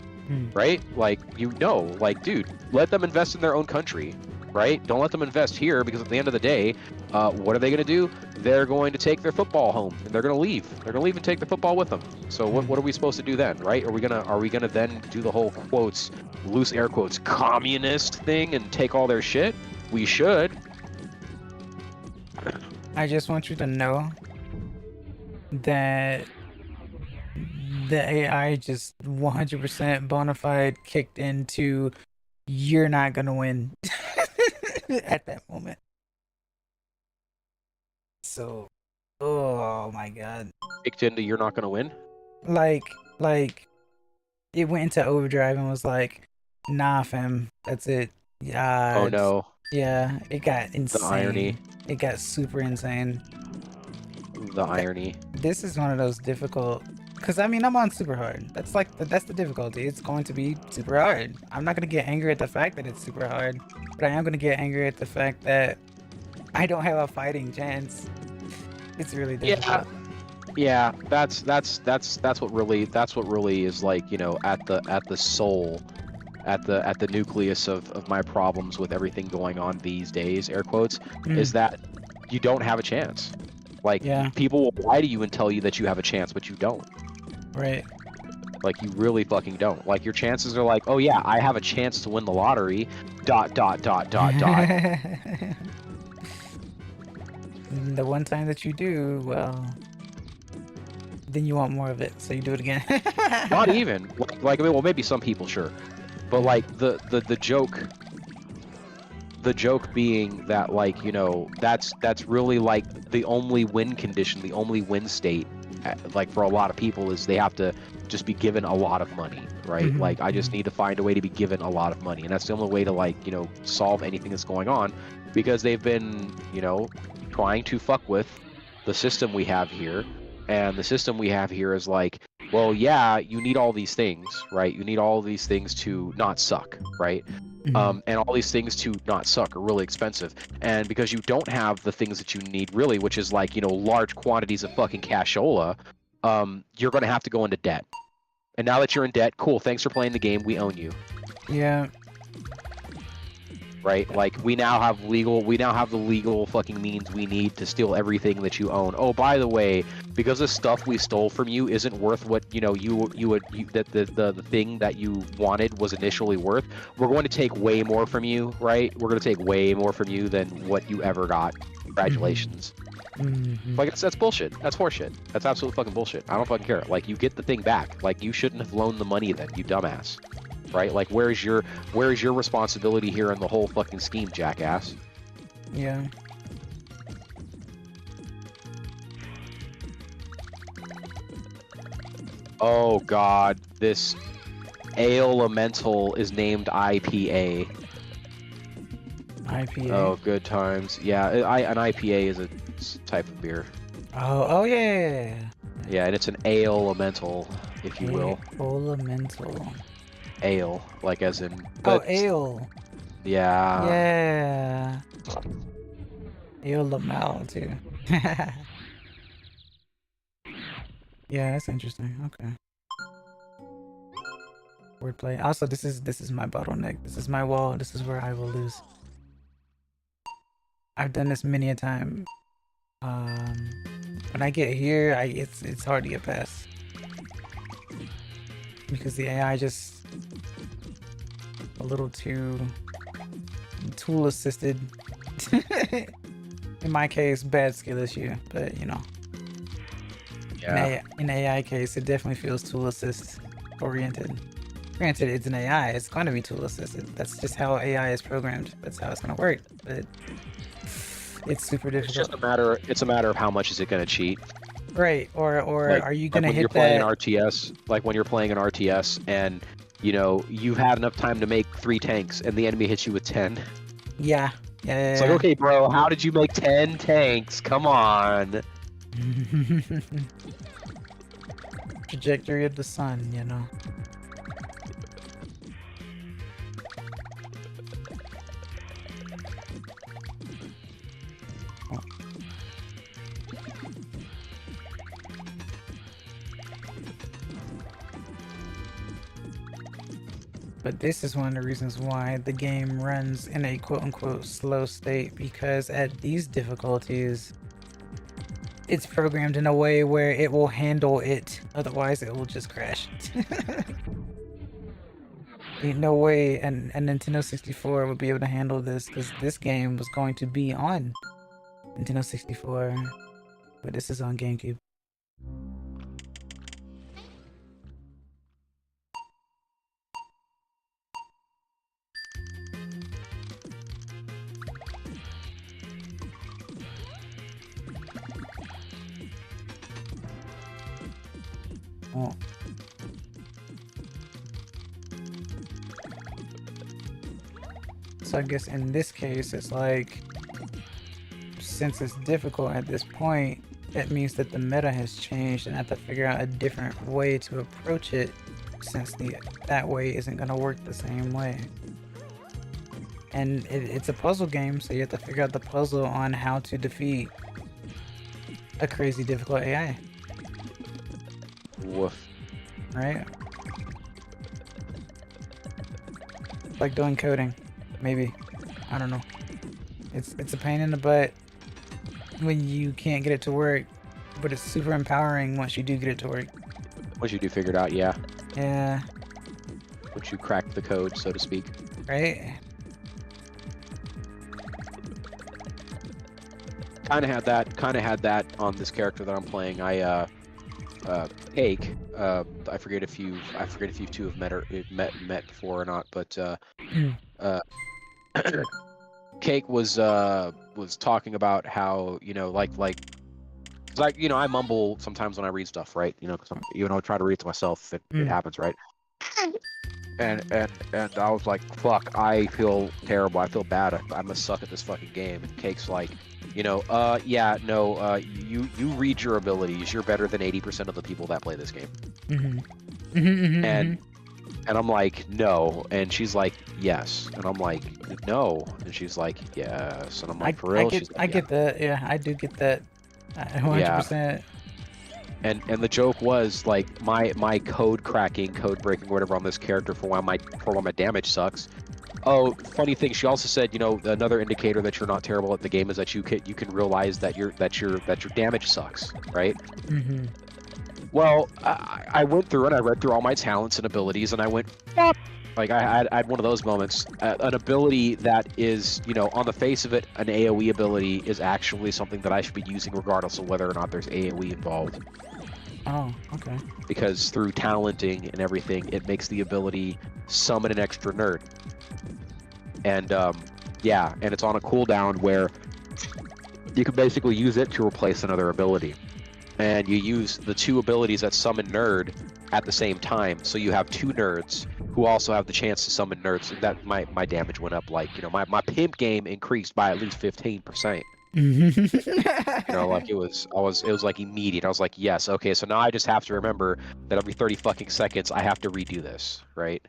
Speaker 3: right? Like, you know, like, dude, let them invest in their own country, right? Don't let them invest here, because at the end of the day, what are they going to do? They're going to take their football home, and they're going to leave. They're going to leave and take the football with them. So what are we supposed to do then, right? Are we gonna then do the whole quotes, loose air quotes, communist thing and take all their shit? We should.
Speaker 1: I just want you to know that the AI just 100% bona fide kicked into, you're not gonna win at that moment. So, oh my god.
Speaker 3: Kicked into you're not gonna win?
Speaker 1: Like, it went into overdrive and was like, nah fam, that's it. Yeah.
Speaker 3: Oh no.
Speaker 1: Yeah, it got insane.
Speaker 3: The irony.
Speaker 1: It got super insane.
Speaker 3: The irony.
Speaker 1: This is one of those difficult, because I mean, I'm on super hard. That's the difficulty. It's going to be super hard. I'm not going to get angry at the fact that it's super hard, but I am going to get angry at the fact that I don't have a fighting chance. It's really difficult.
Speaker 3: Yeah, that's what really is, like, you know, at the soul, at the nucleus of my problems with everything going on these days, air quotes, is that you don't have a chance. Like, people will lie to you and tell you that you have a chance, but you don't.
Speaker 1: Right.
Speaker 3: Like, you really fucking don't. Like, your chances are like, oh yeah, I have a chance to win the lottery, ...
Speaker 1: The one time that you do, well, then you want more of it, so you do it again.
Speaker 3: Not even. Like, I mean, well, maybe some people, sure. But like, the joke being that, like, you know, that's really like the only win condition, the only win state, like, for a lot of people, is they have to just be given a lot of money, right? Like, I just need to find a way to be given a lot of money, and that's the only way to, like, you know, solve anything that's going on, because they've been, you know, trying to fuck with the system we have here. And the system we have here is like, well, yeah, you need all these things, right? You need all these things to not suck, right? And all these things to not suck are really expensive. And because you don't have the things that you need, really, which is like, you know, large quantities of fucking cashola, you're going to have to go into debt. And now that you're in debt, cool, thanks for playing the game, we own you.
Speaker 1: Yeah.
Speaker 3: right? Like we now have the legal fucking means we need to steal everything that you own. Oh, by the way, because the stuff we stole from you isn't worth what the thing that you wanted was initially worth, we're going to take way more from you, right? We're going to take way more from you than what you ever got. Congratulations. Like that's bullshit. That's horseshit. That's absolute fucking bullshit. I don't fucking care. Like you get the thing back. Like you shouldn't have loaned the money then, you dumbass. Right? Like where's your responsibility here in the whole fucking scheme, jackass?
Speaker 1: Yeah.
Speaker 3: Oh god, this elemental is named IPA.
Speaker 1: IPA.
Speaker 3: Oh, good times. Yeah, an IPA is a type of beer.
Speaker 1: Oh yeah.
Speaker 3: Yeah, and it's an ale elemental, if you will.
Speaker 1: Elemental.
Speaker 3: Ale, like as in.
Speaker 1: Oh, ale.
Speaker 3: Yeah.
Speaker 1: Yeah. Ale Lamal too. Yeah, that's interesting. Okay. Wordplay. Also, this is my bottleneck. This is my wall. This is where I will lose. I've done this many a time. When I get here, it's hard to get past because the AI just a little too tool assisted. In my case, bad skill issue, but you know.
Speaker 3: Yeah.
Speaker 1: In AI case, it definitely feels tool assist oriented. Granted, it's an AI, it's going to be tool assisted. That's just how AI is programmed. That's how it's going to work. But it's super difficult.
Speaker 3: It's a matter of how much is it going to cheat.
Speaker 1: Right, or
Speaker 3: like,
Speaker 1: are you going to hit
Speaker 3: playing
Speaker 1: that?
Speaker 3: an RTS, like when you're playing an RTS and you know you've had enough time to make 3 tanks and the enemy hits you with 10.
Speaker 1: Yeah.
Speaker 3: It's like, okay, bro, how did you make 10 tanks? Come on.
Speaker 1: Trajectory of the sun, you know. But this is one of the reasons why the game runs in a quote-unquote slow state, because at these difficulties, it's programmed in a way where it will handle it. Otherwise, it will just crash. Ain't no way a Nintendo 64 would be able to handle this, because this game was going to be on Nintendo 64, but this is on GameCube. Oh. So I guess in this case, it's like, since it's difficult at this point, that means that the meta has changed and I have to figure out a different way to approach it, since that way isn't going to work the same way. And it's a puzzle game, so you have to figure out the puzzle on how to defeat a crazy difficult AI.
Speaker 3: Woof.
Speaker 1: Right? Like doing coding, maybe. I don't know. It's a pain in the butt when you can't get it to work, but it's super empowering once you do get it to work.
Speaker 3: Once you do figure it out, yeah.
Speaker 1: Yeah.
Speaker 3: Once you crack the code, so to speak.
Speaker 1: Right?
Speaker 3: Kind of had that on this character that I'm playing. Cake. I forget if you two have met before or not, but Cake was talking about how, you know, like you know, I mumble sometimes when I read stuff, right? You know, because even though I try to read it to myself, it happens, right? And I was like, fuck, I feel terrible. I feel bad. I must suck at this fucking game. And Cake's like, you know, yeah, no, you read your abilities. You're better than 80% of the people that play this game. And I'm like, no. And she's like, yes. And I'm like, no. And she's like, yes. And I'm like, for real?
Speaker 1: I get that. Yeah, I do get that. 100%.
Speaker 3: Yeah. And the joke was like my code cracking, code breaking, whatever on this character for why my damage sucks. Oh, funny thing. She also said, you know, another indicator that you're not terrible at the game is that you can realize that your damage sucks, right?
Speaker 1: Mm-hmm.
Speaker 3: Well, I went through and I read through all my talents and abilities, and I went, "Fuck." Like I had one of those moments. An ability that is, you know, on the face of it, an AOE ability is actually something that I should be using regardless of whether or not there's AOE involved.
Speaker 1: Oh, okay.
Speaker 3: Because through talenting and everything, it makes the ability summon an extra nerd. And yeah, and it's on a cooldown where you can basically use it to replace another ability. And you use the two abilities that summon nerd at the same time, so you have two nerds who also have the chance to summon nerds. And that my damage went up, like, you know, my pimp game increased by at least 15%. You know, like it was like immediate. I was like, yes, okay, so now I just have to remember that every 30 fucking seconds I have to redo this, right?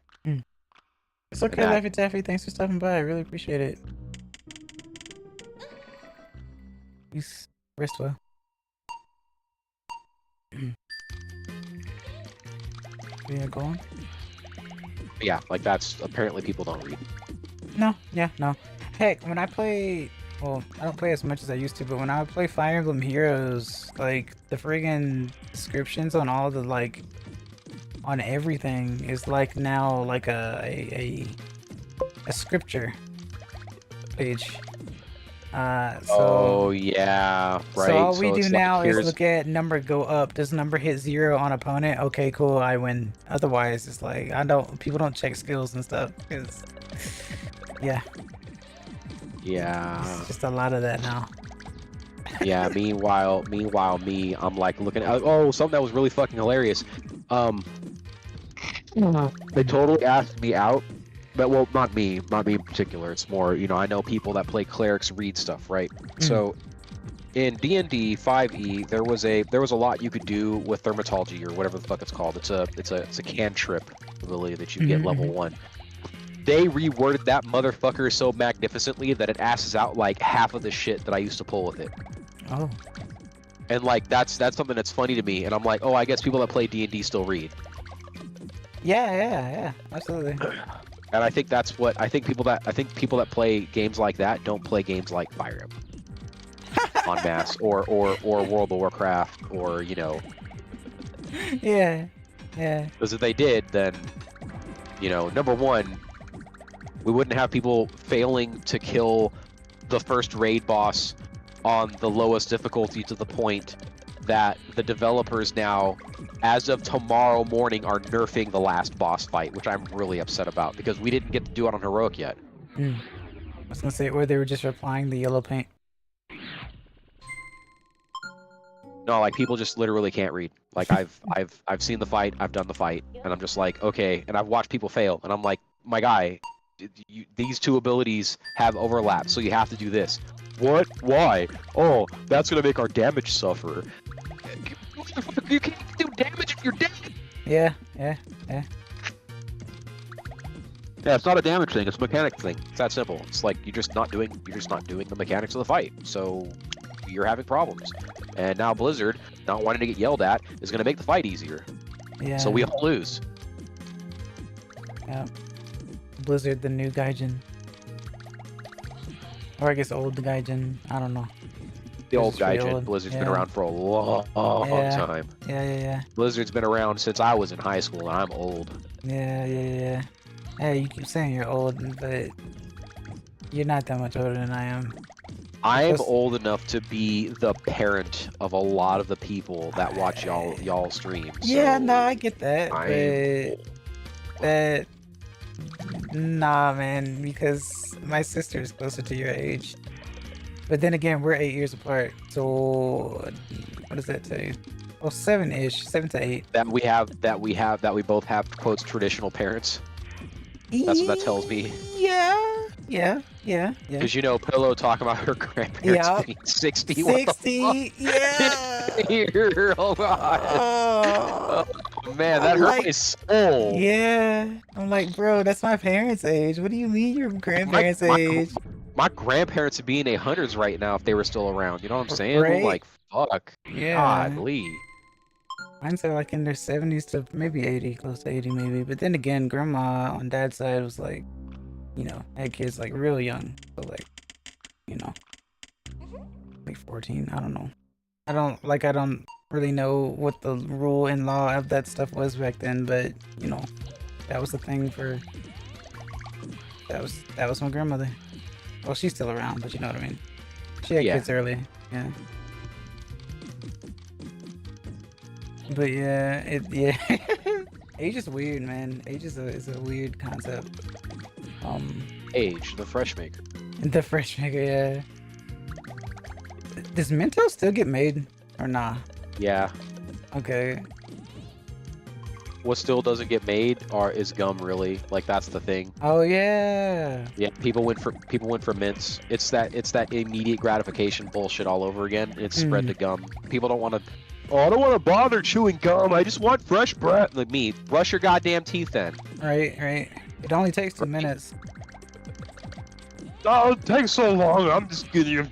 Speaker 1: It's okay, Laffy Taffy. Thanks for stopping by. I really appreciate it. Peace. Rest well. Yeah, go on.
Speaker 3: Yeah, like that's apparently people don't read.
Speaker 1: No, yeah, no. Heck, when I play, well, I don't play as much as I used to, but when I play Fire Emblem Heroes, like the friggin' descriptions on all the like, on everything is like now like a scripture page.
Speaker 3: Oh yeah, right.
Speaker 1: So all we do
Speaker 3: it's
Speaker 1: now
Speaker 3: like,
Speaker 1: is look at number go up. Does number hit 0 on opponent? Okay, cool, I win. Otherwise, it's like people don't check skills and stuff. Cause yeah,
Speaker 3: yeah,
Speaker 1: it's just a lot of that now.
Speaker 3: yeah. Meanwhile, me, I'm like looking at, oh, something that was really fucking hilarious. They totally asked me out, but well, not me in particular. It's more, you know, I know people that play clerics read stuff, right? So in D&D 5e, there was a lot you could do with thermatology or whatever the fuck it's called. It's a cantrip ability that you get level 1. They reworded that motherfucker so magnificently that it asses out like half of the shit that I used to pull with it.
Speaker 1: Oh.
Speaker 3: And like that's something that's funny to me, and I'm like, oh, I guess people that play D&D still read.
Speaker 1: Yeah, absolutely.
Speaker 3: And I think that's what people that play games like that don't play games like Fire Emblem en masse or World of Warcraft, or, you know.
Speaker 1: Yeah.
Speaker 3: Because if they did, then, you know, number one, we wouldn't have people failing to kill the first raid boss on the lowest difficulty to the point that the developers now, as of tomorrow morning, are nerfing the last boss fight, which I'm really upset about because we didn't get to do it on Heroic yet.
Speaker 1: I was gonna say, or they were just applying the yellow paint.
Speaker 3: No, like people just literally can't read. Like I've seen the fight, I've done the fight, and I'm just like, okay, and I've watched people fail, and I'm like, my guy, these two abilities have overlap, so you have to do this. What? Why? Oh, that's gonna make our damage suffer. You can't do damage if you're dead.
Speaker 1: Yeah.
Speaker 3: Yeah, it's not a damage thing, it's a mechanic thing. It's that simple. It's like you're just not doing the mechanics of the fight. So you're having problems. And now Blizzard, not wanting to get yelled at, is gonna make the fight easier.
Speaker 1: Yeah.
Speaker 3: So we all lose.
Speaker 1: Yeah. Blizzard, the new Gaijin. Or I guess old Gaijin. I don't know.
Speaker 3: The old
Speaker 1: Blizzard's
Speaker 3: Gaijin.
Speaker 1: old.
Speaker 3: Blizzard's
Speaker 1: Yeah.
Speaker 3: been around for a long time.
Speaker 1: Yeah.
Speaker 3: Blizzard's been around since I was in high school, and I'm old.
Speaker 1: Yeah. Hey, you keep saying you're old, but you're not that much older than I am.
Speaker 3: I'm old enough to be the parent of a lot of the people that watch y'all stream.
Speaker 1: Yeah,
Speaker 3: so
Speaker 1: no, I get that, but nah, man, because my sister is closer to your age. But then again, we're 8 years apart, so what does that tell you? Well, 7-ish, 7 to 8.
Speaker 3: That we both have, quotes, traditional parents. That's what that tells me.
Speaker 1: Yeah.
Speaker 3: Because, you know, Pillow talking about her grandparents being 60.
Speaker 1: 60, yeah.
Speaker 3: Oh, God. Oh, man, that
Speaker 1: I'm
Speaker 3: hurt
Speaker 1: like,
Speaker 3: my soul.
Speaker 1: Yeah. I'm like, bro, that's my parents' age. What do you mean your grandparents' age?
Speaker 3: My grandparents would be in their hundreds right now if they were still around. You know what I'm saying?
Speaker 1: Right?
Speaker 3: Like, fuck.
Speaker 1: Yeah.
Speaker 3: Godly.
Speaker 1: Mine's are like in their 70s to maybe 80, close to 80 maybe. But then again, grandma on dad's side was like you know, I had kids like real young, so like, you know, like 14. I don't know. I don't really know what the rule and law of that stuff was back then, but you know, that was the thing for. That was my grandmother. Well, she's still around, but you know what I mean. She had kids early, yeah. But yeah, age is weird, man. Age is a weird concept.
Speaker 3: Age, the fresh maker.
Speaker 1: The fresh maker, yeah. Does Mentos still get made or nah?
Speaker 3: Yeah.
Speaker 1: Okay.
Speaker 3: What still doesn't get made is gum, really. Like, that's the thing.
Speaker 1: Oh yeah.
Speaker 3: Yeah, people went for mints. It's that immediate gratification bullshit all over again. It's spread to gum. People don't want to. Oh, I don't want to bother chewing gum. I just want fresh breath. Like me, brush your goddamn teeth then.
Speaker 1: Right. It only takes 2 minutes.
Speaker 3: Oh, it takes so long. I'm just gonna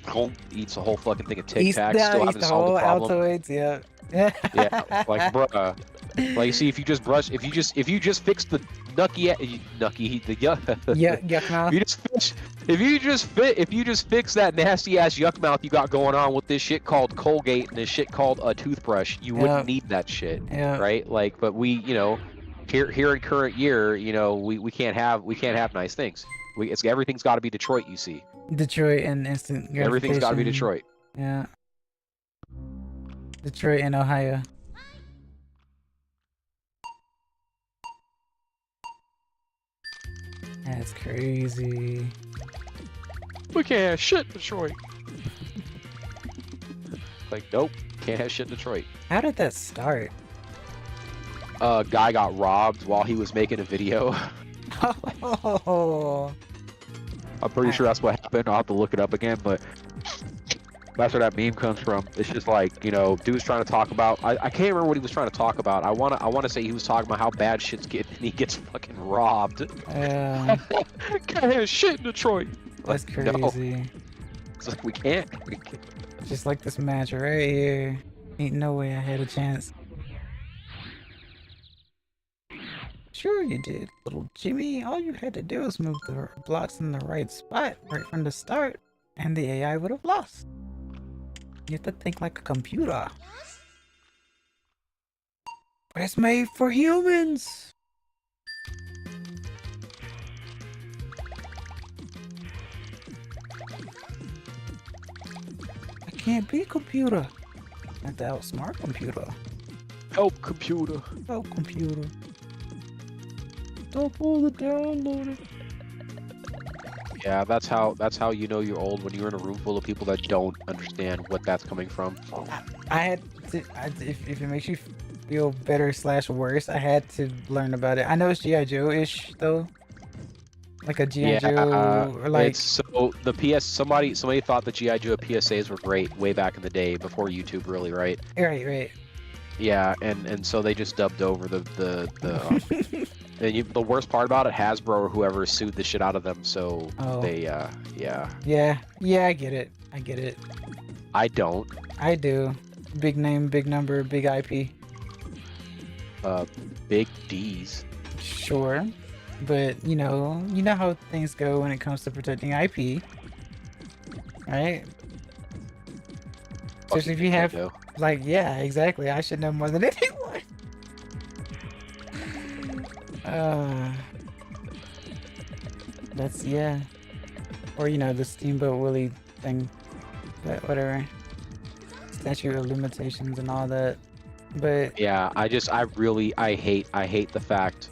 Speaker 3: eats a whole fucking thing of Tic Tacs. Still haven't solved the problem.
Speaker 1: Altoids, yeah.
Speaker 3: Yeah, like bruh. Like, see, if you just fix the
Speaker 1: yuck mouth.
Speaker 3: If you just fix that nasty ass yuck mouth you got going on with this shit called Colgate and this shit called a toothbrush, you wouldn't need that shit, right? Like, but we, you know, here in current year, you know, we can't have nice things. Everything's got to be Detroit, you see.
Speaker 1: Detroit and instant gratification.
Speaker 3: Everything's got to be Detroit.
Speaker 1: Yeah. Detroit and Ohio. That's crazy.
Speaker 3: We can't have shit in Detroit. Like, nope, can't have shit in Detroit.
Speaker 1: How did that start?
Speaker 3: A guy got robbed while he was making a video.
Speaker 1: Oh.
Speaker 3: I'm pretty sure that's what happened. I'll have to look it up again, but that's where that meme comes from. It's just like, you know, dude's trying to talk about. I can't remember what he was trying to talk about. I wanna say he was talking about how bad shit's getting, and he gets fucking robbed.
Speaker 1: Yeah.
Speaker 3: Can't have shit in Detroit.
Speaker 1: That's
Speaker 3: Like,
Speaker 1: crazy.
Speaker 3: no. It's like we can't.
Speaker 1: Just like this match right here. Ain't no way I had a chance. Sure you did, little Jimmy. All you had to do was move the blocks in the right spot right from the start, and the AI would have lost. You have to think like a computer. But it's made for humans. I can't be computer. I have to outsmart computer.
Speaker 3: Help, computer.
Speaker 1: Help, computer. Don't pull the downloader.
Speaker 3: Yeah, that's how you know you're old, when you're in a room full of people that don't understand what that's coming from.
Speaker 1: I had to, if it makes you feel better / worse, I had to learn about it. I know it's G.I. Joe-ish though, like a G.I. Joe, or like.
Speaker 3: It's so the PS. Somebody thought the G.I. Joe PSAs were great way back in the day before YouTube, really, right?
Speaker 1: Right.
Speaker 3: Yeah, and so they just dubbed over the and the worst part about it, Hasbro or whoever sued the shit out of them, so they yeah.
Speaker 1: I get it.
Speaker 3: I don't.
Speaker 1: I do. Big name, big number, big IP.
Speaker 3: Big D's.
Speaker 1: Sure, but you know how things go when it comes to protecting IP, right? Especially if you have, like, yeah, exactly. I should know more than anyone. That's, yeah. Or, you know, the Steamboat Willie thing. But whatever. Statute of limitations and all that. But
Speaker 3: yeah, I hate the fact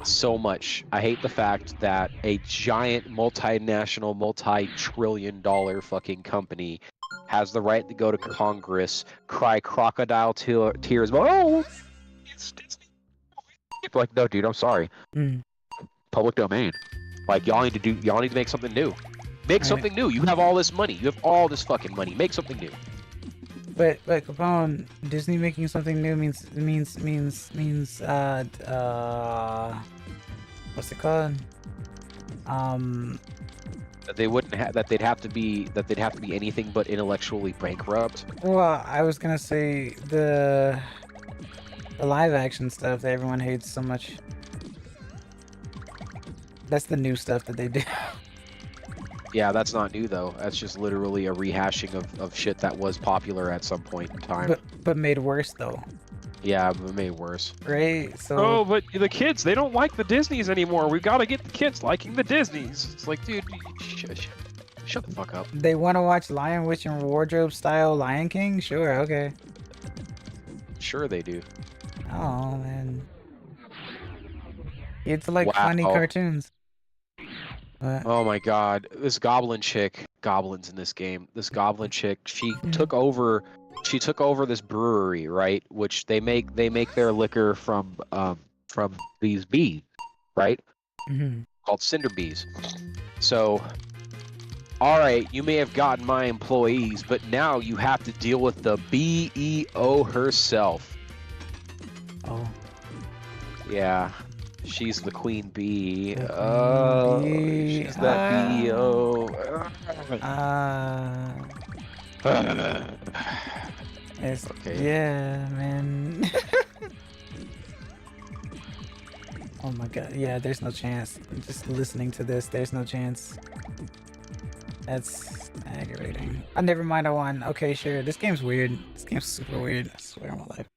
Speaker 3: so much. I hate the fact that a giant multinational, multi-trillion-dollar fucking company has the right to go to Congress, cry crocodile tears about, oh, it's Disney. Like, no, dude, I'm sorry. Public domain. Like, y'all need to make something new. Make something new. You have all this money. You have all this fucking money. Make something new.
Speaker 1: But Capone, Disney making something new means what's it called?
Speaker 3: That they wouldn't have, that they'd have to be anything but intellectually bankrupt.
Speaker 1: Well, I was gonna say the live action stuff that everyone hates so much. That's the new stuff that they do.
Speaker 3: Yeah, that's not new though. That's just literally a rehashing of shit that was popular at some point in time.
Speaker 1: But made worse though.
Speaker 3: Yeah, but made worse.
Speaker 1: Right? So
Speaker 4: Oh, but the kids, they don't like the Disneys anymore. We gotta get the kids liking the Disneys.
Speaker 3: It's like, dude, shut the fuck up.
Speaker 1: they want to watch Lion Witch and Wardrobe style Lion King? Sure, okay.
Speaker 3: Sure they do.
Speaker 1: Oh man. It's like funny
Speaker 3: Wow.
Speaker 1: cartoons. But
Speaker 3: Oh my god, this goblin chick, goblins in this game. This goblin chick, she took over this brewery, right? Which they make their liquor from these bees, right?
Speaker 1: mhm.
Speaker 3: Called cinder bees. So, all right, you may have gotten my employees, but now you have to deal with the BEO herself.
Speaker 1: Oh.
Speaker 3: Yeah, she's the queen bee.
Speaker 1: The
Speaker 3: Oh,
Speaker 1: queen bee.
Speaker 3: she's that BEO.
Speaker 1: It's,
Speaker 3: Okay.
Speaker 1: yeah, man. Oh my god, yeah, there's no chance. Just listening to this, there's no chance. That's aggravating. Oh, never mind, I won. Okay, sure. This game's weird. This game's super weird. I swear on my life.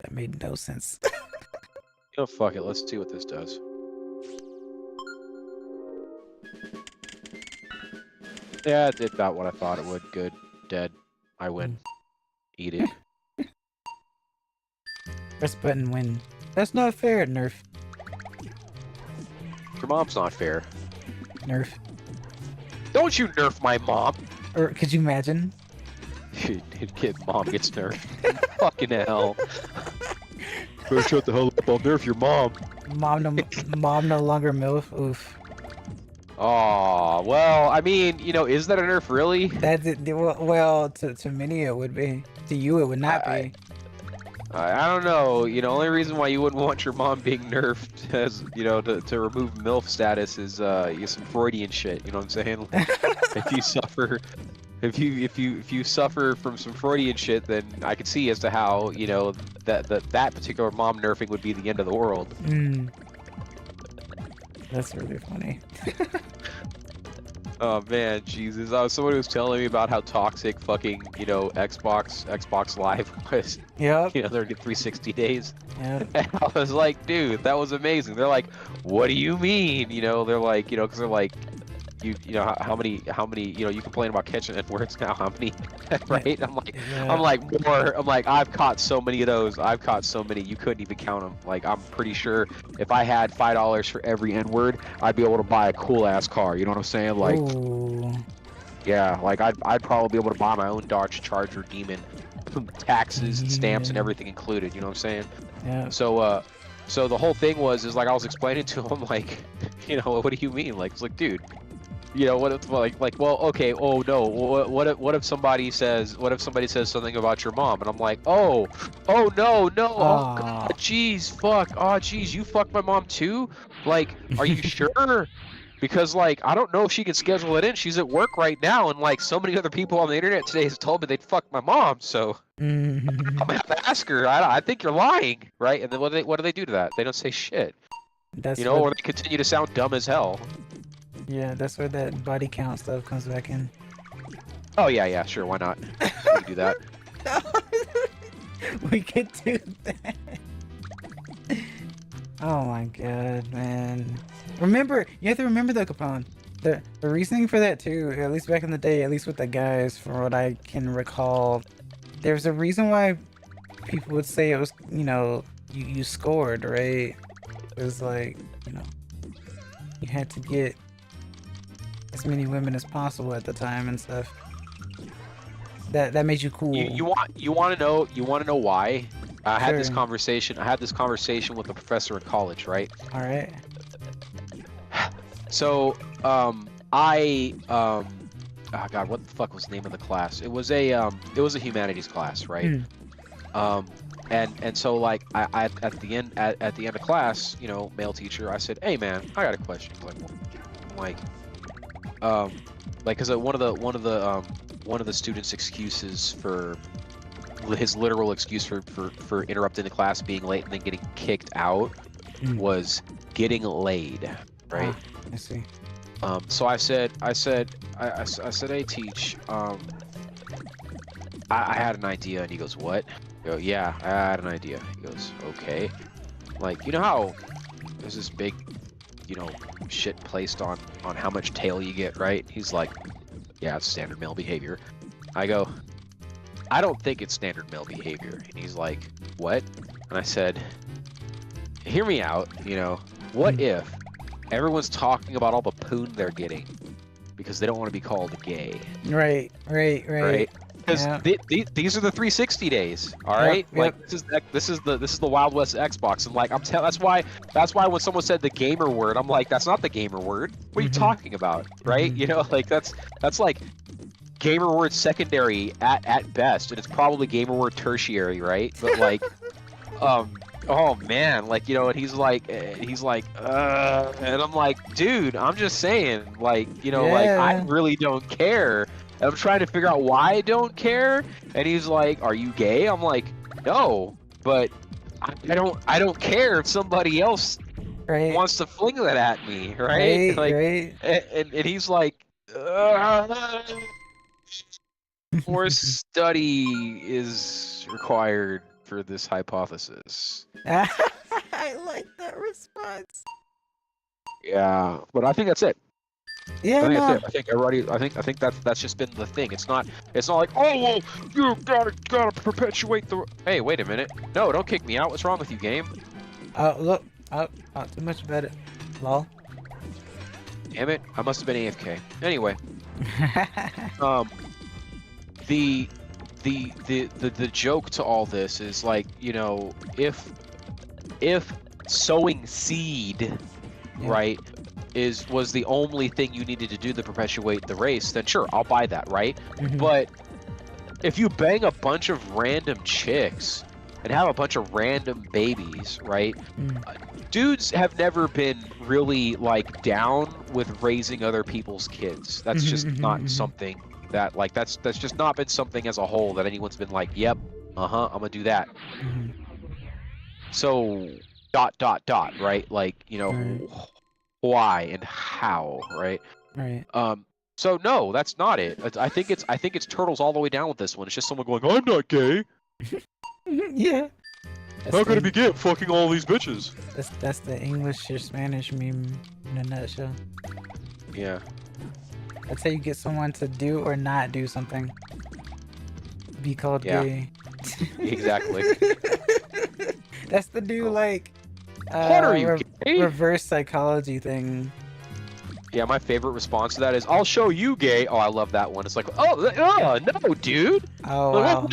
Speaker 1: That made no sense.
Speaker 3: Oh, fuck it. Let's see what this does. Yeah, it did about what I thought it would. Good. Dead. I win. Eat it.
Speaker 1: Press button win. That's not fair, Nerf.
Speaker 3: Your mom's not fair.
Speaker 1: Nerf.
Speaker 3: Don't you nerf my mom!
Speaker 1: Or could you imagine?
Speaker 3: Kid, mom gets nerfed. Fucking hell. Better shut the hell up. I'll nerf your mom.
Speaker 1: Mom no longer MILF. Oof.
Speaker 3: Aw, well, I mean, you know, is that a nerf really?
Speaker 1: That's it. Well, to many it would be. To you, it would not be.
Speaker 3: I don't know. You know, only reason why you wouldn't want your mom being nerfed as, you know, to remove MILF status is some Freudian shit. You know what I'm saying? Like, if you suffer, if you suffer from some Freudian shit, then I could see as to how, you know, that particular mom nerfing would be the end of the world.
Speaker 1: Mm. That's really funny.
Speaker 3: Oh man, Jesus! Somebody was telling me about how toxic fucking, you know, Xbox Live was.
Speaker 1: Yep.
Speaker 3: You know, their 360 days.
Speaker 1: Yep.
Speaker 3: And I was like, dude, that was amazing. They're like, what do you mean? You know, they're like, you know, because they're like, you know, how many, you know, you complain about catching N-words now, how many, right? I'm like,
Speaker 1: Yeah.
Speaker 3: I'm like, I've caught so many of those. I've caught so many, you couldn't even count them. Like, I'm pretty sure if I had $5 for every N-word, I'd be able to buy a cool ass car. You know what I'm saying? Like,
Speaker 1: Ooh.
Speaker 3: yeah, like I'd probably be able to buy my own Dodge Charger Demon, taxes, stamps, and everything included. You know what I'm saying?
Speaker 1: Yeah.
Speaker 3: So, so the whole thing was like I was explaining to him, like, you know, what do you mean? Like, it's like, dude, you know, what if like, well, okay, oh no, what if somebody says something about your mom, and I'm like, oh no, oh god, jeez, fuck, oh jeez, you fucked my mom too? Like, are you sure? Because, like, I don't know if she can schedule it in. She's at work right now, and, like, so many other people on the internet today have told me they'd fuck my mom, so I'm gonna have to ask her. I think you're lying, right? And then what do they do to that? They don't say shit.
Speaker 1: That's
Speaker 3: You know, or
Speaker 1: what,
Speaker 3: they continue to sound dumb as hell.
Speaker 1: yeah, that's where that body count stuff comes back in.
Speaker 3: Oh, yeah, sure, why not? We can do that.
Speaker 1: We could do that. Oh my god, man. Remember, you have to remember though, Capone. The reasoning for that too, at least back in the day, at least with the guys, from what I can recall, there's a reason why people would say it was, you know, you scored, right? It was like, you know, you had to get as many women as possible at the time and stuff. That made you cool.
Speaker 3: You want to know why? I had this
Speaker 1: Sure.
Speaker 3: conversation. I had this conversation with a professor in college, right?
Speaker 1: All right.
Speaker 3: So, oh god, what the fuck was the name of the class? It was a humanities class, right? And so like I at the end of class, you know, male teacher, I said, hey man, I got a question. Like, because one of the students' excuses for his literal excuse for interrupting the class, being late, and then getting kicked out was getting laid, right?
Speaker 1: I see.
Speaker 3: So I said, hey, Teach, I had an idea, and he goes, what? I go, yeah, I had an idea. He goes, okay. Like, you know how there's this big, you know, shit placed on how much tail you get, right? He's like, yeah, it's standard male behavior. I go, I don't think it's standard male behavior. And he's like, what? And I said, hear me out, you know, what if everyone's talking about all the poon they're getting because they don't want to be called gay?
Speaker 1: Right.
Speaker 3: Because
Speaker 1: Yeah.
Speaker 3: these are the 360 days, all right?
Speaker 1: Yep.
Speaker 3: Like this is the Wild West Xbox, and like that's why when someone said the gamer word, I'm like, that's not the gamer word. What are you talking about, right? You know, like that's like gamer word secondary at best, and it's probably gamer word tertiary, right? But like, oh man, like, you know, and he's like, and I'm like, dude, I'm just saying, like, you know, like I really don't care. And I'm trying to figure out why I don't care, and he's like, "Are you gay?" I'm like, "No, but I don't care if somebody else wants to fling that at me, right?" And he's like, "More study is required for this hypothesis."
Speaker 1: I like that response.
Speaker 3: Yeah, but I think that's it.
Speaker 1: Yeah,
Speaker 3: I think
Speaker 1: no.
Speaker 3: that's it. I think everybody. I think that's just been the thing. It's not like, oh well, you gotta perpetuate the. Hey, wait a minute. No, don't kick me out. What's wrong with you, game?
Speaker 1: Oh, look. Oh, not too much about it. Lol.
Speaker 3: Damn it! I must have been AFK. Anyway, the joke to all this is like, you know, if sowing seed, right, was the only thing you needed to do to perpetuate the race, then sure, I'll buy that, right? But if you bang a bunch of random chicks and have a bunch of random babies, right? Dudes have never been really like down with raising other people's kids. That's just not something that like that's just not been something as a whole that anyone's been like, yep, I'm gonna do that. So ... right? Like, you know, why and how, right? So no, that's not it. I think it's turtles all the way down with this one. It's just someone going, I'm not gay.
Speaker 1: Yeah.
Speaker 3: How could it be gay? I'm fucking all these bitches.
Speaker 1: That's the English or Spanish meme in a nutshell.
Speaker 3: Yeah.
Speaker 1: That's how you get someone to do or not do something. Be called gay.
Speaker 3: Exactly.
Speaker 1: That's the new like
Speaker 3: what are you, gay?
Speaker 1: Reverse psychology thing.
Speaker 3: Yeah, my favorite response to that is, I'll show you gay. Oh, I love that one. It's like, oh no, dude.
Speaker 1: Oh, wow.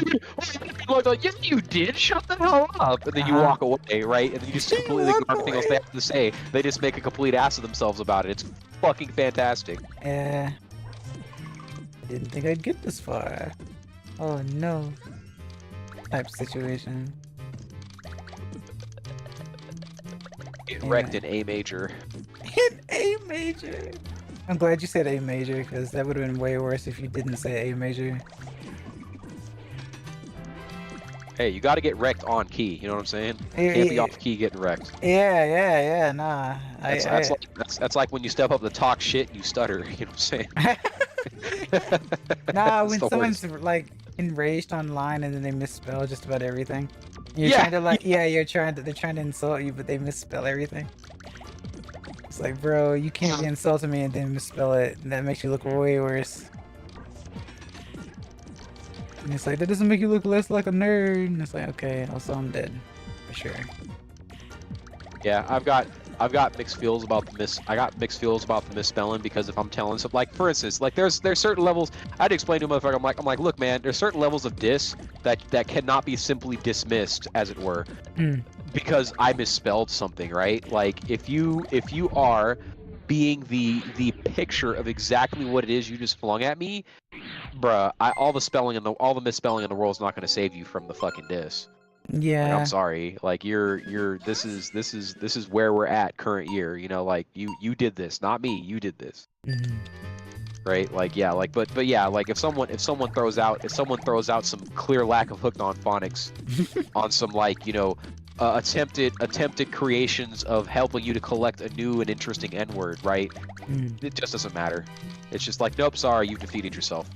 Speaker 3: Like, yes, you did. Shut the hell up. And then you walk away, right? And then you just completely ignore everything else they have to say. They just make a complete ass of themselves about it. It's fucking fantastic.
Speaker 1: Yeah. Didn't think I'd get this far. Oh no. Type situation.
Speaker 3: Get wrecked in A major.
Speaker 1: In A major. I'm glad you said A major, because that would have been way worse if you didn't say A major.
Speaker 3: Hey, you got to get wrecked on key. You know what I'm saying? You can't be off key getting wrecked.
Speaker 1: Yeah. Nah.
Speaker 3: That's like when you step up to talk shit and you stutter. You know what I'm saying?
Speaker 1: Nah, when someone's like enraged online and then they misspell just about everything. You're trying to like, they're trying to insult you, but they misspell everything. It's like, bro, you can't be insulting me and then misspell it. And that makes you look way worse. And it's like, that doesn't make you look less like a nerd. And it's like, okay, also I'm dead. For sure.
Speaker 3: Yeah, I've got mixed feels about the misspelling, because if I'm telling something, like for instance, like there's certain levels I had to explain to a motherfucker. I'm like, look, man, there's certain levels of diss that cannot be simply dismissed, as it were, because I misspelled something, right? Like if you are being the picture of exactly what it is you just flung at me, bruh, all the misspelling in the world is not going to save you from the fucking diss.
Speaker 1: Yeah.
Speaker 3: Like, I'm sorry. Like this is where we're at current year. You know, like you did this, not me. You did this. Right? Like yeah. Like but yeah. Like if someone throws out some clear lack of hooked on phonics on some, like, you know, attempted creations of helping you to collect a new and interesting N-word, right?
Speaker 1: Mm.
Speaker 3: It just doesn't matter. It's just like, nope, sorry, you've defeated yourself.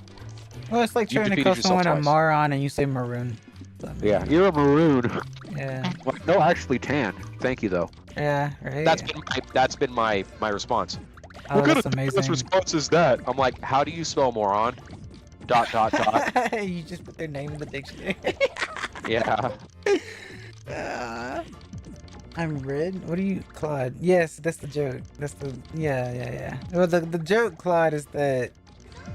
Speaker 1: Well, it's like
Speaker 3: You've
Speaker 1: trying to
Speaker 3: defeated
Speaker 1: call
Speaker 3: yourself
Speaker 1: someone a
Speaker 3: twice.
Speaker 1: moron and you say maroon. So,
Speaker 3: Yeah, you're a maroon.
Speaker 1: Yeah.
Speaker 3: Like, no, actually tan. Thank you though.
Speaker 1: Yeah. Right.
Speaker 3: That's been my response.
Speaker 1: Oh,
Speaker 3: what kind
Speaker 1: that's
Speaker 3: of
Speaker 1: amazing.
Speaker 3: dumbass response is that? I'm like, how do you spell moron? ...
Speaker 1: You just put their name in the dictionary.
Speaker 3: Yeah.
Speaker 1: I'm red. What are you, Claude? Yes, that's the joke. That's the yeah. Well, the joke, Claude, is that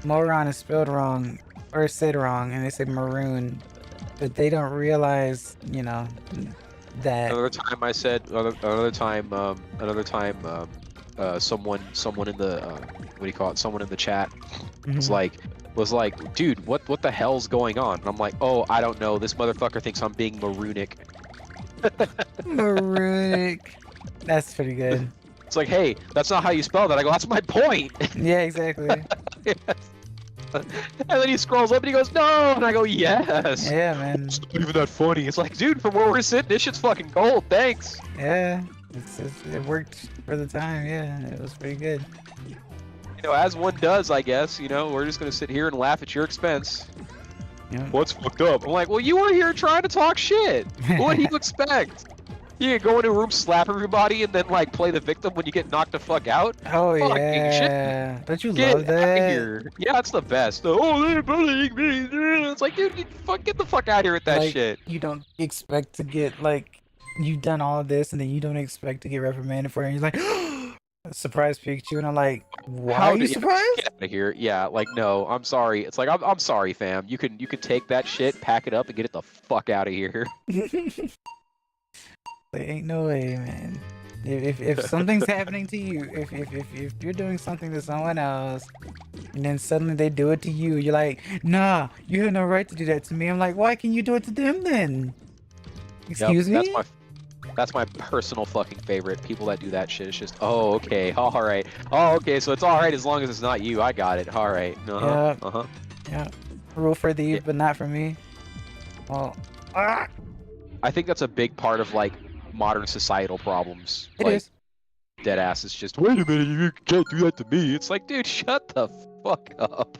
Speaker 1: moron is spelled wrong or said wrong, and they say maroon, but they don't realize, you know, that.
Speaker 3: Another time I said, another time, someone in the, what do you call it? Someone in the chat was like, dude, what the hell's going on? And I'm like, oh, I don't know. This motherfucker thinks I'm being maroonic.
Speaker 1: Maroonic. That's pretty good.
Speaker 3: It's like, hey, that's not how you spell that. I go, that's my point.
Speaker 1: Yeah, exactly.
Speaker 3: And then he scrolls up and he goes, no, and I go, yes.
Speaker 1: Yeah, man.
Speaker 3: It's not even that funny. It's like, dude, from where we're sitting, this shit's fucking gold. Thanks.
Speaker 1: Yeah, it worked for the time. Yeah, it was pretty good.
Speaker 3: You know, as one does, I guess. You know, we're just gonna sit here and laugh at your expense.
Speaker 1: Yeah.
Speaker 3: What's fucked up? I'm like, well, you were here trying to talk shit. What do you expect? You can go into a room, slap everybody, and then like play the victim when you get knocked the fuck out?
Speaker 1: Oh
Speaker 3: Fucking
Speaker 1: yeah.
Speaker 3: shit.
Speaker 1: Don't you
Speaker 3: Get
Speaker 1: love that?
Speaker 3: outta here. Yeah, it's the best. Oh, they're bullying me. It's like, dude, get the fuck out of here with that
Speaker 1: Like,
Speaker 3: shit.
Speaker 1: You don't expect to get like you've done all of this, and then you don't expect to get reprimanded for it. And you're like, surprise Pikachu, and I'm like, why are you surprised?
Speaker 3: Get out of here. Yeah, like no, I'm sorry. It's like I'm sorry, fam. You can take that shit, pack it up, and get it the fuck out of here.
Speaker 1: There ain't no way, man. If something's happening to you, if you're doing something to someone else, and then suddenly they do it to you, you're like, nah, you have no right to do that to me. I'm like, why can you do it to them then? Excuse me?
Speaker 3: That's my personal fucking favorite. People that do that shit. It's just, oh, okay, all right. Oh, okay, so it's all right as long as it's not you. I got it. All right. Uh-huh.
Speaker 1: Yeah. Rule for thee, but not for me. Well,
Speaker 3: I think that's a big part of like modern societal problems.
Speaker 1: It
Speaker 3: like,
Speaker 1: is.
Speaker 3: Dead ass is just, wait a minute, you can't do that to me. It's like, dude, shut the fuck up.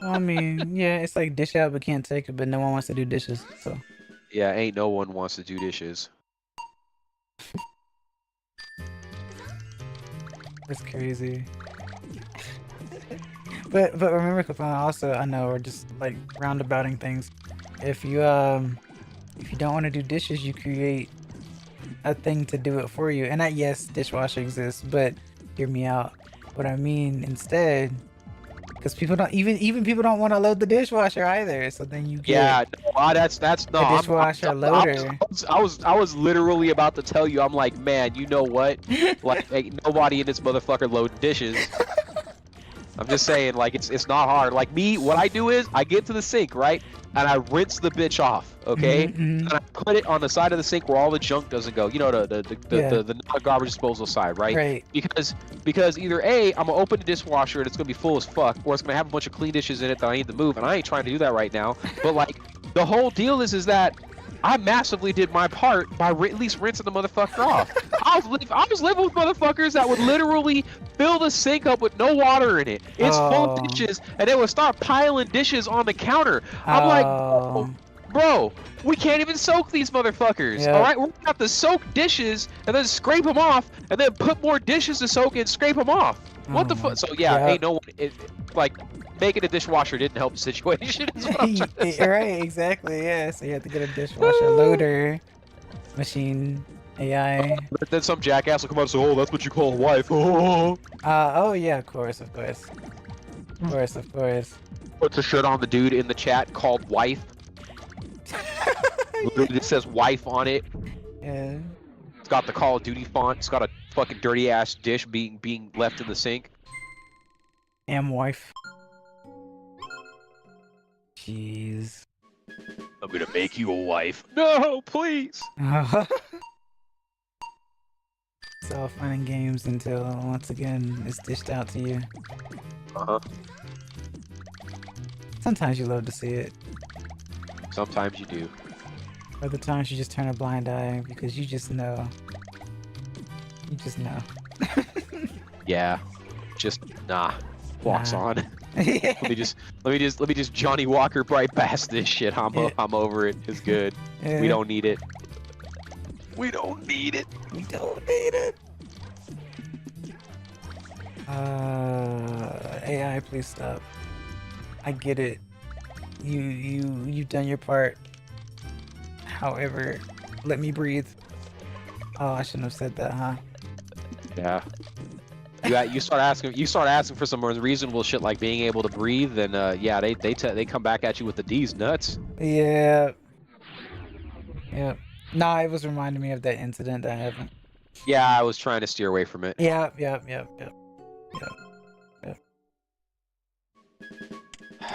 Speaker 1: Well, I mean, yeah, it's like dish out but can't take it, but no one wants to do dishes, so.
Speaker 3: Yeah, ain't no one wants to do dishes.
Speaker 1: It's crazy. but remember, Capone, also, I know we're just like roundabouting things. If you don't want to do dishes, you create a thing to do it for you. And yes, dishwasher exists, but hear me out. What I mean instead, because people don't even people don't want to load the dishwasher either. So then you get
Speaker 3: that's no.
Speaker 1: a dishwasher loader.
Speaker 3: I was literally about to tell you. I'm like, man, you know what? Like, ain't nobody in this motherfucker loading dishes. I'm just saying, like, it's not hard. Like me, what I do is I get to the sink, right, and I rinse the bitch off, okay, and I put it on the side of the sink where all the junk doesn't go. You know, the garbage disposal side, right?
Speaker 1: Right.
Speaker 3: Because either A, I'm gonna open the dishwasher and it's gonna be full as fuck, or it's gonna have a bunch of clean dishes in it that I need to move, and I ain't trying to do that right now. But like, the whole deal is that I massively did my part by at least rinsing the motherfucker off. I was living with motherfuckers that would literally fill the sink up with no water in it. It's full of dishes, and they would start piling dishes on the counter. I'm like, bro, we can't even soak these motherfuckers.
Speaker 1: Yep.
Speaker 3: All right, we're gonna have to soak dishes and then scrape them off, and then put more dishes to soak and scrape them off. What the fuck? So yeah, ain't no one. Like, making a dishwasher didn't help the situation. Is what I'm trying to say.
Speaker 1: Right, exactly. Yeah, so you have to get a dishwasher loader, machine, AI.
Speaker 3: But then some jackass will come up and say, "Oh, that's what you call a wife." Oh.
Speaker 1: Oh yeah, of course.
Speaker 3: Puts a shit on the dude in the chat called wife. Literally, it says wife on it.
Speaker 1: Yeah.
Speaker 3: It's got the Call of Duty font. It's got a fucking dirty ass dish being left in the sink.
Speaker 1: Wife. Jeez.
Speaker 3: I'm gonna make you a wife. No, please.
Speaker 1: It's all fun and games until once again it's dished out to you.
Speaker 3: Uh-huh.
Speaker 1: Sometimes you love to see it.
Speaker 3: Sometimes you do.
Speaker 1: Other times you just turn a blind eye because you just know. You just know.
Speaker 3: Yeah. Just nah. Walks
Speaker 1: Nah.
Speaker 3: on. Let me just Johnny Walker right past this shit. I'm over it. It's good.
Speaker 1: Yeah.
Speaker 3: We don't need it. We don't need it.
Speaker 1: We don't need it. AI, please stop. I get it. You've done your part. However, let me breathe. Oh, I shouldn't have said that, huh?
Speaker 3: Yeah. You start asking for some more reasonable shit like being able to breathe, and yeah, they come back at you with the D's nuts.
Speaker 1: Yeah. Yep. Nah, it was reminding me of that incident that happened.
Speaker 3: Yeah, I was trying to steer away from it.
Speaker 1: Yep.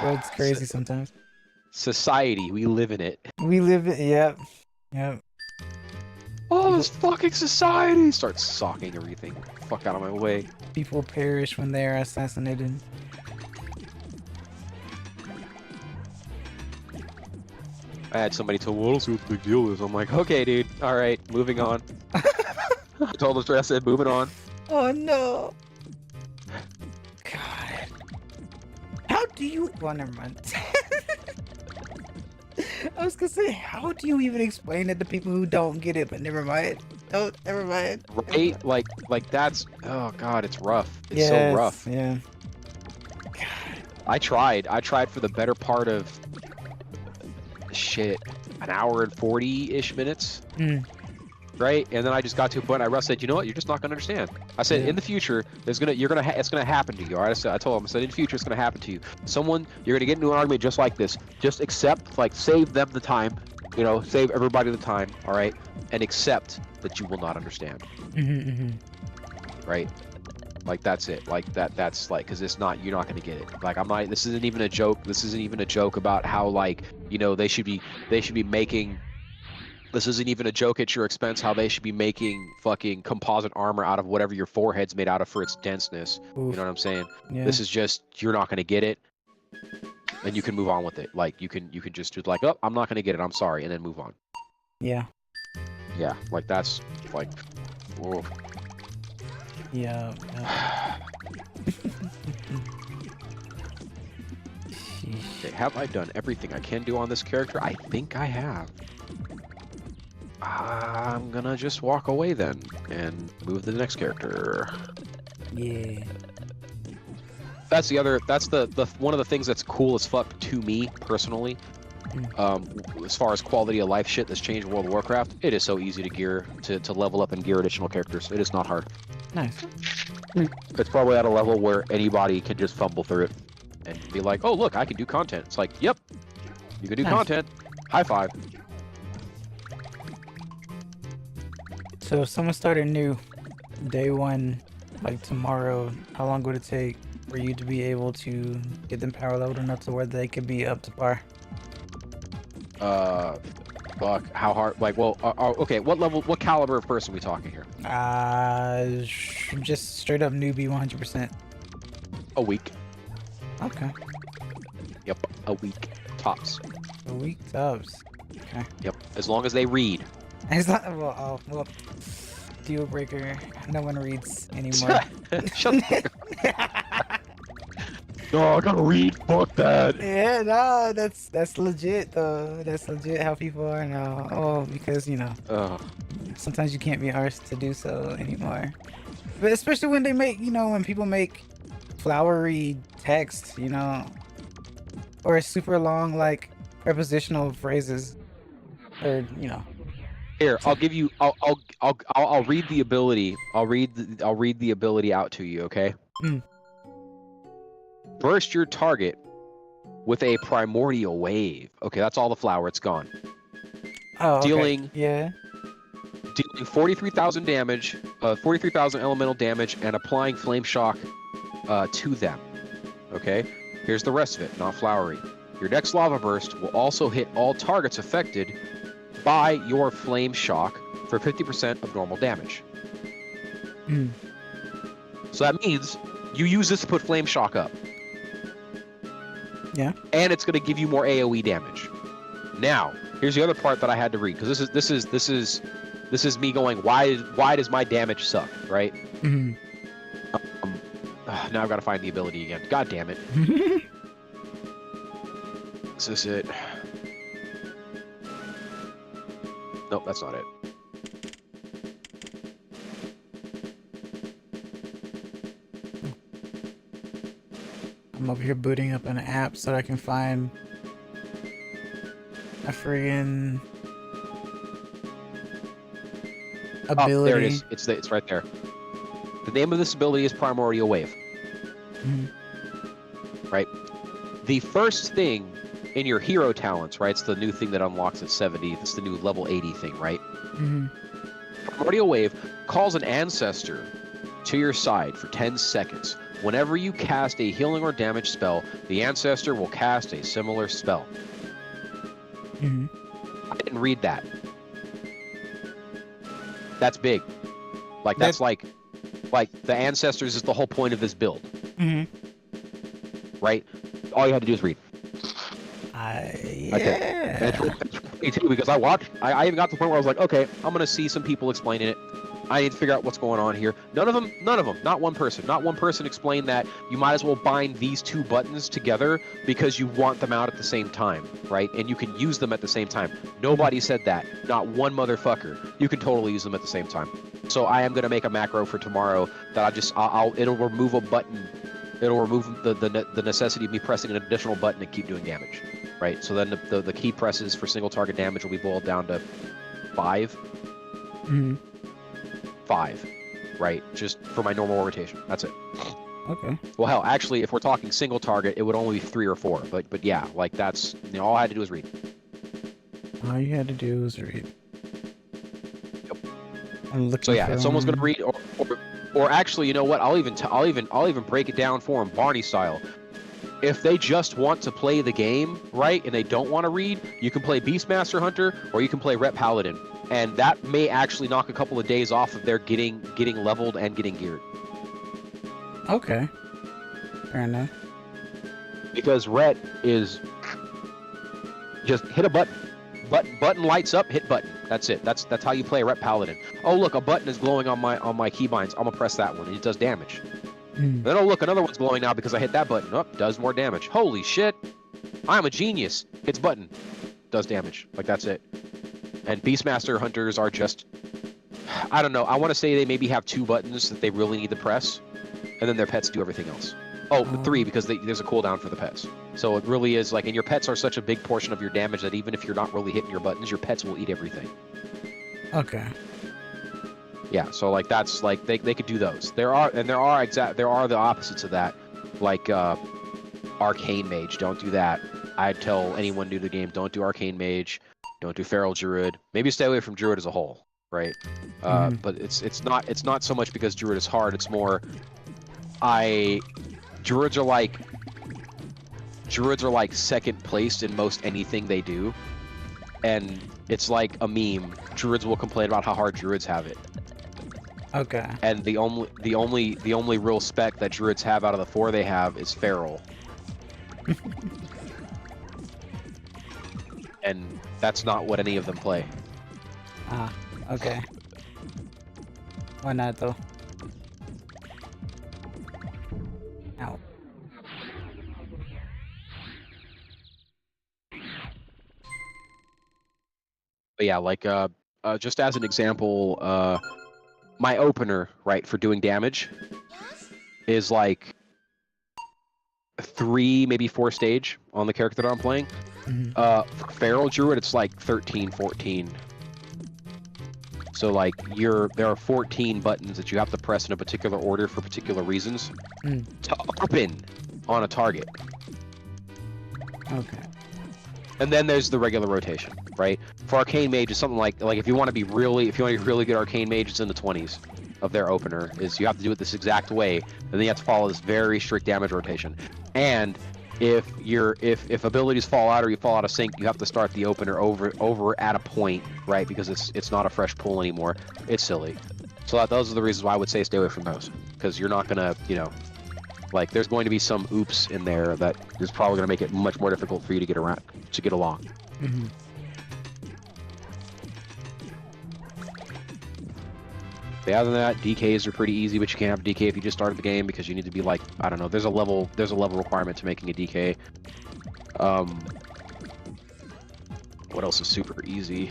Speaker 1: World's crazy sometimes.
Speaker 3: Society, we live in it.
Speaker 1: We live it. Yep.
Speaker 3: Oh, this fucking society! Starts socking everything. Fuck out of my way.
Speaker 1: People perish when they are assassinated.
Speaker 3: I had somebody tell me, well, I don't see what the big deal is. I'm like, okay, dude. All right, moving on. I told him, I said, moving on.
Speaker 1: Oh no. God. How do you? Well, never mind. I was gonna say, how do you even explain it to people who don't get it? But never mind. Oh, never mind.
Speaker 3: Right? Like that's. Oh god, it's rough. It's
Speaker 1: Yes,
Speaker 3: so rough.
Speaker 1: Yeah.
Speaker 3: I tried for the better part of shit, an hour and 40-ish minutes. Right? And then I just got to a point. I said, you know what? You're just not gonna understand. I said, in the future, it's gonna happen to you. All right? I told him. I said, in the future, it's gonna happen to you. You're gonna get into an argument just like this. Just accept, like, save them the time. You know, save everybody the time. All right? And accept that you will not understand. Right? Like that's it. Like that's like, because it's not. You're not gonna get it. Like I'm not. This isn't even a joke. This isn't even a joke about how, like, you know, they should be making. This isn't even a joke at your expense how they should be making fucking composite armor out of whatever your forehead's made out of for its denseness.
Speaker 1: Oof.
Speaker 3: You know what I'm saying?
Speaker 1: Yeah.
Speaker 3: This is just, you're not going to get it, and you can move on with it. Like, you can just do like, oh, I'm not going to get it, I'm sorry, and then move on.
Speaker 1: Yeah.
Speaker 3: Yeah, like that's, like, whoa.
Speaker 1: Yeah.
Speaker 3: Okay, have I done everything I can do on this character? I think I have. I'm gonna just walk away then and move to the next character.
Speaker 1: Yeah.
Speaker 3: That's the one of the things that's cool as fuck to me personally. As far as quality of life shit that's changed World of Warcraft, it is so easy to level up and gear additional characters. It is not hard.
Speaker 1: Nice.
Speaker 3: It's probably at a level where anybody can just fumble through it and be like, oh look, I can do content. It's like, yep, you can do content. High five.
Speaker 1: So if someone started new, day one, like tomorrow, how long would it take for you to be able to get them power leveled enough to where they could be up to par?
Speaker 3: Fuck, how hard? Like, well, okay, what caliber of person are we talking here?
Speaker 1: Just straight up newbie, 100%.
Speaker 3: A week.
Speaker 1: Okay.
Speaker 3: Yep, a week tops.
Speaker 1: A week tops. Okay.
Speaker 3: Yep, as long as they read.
Speaker 1: It's not, well, deal breaker. No one reads anymore.
Speaker 3: Shut the No, I gotta read. Fuck that.
Speaker 1: Yeah, no, that's legit though. That's legit how people are now. Oh, because you know, sometimes you can't be arsed to do so anymore. But especially when they make, when people make flowery text, or super long like prepositional phrases, or
Speaker 3: Here, I'll give you. I'll read the ability. I'll read the ability out to you. Okay. Burst your target with a primordial wave. Okay, that's all the flower. It's gone.
Speaker 1: Oh, okay.
Speaker 3: Dealing 43,000 damage, 43,000 elemental damage, and applying flame shock to them. Okay. Here's the rest of it. Not flowery. Your next lava burst will also hit all targets affected by your flame shock for 50% of normal damage. So that means you use this to put flame shock up.
Speaker 1: Yeah.
Speaker 3: And it's going to give you more AoE damage. Now, Here's the other part that I had to read because this is me going, why does my damage suck, right?
Speaker 1: Mm-hmm.
Speaker 3: Now I've got to find the ability again. God damn it. Is this it? Nope, that's not it.
Speaker 1: I'm over here booting up an app so I can find a friggin' ability.
Speaker 3: Oh, there it is. It's right there. The name of this ability is Primordial Wave.
Speaker 1: Mhm.
Speaker 3: Right? The first thing in your hero talents, right? It's the new thing that unlocks at 70. It's the new level 80 thing, right?
Speaker 1: Mhm.
Speaker 3: Primordial Wave calls an ancestor to your side for 10 seconds. Whenever you cast a healing or damage spell, the ancestor will cast a similar spell.
Speaker 1: Mhm.
Speaker 3: I didn't read that. That's big. Like that's like the ancestors is the whole point of this build,
Speaker 1: Mhm.
Speaker 3: right? All you had to do is read.
Speaker 1: Yeah.
Speaker 3: Okay. And it's me too because I even got to the point where I was like, okay, I'm gonna see some people explaining it. I need to figure out what's going on here. None of them, not one person explained that you might as well bind these two buttons together because you want them out at the same time, right? And you can use them at the same time. Nobody said that. Not one motherfucker. You can totally use them at the same time. So I am gonna make a macro for tomorrow that it'll remove a button. It'll remove the necessity of me pressing an additional button and keep doing damage, right? So then the key presses for single target damage will be boiled down to 5.
Speaker 1: Mhm.
Speaker 3: 5, right? Just for my normal rotation. That's it.
Speaker 1: Okay.
Speaker 3: Well, hell, actually, if we're talking single target, it would only be 3 or 4. But yeah, like that's all I had to do was read.
Speaker 1: All you had to do was read.
Speaker 3: Yep.
Speaker 1: I'm looking.
Speaker 3: So yeah, if someone's gonna read, or actually, you know what? I'll even break it down for them, Barney style. If they just want to play the game, right, and they don't want to read, you can play Beastmaster Hunter or you can play Rep Paladin. And that may actually knock a couple of days off of their getting leveled and getting geared.
Speaker 1: Okay. Fair enough.
Speaker 3: Because Ret is just hit a button. Button lights up, hit button. That's it. That's how you play Rep Paladin. Oh look, a button is glowing on my keybinds. I'm gonna press that one and it does damage.
Speaker 1: Mm.
Speaker 3: Then oh look, another one's glowing now because I hit that button. Oh, does more damage. Holy shit. I'm a genius. Hits button. Does damage. Like that's it. And Beastmaster Hunters are just, I don't know, I want to say they maybe have 2 buttons that they really need to press, and then their pets do everything else. Oh, 3, because there's a cooldown for the pets. So it really is like, and your pets are such a big portion of your damage that even if you're not really hitting your buttons, your pets will eat everything.
Speaker 1: Okay.
Speaker 3: Yeah, so like that's like, they could do those. There are the opposites of that, like Arcane Mage, don't do that. I'd tell anyone new to the game, don't do Arcane Mage. Don't do Feral Druid. Maybe stay away from Druid as a whole, right? But it's not so much because Druid is hard. It's more, Druids are like second placed in most anything they do, and it's like a meme. Druids will complain about how hard Druids have it.
Speaker 1: Okay.
Speaker 3: And the only real spec that Druids have out of the 4 they have is Feral. And that's not what any of them play.
Speaker 1: Ah, okay. Why not though? Ow.
Speaker 3: But yeah, like just as an example, my opener, right, for doing damage is like 3, maybe 4 stage on the character that I'm playing.
Speaker 1: Mhm.
Speaker 3: For Feral Druid, it's like 13, 14. So like there are 14 buttons that you have to press in a particular order for particular reasons to open on a target.
Speaker 1: Okay.
Speaker 3: And then there's the regular rotation, right? For Arcane Mage, it's something like if you want to be really good Arcane Mage, it's in the 20s of their opener. Is you have to do it this exact way, and then you have to follow this very strict damage rotation. And if abilities fall out or you fall out of sync, you have to start the opener over at a point, right? Because it's not a fresh pull anymore. It's silly. So those are the reasons why I would say stay away from those, because you're not gonna, like there's going to be some oops in there that is probably gonna make it much more difficult for you to get along.
Speaker 1: Mm-hmm.
Speaker 3: But other than that, DKs are pretty easy, but you can't have a DK if you just started the game because you need to be like, I don't know, there's a level requirement to making a DK. What else is super easy?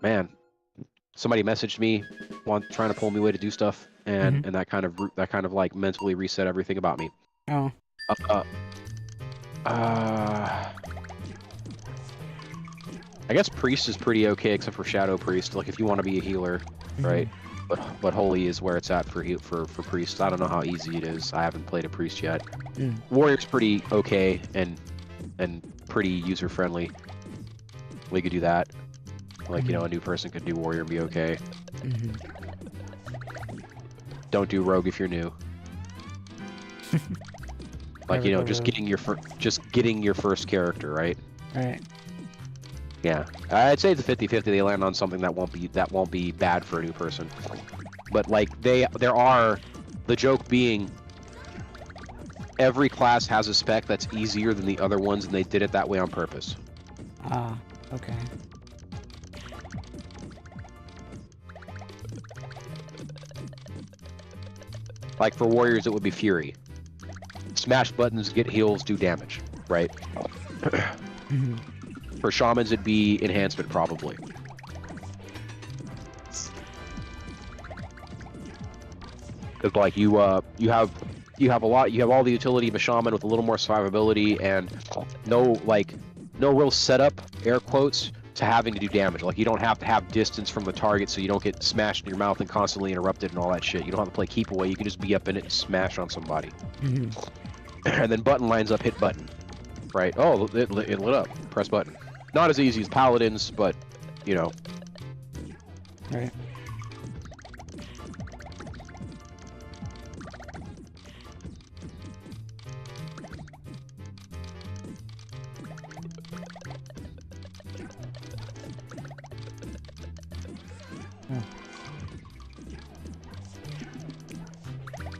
Speaker 3: Man, somebody messaged me, trying to pull me away to do stuff, and that kind of like mentally reset everything about me.
Speaker 1: Oh.
Speaker 3: I guess priest is pretty okay, except for shadow priest. Like if you want to be a healer, right? But holy is where it's at for priest. I don't know how easy it is. I haven't played a priest yet. Warrior's pretty okay and pretty user friendly. We could do that. Like you know, a new person could do warrior and be okay. Don't do rogue if you're new. Like you know, just getting your first character, right?
Speaker 1: Right.
Speaker 3: Yeah, I'd say it's a 50-50. They land on something that won't be bad for a new person. But like the joke being, every class has a spec that's easier than the other ones, and they did it that way on purpose.
Speaker 1: Ah, okay.
Speaker 3: Like for warriors, it would be fury. Smash buttons, get heals, do damage, right? For shamans, it'd be enhancement probably. Cause like you have all the utility of a shaman with a little more survivability and no real setup, air quotes, to having to do damage. Like you don't have to have distance from the target so you don't get smashed in your mouth and constantly interrupted and all that shit. You don't have to play keep away. You can just be up in it and smash on somebody. And then button lines up, hit button. Right? Oh, it lit up. Press button. Not as easy as paladins, but you know.
Speaker 1: Right.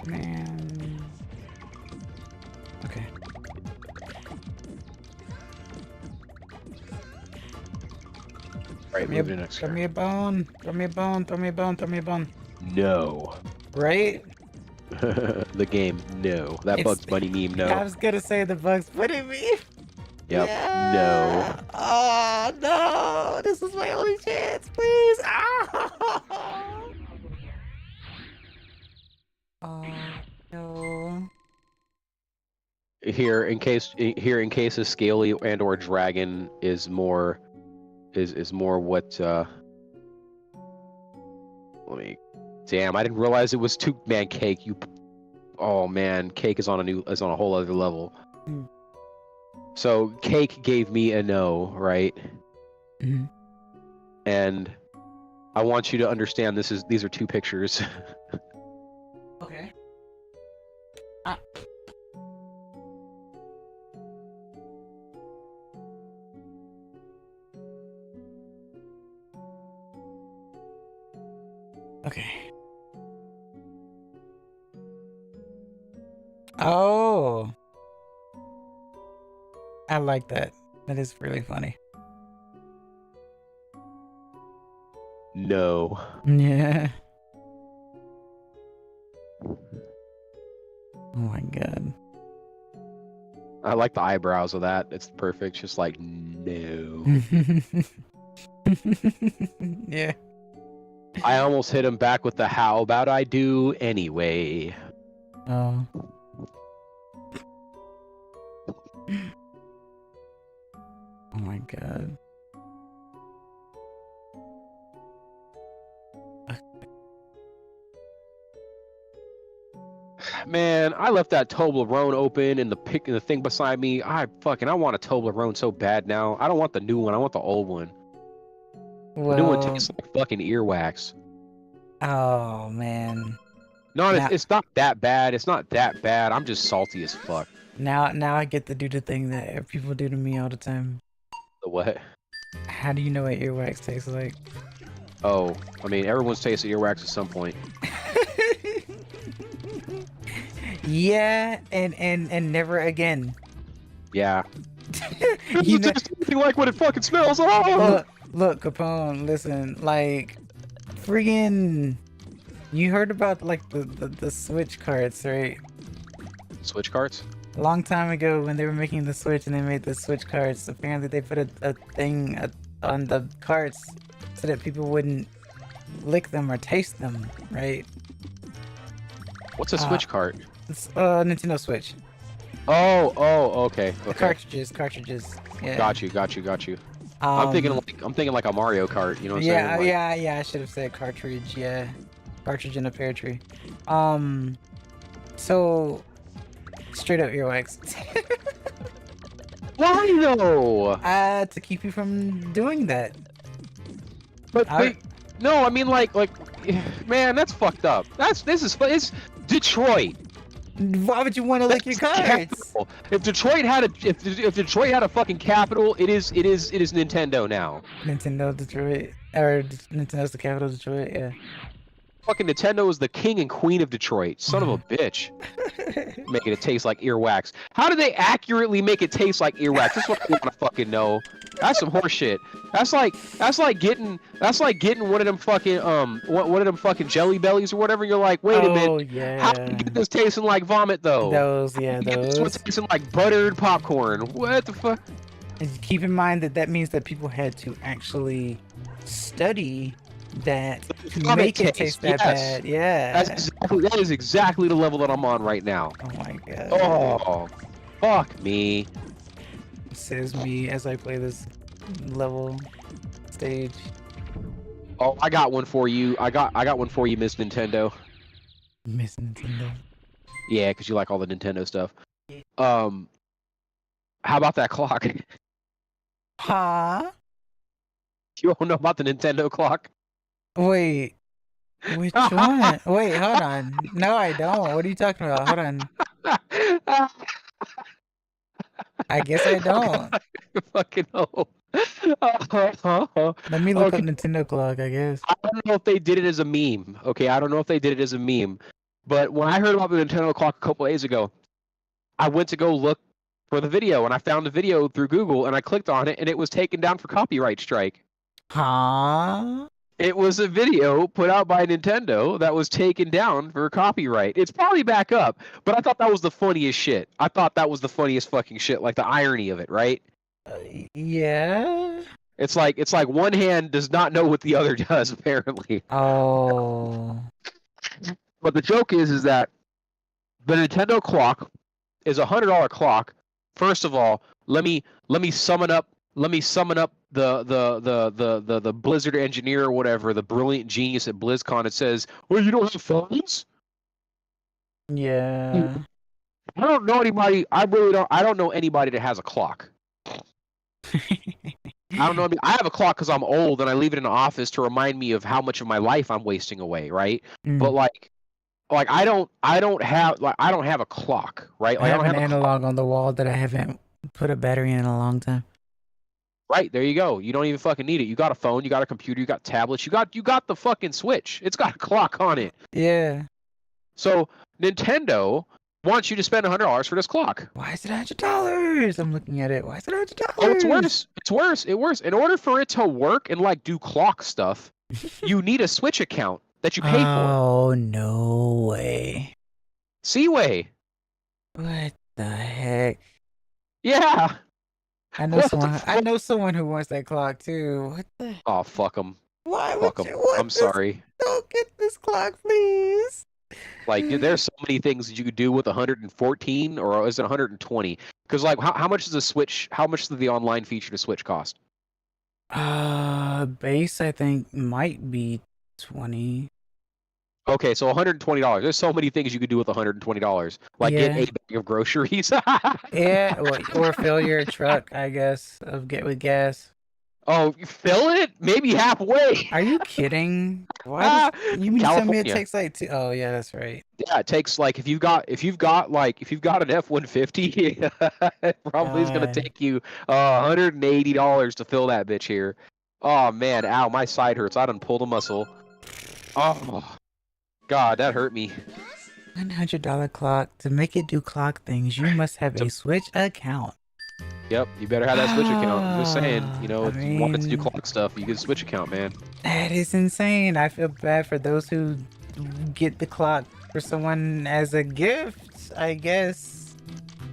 Speaker 1: Man. Okay.
Speaker 3: Right, move to next
Speaker 1: Throw
Speaker 3: turn.
Speaker 1: me a bone. Throw me a bone. Throw me a bone. Throw me a bone.
Speaker 3: No.
Speaker 1: Right?
Speaker 3: The game, no. That Bugs Bunny meme, no.
Speaker 1: I was gonna say the Bugs Bunny meme.
Speaker 3: Yep,
Speaker 1: Yeah.
Speaker 3: no.
Speaker 1: Oh no! This is my only chance, please. Oh no.
Speaker 3: Here in case a scaly and or dragon is more what let me damn, I didn't realize it was man cake. Oh man, cake is on a whole other level. So cake gave me a no, right? And I want you to understand these are two pictures.
Speaker 1: Okay. Okay. Oh. I like that. That is really funny.
Speaker 3: No.
Speaker 1: Yeah. Oh my god.
Speaker 3: I like the eyebrows of that. It's perfect. Just like no.
Speaker 1: Yeah.
Speaker 3: I almost hit him back with the how about I do anyway.
Speaker 1: Oh. Oh my god.
Speaker 3: Man, I left that Toblerone open in the thing beside me. I want a Toblerone so bad now. I don't want the new one. I want the old one. The new one tastes like fucking earwax.
Speaker 1: Oh man.
Speaker 3: No, it's not that bad. It's not that bad. I'm just salty as fuck.
Speaker 1: Now I get to do the thing that people do to me all the time.
Speaker 3: The what?
Speaker 1: How do you know what earwax tastes like?
Speaker 3: Oh, I mean, everyone's tasted earwax at some point.
Speaker 1: Yeah, and never again.
Speaker 3: Yeah.
Speaker 4: It
Speaker 1: You
Speaker 4: doesn't
Speaker 1: know,
Speaker 4: taste anything like what it fucking smells. Oh!
Speaker 1: look, Capone. Listen, like, friggin', you heard about like the Switch carts, right?
Speaker 3: Switch carts?
Speaker 1: A long time ago, when they were making the Switch and they made the Switch carts, apparently they put a thing on the carts so that people wouldn't lick them or taste them, right?
Speaker 3: What's a Switch cart?
Speaker 1: It's Nintendo Switch.
Speaker 3: Oh, okay.
Speaker 1: The
Speaker 3: Okay.
Speaker 1: cartridges. Yeah.
Speaker 3: Got you. I'm thinking like a Mario Kart, you know what I'm
Speaker 1: Yeah,
Speaker 3: saying? Like,
Speaker 1: yeah. I should have said cartridge. Yeah, cartridge in a pear tree. So straight up earwax.
Speaker 3: why though?
Speaker 1: To keep you from doing that.
Speaker 3: But
Speaker 1: I-
Speaker 3: no, I mean like man, that's fucked up. It's Detroit.
Speaker 1: Why would you want to lick your cards?
Speaker 3: Capital. If Detroit had a fucking capital, it is Nintendo now.
Speaker 1: Nintendo Detroit, or Nintendo's the capital of Detroit. Yeah.
Speaker 3: Fucking Nintendo is the king and queen of Detroit. Son of a bitch. Making it taste like earwax. How do they accurately make it taste like earwax? That's what I want to fucking know. That's some horse shit. That's like getting one of them fucking one of them fucking jelly bellies or whatever. You're like, wait a minute.
Speaker 1: Yeah.
Speaker 3: How do you get this tasting like vomit though?
Speaker 1: Those, yeah,
Speaker 3: You get this one
Speaker 1: those.
Speaker 3: tasting like buttered popcorn. What the fuck?
Speaker 1: And keep in mind that means that people had to actually study that to
Speaker 3: Vomit
Speaker 1: make it taste that
Speaker 3: yes.
Speaker 1: bad. Yeah.
Speaker 3: That is exactly the level that I'm on right now.
Speaker 1: Oh my god.
Speaker 3: Oh, fuck me.
Speaker 1: Says me as I play this level stage.
Speaker 3: Oh, I got one for you. I got one for you, Miss Nintendo.
Speaker 1: Miss Nintendo.
Speaker 3: Yeah, because you like all the Nintendo stuff. How about that clock?
Speaker 1: Huh?
Speaker 3: You don't know about the Nintendo clock?
Speaker 1: Wait. Which one? Wait, hold on. No, I don't. What are you talking about? Hold on. I guess I don't.
Speaker 3: Fucking hell.
Speaker 1: Let me look
Speaker 3: Okay.
Speaker 1: up Nintendo clock, I guess.
Speaker 3: I don't know if they did it as a meme. Okay, I don't know if they did it as a meme. But when I heard about the Nintendo clock a couple days ago, I went to go look for the video, and I found the video through Google, and I clicked on it, and it was taken down for copyright strike.
Speaker 1: Huh?
Speaker 3: It was a video put out by Nintendo that was taken down for copyright. It's probably back up, but I thought that was the funniest shit. I thought that was the funniest fucking shit, like the irony of it, right?
Speaker 1: Yeah?
Speaker 3: It's like one hand does not know what the other does, apparently.
Speaker 1: Oh.
Speaker 3: But the joke is that the Nintendo clock is $100 clock. First of all, let me summon up the Blizzard engineer or whatever, the brilliant genius at BlizzCon. It says, "Well, you don't have phones."
Speaker 1: Yeah.
Speaker 3: I don't know anybody. I don't know anybody that has a clock. I don't know. I have a clock because I'm old and I leave it in the office to remind me of how much of my life I'm wasting away, right?
Speaker 1: Mm.
Speaker 3: But like I don't have a clock, right?
Speaker 1: I
Speaker 3: Like
Speaker 1: have
Speaker 3: I don't
Speaker 1: an
Speaker 3: have a
Speaker 1: analog on the wall that I haven't put a battery in a long time.
Speaker 3: Right, there you go. You don't even fucking need it. You got a phone, you got a computer, you got tablets, you got the fucking Switch. It's got a clock on it.
Speaker 1: Yeah.
Speaker 3: So Nintendo wants you to spend $100 for this clock.
Speaker 1: Why is it $100? I'm looking at it. Why is it $100?
Speaker 3: Oh, it's worse. It's worse. In order for it to work and like do clock stuff, you need a Switch account that you pay for.
Speaker 1: Oh, no way.
Speaker 3: Seaway.
Speaker 1: What the heck?
Speaker 3: Yeah.
Speaker 1: I know
Speaker 3: What the
Speaker 1: someone. I
Speaker 3: fuck?
Speaker 1: know someone who wants that clock too. What the?
Speaker 3: Oh, fuck them.
Speaker 1: Why
Speaker 3: Fuck
Speaker 1: would
Speaker 3: them.
Speaker 1: you want
Speaker 3: I'm
Speaker 1: this?
Speaker 3: sorry.
Speaker 1: Don't get this clock, please.
Speaker 3: Like, there's so many things that you could do with 114, or is it 120? Because like, how much does the Switch? How much does the online feature to Switch cost?
Speaker 1: Base I think might be 20.
Speaker 3: Okay, so $120. There's so many things you could do with $120. Like
Speaker 1: Yeah.
Speaker 3: get a bag of groceries.
Speaker 1: Yeah, or fill your truck, I guess, with gas.
Speaker 3: Oh, you fill it? Maybe halfway.
Speaker 1: Are you kidding? Why? You mean to tell me it
Speaker 3: California.
Speaker 1: takes like two? Oh yeah, that's right.
Speaker 3: Yeah, it takes like if you've got an F-150, it probably is gonna
Speaker 1: God.
Speaker 3: take you $180 to fill that bitch here. Oh man, ow, my side hurts. I done pulled a muscle. Oh God, that hurt me.
Speaker 1: $100 clock. To make it do clock things, you must have a Switch account.
Speaker 3: Yep, you better have that Switch account. I'm just saying, you know,
Speaker 1: I
Speaker 3: if you want it to do
Speaker 1: mean-
Speaker 3: clock stuff, you get a Switch account, man.
Speaker 1: That is insane. I feel bad for those who get the clock for someone as a gift, I guess.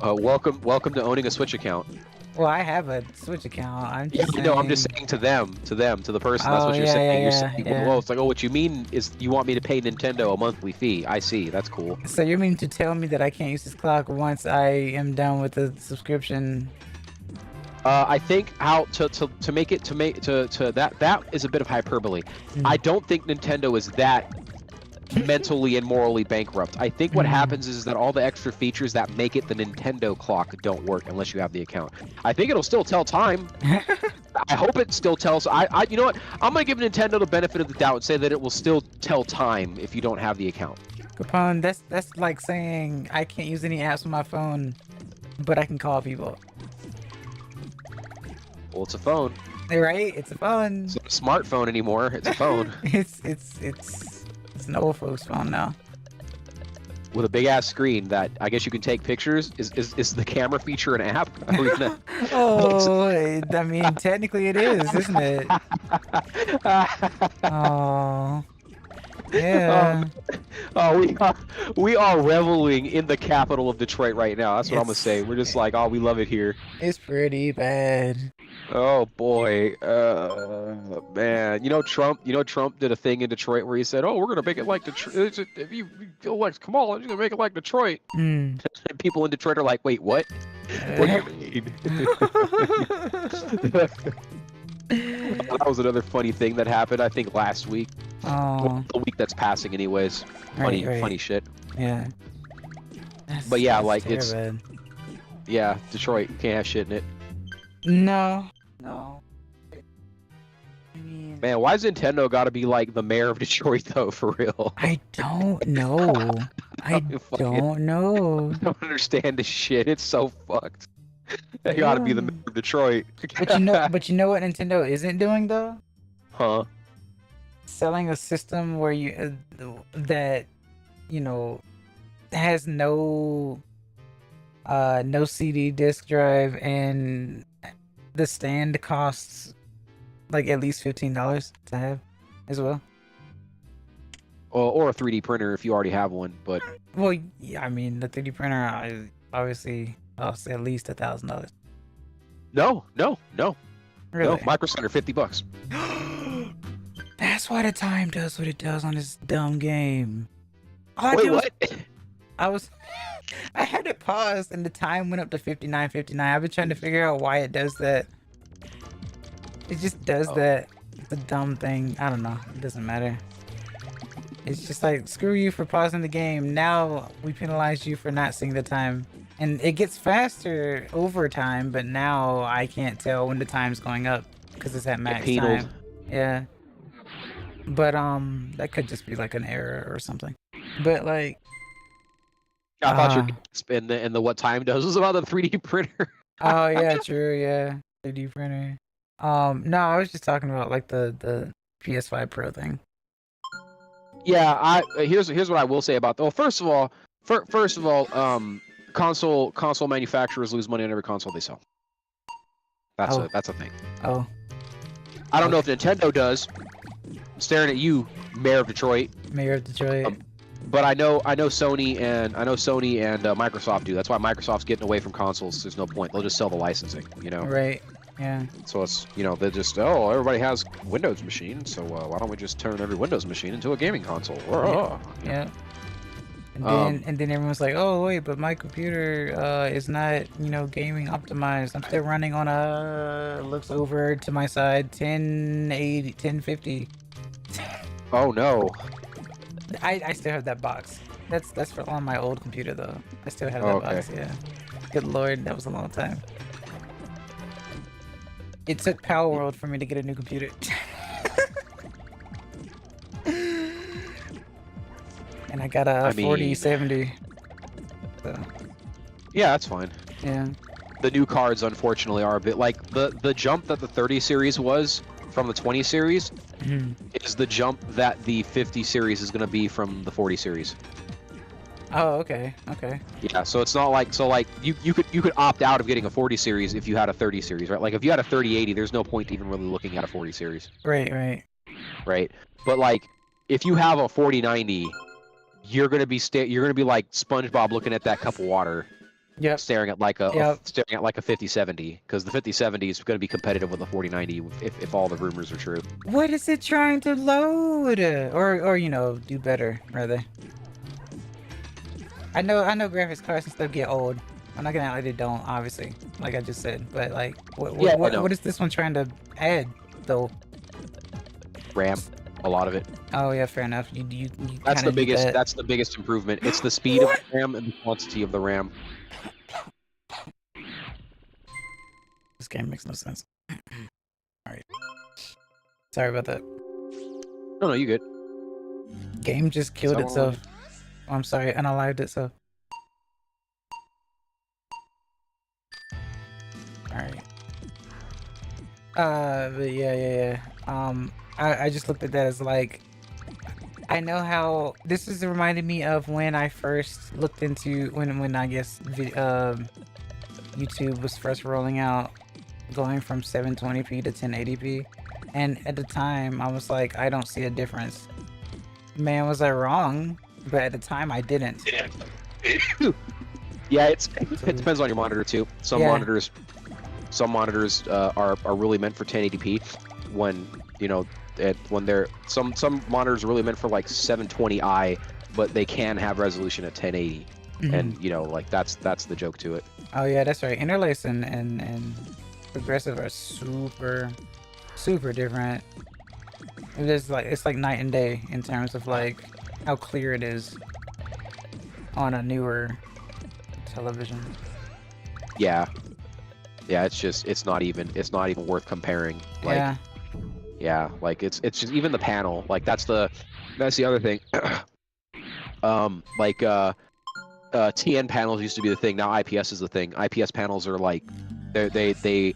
Speaker 3: Welcome to owning a Switch account.
Speaker 1: Well, I have a Switch account. I'm
Speaker 3: Yeah,
Speaker 1: just
Speaker 3: no, I'm just saying to them, to the person. That's
Speaker 1: Oh,
Speaker 3: what you're
Speaker 1: yeah,
Speaker 3: saying.
Speaker 1: yeah,
Speaker 3: You're
Speaker 1: yeah,
Speaker 3: saying,
Speaker 1: yeah.
Speaker 3: well, it's like, oh, what you mean is you want me to pay Nintendo a monthly fee. I see. That's cool.
Speaker 1: So you mean to tell me that I can't use this clock once I am done with the subscription?
Speaker 3: I think how to make that is a bit of hyperbole. I don't think Nintendo is that mentally and morally bankrupt. I think what happens is that all the extra features that make it the Nintendo clock don't work unless you have the account. I think it'll still tell time. I hope it still tells. You know what? I'm gonna give Nintendo the benefit of the doubt and say that it will still tell time if you don't have the account.
Speaker 1: Capone, that's like saying I can't use any apps on my phone, but I can call people.
Speaker 3: Well, it's a phone.
Speaker 1: Right? It's a phone.
Speaker 3: It's not a smartphone anymore. It's a phone
Speaker 1: It's an old folks phone now.
Speaker 3: with a big ass screen that I guess you can take pictures. Is the camera feature an app? Are we gonna...
Speaker 1: Oh, I mean, technically it is, isn't it? Oh, yeah.
Speaker 3: We are reveling in the capital of Detroit right now. That's what I'm gonna
Speaker 1: It's-
Speaker 3: say. We're just like, oh, we love it here.
Speaker 1: It's pretty bad.
Speaker 3: Oh boy, man. You know Trump did a thing in Detroit where he said, "Oh, we're gonna make it like Detroit. If you go like, come on, you're gonna make it like Detroit."
Speaker 1: Mm.
Speaker 3: And people in Detroit are like, "Wait, what? What do you mean?" That was another funny thing that happened. I think last week,
Speaker 1: Oh,
Speaker 3: the week that's passing, anyways. Funny,
Speaker 1: right.
Speaker 3: funny shit.
Speaker 1: Yeah.
Speaker 3: But yeah,
Speaker 1: That's
Speaker 3: like, it's-
Speaker 1: terrible.
Speaker 3: Yeah, Detroit, you can't have shit in it.
Speaker 1: No. I mean,
Speaker 3: Man, why does Nintendo got to be like the mayor of Detroit though? For real,
Speaker 1: I don't know. I don't know.
Speaker 3: I don't understand this shit. It's so fucked. They gotta be the
Speaker 1: Yeah.
Speaker 3: mayor of Detroit.
Speaker 1: But you know what Nintendo isn't doing though?
Speaker 3: Huh?
Speaker 1: Selling a system where you that you know has no CD disk drive, and the stand costs like at least $15 to have as well.
Speaker 3: Or a 3D printer if you already have one. But
Speaker 1: Well, yeah, I mean the 3D printer is obviously costs at least $1,000.
Speaker 3: no.
Speaker 1: Really?
Speaker 3: No, Micro Center, $50.
Speaker 1: That's why the time does what it does on this dumb game. All I
Speaker 3: Wait,
Speaker 1: did was-
Speaker 3: what?
Speaker 1: I had it paused and the time went up to 59:59. I've been trying to figure out why it does that. It just does that. It's a dumb thing. I don't know. It doesn't matter. It's just like, screw you for pausing the game. Now we penalize you for not seeing the time. And it gets faster over time, but now I can't tell when the time's going up because it's at max
Speaker 3: penaled.
Speaker 1: time. Yeah. But that could just be like an error or something. But like,
Speaker 3: I thought your spin and the what time does was about the 3D printer.
Speaker 1: oh yeah, true, yeah. 3D printer. No, I was just talking about like the PS5 Pro thing.
Speaker 3: Yeah, here's what I will say about. Well, first of all, console manufacturers lose money on every console they sell. That's a thing.
Speaker 1: Oh,
Speaker 3: I don't know if Nintendo does. I'm staring at you, Mayor of Detroit.
Speaker 1: Mayor of Detroit.
Speaker 3: But I know Sony and Microsoft do. That's why Microsoft's getting away from consoles. There's no point. They'll just sell the licensing, you know.
Speaker 1: Right. Yeah.
Speaker 3: So it's they're just everybody has Windows machines, so why don't we just turn every Windows machine into a gaming console?
Speaker 1: Yeah. And then everyone's like, oh wait, but my computer is not gaming optimized. I'm still running on a looks over to my side 1050.
Speaker 3: Oh no.
Speaker 1: I still have that box. That's for on my old computer though. I still have that
Speaker 3: Okay.
Speaker 1: box. Yeah. Good lord, that was a long time. It took Power World for me to get a new computer. And I got a 4070. So,
Speaker 3: Yeah, that's fine.
Speaker 1: yeah.
Speaker 3: The new cards, unfortunately, are a bit like the jump that the 30 series was from the 20 series is the jump that the 50 series is going to be from the 40 series.
Speaker 1: Oh, okay, okay.
Speaker 3: Yeah, so it's not like you could opt out of getting a 40 series if you had a 30 series, right? Like if you had a 3080, there's no point even really looking at a 40 series,
Speaker 1: Right, right.
Speaker 3: right? But like if you have a 4090, you're gonna be like SpongeBob looking at that cup of water,
Speaker 1: Yep.
Speaker 3: staring at like
Speaker 1: Yep.
Speaker 3: staring at like a 5070, because the 5070 is gonna be competitive with the 4090 if all the rumors are true.
Speaker 1: What is it trying to load? Or you know, do better, rather. I know graphics cards and stuff get old. I'm not gonna act like they don't, obviously, like I just said. But like, what is this one trying to add, though?
Speaker 3: RAM, a lot of it.
Speaker 1: Oh yeah, fair enough. You
Speaker 3: That's
Speaker 1: kinda
Speaker 3: the
Speaker 1: need
Speaker 3: biggest.
Speaker 1: that.
Speaker 3: That's the biggest improvement. It's the speed of the RAM and the quantity of the RAM.
Speaker 1: This game makes no sense. Alright. Sorry about that.
Speaker 3: No, you good.
Speaker 1: Game just killed
Speaker 3: So,
Speaker 1: itself. Oh, I'm sorry, unalived itself. Alright. But yeah. I just looked at that as like, I know how this is reminding me of when I first looked into when I guess YouTube was first rolling out, going from 720p to 1080p, and at the time I was like, I don't see a difference. Man, was I wrong? But at the time I didn't.
Speaker 3: Yeah, it depends on your monitor too. Some
Speaker 1: Yeah.
Speaker 3: monitors are really meant for 1080p when when they're some monitors are really meant for like 720i, but they can have resolution at 1080, and like that's the joke to it.
Speaker 1: Oh yeah, that's right. Interlace and progressive are super different. It's like night and day in terms of like how clear it is on a newer television.
Speaker 3: Yeah, it's not even worth comparing. Like, yeah, like it's just even the panel, like that's the other thing. TN panels used to be the thing. Now IPS is the thing. IPS panels are like they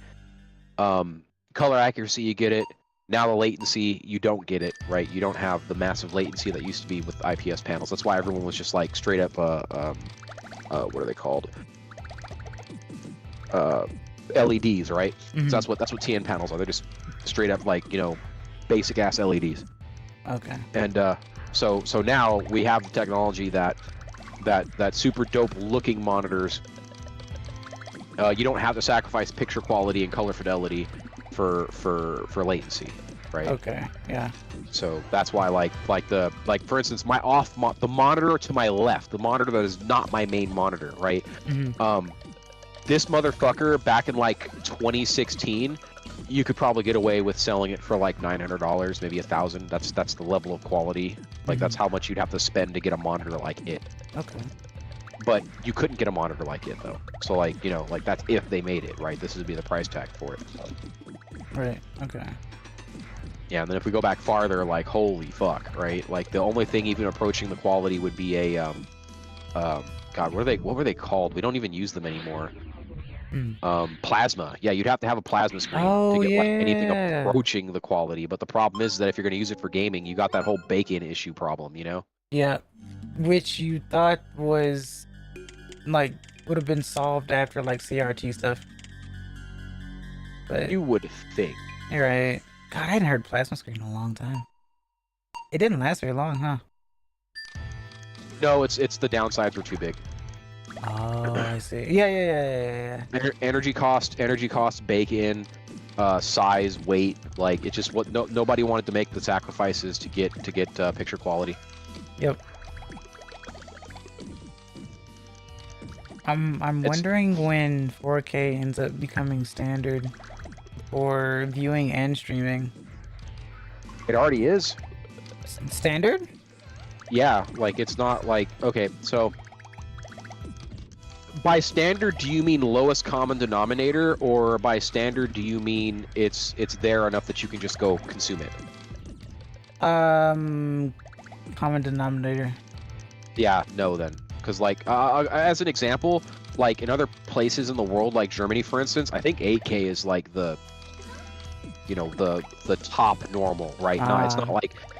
Speaker 3: color accuracy, you get it. Now the latency, you don't get it, right? You don't have the massive latency that used to be with IPS panels. That's why everyone was just like straight up what are they called? LEDs, right? So that's what TN panels are. They're just straight up like, basic ass LEDs.
Speaker 1: Okay.
Speaker 3: And so now we have the technology that super dope looking monitors. You don't have to sacrifice picture quality and color fidelity for latency, right?
Speaker 1: Okay. Yeah.
Speaker 3: So that's why like for instance, the monitor to my left, the monitor that is not my main monitor, right? This motherfucker back in like 2016, you could probably get away with selling it for like $900, maybe $1,000. That's the level of quality. Like that's how much you'd have to spend to get a monitor like it.
Speaker 1: Okay.
Speaker 3: But you couldn't get a monitor like it though. So like, like that's if they made it, right? This would be the price tag for it.
Speaker 1: Right. Okay.
Speaker 3: Yeah, and then if we go back farther, like holy fuck, right? Like the only thing even approaching the quality would be a God, what were they called? We don't even use them anymore. Plasma. Yeah, you'd have to have a plasma screen to get like anything approaching the quality. But the problem is that if you're going to use it for gaming, you got that whole bacon issue problem,
Speaker 1: Yeah, which you thought was like would have been solved after like CRT stuff. But
Speaker 3: You would think.
Speaker 1: you're right. God, I hadn't heard plasma screen in a long time. It didn't last very long, huh?
Speaker 3: No, it's the downsides were too big.
Speaker 1: Oh, I see. Yeah.
Speaker 3: Energy cost, bacon, size, weight. Like it's just what nobody wanted to make the sacrifices to get picture quality.
Speaker 1: Yep. I'm wondering when 4K ends up becoming standard for viewing and streaming.
Speaker 3: It already is.
Speaker 1: Standard?
Speaker 3: Yeah, like it's not like okay, so by standard do you mean lowest common denominator, or by standard do you mean it's there enough that you can just go consume it?
Speaker 1: Common denominator.
Speaker 3: Yeah, no then. Because like as an example, like in other places in the world, like Germany for instance, I think 8K is like the you know, the top normal, right? No,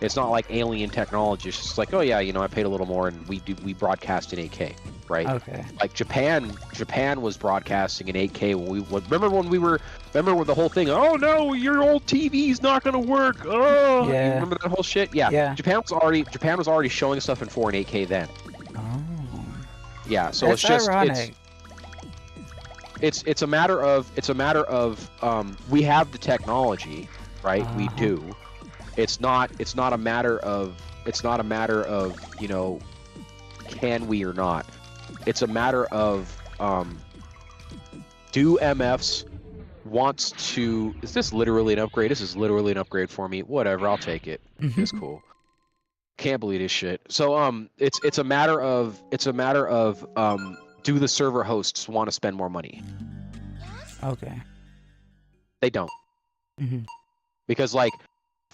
Speaker 3: it's not like alien technology. It's just like, oh yeah, you know, I paid a little more and we broadcast in 8K, right?
Speaker 1: Okay.
Speaker 3: Like Japan was broadcasting in 8K remember the whole thing, oh no, your old TV's not gonna work. Oh,
Speaker 1: Yeah.
Speaker 3: you remember that whole shit? Yeah.
Speaker 1: Yeah.
Speaker 3: Japan was already showing stuff in 4 and 8K then.
Speaker 1: Oh.
Speaker 3: Yeah, so
Speaker 1: That's
Speaker 3: it's just
Speaker 1: ironic.
Speaker 3: it's a matter of we have the technology, right? We
Speaker 1: Uh-huh.
Speaker 3: do. It's not a matter of you know, can we or not. It's a matter of do MFs wants to. Is this literally an upgrade? This is literally an upgrade for me. Whatever, I'll take it. It's cool. Can't believe this shit. So it's a matter of do the server hosts want to spend more money?
Speaker 1: Okay.
Speaker 3: They don't.
Speaker 1: Mhm.
Speaker 3: Because like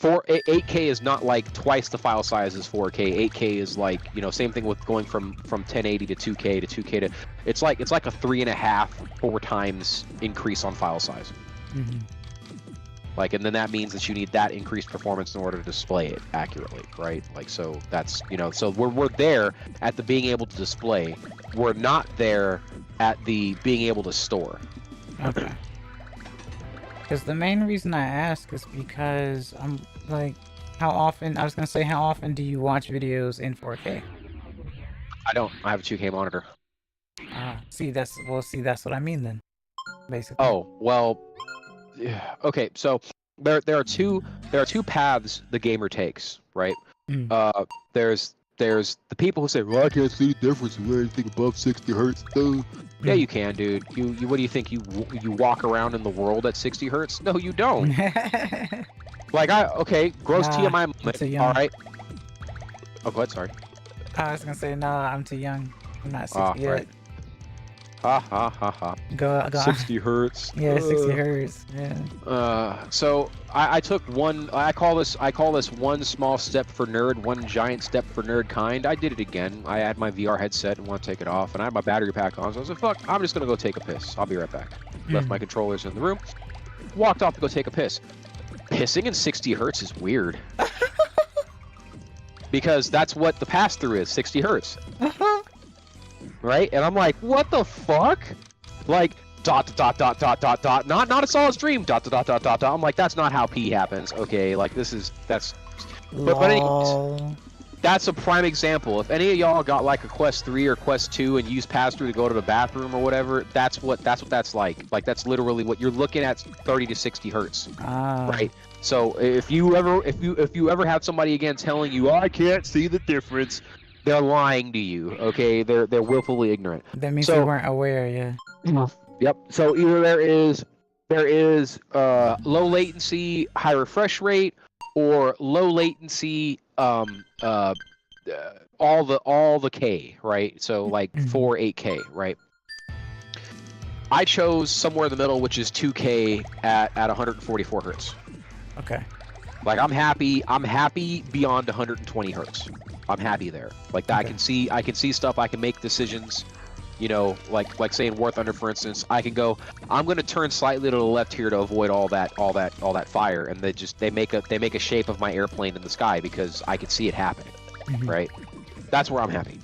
Speaker 3: 8K is not like twice the file size as 4K. 8K is like, you know, same thing with going from 1080 to 2K to 2K to it's like a 3.5, 4 times increase on file size.
Speaker 1: Mhm.
Speaker 3: Like, and then that means that you need that increased performance in order to display it accurately, right? Like, so that's, you know, so we're there at the being able to display. We're not there at the being able to store.
Speaker 1: Okay. Because the main reason I ask is because I'm like, how often do you watch videos in 4K?
Speaker 3: I don't. I have a 2K monitor.
Speaker 1: See, that's what I mean then, basically.
Speaker 3: Oh, well, yeah, okay, so there are two paths the gamer takes, right?
Speaker 1: Mm.
Speaker 3: There's the people who say, well, I can't see the difference with anything above 60 hertz. Yeah, you can, dude. You what do you think? You walk around in the world at 60 hertz? No, you don't. Like, gross
Speaker 1: Nah,
Speaker 3: TMI
Speaker 1: I'm
Speaker 3: moment.
Speaker 1: too young.
Speaker 3: All right. Oh, go ahead. Sorry.
Speaker 1: I was gonna say, nah, I'm too young. I'm not 60 yet.
Speaker 3: Right. Ha ha ha ha.
Speaker 1: Go.
Speaker 3: 60 hertz.
Speaker 1: Yeah, 60 hertz. Yeah.
Speaker 3: So I took one. I call this one small step for nerd, one giant step for nerd kind. I did it again. I had my VR headset and want to take it off, and I had my battery pack on. So I was like, fuck, I'm just gonna go take a piss. I'll be right back. Left my controllers in the room. Walked off to go take a piss. Pissing in 60 hertz is weird. Because that's what the pass through is, 60 hertz. Right? And I'm like, what the fuck? Like, dot. Not a solid stream, dot. I'm like, that's not how pee happens. Okay, like that's. But anyways, that's a prime example. If any of y'all got like a Quest 3 or Quest 2 and used pass through to go to the bathroom or whatever, that's what that's like. Like, that's literally what you're looking at, 30 to 60 hertz. Right? So if you ever have somebody again telling you, I can't see the difference, they're lying to you. Okay, they're willfully ignorant.
Speaker 1: That means they weren't aware. Yeah.
Speaker 3: Yep. So either there is low latency, high refresh rate, or low latency all the K, right? So like 4 8K, right? I chose somewhere in the middle, which is 2K at 144 hertz.
Speaker 1: Okay.
Speaker 3: Like, I'm happy beyond 120 hertz. I'm happy there. Like, that, okay. I can see stuff. I can make decisions. You know, like saying War Thunder, for instance. I can go, I'm going to turn slightly to the left here to avoid all that fire, and they make a shape of my airplane in the sky because I can see it happening. Right? That's where I'm happy.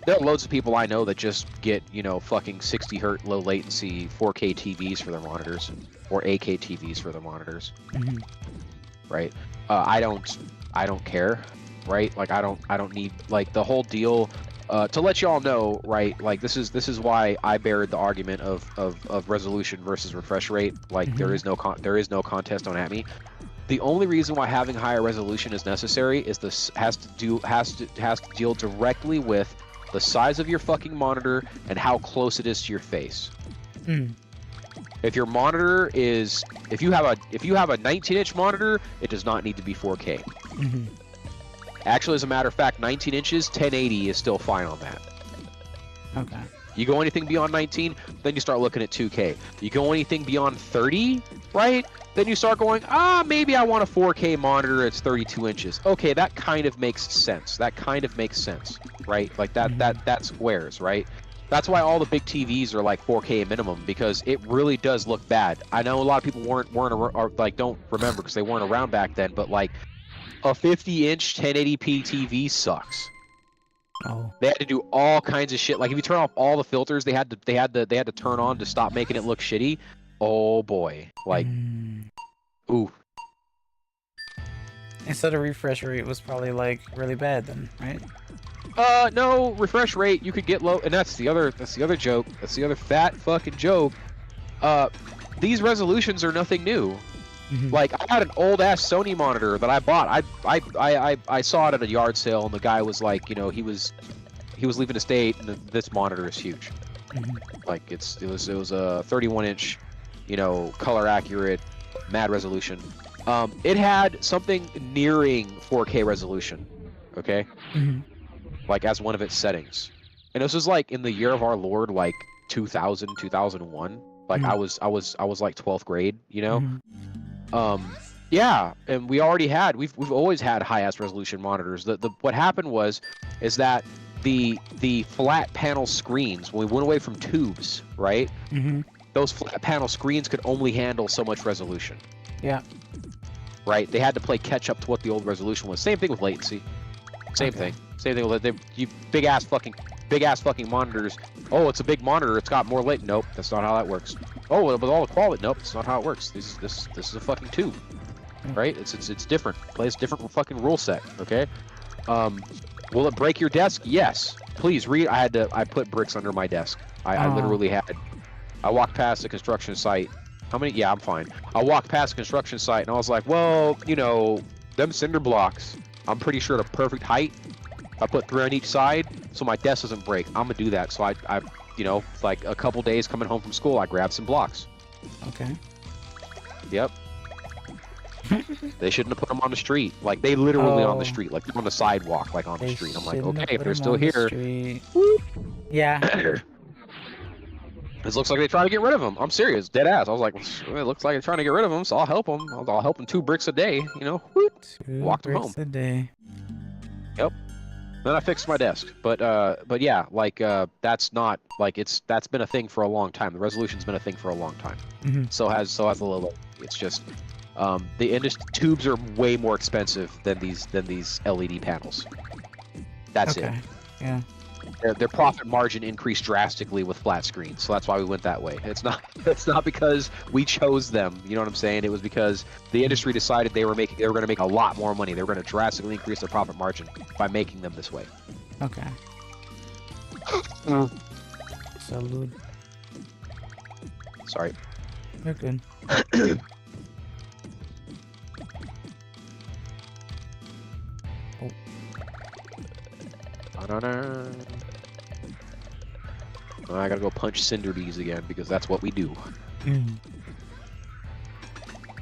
Speaker 3: There are loads of people I know that just get, you know, fucking 60 hertz low latency 4K TVs for their monitors, or 8K TVs for their monitors. Right? I don't care. Right? Like, I don't need, like, the whole deal. To let y'all know, right? Like, this is why I buried the argument of resolution versus refresh rate. Like, there is no contest on at me. The only reason why having higher resolution is necessary is this has to deal directly with the size of your fucking monitor and how close it is to your face. If your monitor is, if you have a 19-inch monitor, it does not need to be 4K. Actually, as a matter of fact, 19 inches, 1080 is still fine on that.
Speaker 1: Okay.
Speaker 3: You go anything beyond 19, then you start looking at 2K. You go anything beyond 30, right? Then you start going, maybe I want a 4K monitor, it's 32 inches. Okay, that kind of makes sense. Right? Like, that squares, right? That's why all the big TVs are like 4K minimum, because it really does look bad. I know a lot of people don't remember because they weren't around back then, but like a 50-inch 1080p TV sucks.
Speaker 1: Oh.
Speaker 3: They had to do all kinds of shit. Like if you turn off all the filters, they had to turn on to stop making it look shitty. Oh boy, like ooh.
Speaker 1: And so the refresh rate was probably like really bad then, right?
Speaker 3: No, refresh rate you could get low, and that's the other joke. That's the other fat fucking joke. These resolutions are nothing new. Like I had an old ass Sony monitor that I bought. I saw it at a yard sale, and the guy was like, you know, he was leaving the state, and this monitor is huge. Like it was a 31-inch, you know, color accurate, mad resolution. It had something nearing 4K resolution. Okay. Like as one of its settings, and this was like in the year of our Lord, like 2000, 2001. Like I was like 12th grade, you know. Yeah, and we've always had high-ass resolution monitors. What happened is that the flat panel screens, when we went away from tubes, right? Those flat panel screens could only handle so much resolution.
Speaker 1: Yeah.
Speaker 3: Right. They had to play catch up to what the old resolution was. Same thing with latency. Same thing with you big ass fucking monitors. Oh, it's a big monitor. It's got more late. Nope, that's not how that works. Oh, with all the quality. Nope, that's not how it works. This is a fucking tube, right? It's different. Plays different fucking rule set. Okay. Will it break your desk? Yes. Please read. I put bricks under my desk. I literally had. I walked past a construction site. How many? Yeah, I'm fine. I walked past a construction site and I was like, well, you know, them cinder blocks. I'm pretty sure the perfect height. I put 3 on each side, so my desk doesn't break. I'm gonna do that. So I, you know, like a couple days coming home from school, I grabbed some blocks.
Speaker 1: Okay.
Speaker 3: Yep. They shouldn't have put them on the street. Like they literally on the street, like on the sidewalk, like on the street. I'm like, okay, if they're still here.
Speaker 1: Yeah.
Speaker 3: This looks like they try to get rid of them. I'm serious, dead ass. I was like, it looks like they're trying to get rid of them, so I'll help them. I'll help them 2 bricks a day, you know. Walk them home.
Speaker 1: 2 bricks a day.
Speaker 3: Yep. Then I fixed my desk, but yeah, like that's not like that's been a thing for a long time. The resolution's been a thing for a long time. So has the little. It's just the tubes are way more expensive than these LED panels. That's it.
Speaker 1: Yeah.
Speaker 3: Their profit margin increased drastically with flat screens, so that's why we went that way. It's not because we chose them. You know what I'm saying? It was because the industry decided they were going to make a lot more money. They were going to drastically increase their profit margin by making them this way.
Speaker 1: Okay. Salud.
Speaker 3: Sorry.
Speaker 1: You're good.
Speaker 3: I gotta go punch cinder bees again because that's what we do.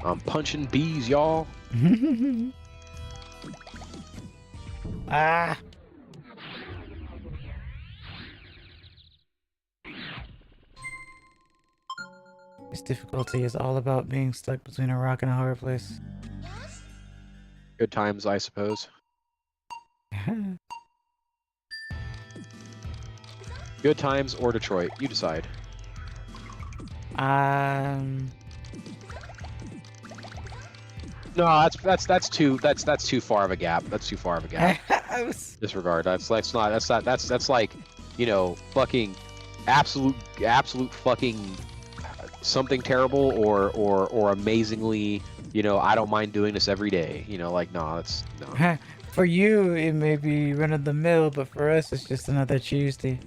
Speaker 3: I'm punching bees, y'all.
Speaker 1: Ah. This difficulty is all about being stuck between a rock and a hard place.
Speaker 3: Good times, I suppose. Good times or Detroit, you decide. No, that's too far of a gap. That's too far of a gap. Disregard. That's like, you know, fucking absolute fucking something terrible or amazingly, you know, I don't mind doing this every day. You know, like no.
Speaker 1: For you, it may be run of the mill, but for us, it's just another Tuesday.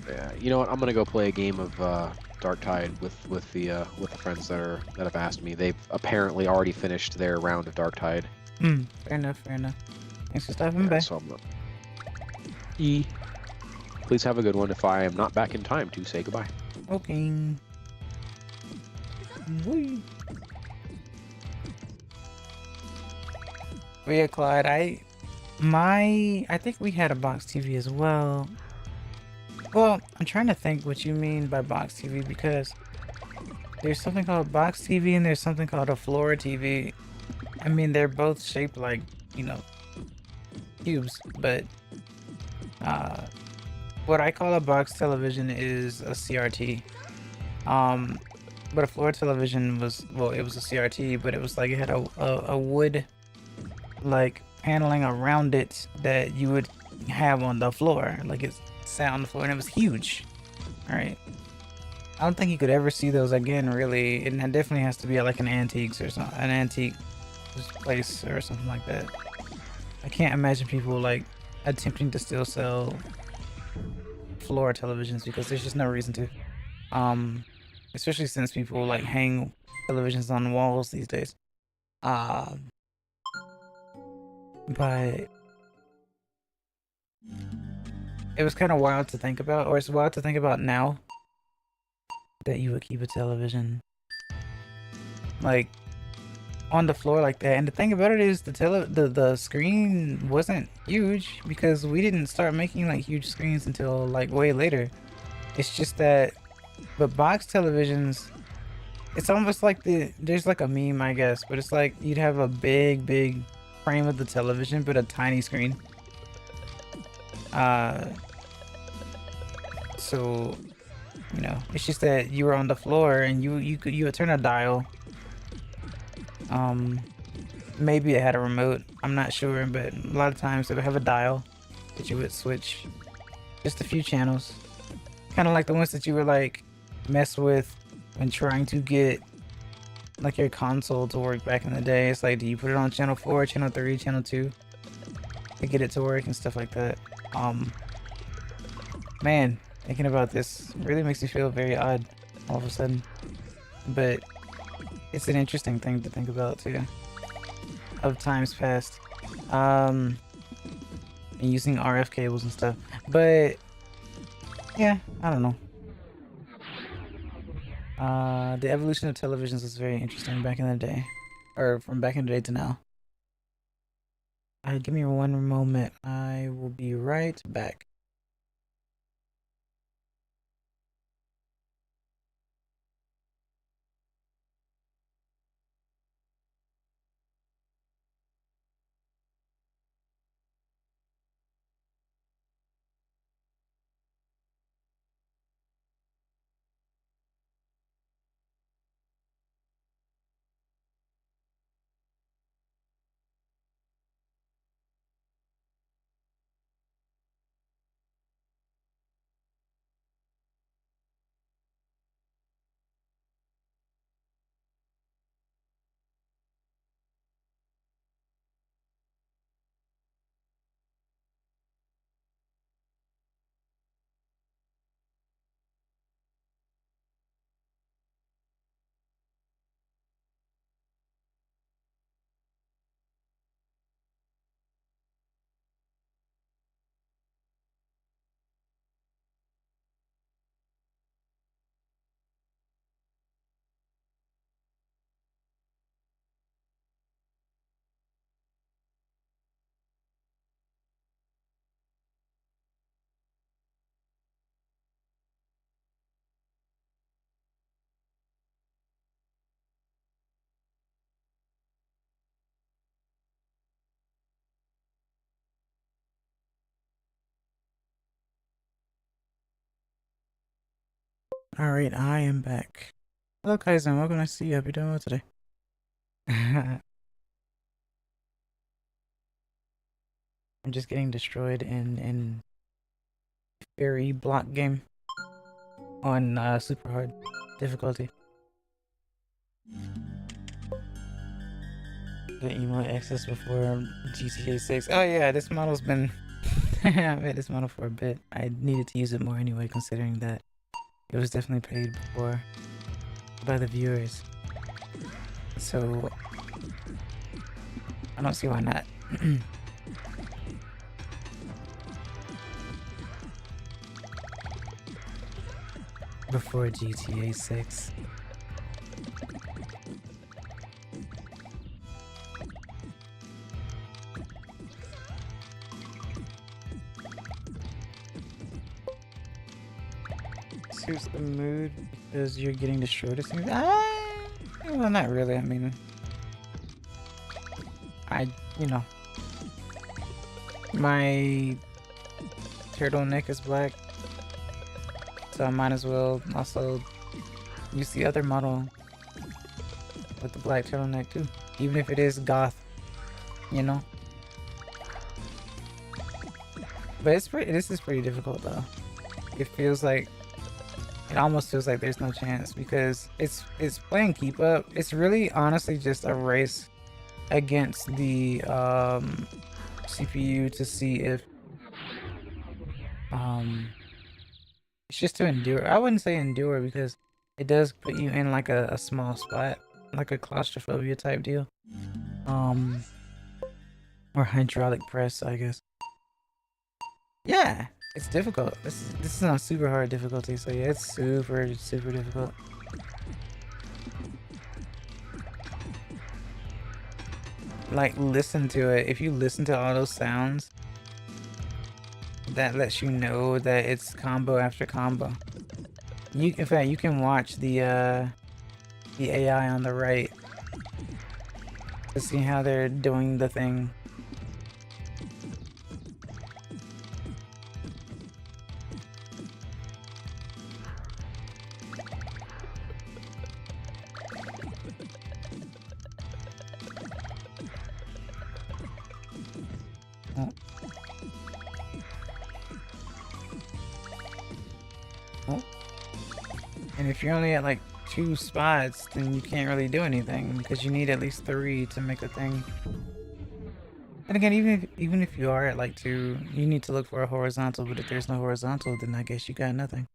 Speaker 3: Yeah, you know what? I'm gonna go play a game of Dark Tide with the friends that have asked me. They've apparently already finished their round of Dark Tide.
Speaker 1: Fair enough. Thanks for stopping by.
Speaker 3: So please have a good one. If I am not back in time to say goodbye.
Speaker 1: Okay. Whee. Well, yeah, Clyde, I think we had a box TV as well. Well, I'm trying to think what you mean by box TV, because there's something called box TV and there's something called a floor TV. I mean, they're both shaped like, you know, cubes, but What I call a box television is a CRT. But a floor television was, well, it was a CRT, but it was like it had a wood like paneling around it that you would have on the floor. Like it sat on the floor and it was huge. All right. I don't think you could ever see those again, really. It definitely has to be at like an antiques or something, an antique place or something like that. I can't imagine people like attempting to still sell floor televisions because there's just no reason to. Especially since people like hang televisions on walls these days. But it was kind of wild to think about, or it's wild to think about now, that you would keep a television like on the floor like that. And the thing about it is the screen wasn't huge because we didn't start making like huge screens until like way later. It's just that, but box televisions, it's almost like there's like a meme, I guess, but it's like you'd have a big frame of the television but a tiny screen. So you know, it's just that you were on the floor and you would turn a dial. Maybe it had a remote, I'm not sure, but a lot of times it would have a dial that you would switch just a few channels, kind of like the ones that you were like mess with when trying to get like your console to work back in the day. It's like, do you put it on channel 4, channel 3, channel 2 to get it to work and stuff like that. Man, thinking about this really makes me feel very odd all of a sudden, but it's an interesting thing to think about too, of times past, and using RF cables and stuff. But yeah, I don't know. The evolution of televisions was very interesting back in the day, or from back in the day to now. Give me one moment, I will be right back. Alright, I am back. Hello Kaizen, welcome to see you. Hope you're doing well today. I'm just getting destroyed in fairy block game on super hard difficulty. The emote access before GTA 6. Oh yeah, this model's been I've had this model for a bit. I needed to use it more anyway, considering that it was definitely paid before by the viewers. So I don't see why not. Before GTA 6. Suits the mood because you're getting destroyed. It seems. Well, not really. I mean, you know, my turtleneck is black. So I might as well also use the other model with the black turtleneck too. Even if it is goth, you know? But this is pretty difficult though. It feels like, it almost feels like there's no chance because it's playing keep up. It's really honestly just a race against the CPU to see if it's just to endure. I wouldn't say endure because it does put you in like a small spot, like a claustrophobia type deal. Or hydraulic press, I guess. Yeah, it's difficult. This is on super hard difficulty, so yeah, it's super difficult. Like, listen to it. If you listen to all those sounds, that lets you know that it's combo after combo. In fact, you can watch the AI on the right to see how they're doing the thing. And if you're only at like 2 spots, then you can't really do anything because you need at least 3 to make a thing. And again, even if you are at like 2, you need to look for a horizontal, but if there's no horizontal, then I guess you got nothing.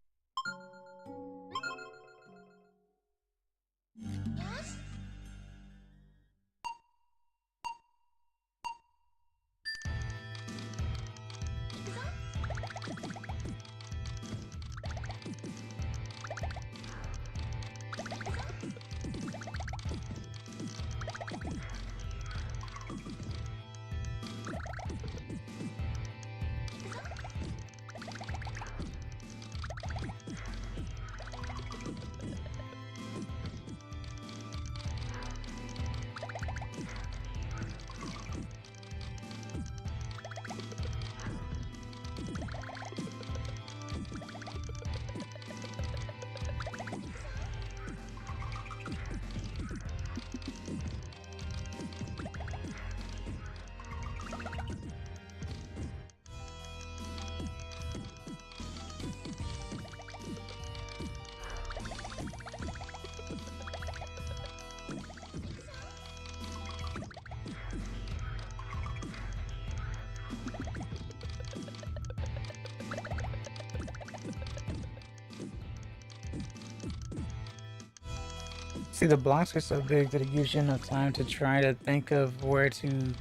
Speaker 1: See, the blocks are so big that it gives you enough time to try to think of where to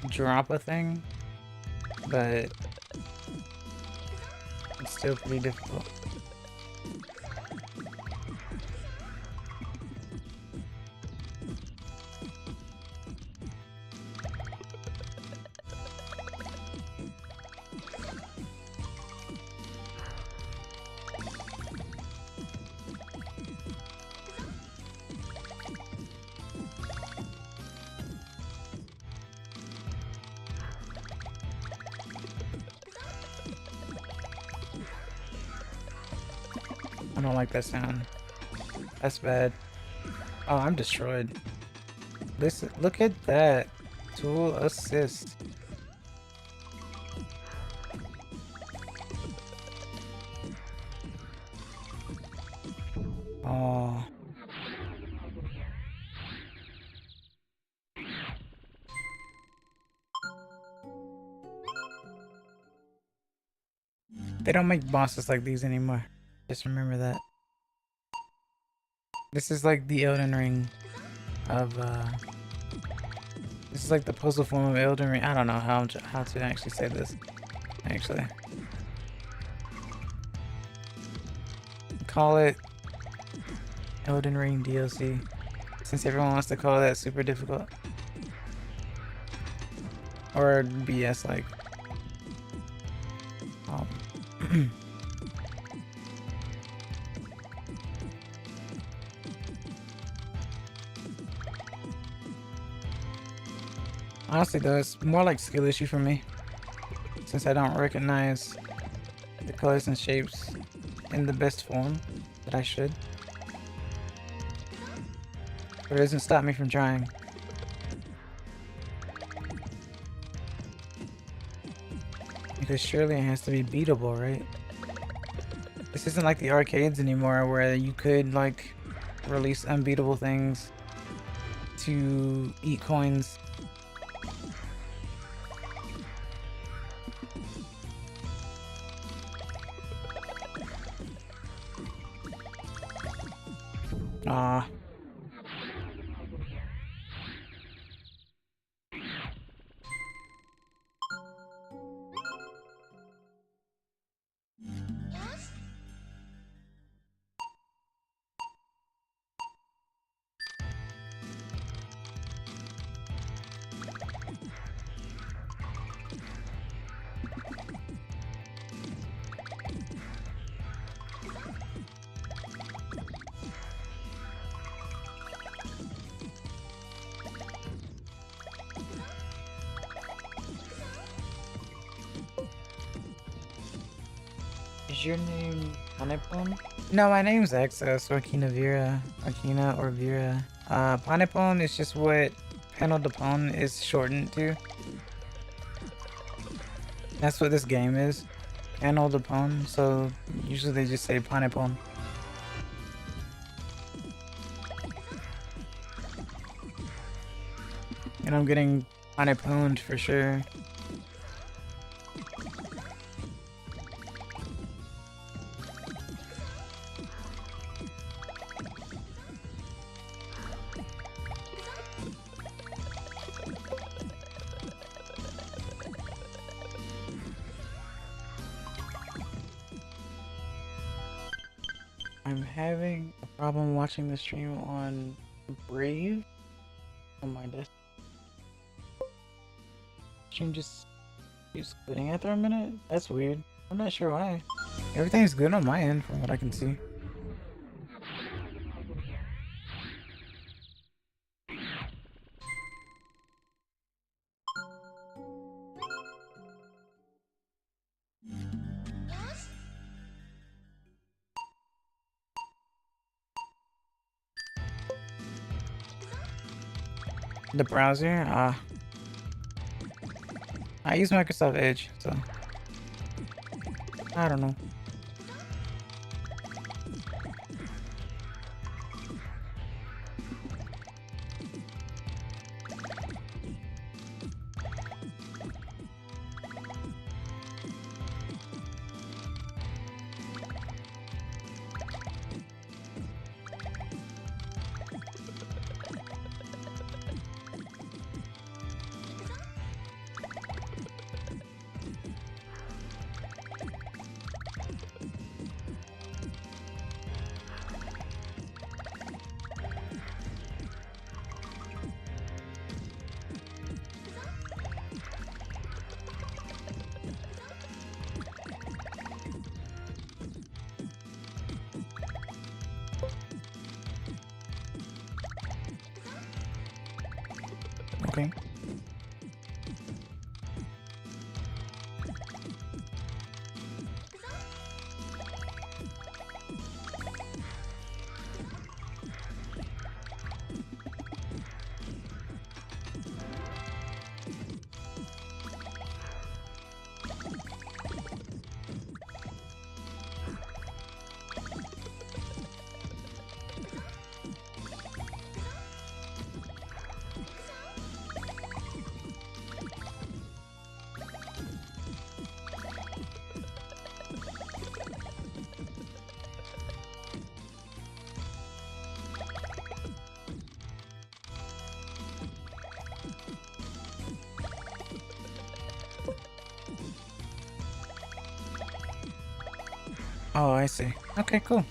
Speaker 1: drop a thing, but it's still pretty difficult. I don't like that sound. That's bad. Oh, I'm destroyed. Listen, look at that. Tool assist. Oh. They don't make bosses like these anymore. Just remember that. This is like the Elden Ring of this is like the puzzle form of Elden Ring. I don't know how to actually say this. Actually. Call it Elden Ring DLC. Since everyone wants to call that super difficult. Or BS like. Honestly though, it's more like skill issue for me. Since I don't recognize the colors and shapes in the best form that I should. But it doesn't stop me from trying. Because surely it has to be beatable, right? This isn't like the arcades anymore where you could like release unbeatable things to eat coins. Ah. Is your name Panepon? No, my name's Excess or Kinavira. Akina or Vera. Panepon is just what Panel is shortened to. That's what this game is. Panel so usually they just say Panepon. And I'm getting Paneponed for sure. I'm having a problem watching the stream on Brave on my desk. Stream just keeps quitting after a minute? That's weird. I'm not sure why. Everything's good on my end from what I can see. The browser? I use Microsoft Edge, so I don't know. Okay. Oh, I see. Okay, cool.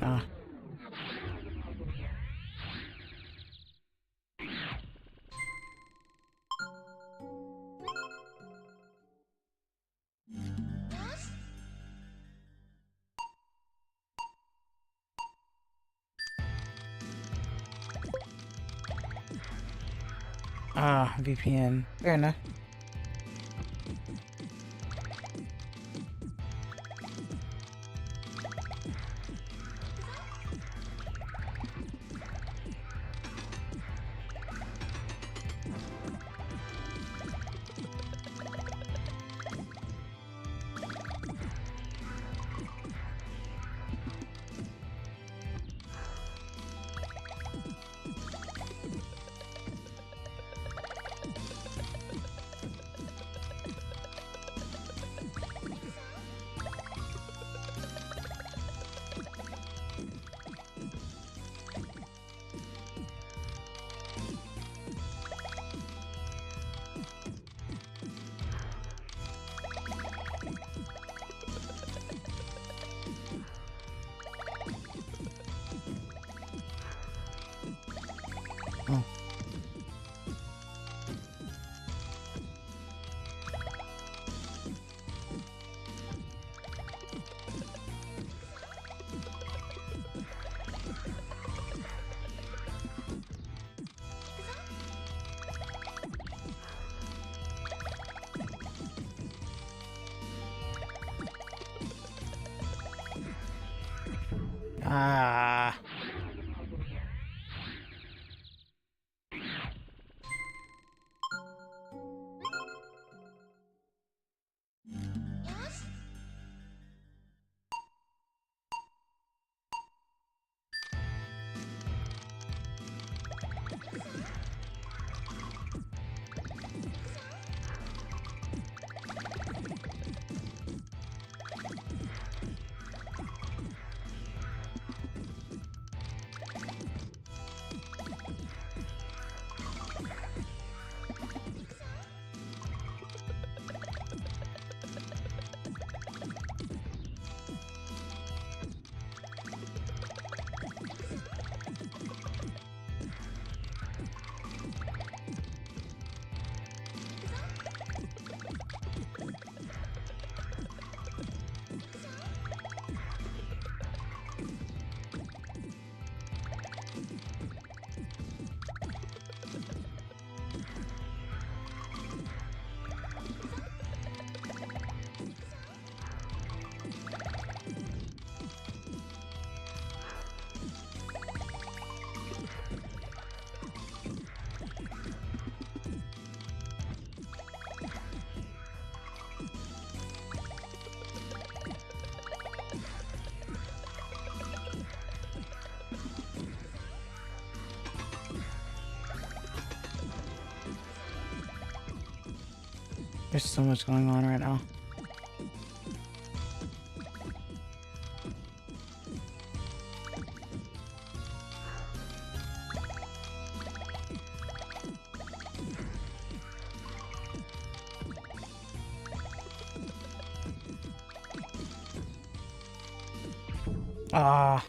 Speaker 1: Ah. Ah, VPN. Fair enough. Oh. Ah. There's so much going on right now. Ah.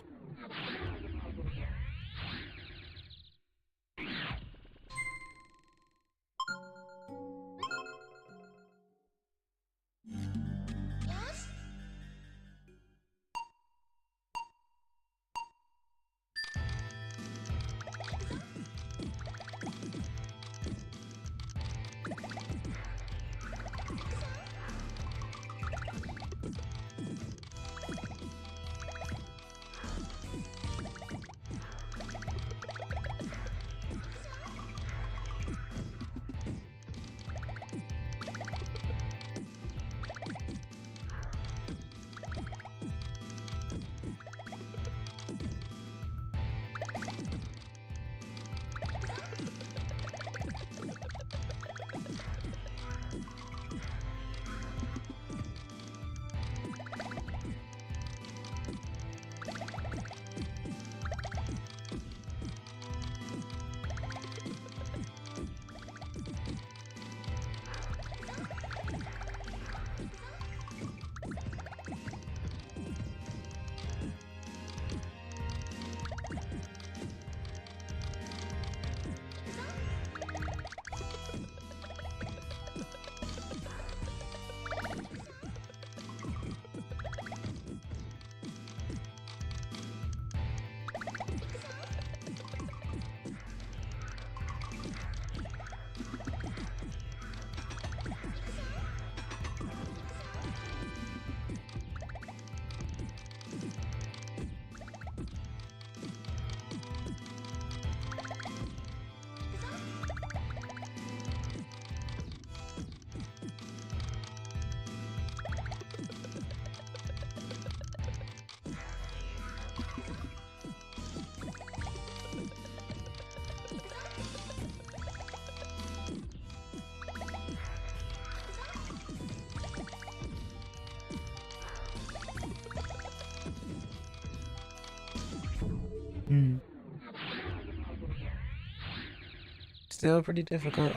Speaker 1: Hmm. Still pretty difficult.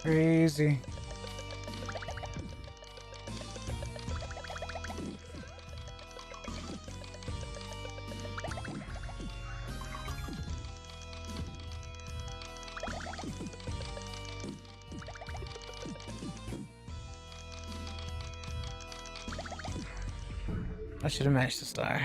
Speaker 1: Crazy. I should have matched the star.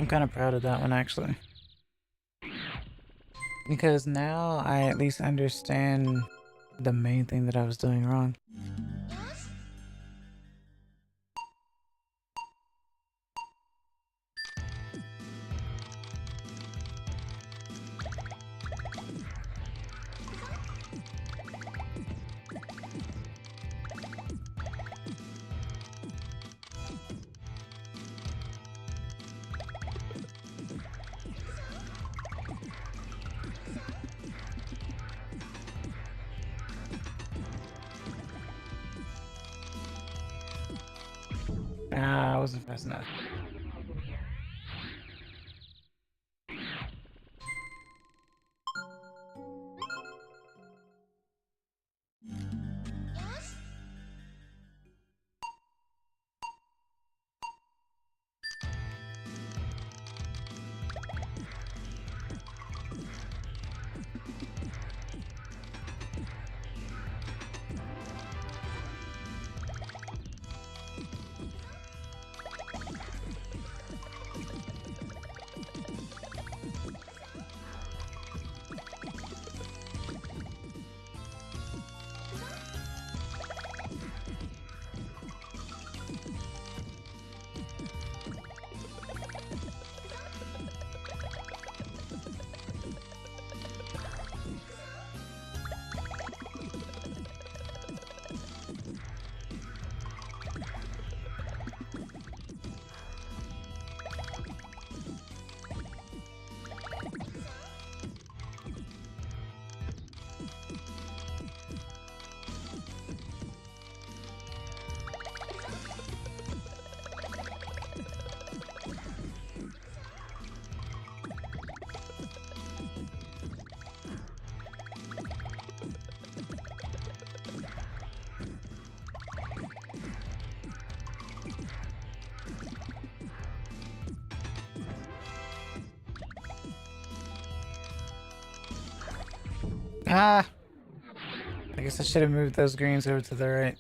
Speaker 1: I'm kind of proud of that one, actually. Because now I at least understand the main thing that I was doing wrong. Ah, I wasn't fast enough. Ah! I guess I should have moved those greens over to the right.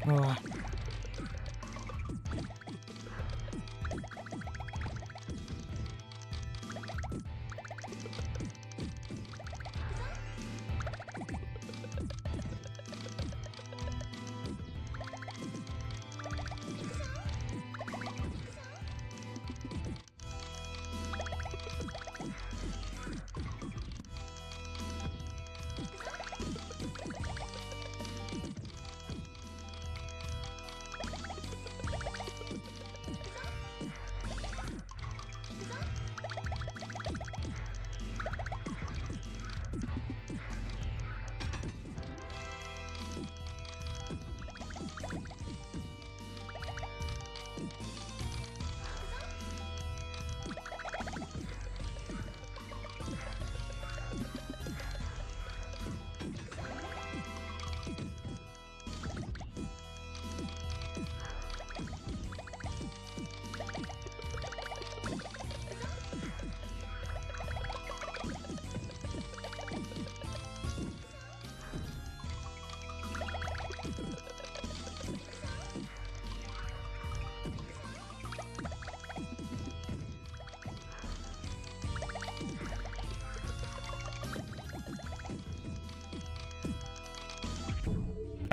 Speaker 1: Oh.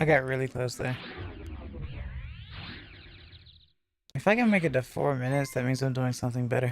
Speaker 1: I got really close there. If I can make it to 4 minutes, that means I'm doing something better.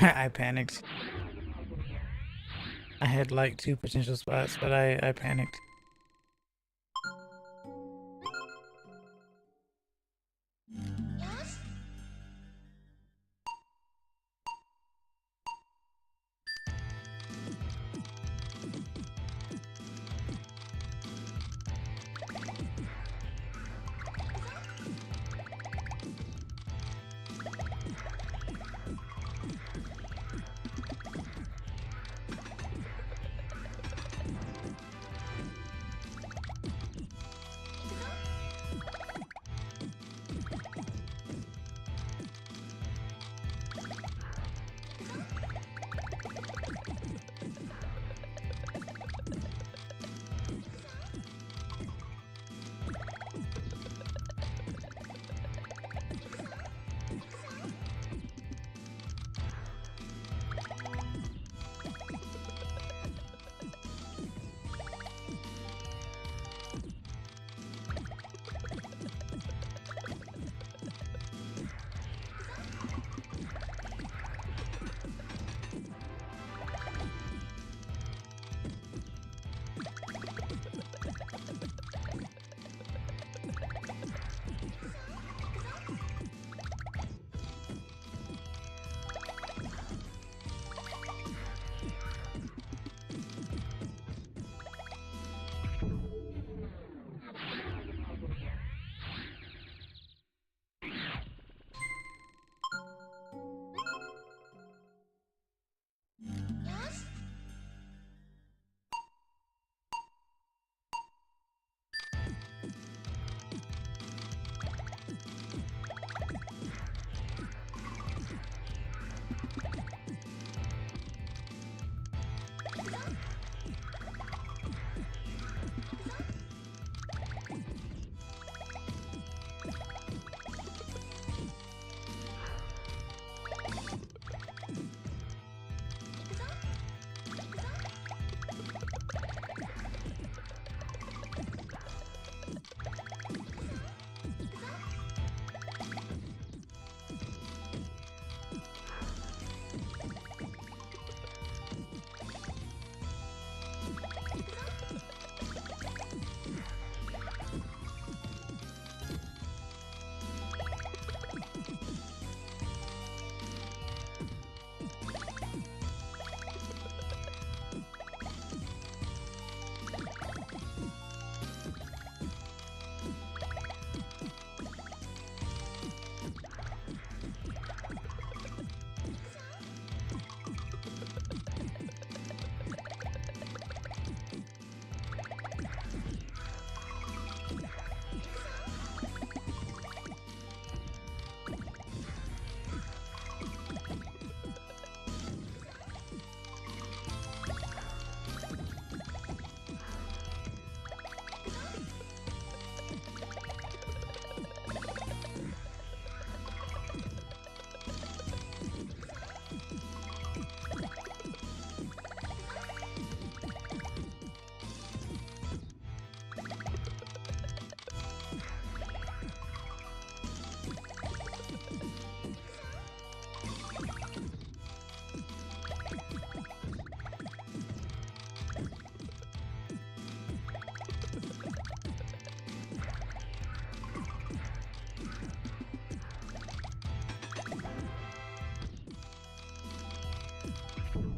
Speaker 1: I panicked. I had like 2 potential spots, but I panicked.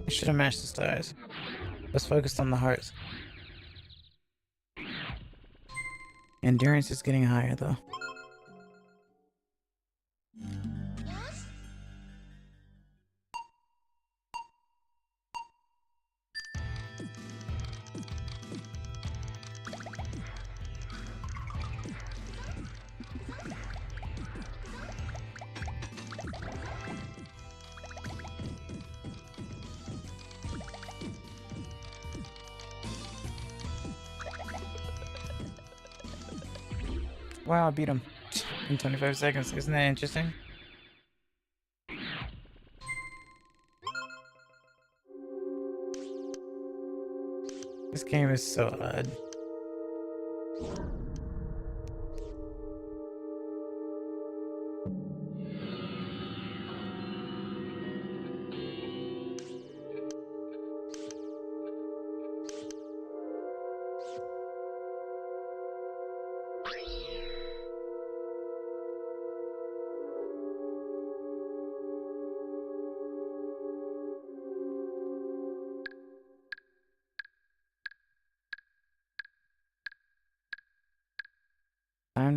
Speaker 1: I should have matched the stars. Let's focus on the hearts. Endurance is getting higher though. Wow, I beat him in 25 seconds. Isn't that interesting? This game is so odd.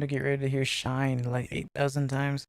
Speaker 1: to get ready to hear Shine like 8,000 times.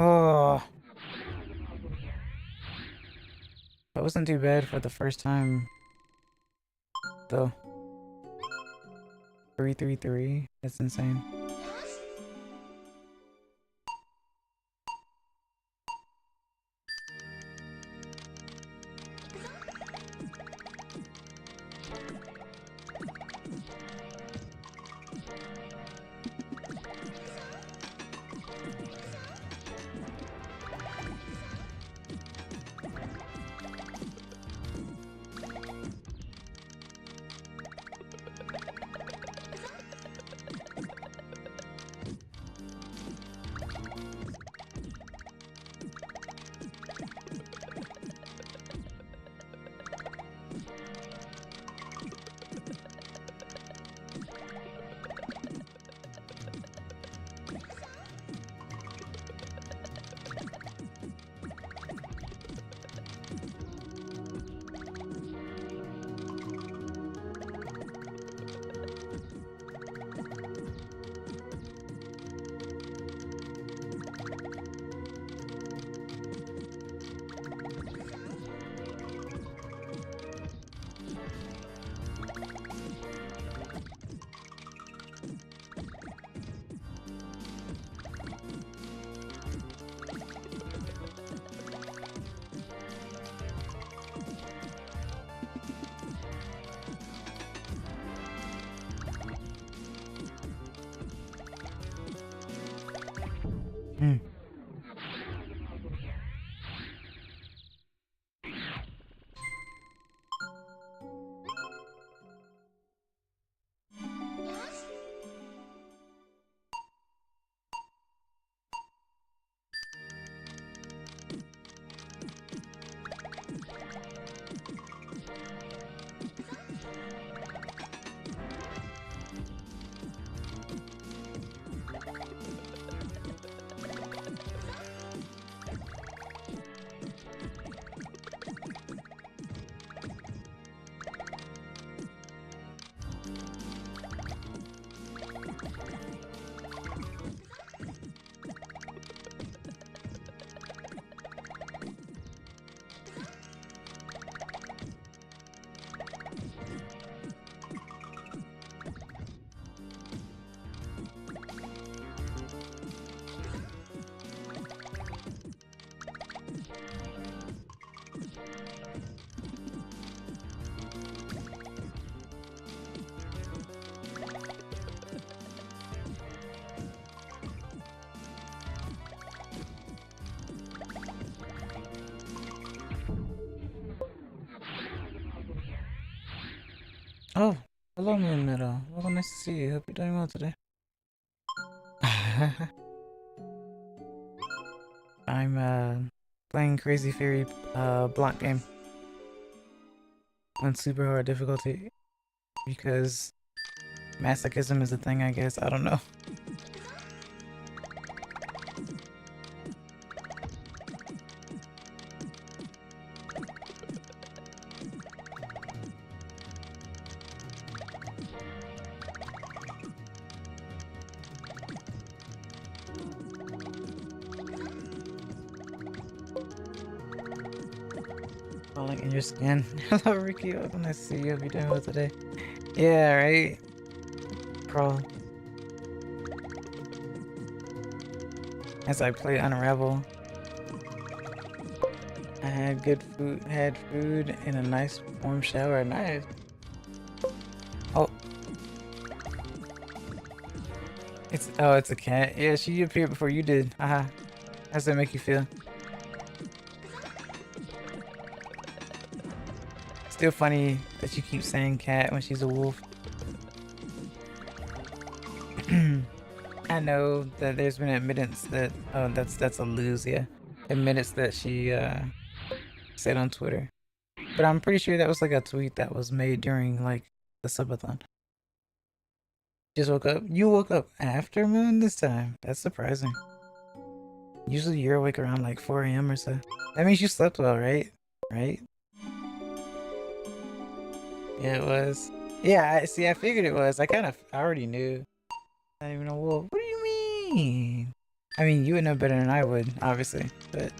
Speaker 1: Oh, that wasn't too bad for the first time, though. 333. That's insane. Hmm. Oh, hello, Moon Meadow. Well, nice to see you. Hope you're doing well today. I'm playing Crazy Fairy block game on super hard difficulty because masochism is a thing, I guess. I don't know. Falling in your skin. Hello, Ricky. Welcome. Nice to see you. Hope you're doing well today. Yeah, right? Pro. As I play Unravel, I had food in a nice warm shower. Nice. Oh. It's a cat. Yeah, she appeared before you did. Haha. How's that make you feel? Still funny that you keep saying cat when she's a wolf. I know that there's been admittance that that's a lose, yeah. Admittance that she said on Twitter. But I'm pretty sure that was like a tweet that was made during like the subathon. Just woke up. You woke up after Moon this time. That's surprising. Usually you're awake around like 4 AM or so. That means you slept well, right? Right? Yeah, it was. Yeah, I figured it was. I already knew. I don't even know. Well, what do you mean? I mean, you would know better than I would, obviously. But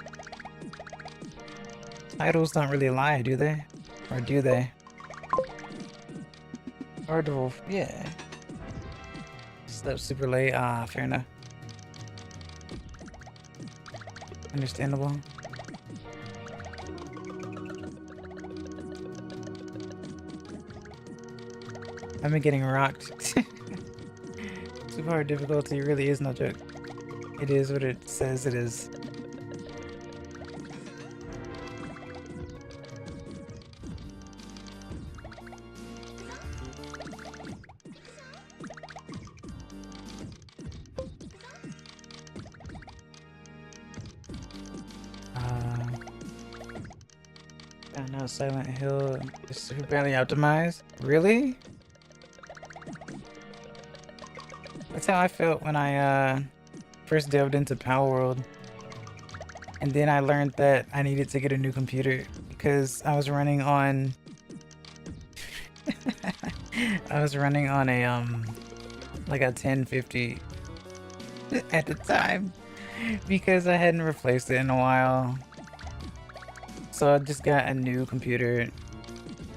Speaker 1: titles don't really lie, do they? Or do they? Or the wolf? Yeah. Slept super late. Ah, fair enough. Understandable. I've been getting rocked. Super hard difficulty really is no joke. It is what it says it is. I know Silent Hill is super badly optimized. Really? That's how I felt when I first delved into Power World. And then I learned that I needed to get a new computer because I was running on I was running on a like a 1050 at the time because I hadn't replaced it in a while. So I just got a new computer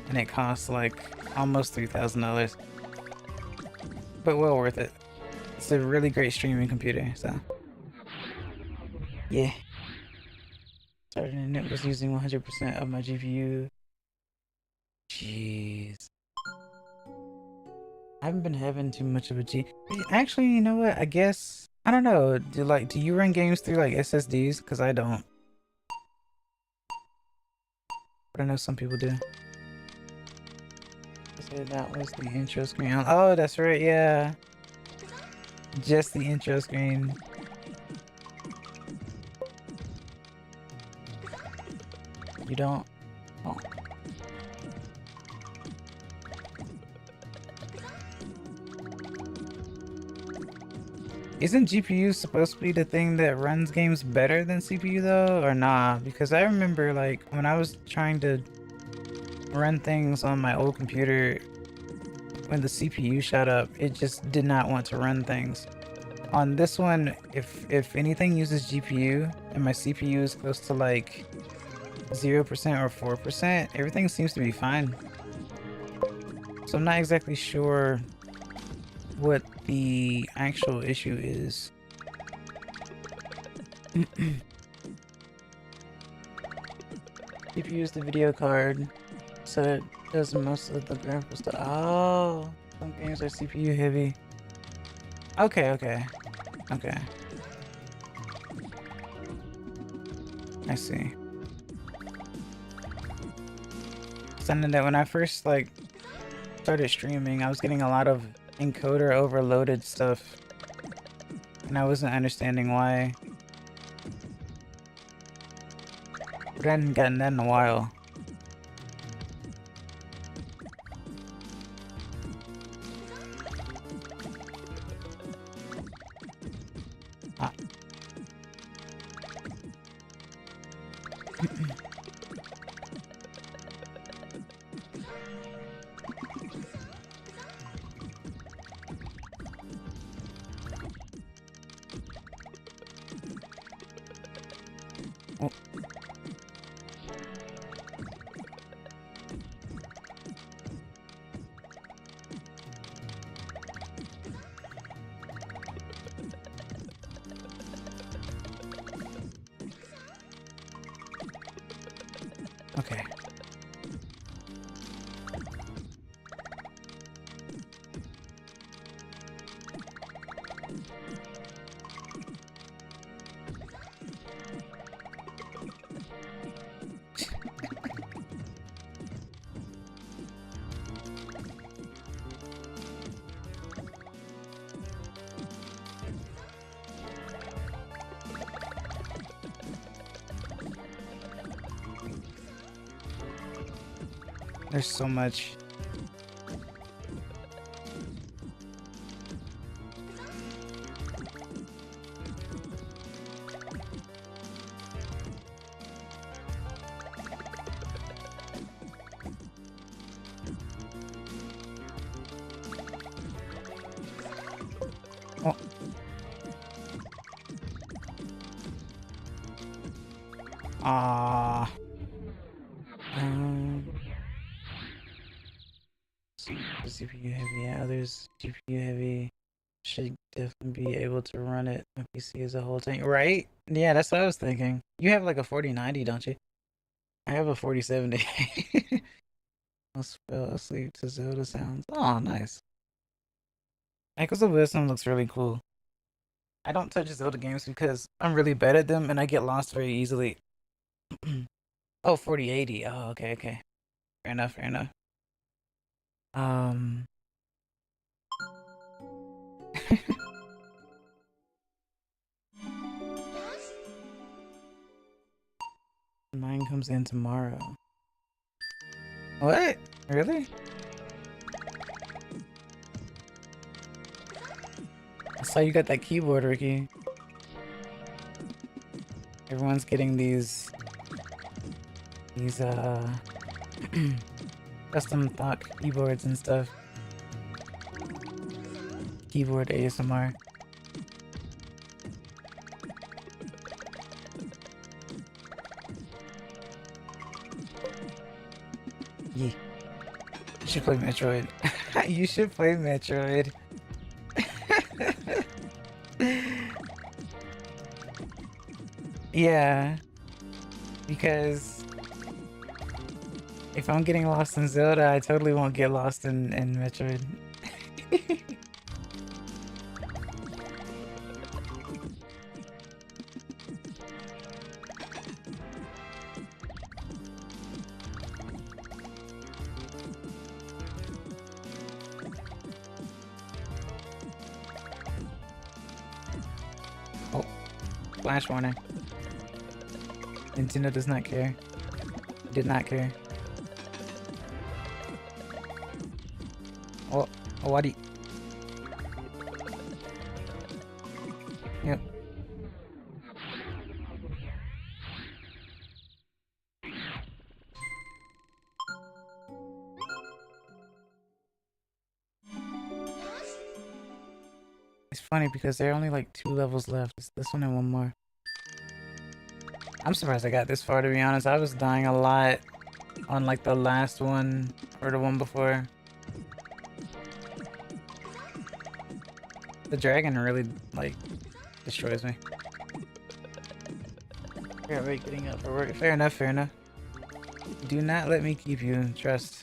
Speaker 1: and it cost like almost $3,000. But well worth it. It's a really great streaming computer, so yeah. Starting and it was using 100% of my GPU. Jeez. I haven't been having too much of a Actually, you know what? I guess I don't know. Do you run games through like SSDs? Because I don't. But I know some people do. I said that was the intro screen. Oh, that's right. Yeah. Just the intro screen. You don't? Oh. Isn't GPU supposed to be the thing that runs games better than CPU though? Or nah? Because I remember like when I was trying to run things on my old computer, when the CPU shot up, it just did not want to run things. On this one, if anything uses GPU and my CPU is close to like 0% or 4%, everything seems to be fine. So I'm not exactly sure what the actual issue is. CPU is the video card, so it does most of the graphical stuff. Oh, some games are CPU heavy. Okay. I see. So I know that when I first like started streaming, I was getting a lot of encoder overloaded stuff. And I wasn't understanding why. But I hadn't gotten that in a while. Ah. Oh. Okay. There's so much. Oh. Ah. CPU heavy, yeah, others GPU heavy should definitely be able to run it on PC as a whole tank, right? Yeah, that's what I was thinking. You have like a 4090, don't you? I have a 4070. I fell asleep to Zelda sounds. Oh, nice. Echoes of Wisdom looks really cool. I don't touch Zelda games because I'm really bad at them and I get lost very easily. Oh, 4080. Oh, okay, okay. Fair enough, fair enough. Mine comes in tomorrow. What? Really? I saw you got that keyboard, Ricky. Everyone's getting these custom thought keyboards and stuff. Keyboard ASMR. Yeah. You should play Metroid. You should play Metroid. Yeah. Because if I'm getting lost in Zelda, I totally won't get lost in Metroid. Oh, flash warning. Nintendo does not care. Did not care. Oh, Owadi. Yep. It's funny because there are only like 2 levels left. It's this one and one more. I'm surprised I got this far, to be honest. I was dying a lot on like the last one or the one before. The dragon really like destroys me. Yeah, right, getting up for work. Fair enough, fair enough. Do not let me keep you. Trust.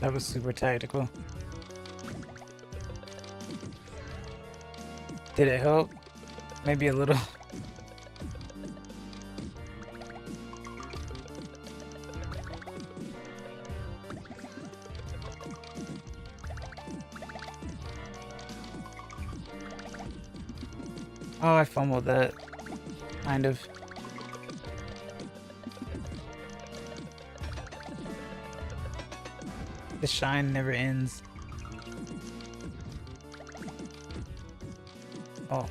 Speaker 1: That was super tactical. Did it help? Maybe a little. Oh, I fumbled that. Kind of. The shine never ends. Oh.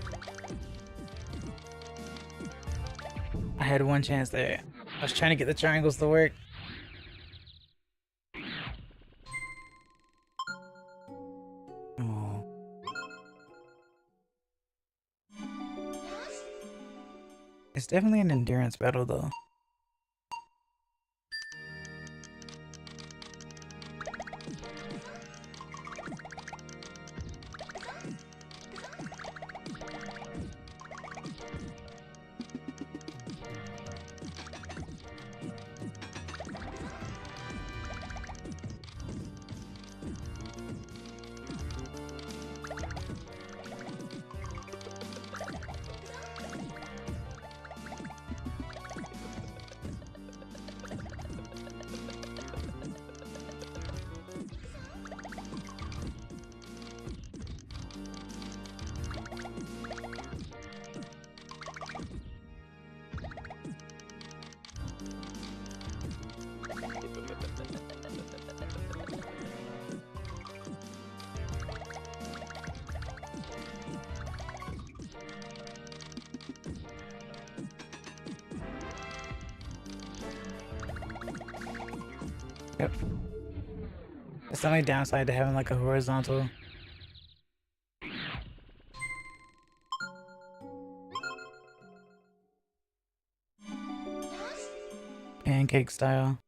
Speaker 1: I had one chance there. I was trying to get the triangles to work. Oh. It's definitely an endurance battle though. Yep. It's the only downside to having like a horizontal. Pancake style.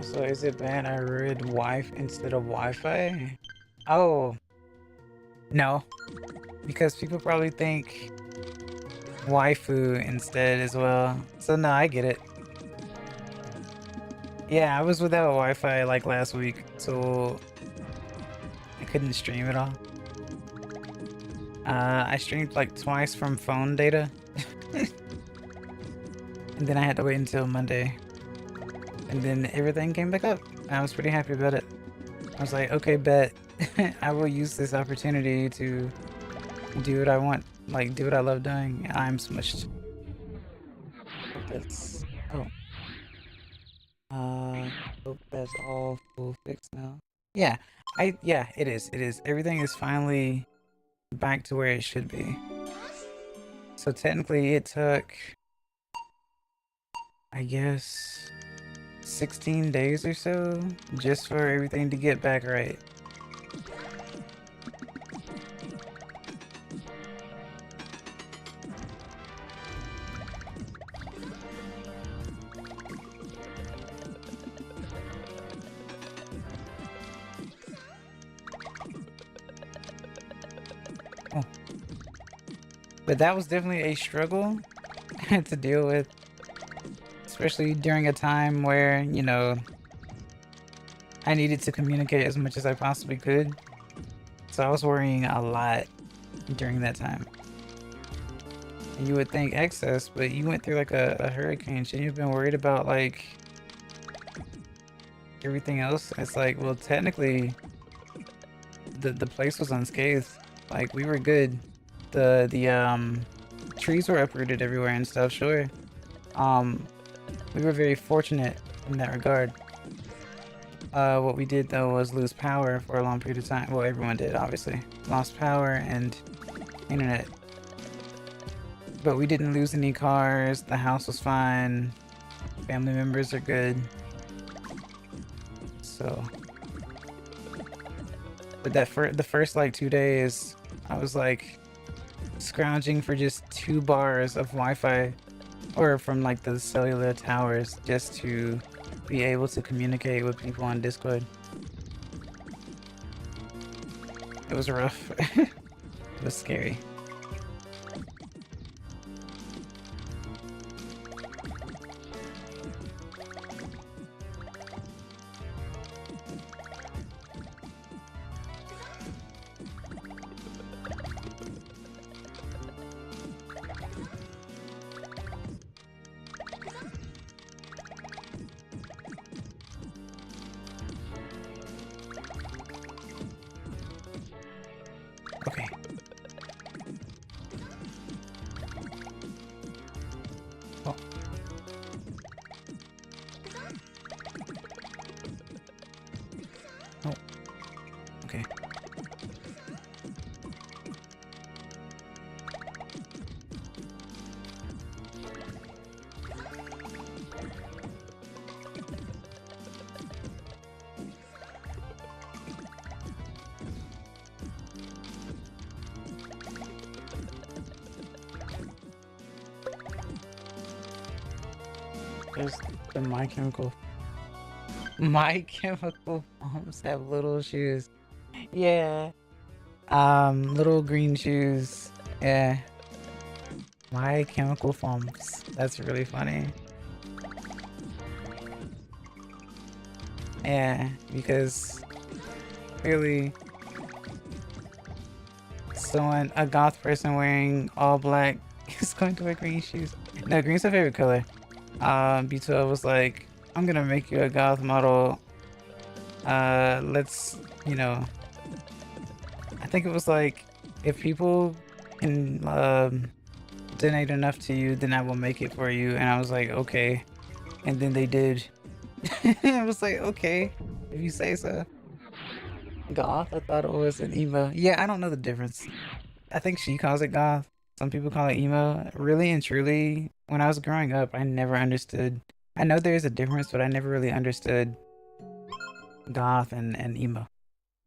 Speaker 1: So is it bad I read wife instead of Wi-Fi? Oh, no, because people probably think waifu instead as well. So no, I get it. Yeah, I was without Wi-Fi like last week, so I couldn't stream at all. I streamed like twice from phone data. And then I had to wait until Monday. And then everything came back up. I was pretty happy about it. I was like, okay, bet. I will use this opportunity to do what I want, like do what I love doing. I'm smushed. That's hope that's all full fixed now. Yeah, yeah, it is. It is. Everything is finally back to where it should be. So technically it took, I guess, 16 days or so just for everything to get back right. Oh. But that was definitely a struggle to deal with. Especially during a time where, you know, I needed to communicate as much as I possibly could. So I was worrying a lot during that time. And you would think excess, but you went through like a hurricane. Shouldn't you have been worried about like everything else? It's like, well, technically the place was unscathed. Like we were good. The trees were uprooted everywhere and stuff, sure. We were very fortunate in that regard. What we did though was lose power for a long period of time. Well, everyone did, obviously. Lost power, and internet. But we didn't lose any cars. The house was fine. Family members are good. So, but the first like 2 days, I was like scrounging for just 2 bars of Wi-Fi, or from like the cellular towers, just to be able to communicate with people on Discord. It was rough. It was scary. Okay. Oh. Oh. Okay. There's the My Chemical. My Chemical Homes have little shoes. Yeah. Little green shoes. Yeah. My Chemical Foams. That's really funny. Yeah, because clearly a goth person wearing all black is going to wear green shoes. No, green's my favorite color. B12 was like, I'm gonna make you a goth model. Let's, you know, I think it was like, if people can donate enough to you, then I will make it for you. And I was like, okay. And then they did. I was like, okay, if you say so. Goth? I thought it was an emo. Yeah, I don't know the difference. I think she calls it goth. Some people call it emo. Really and truly, when I was growing up, I never understood. I know there's a difference, but I never really understood goth and emo.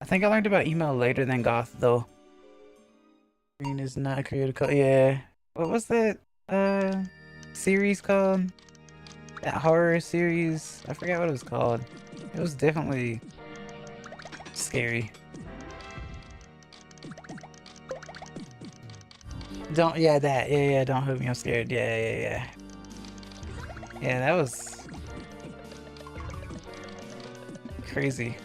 Speaker 1: I think I learned about emo later than goth, though. Green is not a creative color. Yeah. What was that series called? That horror series? I forgot what it was called. It was definitely scary. Don't, yeah, that, yeah, don't hurt me, I'm scared. Yeah. Yeah, that was crazy.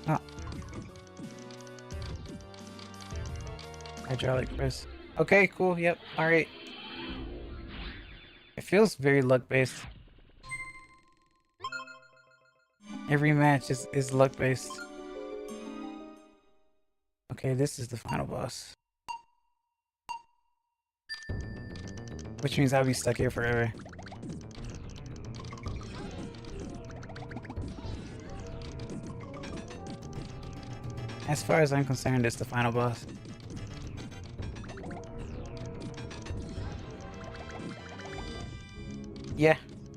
Speaker 1: Oh. Hydraulic press. Okay, cool, yep, alright. It feels very luck-based. Every match is luck-based. Okay, this is the final boss. Which means I'll be stuck here forever. As far as I'm concerned, it's the final boss. Yeah,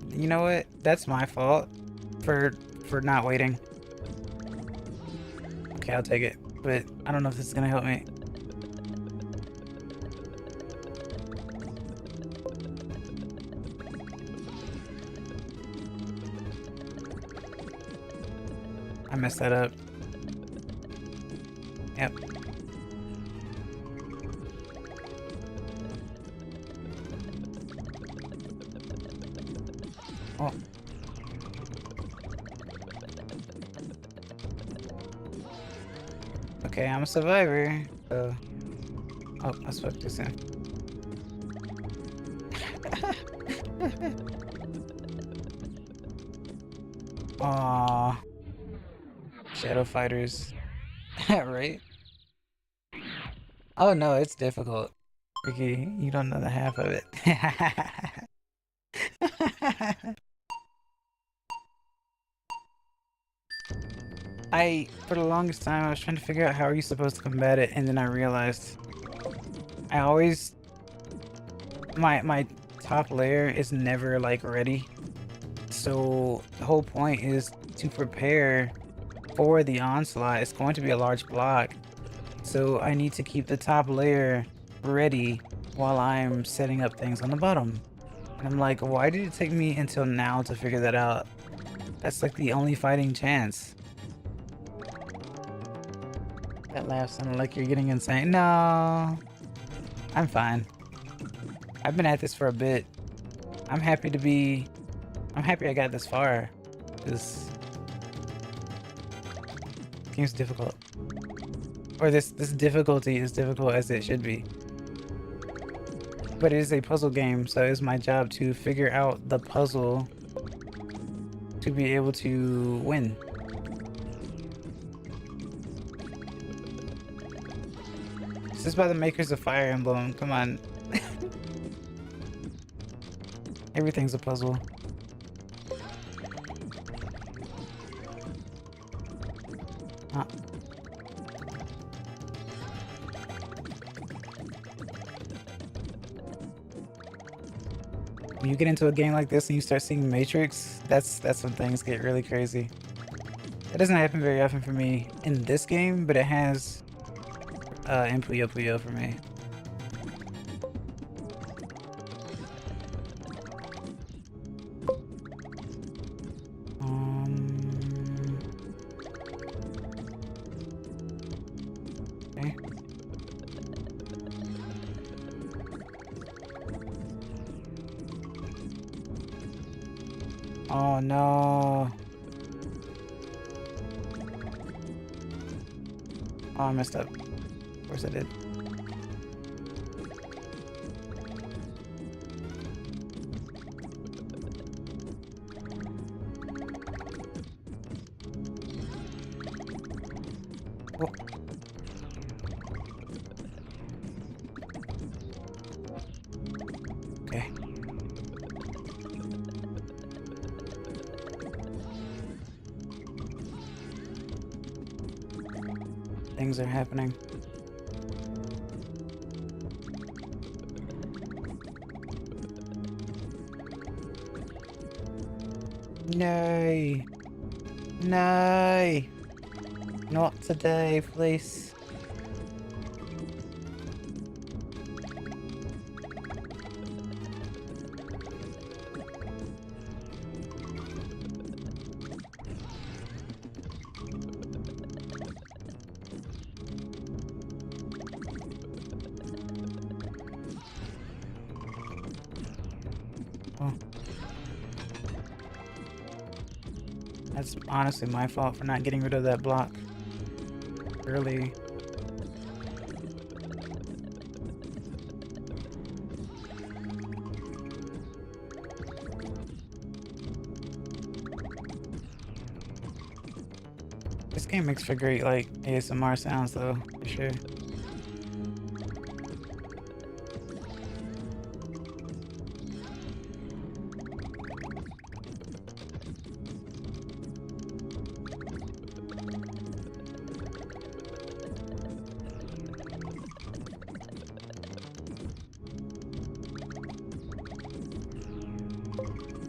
Speaker 1: you know what? That's my fault for not waiting. Okay, I'll take it, but I don't know if this is gonna help me. I messed that up. Yep. Oh. Okay, I'm a survivor. So... Oh, I spoke too soon. Aww. Shadow fighters. Right? Oh no, it's difficult. Ricky, you don't know the half of it. For the longest time, I was trying to figure out how are you supposed to combat it, and then I realized I always my top layer is never like ready. So the whole point is to prepare for the onslaught. It's going to be a large block, so I need to keep the top layer ready while I'm setting up things on the bottom. And I'm like, why did it take me until now to figure that out? That's like the only fighting chance. That laugh sounded like you're getting insane. No, I'm fine. I've been at this for a bit. I'm happy I got this far. This game's difficult. Or this difficulty is difficult as it should be. But it is a puzzle game, so it's my job to figure out the puzzle to be able to win. This is by the makers of Fire Emblem. Come on. Everything's a puzzle. When you get into a game like this and you start seeing Matrix, that's when things get really crazy. It doesn't happen very often for me in this game, but it has in Puyo Puyo for me. Okay. Oh no. Oh, I messed up. Of course I did. Oh. Okay. Things are happening. No. No. Not today, please. Oh. That's honestly my fault for not getting rid of that block early. This game makes for great like ASMR sounds though, for sure.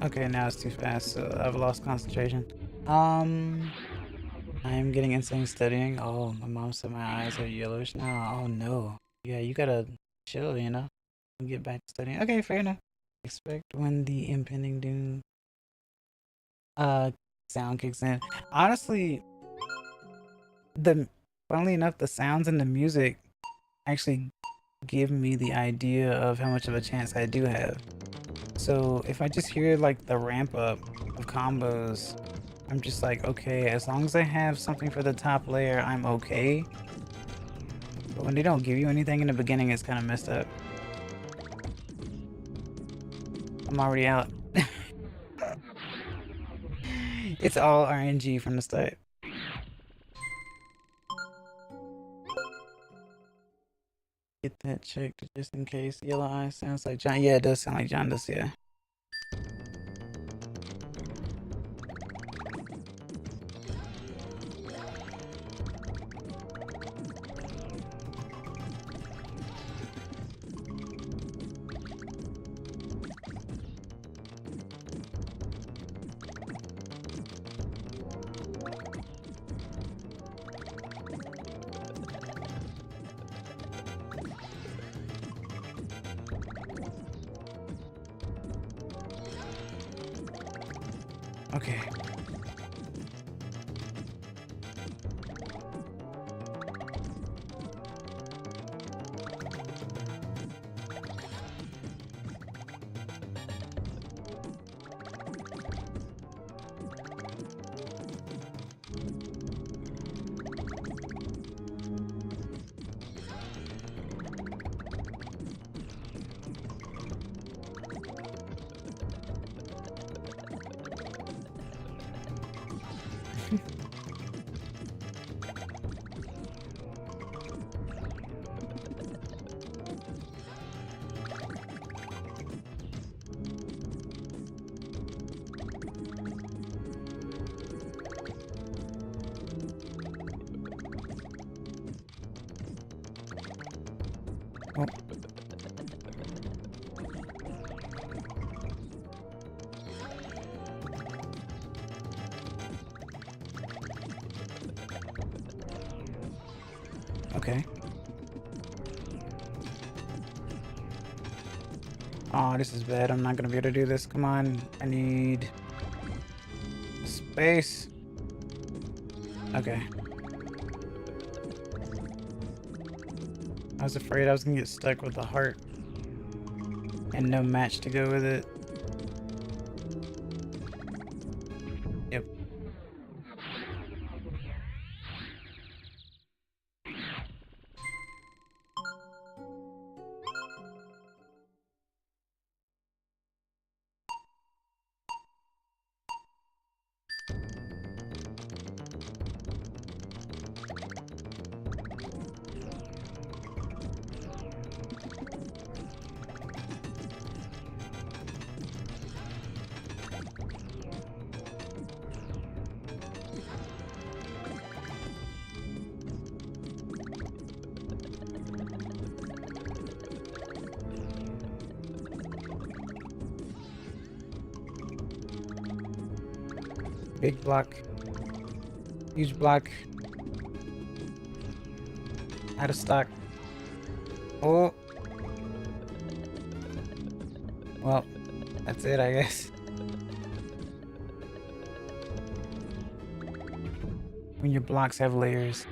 Speaker 1: Okay, now it's too fast, so I've lost concentration. I am getting insane studying. Oh, my mom said my eyes are yellowish now. Oh no. Yeah, you gotta chill, you know? And get back to studying. Okay, fair enough. Expect when the impending doom sound kicks in. Honestly, funnily enough, the sounds and the music actually give me the idea of how much of a chance I do have. So if I just hear like the ramp up of combos, I'm just like, okay, as long as I have something for the top layer, I'm okay. But when they don't give you anything in the beginning, it's kind of messed up. I'm already out. It's all RNG from the start. Get that checked just in case. Yellow eye sounds like John. Yeah, it does sound like John does, yeah. Okay. Oh. Okay. Oh, this is bad. I'm not gonna be able to do this. Come on. I need space. Okay. I was afraid I was gonna get stuck with the heart and no match to go with it. Yep. Big block. Huge block. Out of stock. Oh. Well, that's it, I guess. When your blocks have layers.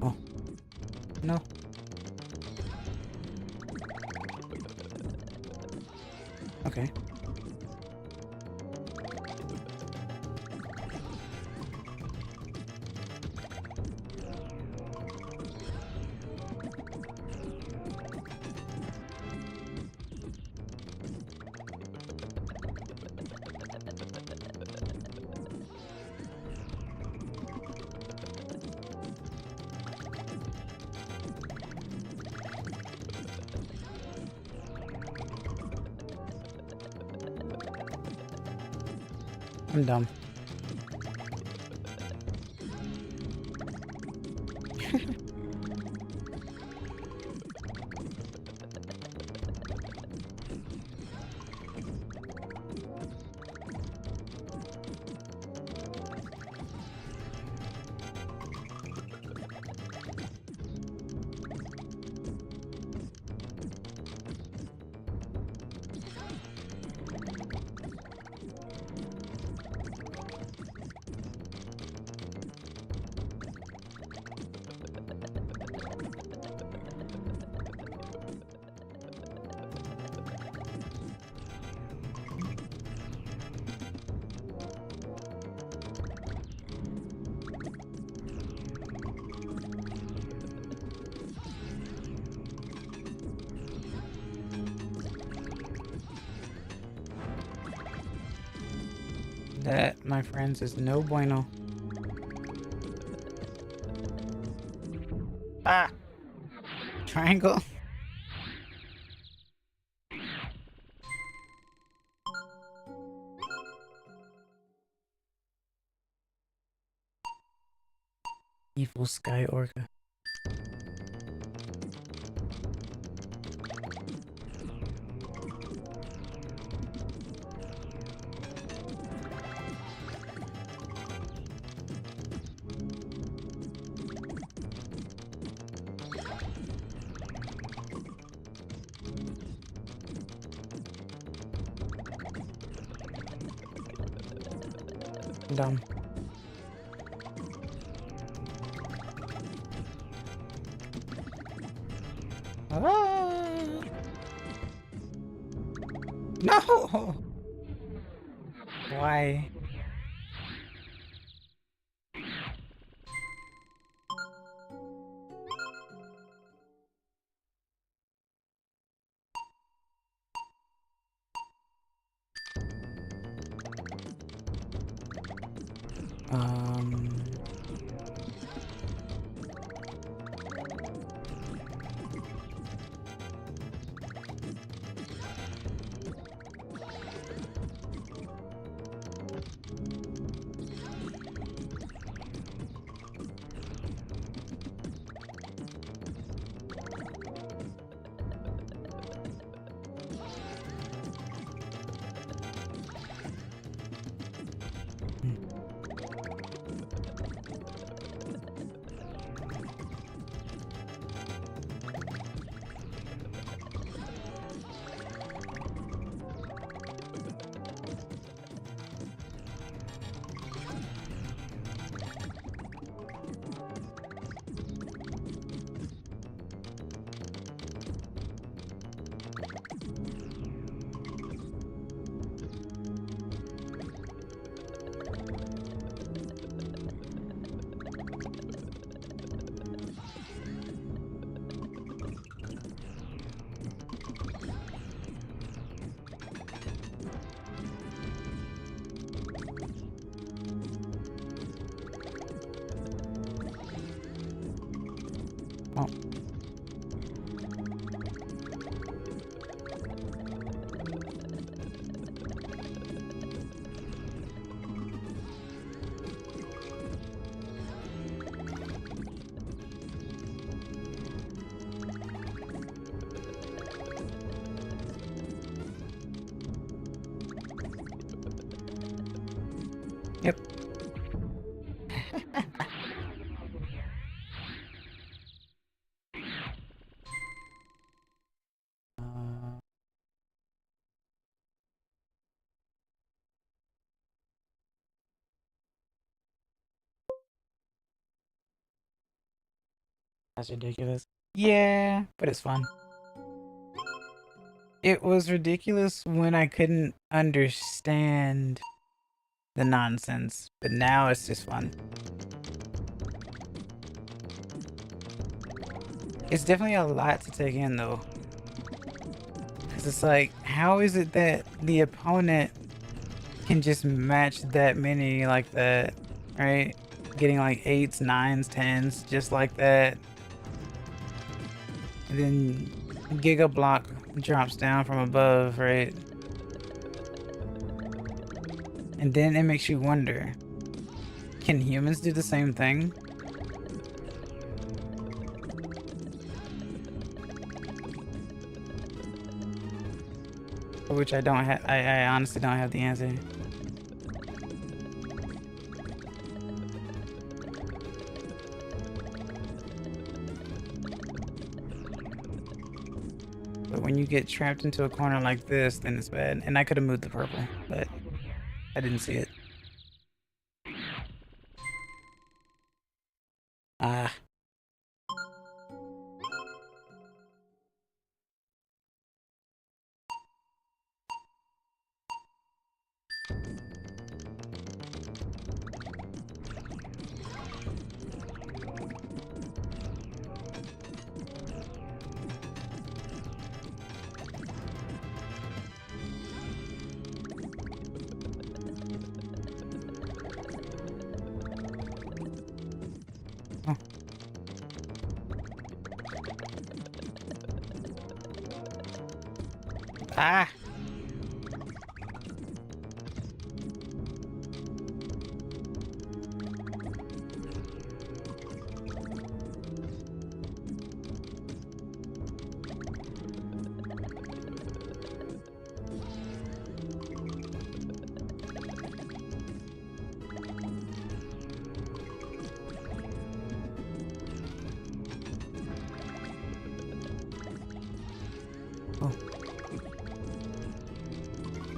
Speaker 1: Oh. No. Okay. I'm dumb. That, my friends, is no bueno. Ah! Triangle? Evil Sky Orca. Dumb. Ah! No! Why? Um... Oh. Yep. That's ridiculous. Yeah, but it's fun. It was ridiculous when I couldn't understand the nonsense, but now it's just fun. It's definitely a lot to take in though. Cause it's like, how is it that the opponent can just match that many like that, right? Getting like 8s, 9s, 10s, just like that. And then Giga Block drops down from above, right? And then it makes you wonder, can humans do the same thing? For which I don't have, I honestly don't have the answer. But when you get trapped into a corner like this, then it's bad. And I could have moved the purple, but I didn't see it. Ah. Oh. Ah!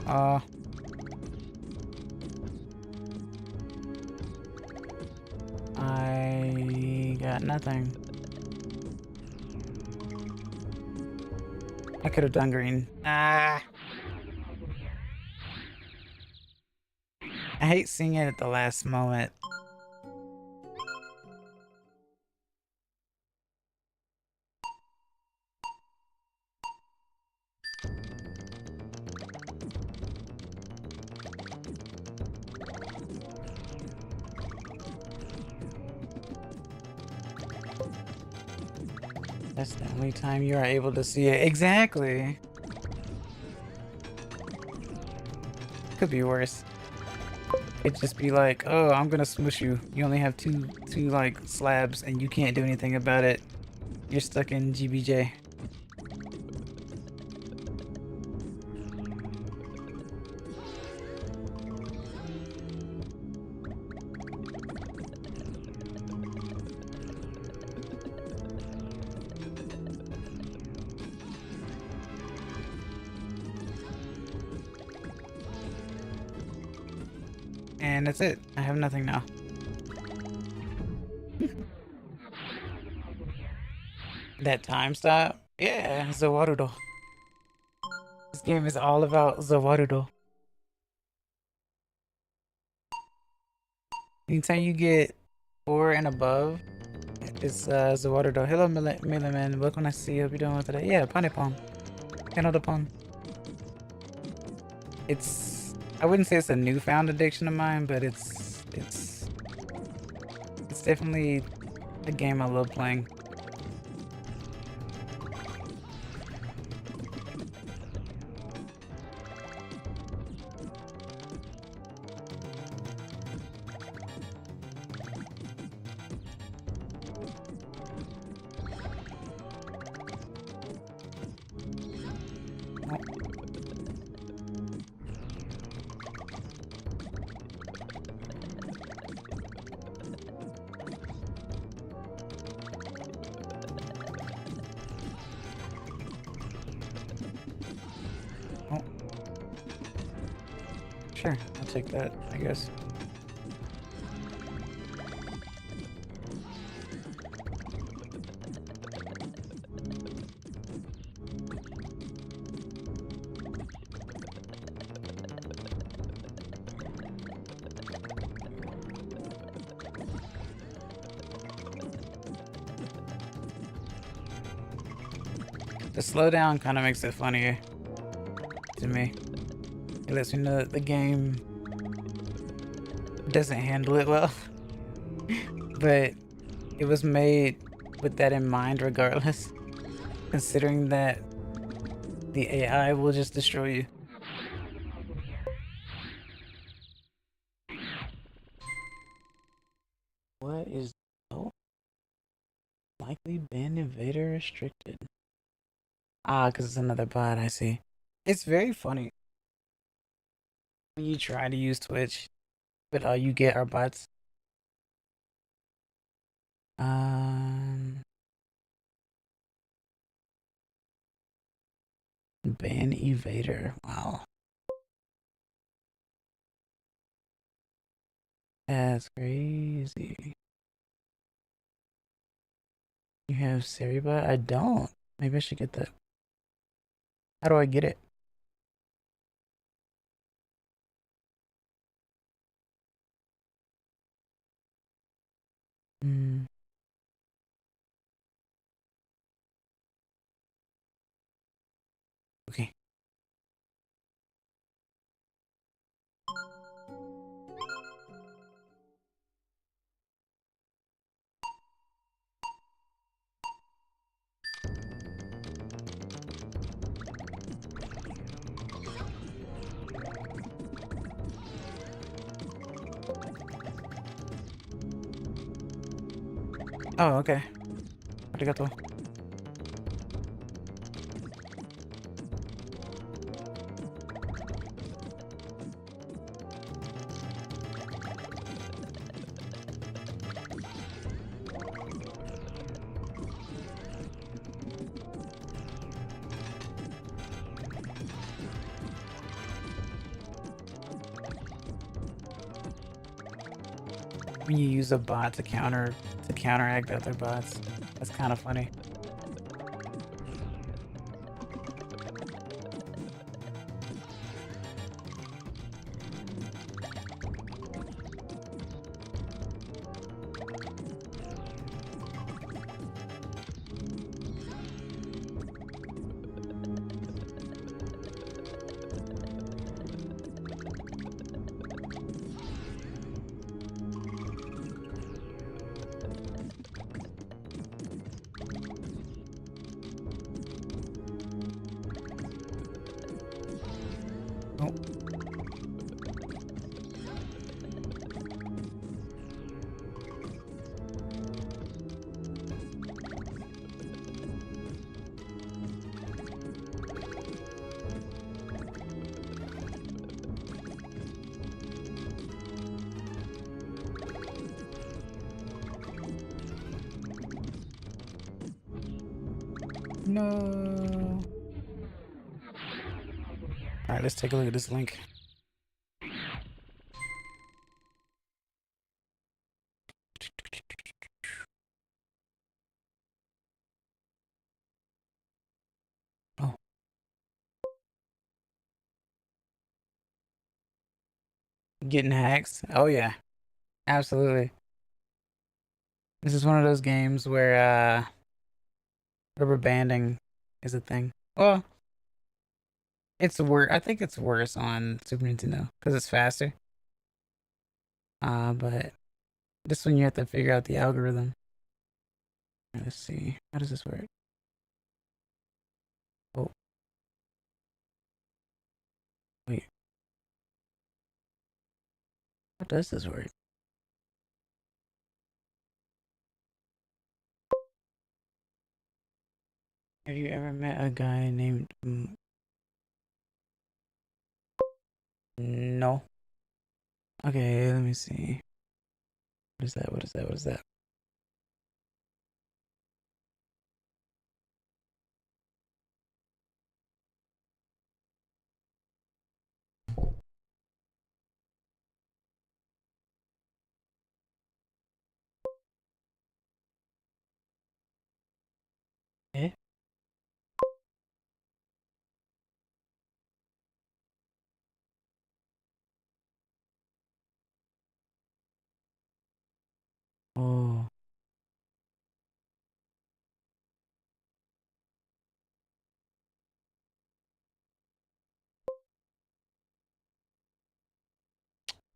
Speaker 1: Oh. I got nothing. I could have done green. Ah! I hate seeing it at the last moment. That's the only time you are able to see it. Exactly. Could be worse. It'd just be like, oh, I'm gonna smush you. You only have two like slabs and you can't do anything about it. You're stuck in GBJ. And that's it. I have nothing now. That time stop? Yeah, Zawarudo. This game is all about Zawarudo. Anytime you get 4 and above, it's Zawarudo. Hello, Milliman. Welcome to see you. Hope you're doing well today. Yeah, Panepon. Panepon. It's, I wouldn't say it's a newfound addiction of mine, but it's definitely a game I love playing. Sure, I'll take that, I guess. The slowdown kind of makes it funnier to me. It lets me know that the game doesn't handle it well. But it was made with that in mind regardless. Considering that the AI will just destroy you. What is... Oh. Likely ban invader restricted. Ah, because it's another bot, I see. It's very funny when you try to use Twitch, but all you get are bots. Ban evader. Wow. That's crazy. You have Seribot? I don't. Maybe I should get that. How do I get it? Hmm. Okay. Oh, okay. Arigato. When you use a bot to counteract other bots. That's kind of funny. Oh. No. All right, let's take a look at this link. Oh. Getting hacks. Oh yeah. Absolutely. This is one of those games where rubber banding is a thing. Well, it's worse. I think it's worse on Super Nintendo because it's faster. But this one you have to figure out the algorithm. Let's see. How does this work? Oh, wait. How does this work? Have you ever met a guy named No. Okay, let me see. What is that? What is that? What is that? Eh? Oh.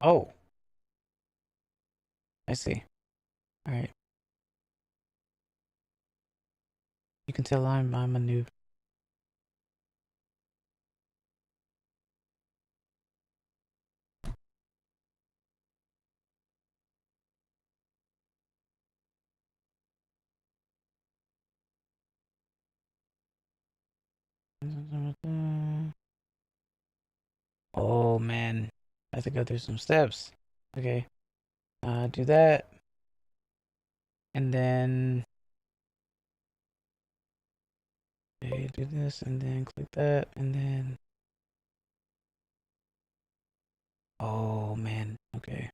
Speaker 1: Oh, I see. All right. You can tell I'm a noob. Oh man, I have to go through some steps. Okay. Do that, and then okay, do this, and then click that, and then. Oh man. Okay.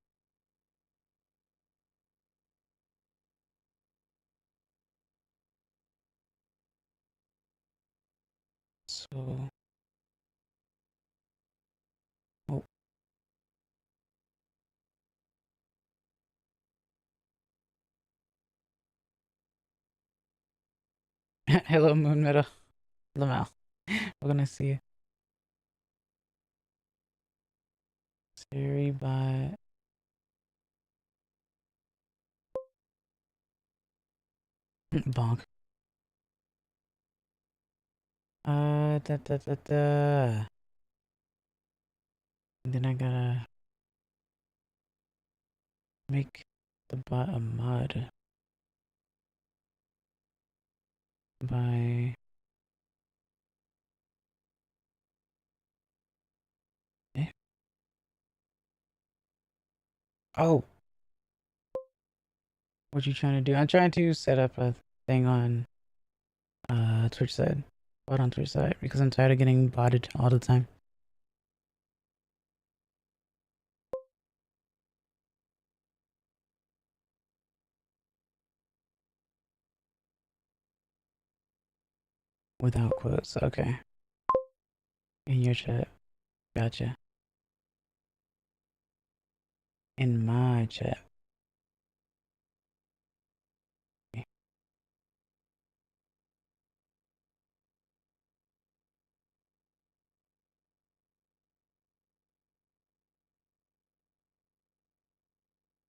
Speaker 1: So. Oh. Hello, Moon Meadow. Lamal. We're gonna see you. Siri by. Bonk. Da. And then I gotta make the bot a mod. by... Eh? Oh! What you trying to do? I'm trying to set up a thing on Twitch side. Bot on Twitch side because I'm tired of getting botted all the time. Without quotes, okay. In your chat. Gotcha. In my chat. Okay.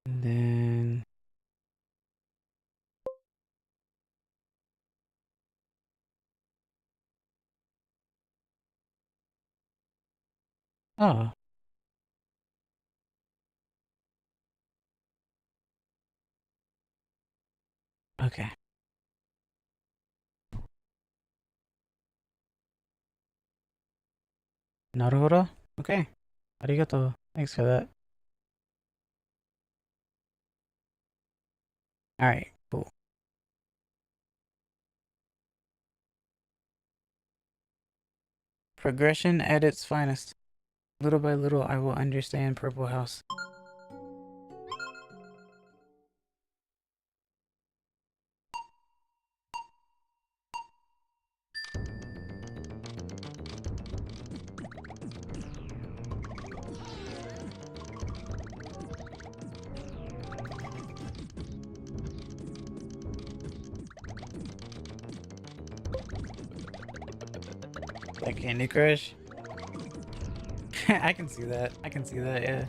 Speaker 1: And then... Oh. Okay. Naruhodo? Okay. Arigato. Thanks for that. Alright, cool. Progression at its finest. Little by little, I will understand Purple House. Like Candy Crush? I can see that. I can see that, yeah.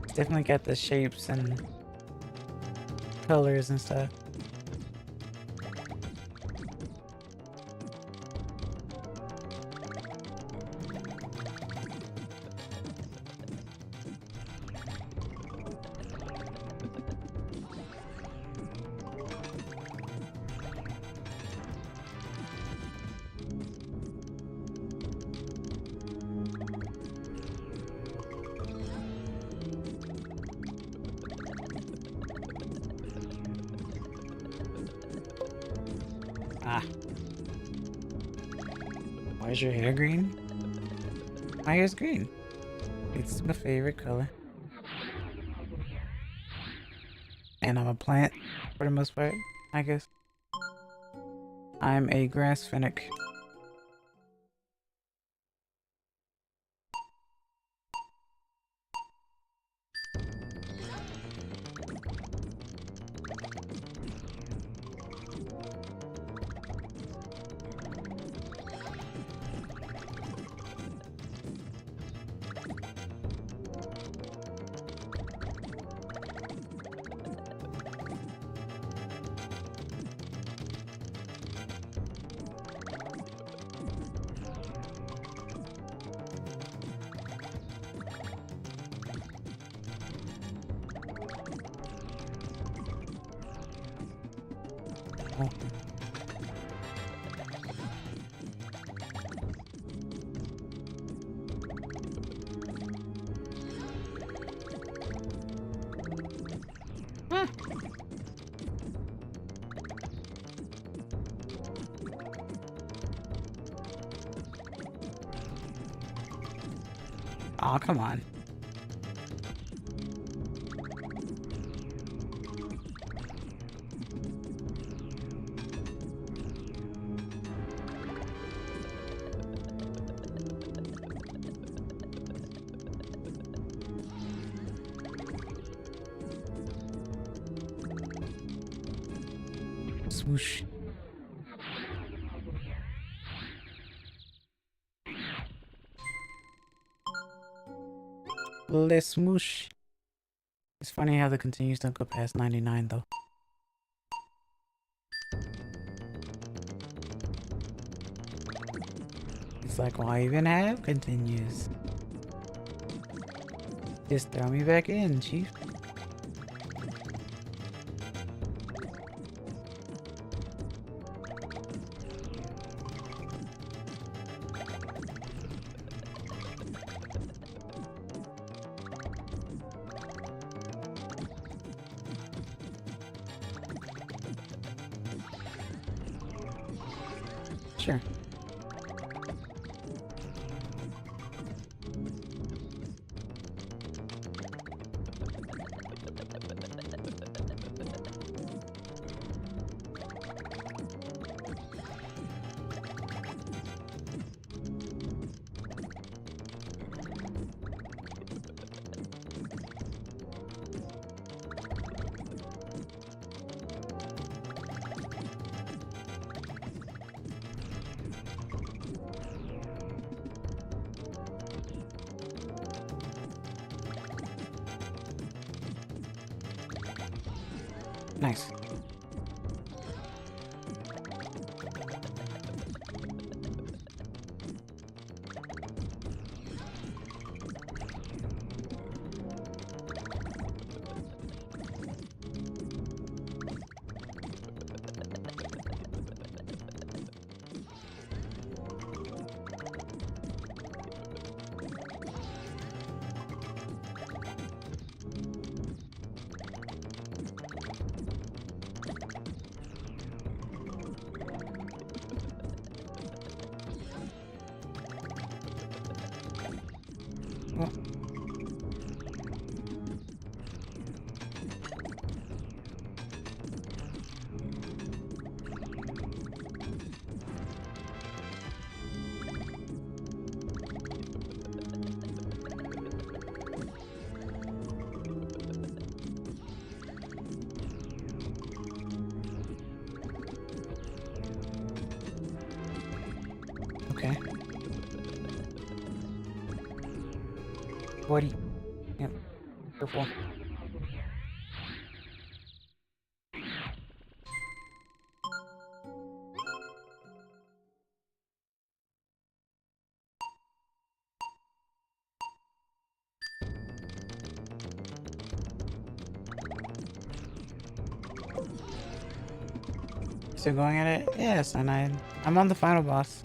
Speaker 1: It's definitely got the shapes and colors and stuff. Ah. Why is your hair green? My hair's green. It's my favorite color. And I'm a plant for the most part, I guess. I'm a grass fennec. Oh. Huh. Aw, come on. Swoosh. Le smoosh. It's funny how the continues don't go past 99 though. It's like, why even have continues? Just throw me back in, chief. Sure. Nice. Well, okay. What? Yep. Careful. Still going at it? Yes, and I'm on the final boss.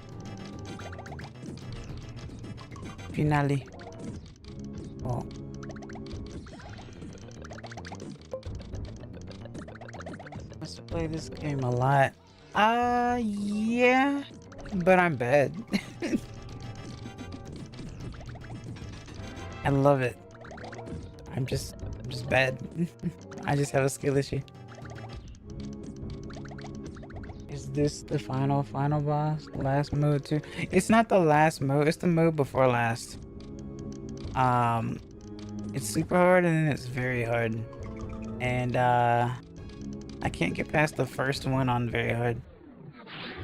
Speaker 1: Finale. Oh. I must play this game a lot. Yeah, but I'm bad. I love it. I'm just bad. I just have a skill issue. Is this the final boss? Last mode too? It's not the last mode, it's the mode before last. It's super hard and then it's very hard. And I can't get past the first one on very hard.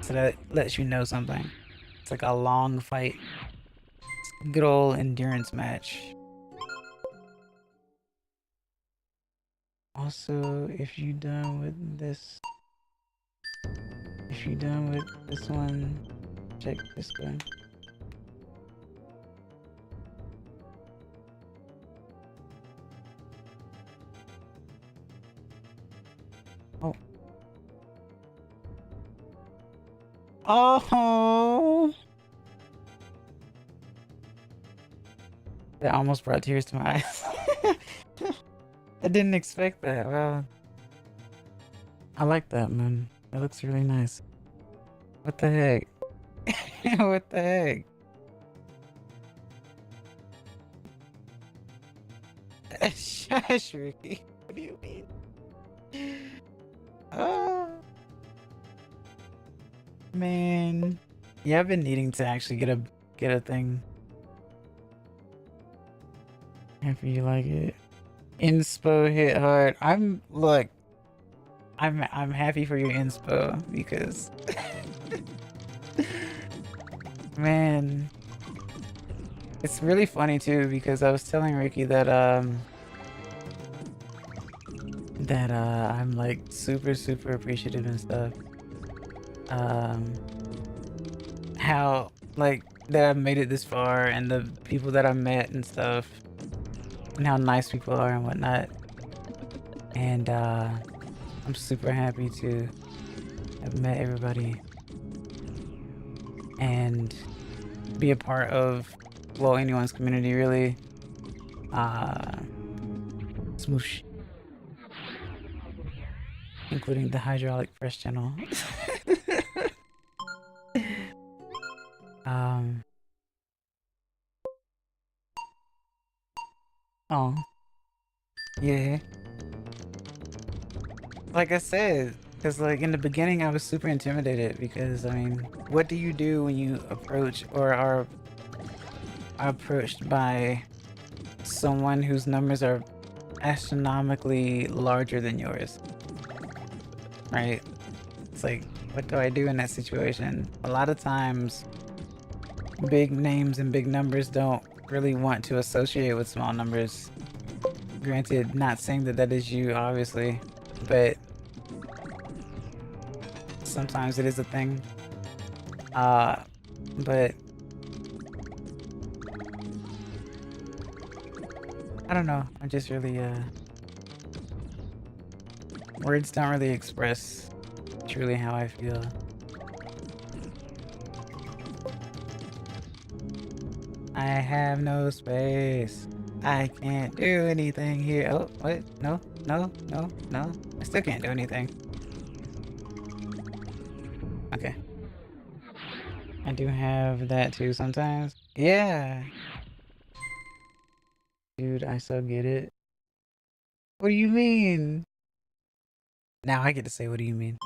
Speaker 1: So that lets you know something. It's like a long fight. It's a good old endurance match. Also, if you done with this one, check this one. Oh. Oh! That almost brought tears to my eyes. I didn't expect that. Wow. I like that, man. That looks really nice. What the heck? What the heck? Shush, Ricky. What do you mean? Oh. Man. Yeah, I've been needing to actually get a thing. Happy you like it. Inspo hit hard. I'm happy for your inspo because man, it's really funny too because I was telling Ricky that I'm like super appreciative and stuff. How like that I've made it this far and the people that I met and stuff and how nice people are and whatnot. And I'm super happy to have met everybody and be a part of, well, anyone's community really. Smoosh. Including the hydraulic press channel. Oh. Yeah. Like I said, because like in the beginning I was super intimidated because I mean, what do you do when you approach or are approached by someone whose numbers are astronomically larger than yours? Right? It's like, what do I do in that situation? A lot of times, big names and big numbers don't really want to associate with small numbers. Granted, not saying that that is you, obviously, but sometimes it is a thing. But I don't know. I just really, words don't really express truly how I feel. I have no space. I can't do anything here. Oh, what? No, no, no, no. I still can't do anything. Okay. I do have that too sometimes. Yeah. Dude, I so get it. What do you mean? Now I get to say, what do you mean?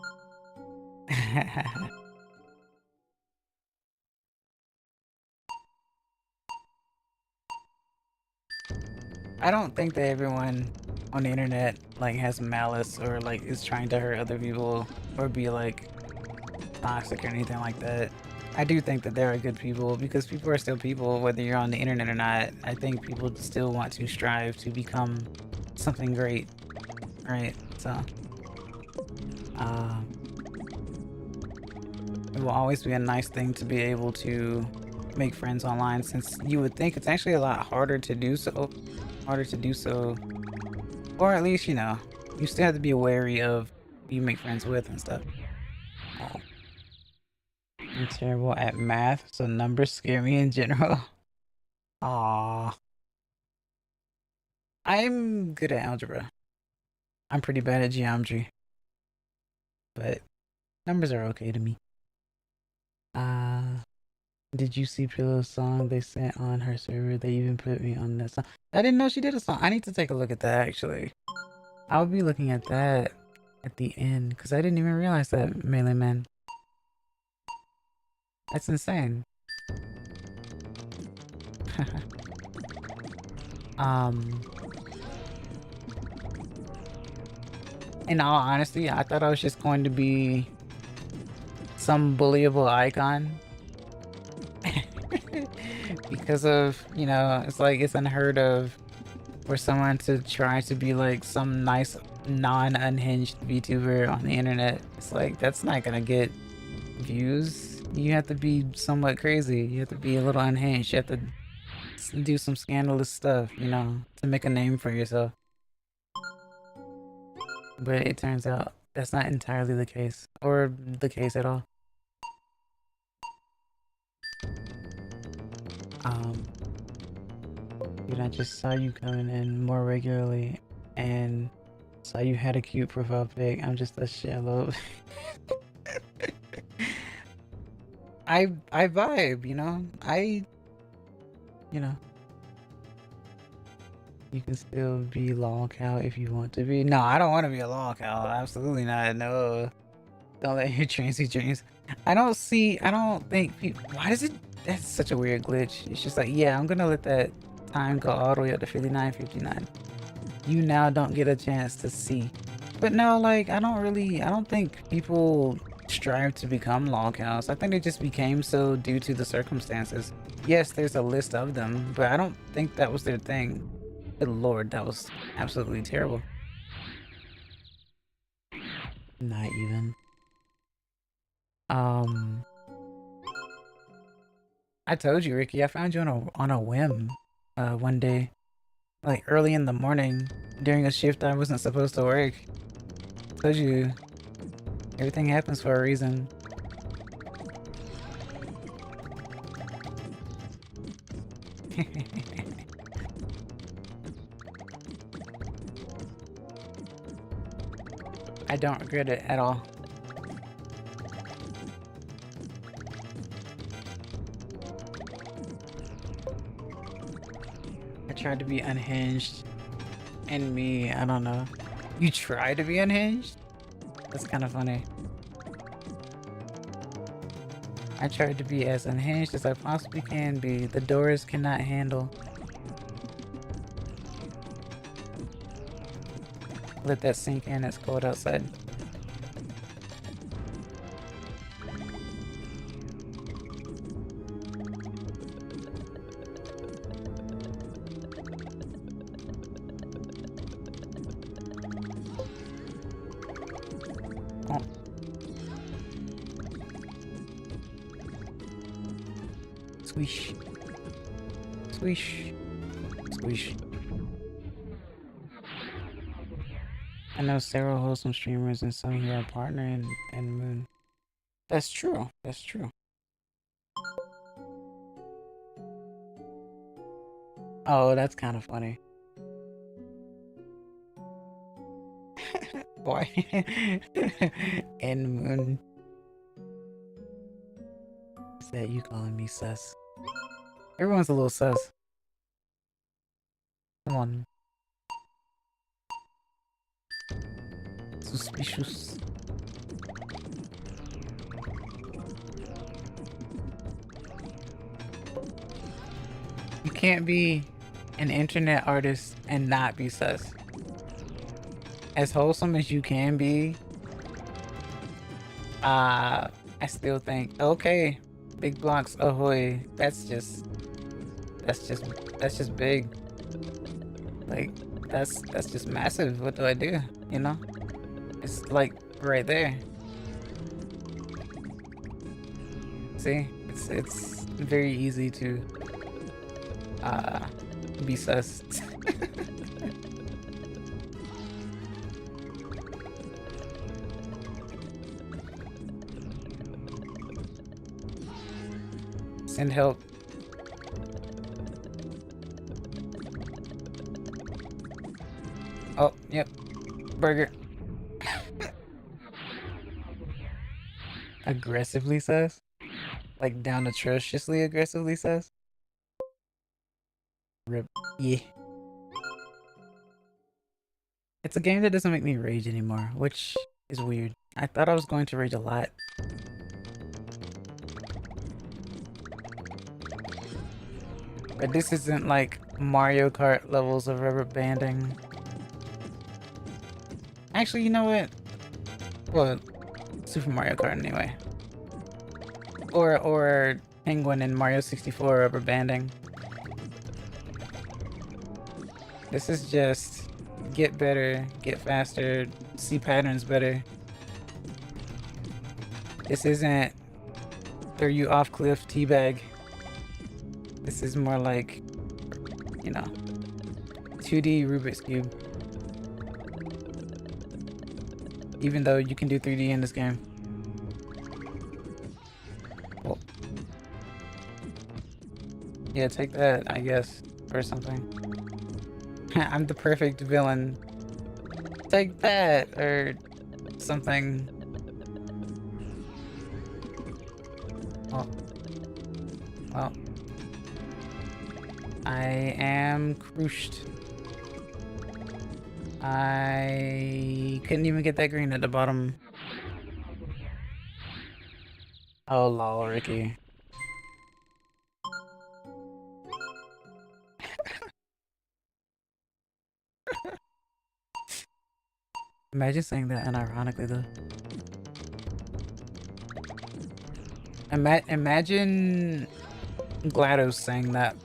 Speaker 1: I don't think that everyone on the internet like has malice or like is trying to hurt other people or be like toxic or anything like that. I do think that there are good people because people are still people whether you're on the internet or not. I think people still want to strive to become something great, right? So it will always be a nice thing to be able to make friends online, since you would think it's actually a lot harder to do so. Or at least, you know, you still have to be wary of who you make friends with and stuff. Oh. I'm terrible at math, so numbers scare me in general. Aww. I'm good at algebra. I'm pretty bad at geometry. But numbers are okay to me. Did you see Pillow's song they sent on her server? They even put me on that song. I didn't know she did a song. I need to take a look at that, actually. I'll be looking at that at the end, because I didn't even realize that, Melee Man. That's insane. In all honesty, I thought I was just going to be some bullyable icon. Because of, you know, it's like it's unheard of for someone to try to be like some nice non-unhinged VTuber on the internet. It's like, that's not gonna get views. You have to be somewhat crazy. You have to be a little unhinged. You have to do some scandalous stuff, you know, to make a name for yourself. But it turns out that's not entirely the case, or the case at all. Dude, I just saw you coming in more regularly and saw you had a cute profile pic. I'm just a shallow. I vibe, you know? You know. You can still be lol cow if you want to be. No, I don't want to be a lol cow. Absolutely not. No. Don't let your dreams be dreams. I don't think people. Why does it? That's such a weird glitch. It's just like, yeah, I'm gonna let that time go all the way up to 59:59. You now don't get a chance to see. But no, like, I don't think people strive to become lol cows. I think they just became so due to the circumstances. Yes, there's a list of them, but I don't think that was their thing. Good lord, that was absolutely terrible. Not even. I told you, Ricky, I found you on a whim one day, like early in the morning during a shift I wasn't supposed to work. Told you, everything happens for a reason. I don't regret it at all. tried to be unhinged. And me, I don't know. You try to be unhinged? That's kind of funny. I tried to be as unhinged as I possibly can be. The doors cannot handle. Let that sink in, it's cold outside. Oh. Swish. Swish. Swish. I know several wholesome streamers and some here are partner and Moon. That's true. That's true. Oh, that's kind of funny. Boy. And Moon. Is that you calling me sus? Everyone's a little sus. Come on. Suspicious. You can't be an internet artist and not be sus. As wholesome as you can be, I still think, okay, big blocks ahoy. That's just big. Like, that's just massive. What do I do? You know? It's like right there. See? It's very easy to be sus. Send help. Oh, yep. Burger. Aggressively sus? Like down atrociously aggressively sus? Rip. Yeah. It's a game that doesn't make me rage anymore, which is weird. I thought I was going to rage a lot. But this isn't like Mario Kart levels of rubber banding. Actually, you know what? Well, Super Mario Kart anyway. Or Penguin in Mario 64 rubber banding. This is just get better, get faster, see patterns better. This isn't throw you off cliff teabag. This is more like, you know, 2D Rubik's Cube. Even though you can do 3D in this game. Well, yeah, take that, I guess, or something. I'm the perfect villain. Take that, or something. Oh. Well. I am crushed. I couldn't even get that green at the bottom. Oh lol, Ricky. Imagine saying that unironically though. Imagine GLaDOS saying that.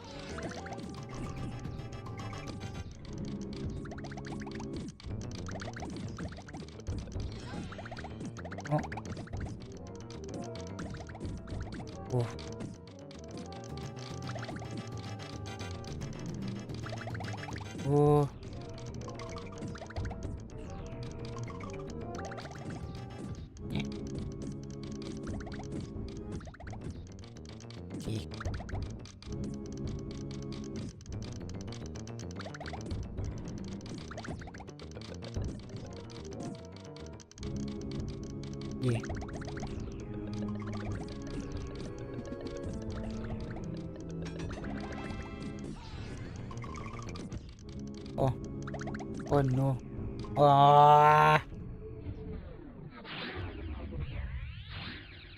Speaker 1: Oh. Oh. Oh. Yeah. Okay. Yeah. Oh. Oh no. Ah.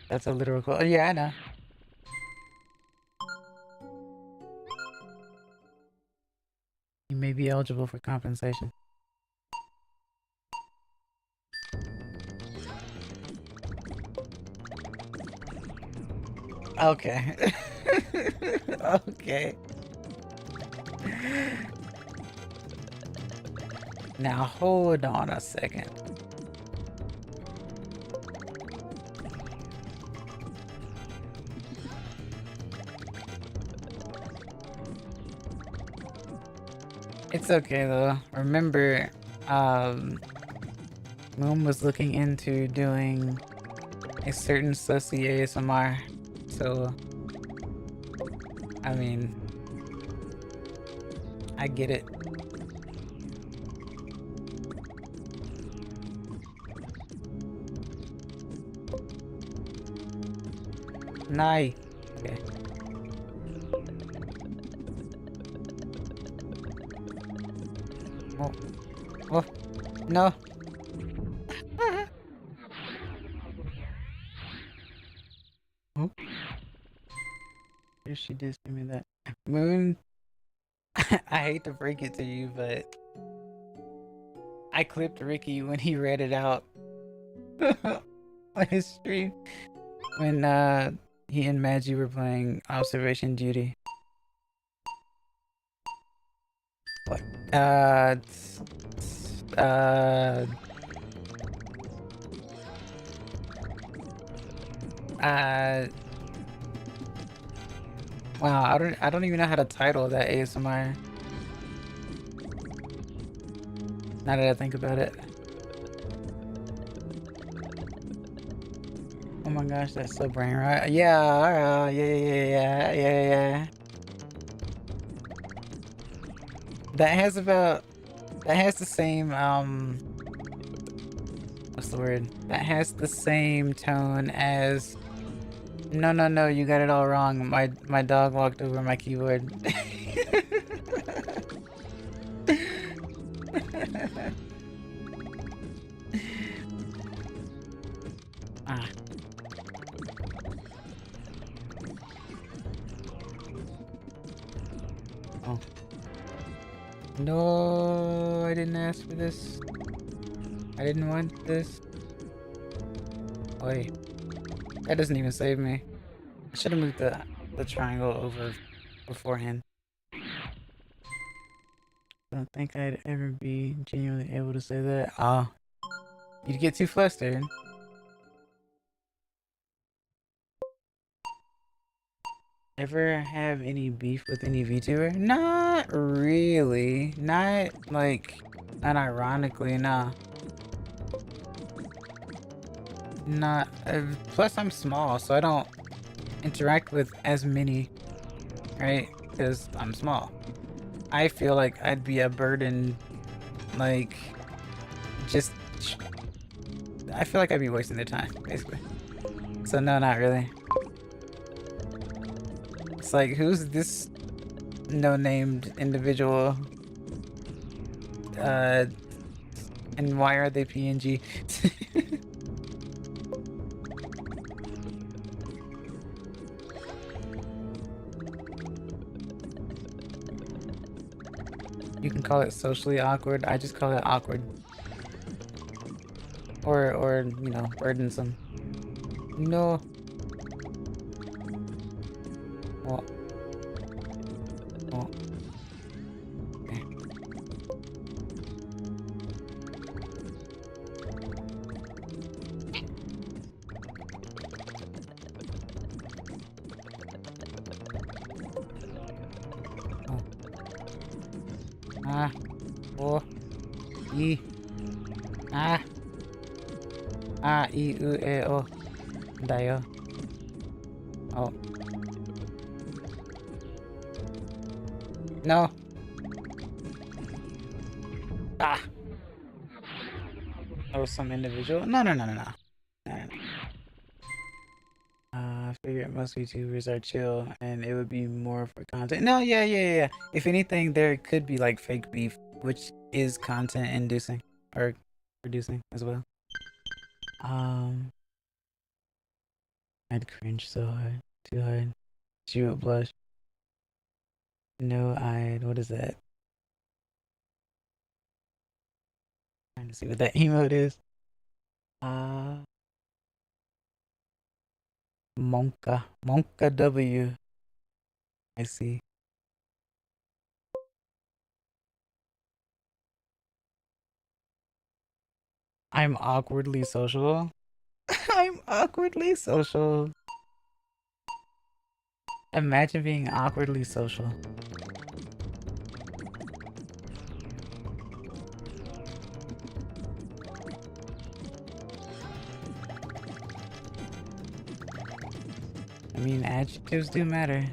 Speaker 1: That's a literal quote. Oh, yeah, I know. You may be eligible for compensation. Okay. Okay. Now hold on a second. It's okay though. Remember, Moon was looking into doing a certain sussy ASMR. So, I mean, I get it. Nice. Okay. Oh. Oh. No. Oh. Here she did give me that. Moon, I hate to break it to you, but I clipped Ricky when he read it out on his stream when he and Maggie were playing Observation Duty. What? Uh, wow, I don't even know how to title that ASMR. Now that I think about it. Oh my gosh, that's so brain right. Yeah, yeah. That has the same what's the word? That has the same tone as no, you got it all wrong. My dog walked over my keyboard. Ah. Oh. No, I didn't ask for this. I didn't want this. Wait. That doesn't even save me. I should have moved the triangle over beforehand. I don't think I'd ever be genuinely able to say that. Oh. You'd get too flustered. Ever have any beef with any VTuber? Not really. Not like, not ironically, nah. Not. Plus, I'm small, so I don't interact with as many, right? Because I'm small. I feel like I'd be a burden, like, just. I feel like I'd be wasting their time, basically. So, no, not really. It's like, who's this no-named individual? And why are they PNG? You can call it socially awkward. I just call it awkward. Or you know, burdensome. No. Oh. Oh. Okay. Oh. Ah. Oh. E. Ah. Ah, I, U, E, O. Dayo. Oh. No. Ah. That was some individual. No. No. I figure most YouTubers are chill and it would be more for content. No, yeah. If anything, there could be like fake beef which is content inducing or producing as well. I'd cringe so hard, too hard. She would blush. No, what is that? Trying to see what that emote is. Monka W. I see. I'm awkwardly social. I'm awkwardly social. Imagine being awkwardly social. I mean, adjectives do matter.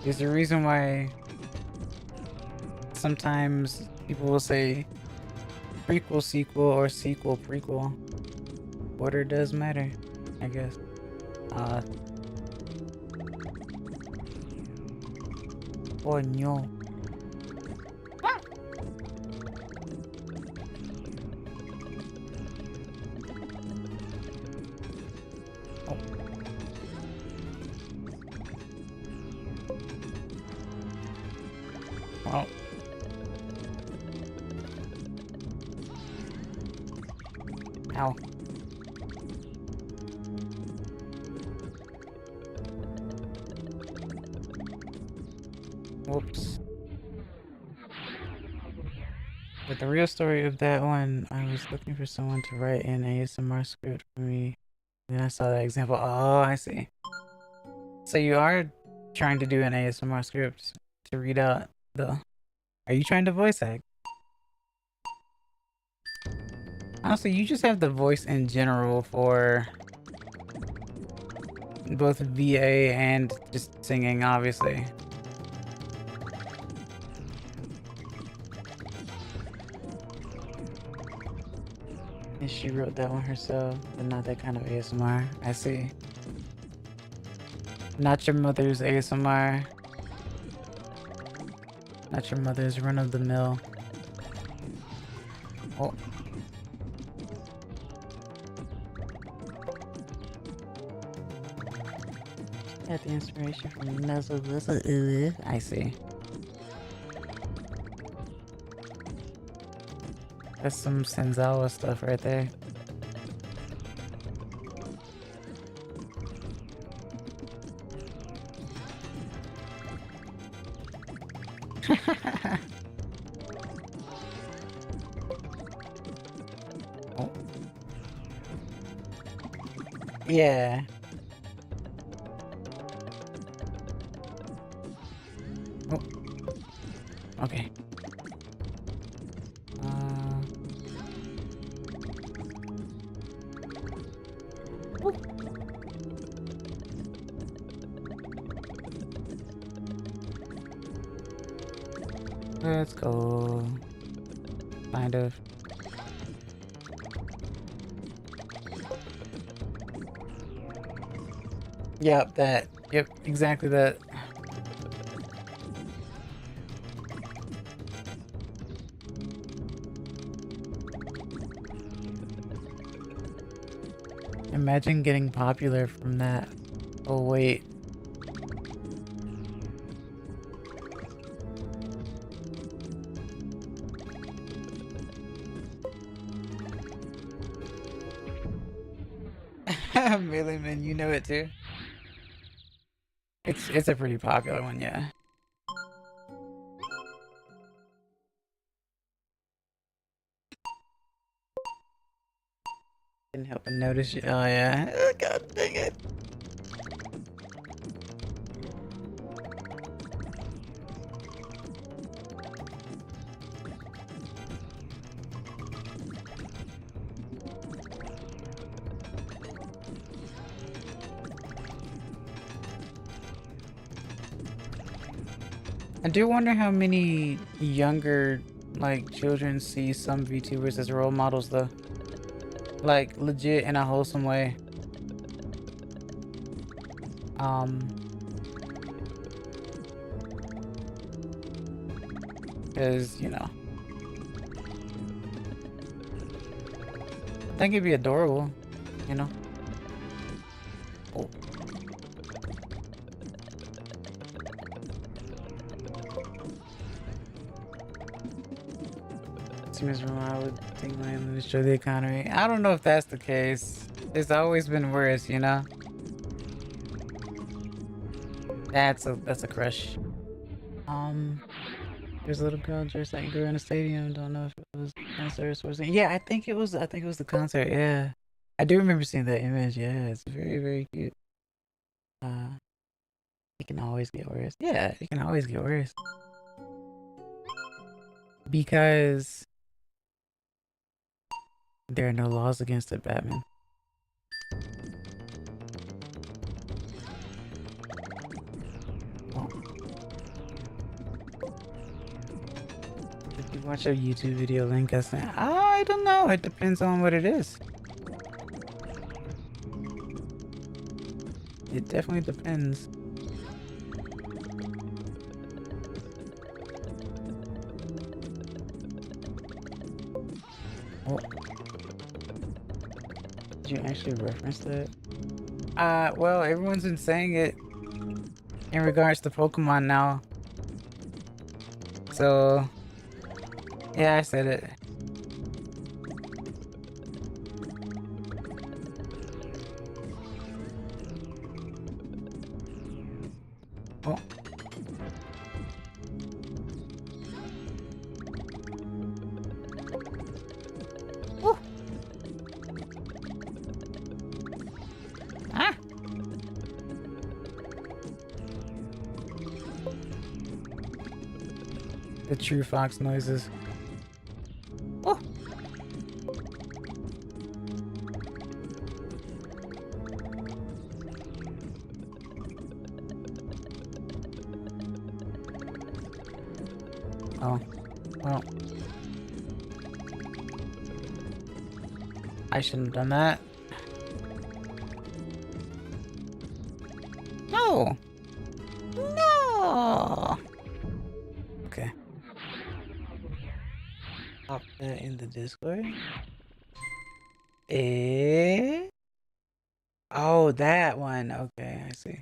Speaker 1: There's a reason why sometimes people will say prequel sequel or sequel prequel. Order does matter, I guess. Oh no. Well. Ow. Whoops. But the real story of that one, I was looking for someone to write an ASMR script for me. Then I saw that example. Oh, I see. So you are trying to do an ASMR script to read out the... Are you trying to voice act? Honestly, you just have the voice in general for both VA and just singing, obviously. And she wrote that one herself, but not that kind of ASMR. I see. Not your mother's ASMR. Not your mother's run-of-the-mill. Oh. Got the inspiration from Nuzzle. I see. That's some Senzawa stuff right there. Oh. Yeah. Oh. Okay. Let's go. Kind of. Yep, that. Yep, exactly that. Imagine getting popular from that. Oh, wait. Milliman, you know it too. It's a pretty popular one, yeah. Didn't help but notice you. Oh yeah. Oh, God dang it. I do wonder how many younger, like, children see some VTubers as role models, though. Like, legit in a wholesome way. Because, you know, I think it'd be adorable, you know? Oh. Seems I would think my to destroy the economy. I don't know if that's the case. It's always been worse, you know? That's a crush. There's a little girl dressed like a girl in a stadium. Don't know if it was the concert or something. Yeah, I think it was the concert. Yeah, I do remember seeing that image. Yeah, it's very, very cute. It can always get worse. Yeah, it can always get worse. Because there are no laws against it, Batman. Oh. If you watch a YouTube video link, I don't know. It depends on what it is. It definitely depends. Oh. Did you actually reference that? Well, everyone's been saying it in regards to Pokemon now. So, yeah, I said it. Oh. Woo. Ah. The true fox noises. Oh. Oh, well, I shouldn't have done that. No! No! Okay. Pop that in the Discord. Eh? Oh, that one. Okay, I see.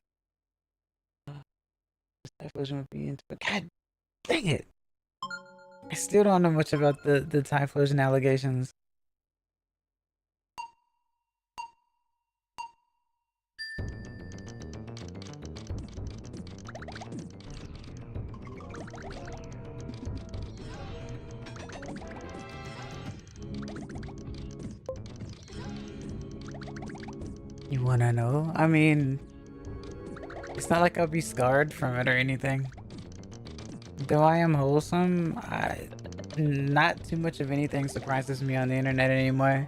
Speaker 1: This Typhlosion would be into. God dang it! I still don't know much about the Typhlosion allegations. You wanna know? I mean, it's not like I'll be scarred from it or anything. Though I am wholesome, not too much of anything surprises me on the internet anymore.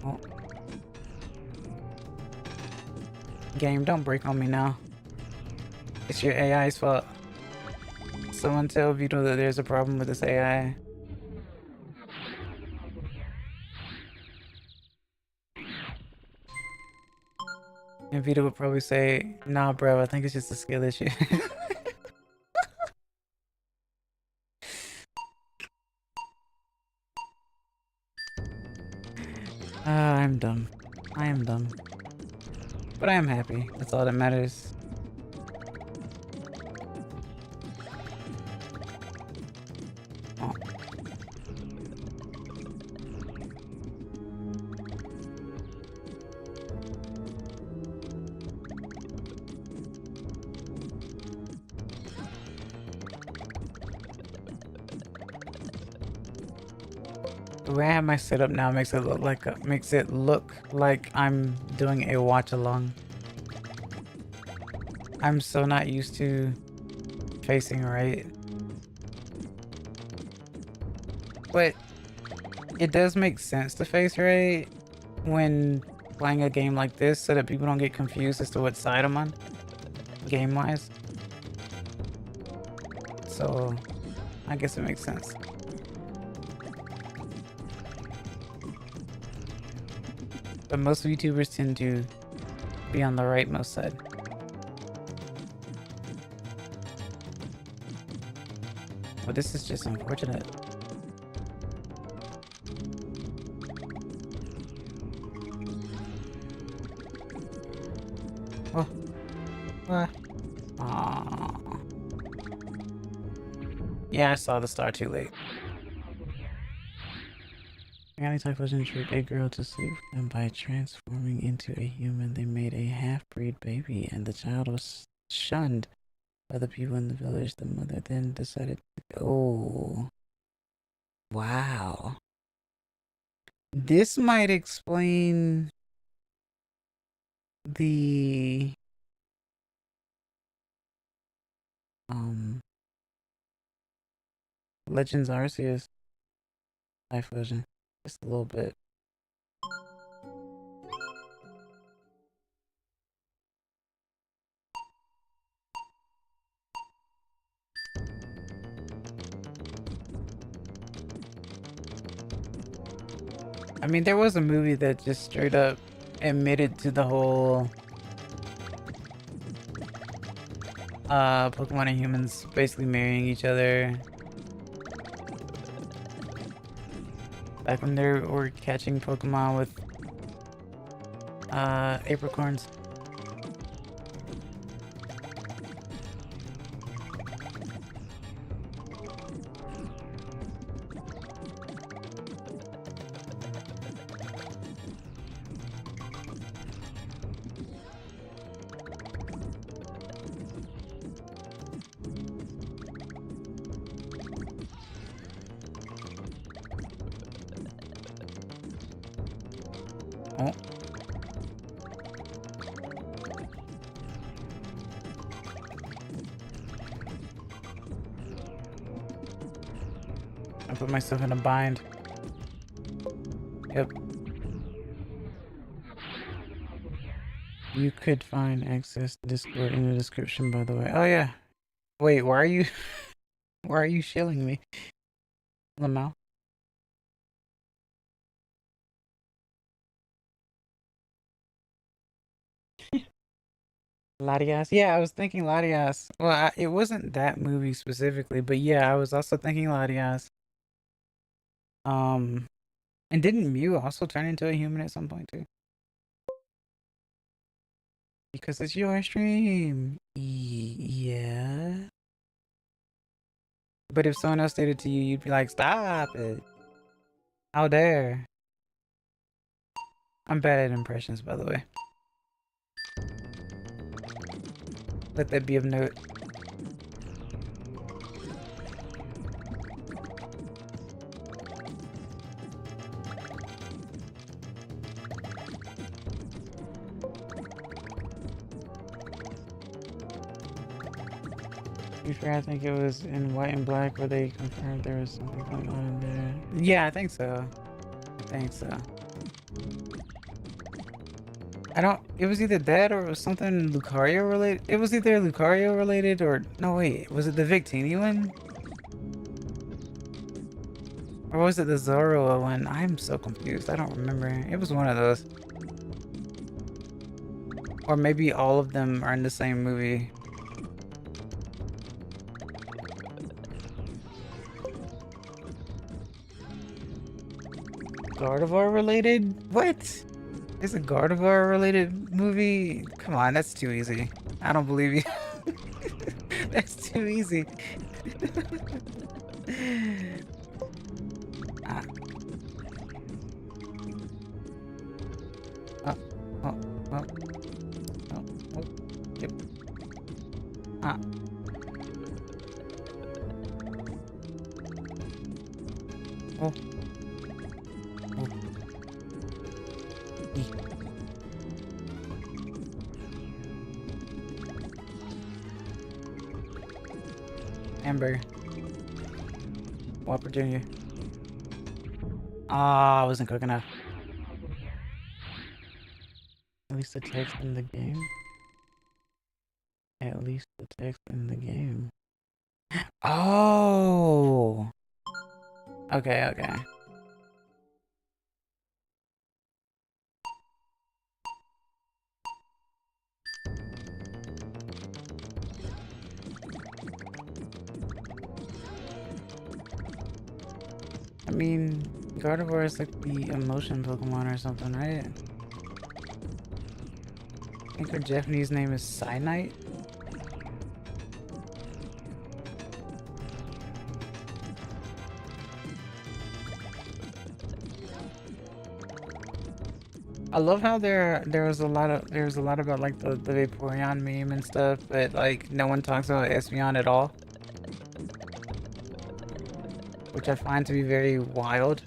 Speaker 1: Oh. Game, don't break on me now. It's your AI's fault. Someone tell Vito that there's a problem with this AI. And Vito would probably say, nah, bro, I think it's just a skill issue. I'm dumb. I am dumb. But I am happy. That's all that matters. Oh. The way I have my setup now makes it look like I'm doing a watch along. I'm so not used to facing right. But it does make sense to face right when playing a game like this so that people don't get confused as to what side I'm on, game-wise. So, I guess it makes sense. But most YouTubers tend to be on the rightmost side. But this is just unfortunate. Oh. What? Aww. Yeah, I saw the star too late. Type was tricked a girl to sleep with them by transforming into a human. They made a half-breed baby, and the child was shunned by the people in the village. The mother then decided to go. Wow. This might explain the Legends Arceus life version. Just a little bit. I mean, there was a movie that just straight up admitted to the whole Pokemon and humans basically marrying each other. Back when they were catching Pokemon with apricorns. Oh. I put myself in a bind. Yep. You could find access to Discord in the description, by the way. Oh yeah. Wait, why are you why are you shilling me? Lamau? Latias? Yeah, I was thinking Latias. Well, it wasn't that movie specifically, but yeah, I was also thinking Latias. And didn't Mew also turn into a human at some point too? Because it's your stream. Yeah. But if someone else did it to you, you'd be like, stop it. How dare. I'm bad at impressions, by the way. Let that be of note. To be fair, I think it was in White and Black where they confirmed there was something going on there. Yeah, I think so. It was either that or it was something Lucario related. It was either Lucario related or, no wait, was it the Victini one? Or was it the Zorua one? I'm so confused, I don't remember. It was one of those. Or maybe all of them are in the same movie. Gardevoir related? What? Is a Gardevoir related movie? Come on, that's too easy. I don't believe you. That's too easy. Ah. Oh, oh, oh, oh, oh, yep. Ah. Oh. Oh. Amber. Whopper Jr. Ah, I wasn't quick enough. At least the text in the game. At least the text in the game. Oh! Okay, okay. mean, Gardevoir is like the emotion Pokemon or something, right? I think her Japanese name is Cyanite. I love how there was a lot about like the Vaporeon meme and stuff, but like no one talks about Espeon at all, which I find to be very wild.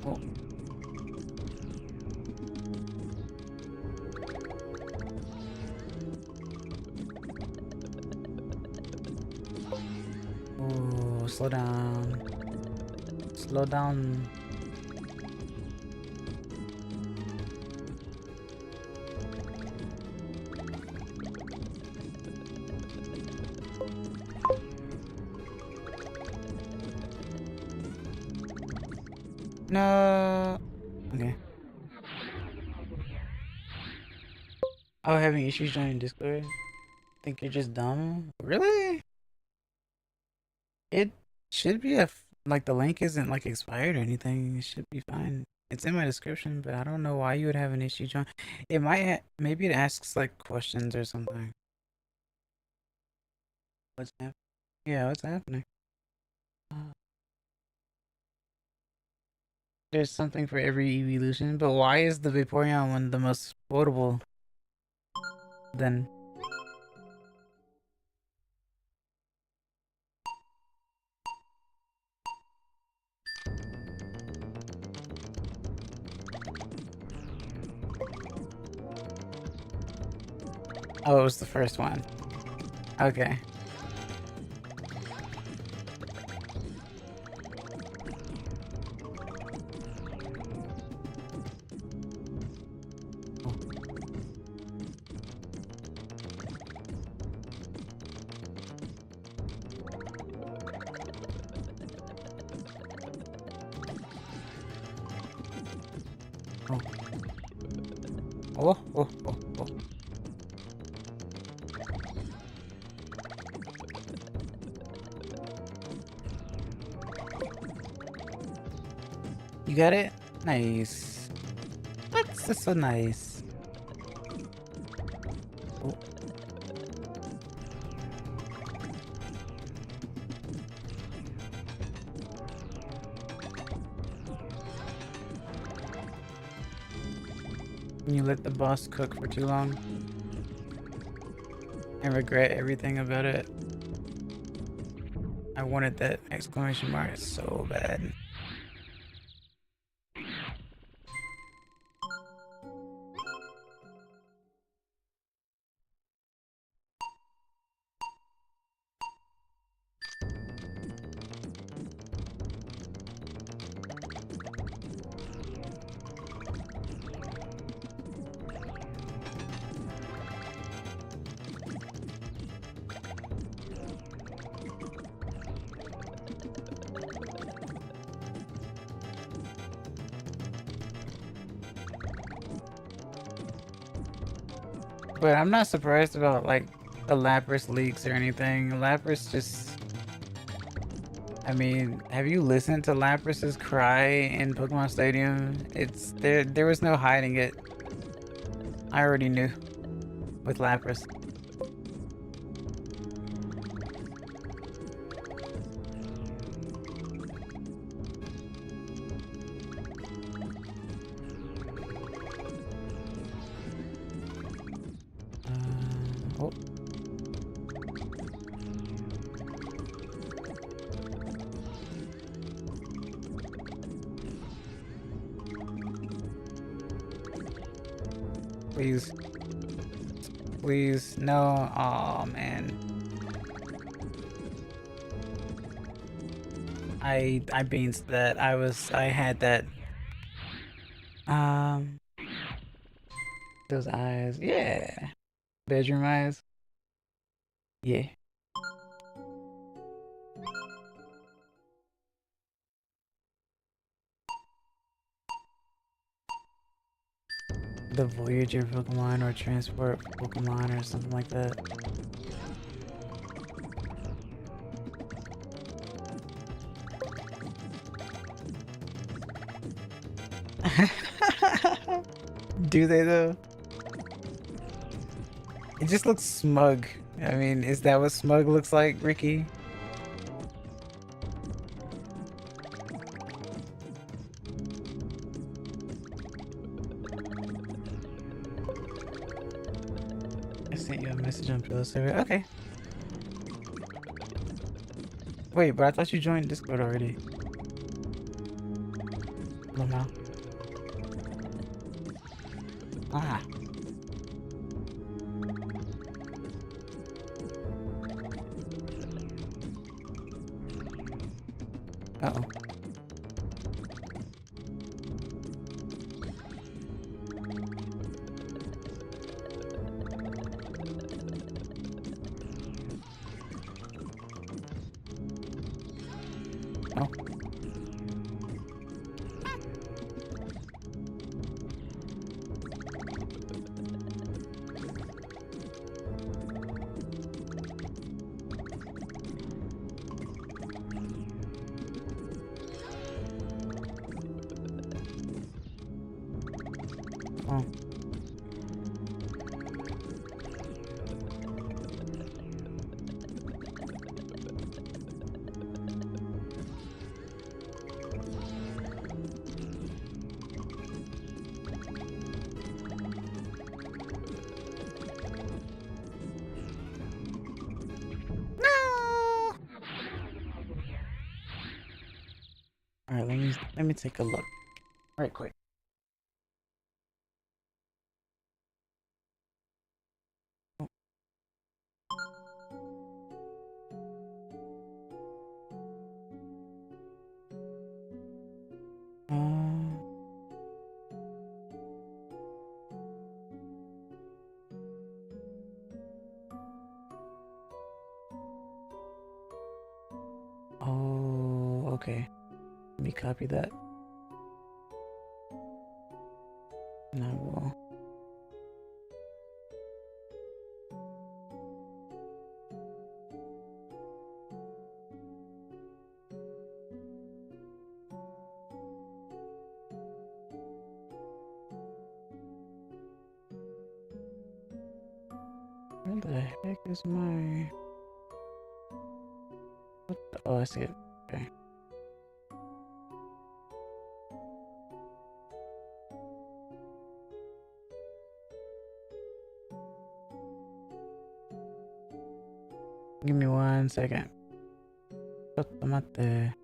Speaker 1: Oh. Ooh, slow down. Slow down. No. Okay. Oh, having issues joining Discord? Think you're just dumb? Really? It should be like the link isn't like expired or anything. It should be fine. It's in my description, but I don't know why you would have an issue join. It might maybe it asks like questions or something. What's happening? Yeah, what's happening? Uh, There's something for every evolution, but why is the Vaporeon one the most quotable then? Oh, it was the first one. Okay. Oh. Oh, oh, oh, oh. You got it? Nice. That's so nice. Oh. You let the boss cook for too long and regret everything about it. I wanted that exclamation mark so bad. But I'm not surprised about like the Lapras leaks or anything. Lapras just, I mean, have you listened to Lapras's cry in Pokemon Stadium? It's there was no hiding it. I already knew with Lapras. Oh. Please. Please. No. Oh man. I beansed that. I had that. Those eyes. Yeah. Bedroom eyes. Yeah. the Voyager Pokemon or Transport Pokemon or something like that. Do they though? It just looks smug. I mean, is that what smug looks like, Ricky? I sent you a message on Pillow server. Okay. Wait, but I thought you joined Discord already. Lamau. Ah. Uh-oh. Oh. Oh. No. All right, let me take a look. Right quick. Oh, okay. Let me copy that. No. Where the heck is my... What the... Oh, I see it. Okay. Give me 1 second. Tomate.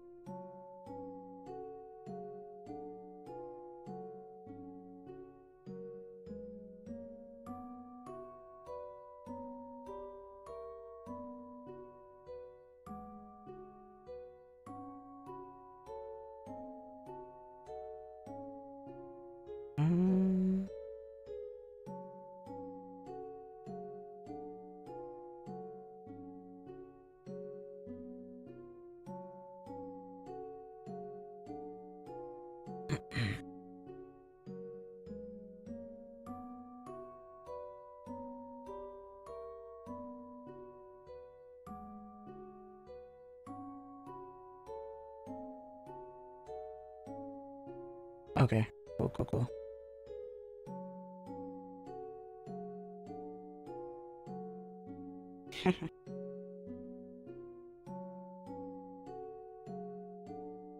Speaker 1: Okay, cool. I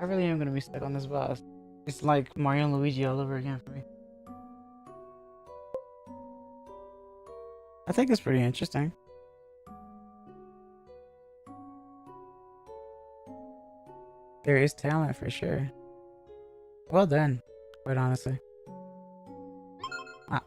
Speaker 1: really am gonna be stuck on this boss. It's like Mario and Luigi all over again for me. I think it's pretty interesting. There is talent for sure. Well done, quite honestly. Ah.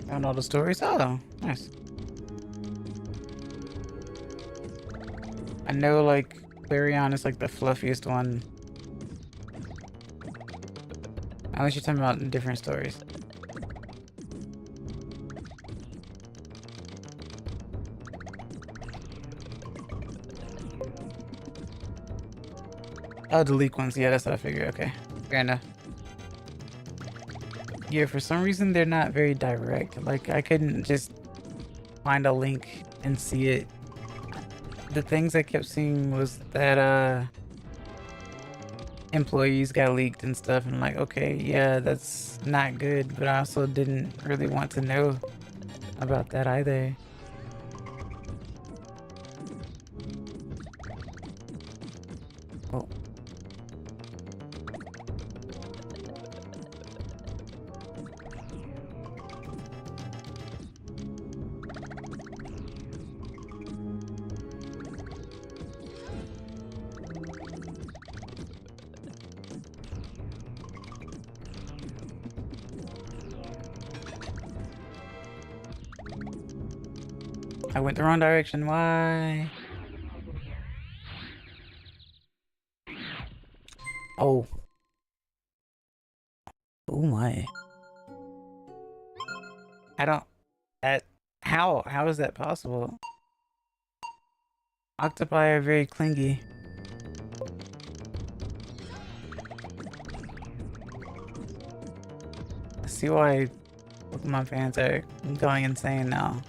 Speaker 1: Found all the stories? Oh, nice. I know, like, Clarion is like the fluffiest one. Unless you're talking about different stories. Oh, the leak ones. Yeah, that's what I figured. Okay, fair enough. Yeah, for some reason they're not very direct. Like I couldn't just find a link and see it. The things I kept seeing was that employees got leaked and stuff, and I'm like, okay, yeah, that's not good, but I also didn't really want to know about that either. Oh. I went the wrong direction. Why? Oh. Oh my. I don't. That. How is that possible? Octopi are very clingy. I see why Pokemon fans are going insane now.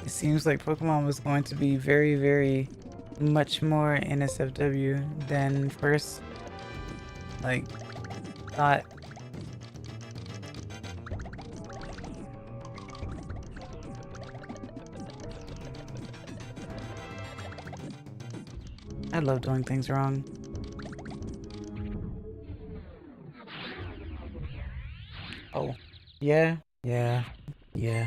Speaker 1: It seems like Pokemon was going to be very, very much more NSFW than first, like, thought. I love doing things wrong. Oh, yeah, yeah, yeah.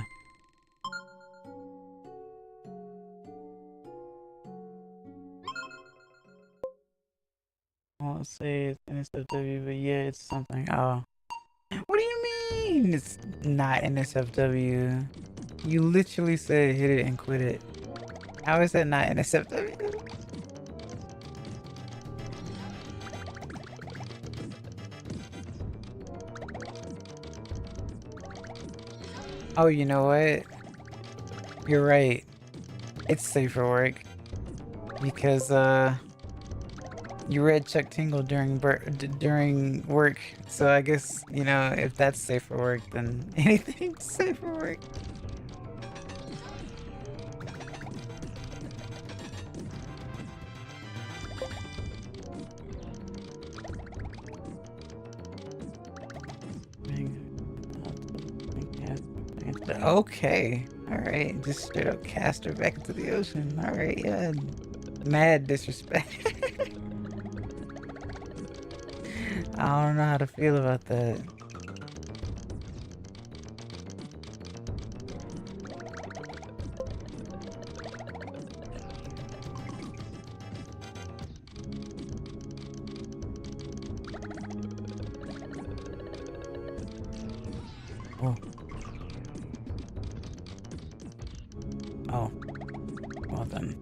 Speaker 1: I won't say it's NSFW, but yeah, it's something. Oh. What do you mean it's not NSFW? You literally said hit it and quit it. How is that not NSFW? Oh, you know what? You're right. It's safe for work. Because, you read Chuck Tingle during work. So I guess, you know, if that's safe for work, then anything's safe for work. Okay. Alright. Just straight up cast her back into the ocean. Alright, yeah. Mad disrespect. I don't know how to feel about that. Oh. Oh. Well then.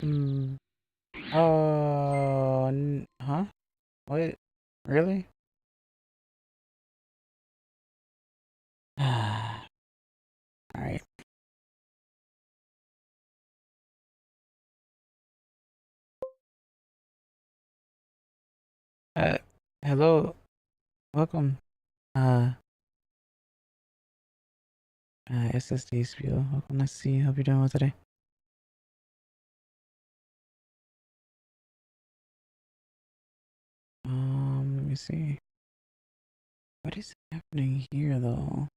Speaker 1: Hmm. Oh. Huh? What? Really? Alright. Uh, hello. Welcome. Uh, SSD spiel. Welcome. Nice to see you. Hope you're doing well today. Let me see. What is happening here, though?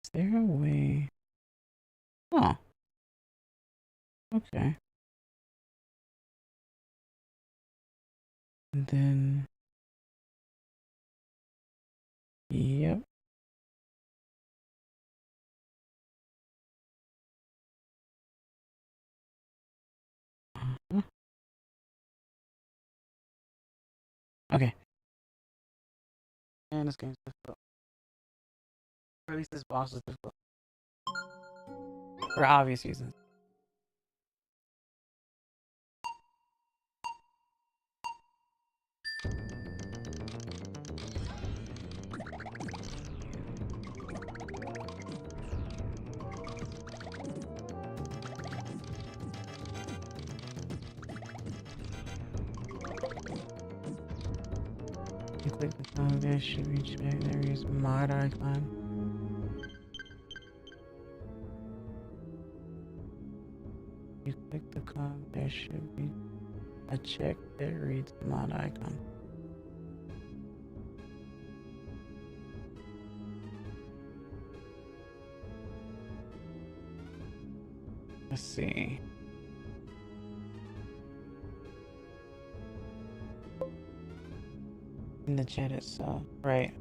Speaker 1: Is there a way? Oh. Okay. And then. Yep. Huh? Okay. And this game's difficult. Or at least this boss is difficult. For obvious reasons. You click the phone, there should be check. There is mod icon. You click the code, there should be a check that reads mod icon. Let's see. In the chat itself, right?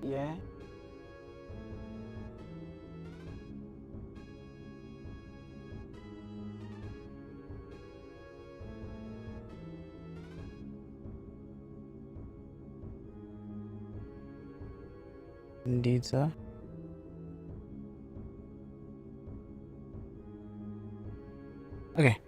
Speaker 1: Yeah. Indeed, sir. Okay.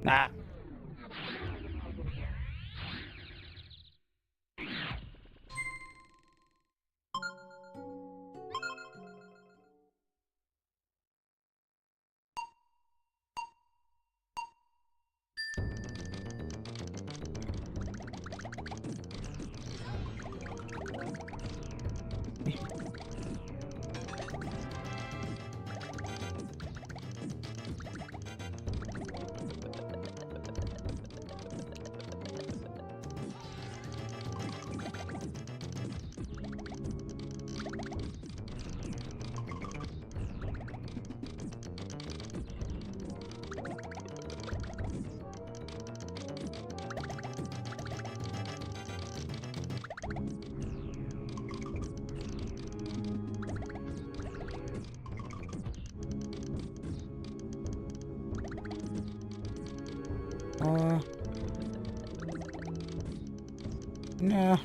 Speaker 1: Nah. No.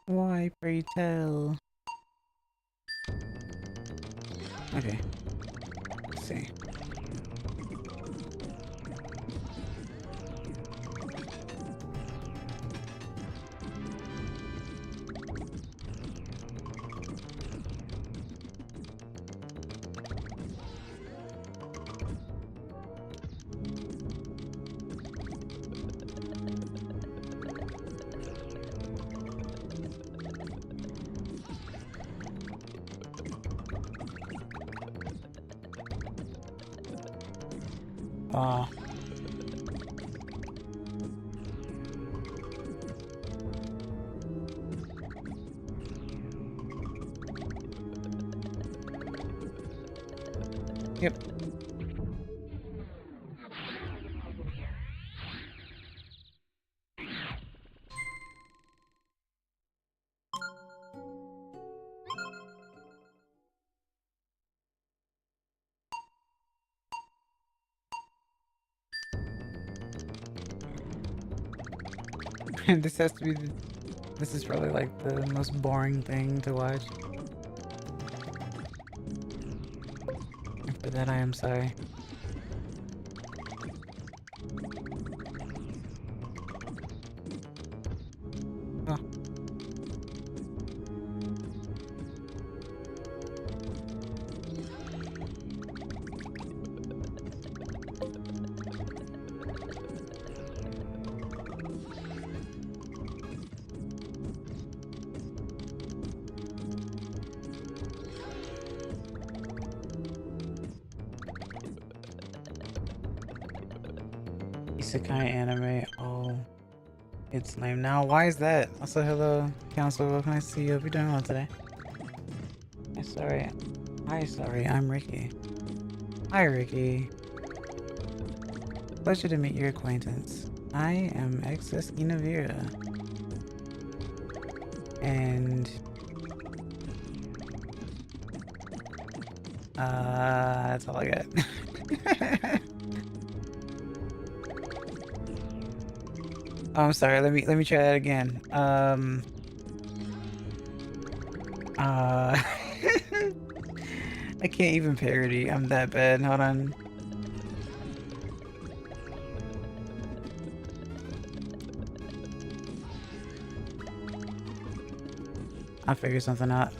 Speaker 1: Why, pray tell? Okay. Let's see. Yep. This has to be this is probably like the most boring thing to watch. For that I am sorry. Oh. Isekai anime. Oh, it's lame. Now, why is that? Also, hello, Council. What can I see you? Hope you're doing well today. It's alright. Hi, sorry, I'm Ricky. Hi, Ricky. Pleasure to meet your acquaintance. I am kitsunevtuber. And... that's all I got. Oh, I'm sorry, let me try that again. I can't even parody. I'm that bad. Hold on. I'll figure something out.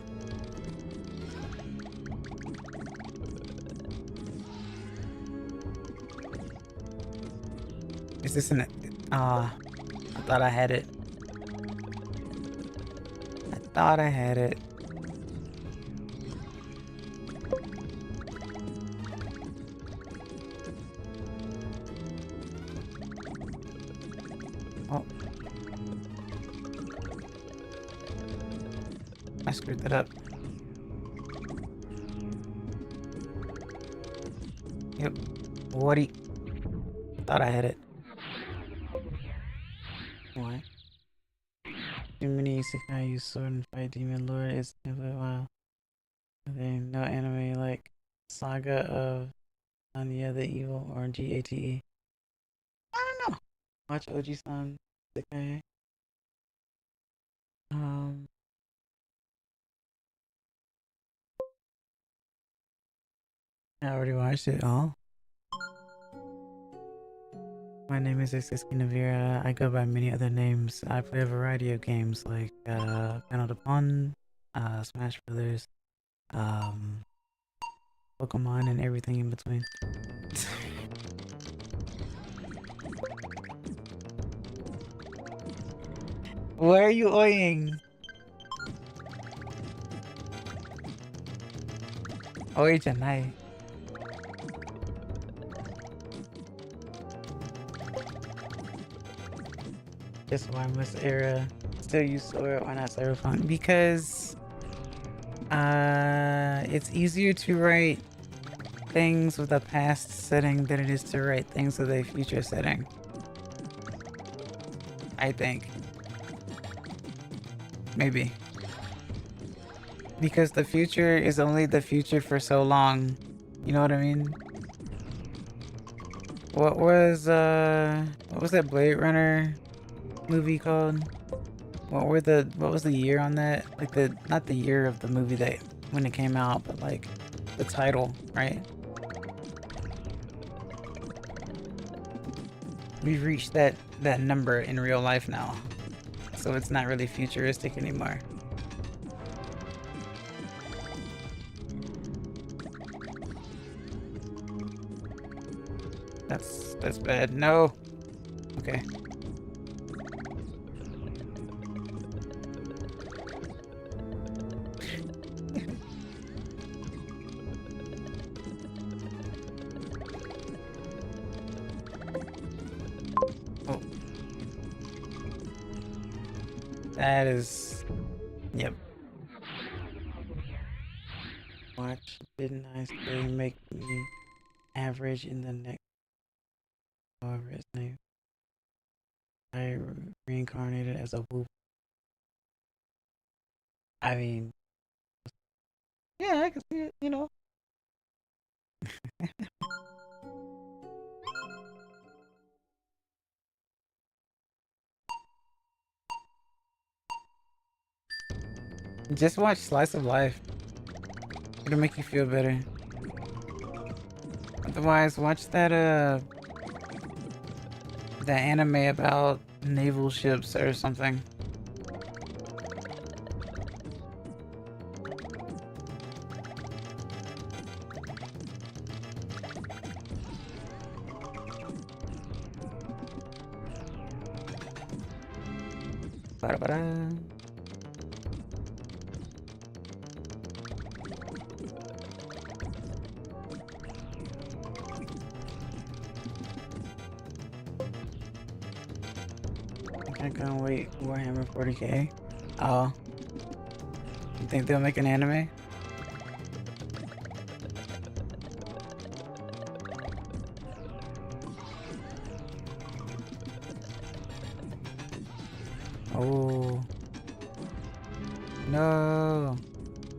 Speaker 1: Is this an... I thought I had it. I thought I had it. Oh. I screwed that up. Yep. Woody. Thought I had it. What? Too many isekai use sword and fight demon lord. It's never wow. There no anime like Saga of Anya the Evil or GATE. I don't know. Watch Oji-san Isekai. I already watched it all. My name is kitsunevtuber. I go by many other names. I play a variety of games like Panepon, Smash Brothers, Pokemon, and everything in between. Where are you oing? Oi janai. Just why must era still use sword? Why not cyberpunk? Because it's easier to write things with a past setting than it is to write things with a future setting. I think. Maybe. Because the future is only the future for so long. You know what I mean? What was that Blade Runner movie called? What was the year on that? Like not the year of the movie that when it came out, but like the title, right? We've reached that number in real life now. So it's not really futuristic anymore. That's bad. No. Okay. Oh. That is... Yep. Watch, didn't I say make me average in the next... However its name. I reincarnated as a whoop. I mean... Yeah, I can see it, you know. Just watch Slice of Life. It'll make you feel better. Otherwise, watch that anime about naval ships or something. Ba-da-ba-da. I can't wait. Warhammer 40k. Oh. You think they'll make an anime? Oh. No.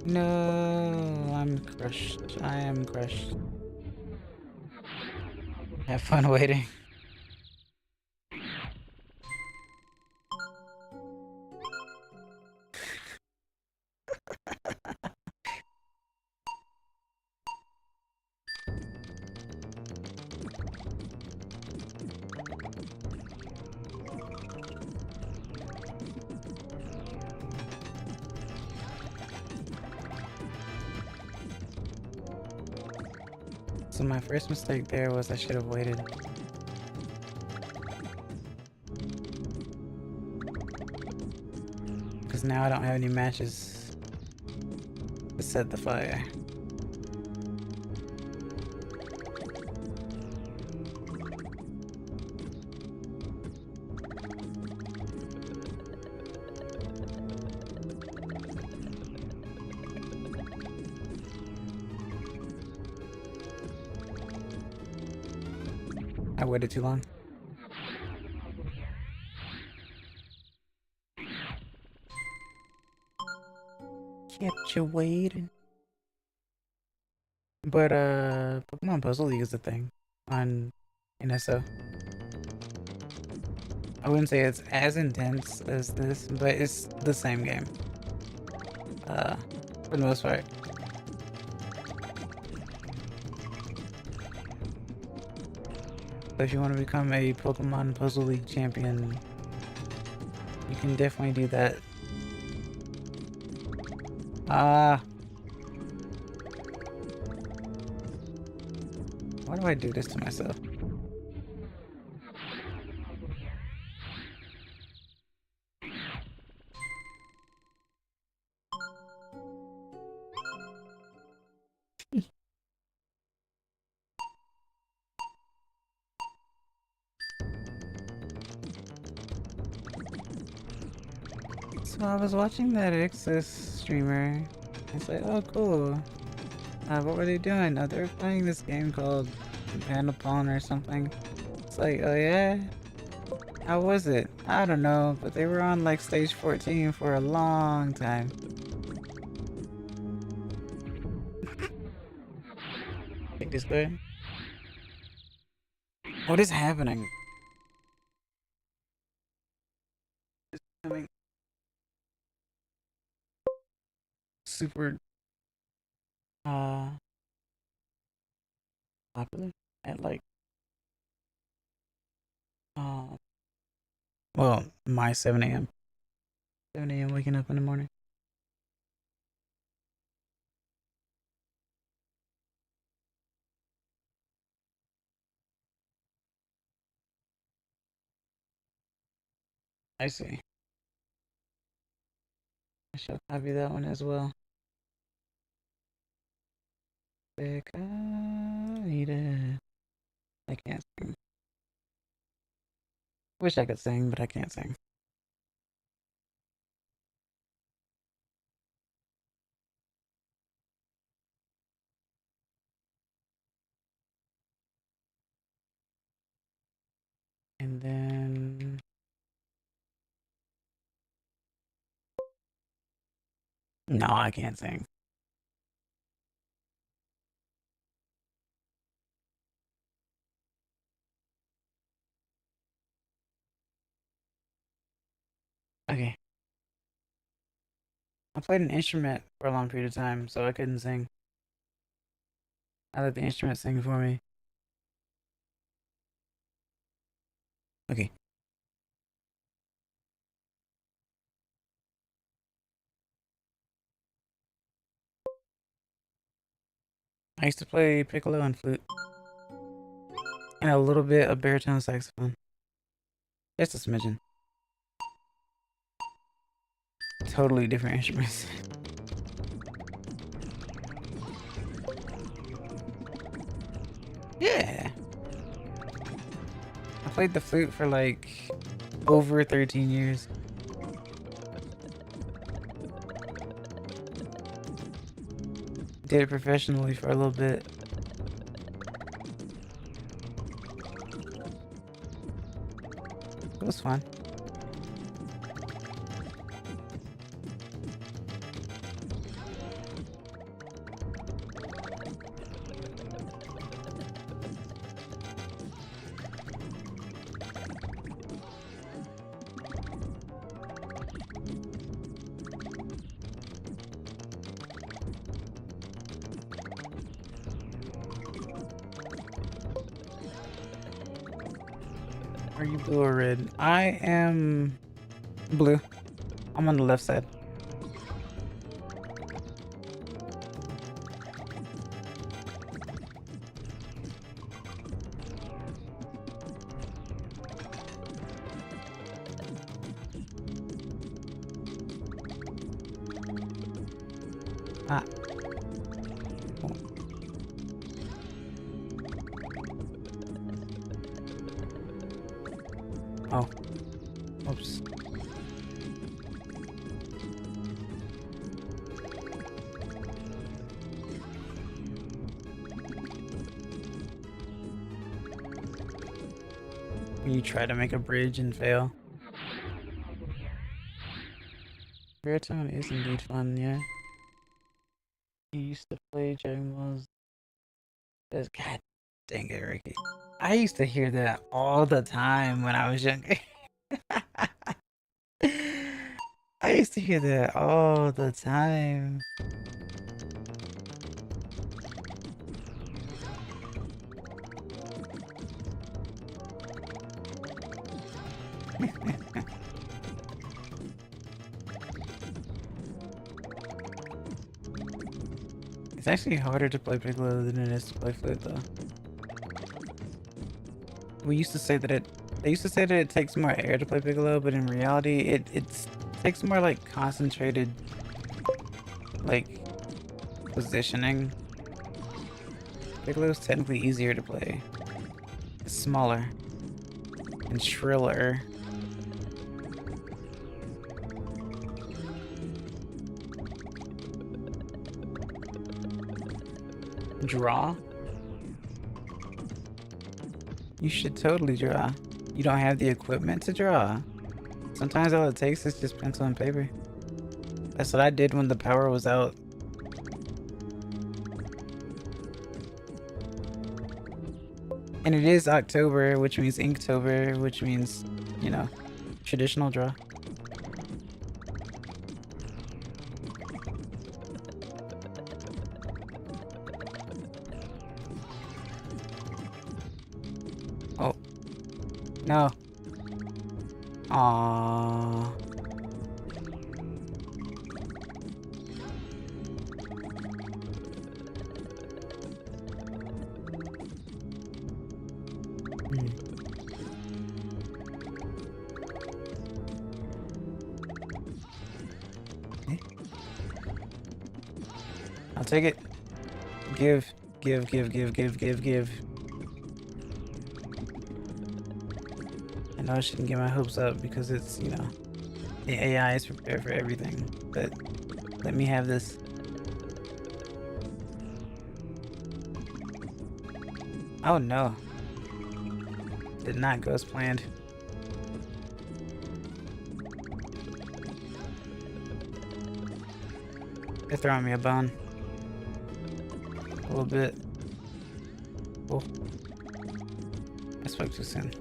Speaker 1: No. I'm crushed. I am crushed. Have fun waiting. So my first mistake there was I should have waited. Because now I don't have any matches to set the fire. I waited too long. Kept you waiting. But Pokemon Puzzle League is a thing on NSO. I wouldn't say it's as intense as this, but it's the same game. For the most part. So if you want to become a Pokemon Puzzle League champion, you can definitely do that. Why do I do this to myself? So I was watching that Exus streamer. It's like, oh cool. What were they doing? Oh, they were playing this game called Panepon or something. It's like, oh yeah? How was it? I don't know, but they were on like stage 14 for a long time. Take this way. What is happening? It's becoming super popular at like well, my 7 a.m. 7 a.m. waking up in the morning. I see. I shall copy that one as well. I can't sing. Wish I could sing, but I can't sing. And then no, I can't sing. Okay. I played an instrument for a long period of time, so I couldn't sing. I let the instrument sing for me. Okay. I used to play piccolo and flute. And a little bit of baritone saxophone. Just a smidgen. Totally different instruments. Yeah. I played the flute for like over 13 years. Did it professionally for a little bit. It was fun. Are you blue or red? I am blue. I'm on the left side. Ah. Oh. Oops. You try to make a bridge and fail. Baritone is indeed fun, yeah. You used to play Dragon Balls. God dang it, Ricky. I used to hear that all the time when I was younger. I used to hear that all the time. It's actually harder to play Piccolo than it is to play Flute, though. We used to say that they used to say that it takes more air to play Piccolo, but in reality, it takes more like concentrated, like positioning. Piccolo is technically easier to play. It's smaller and shriller. Draw? You should totally draw. You don't have the equipment to draw. Sometimes all it takes is just pencil and paper. That's what I did when the power was out. And it is October, which means Inktober, which means, you know, traditional draw. Oh. No. Aww. I'll take it. Give. I know I shouldn't get my hopes up because it's, you know, the AI is prepared for everything, but let me have this. Oh no. Did not go as planned. They're throwing me a bone. A little bit. Oh. I spoke too soon.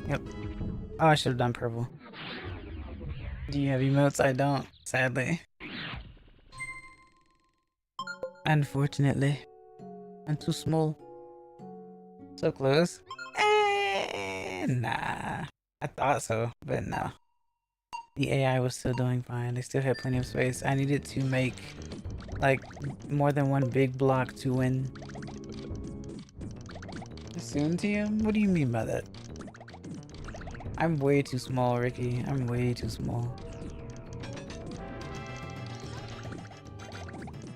Speaker 1: Yep. Oh, I should have done purple. Do you have emotes? I don't, sadly. Unfortunately. I'm too small. So close. Nah. I thought so, but no. The AI was still doing fine. They still had plenty of space. I needed to make, like, more than one big block to win. Soon to him? What do you mean by that? I'm way too small, Ricky. I'm way too small.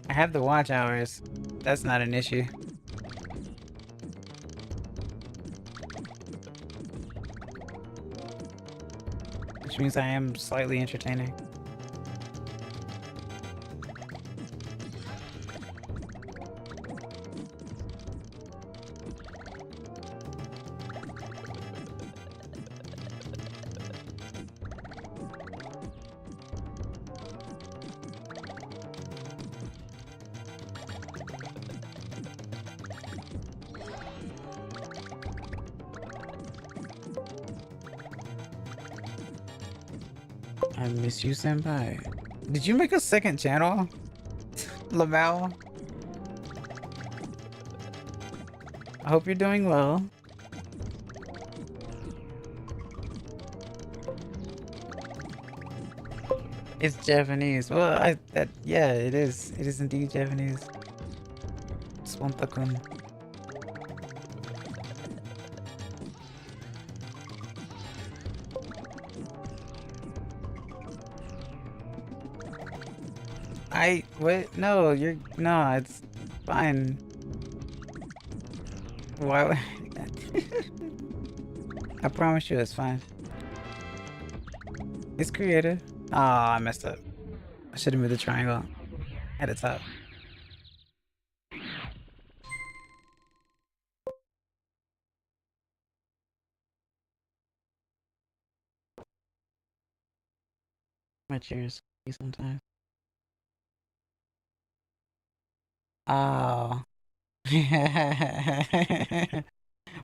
Speaker 1: I have the watch hours. That's not an issue. Which means I am slightly entertaining. I miss you, senpai. Did you make a second channel? Lamau? I hope you're doing well. It's Japanese. Well, yeah, it is. It is indeed Japanese. Swantakun. What? No, no, it's fine. Why? I promise you it's fine. It's creative. Oh, I messed up. I should have moved the triangle at the top. My chair's sometimes. Oh.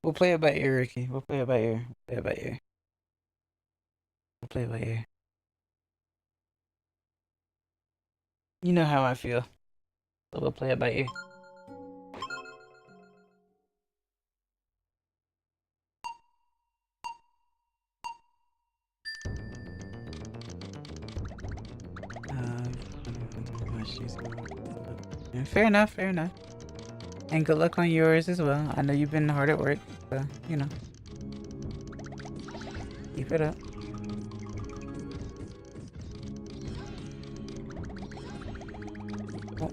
Speaker 1: We'll play it by ear, Ricky. We'll play it by ear. Play it by ear. We'll play it by ear. You know how I feel. So we'll play it by ear. Fair enough, fair enough. And good luck on yours as well. I know you've been hard at work, so, you know. Keep it up. Oh.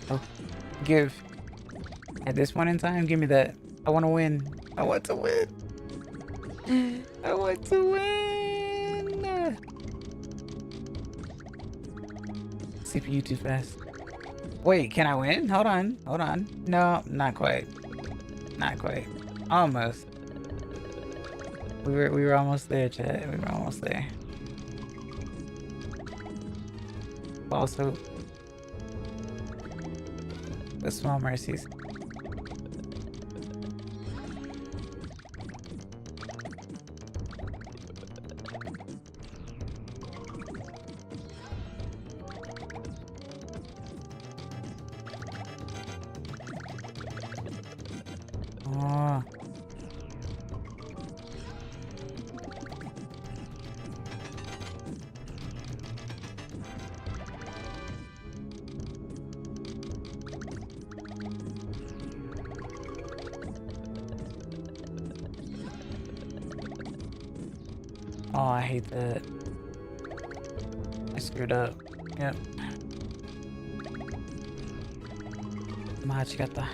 Speaker 1: Oh, give. At this point in time, give me that. I want to win. I want to win. I want to win. CPU too fast. Wait, can I win? Hold on. Hold on. No, not quite. Not quite. Almost. We were almost there, chat. We were almost there. Also, the small mercies. Oh. Oh, I hate that. I screwed up. Yep. Machigata.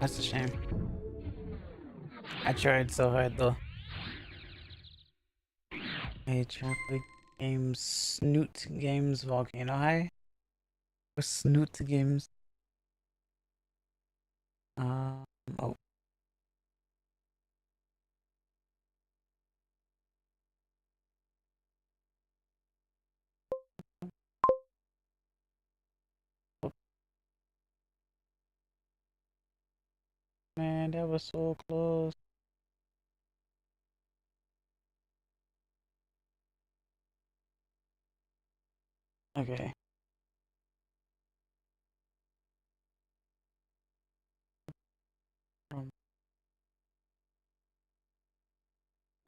Speaker 1: That's a shame. I tried so hard though. Hey, Chocolate Games, Snoot Games, Volcano High. Or Snoot Games. Oh. Man, that was so close. Okay.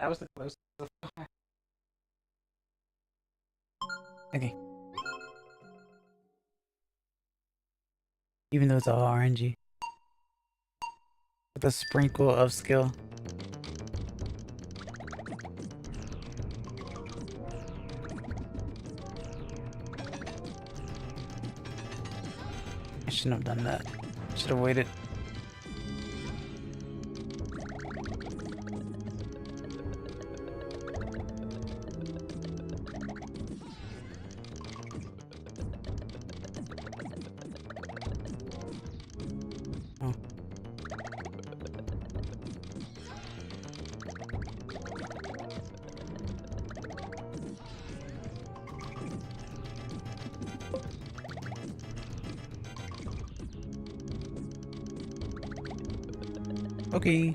Speaker 1: That was the closest. Okay. Even though it's all RNG. With a sprinkle of skill. I shouldn't have done that. Should have waited. Oh. Okay.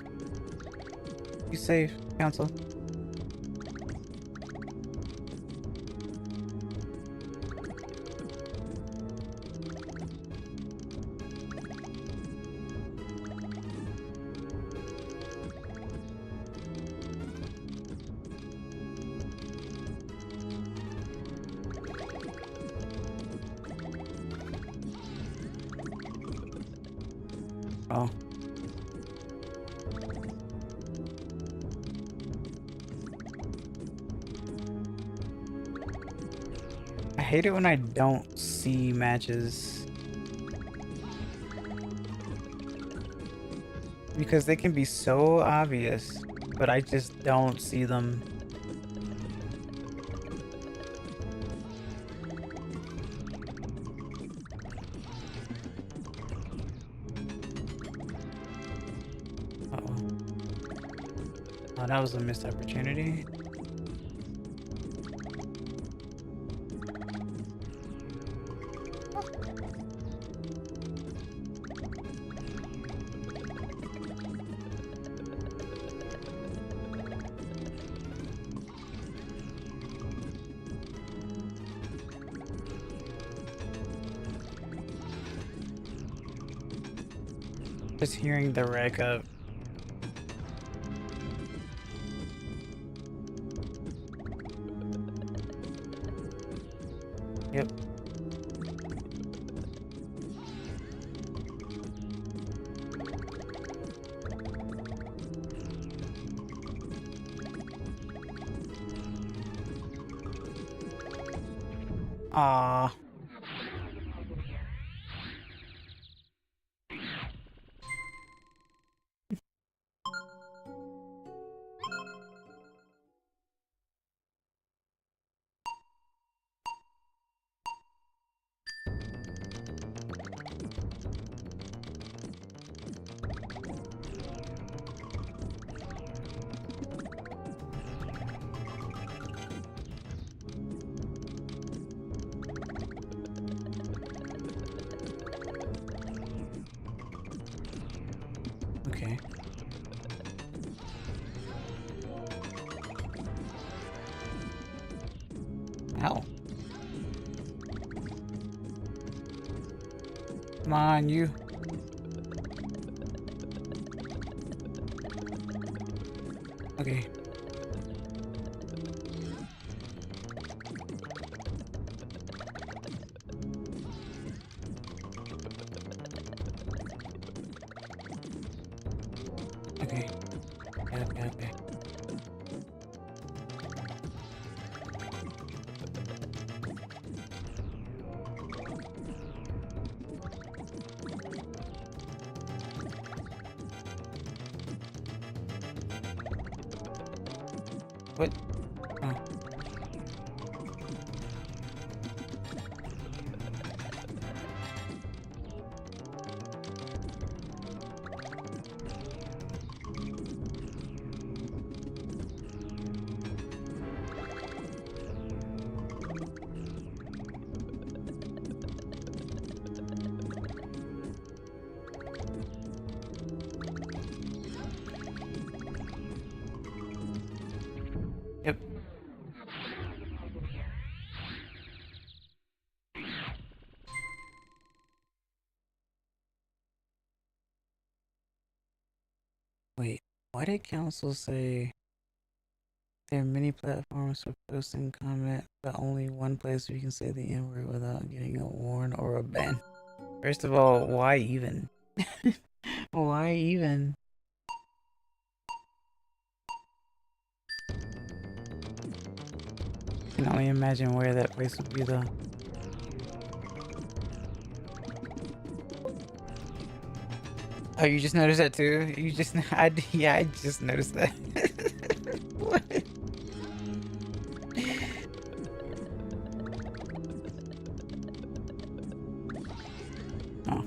Speaker 1: Be safe, Council. Oh. I hate it when I don't see matches. Because they can be so obvious, but I just don't see them. Uh-oh. Oh, that was a missed opportunity. Just hearing the wreck up. Yep. Ah. Okay. Ow. Come on, you. Okay. Okay. Okay. What? Oh. Yep. Wait, why did council say There are many platforms for posting comment, but only one place where you can say the N-word without getting a warn or a ban. First of all, why even? Why even? I can only imagine where that place would be though. Oh, you just noticed that too? You just, yeah, I just noticed that. What? Oh.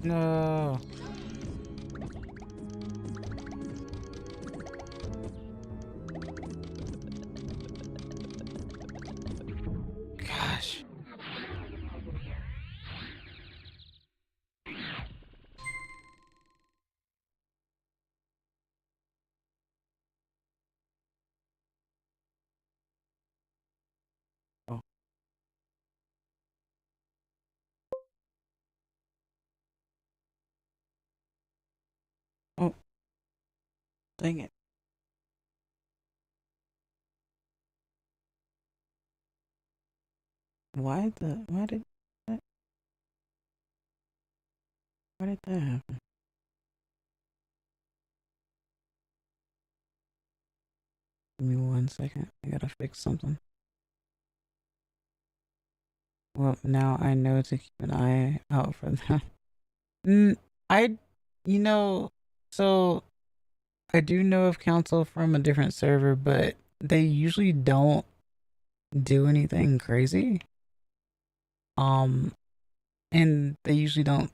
Speaker 1: No. Gosh. Oh. Oh. Dang it. Why did that, why did that happen? Give me 1 second. I gotta fix something. Well, now I know to keep an eye out for them. I, you know, so I do know of council from a different server, but they usually don't do anything crazy. And they usually don't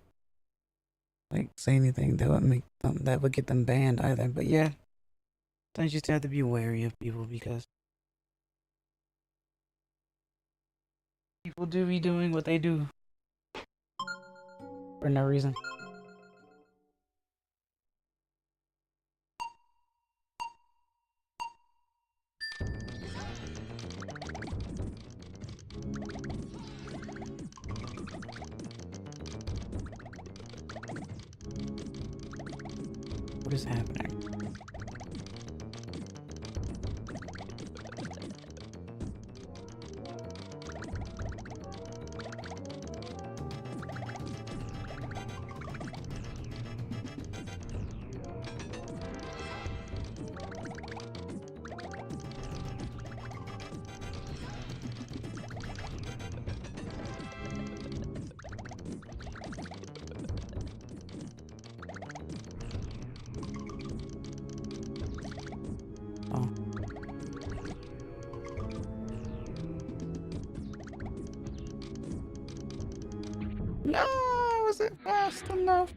Speaker 1: like say anything that would make them, that would get them banned either. But yeah, sometimes you just have to be wary of people because people do be doing what they do for no reason. What is happening? Oh. No, was it fast enough?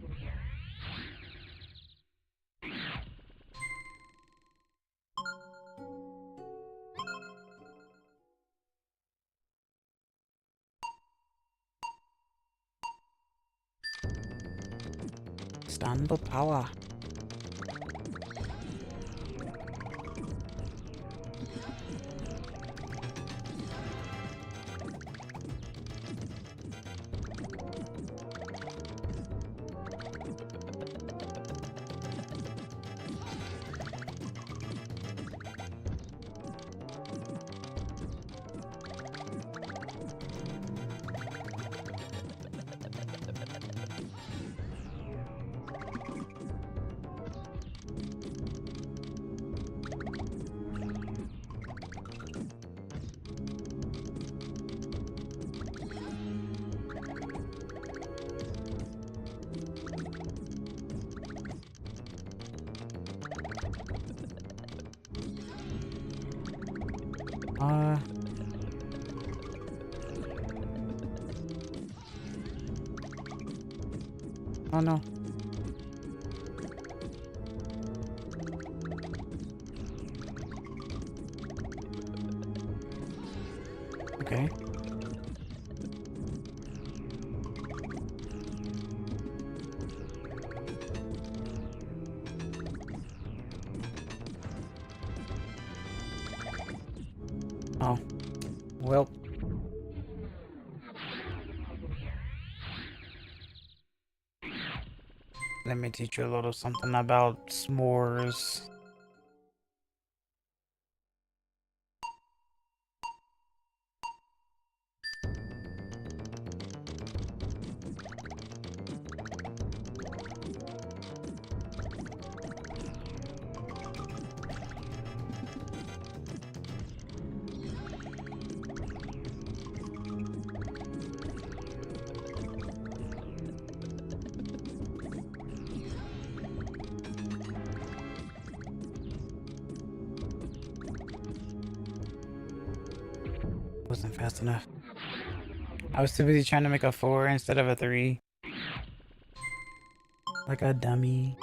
Speaker 1: Stand the power. Oh no. Okay. Well. Let me teach you a little something about s'mores. Wasn't fast enough. I was too busy trying to make a 4 instead of a 3. Like a dummy.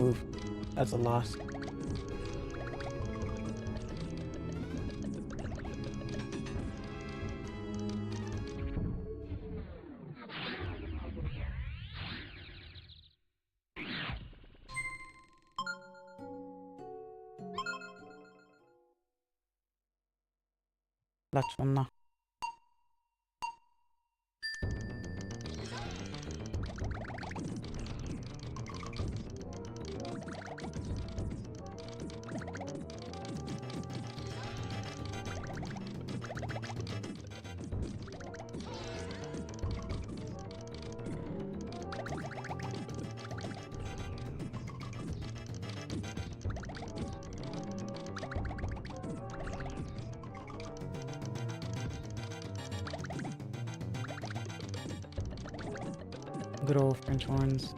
Speaker 1: Oof, that's a loss. Lachonna. Good old French horns.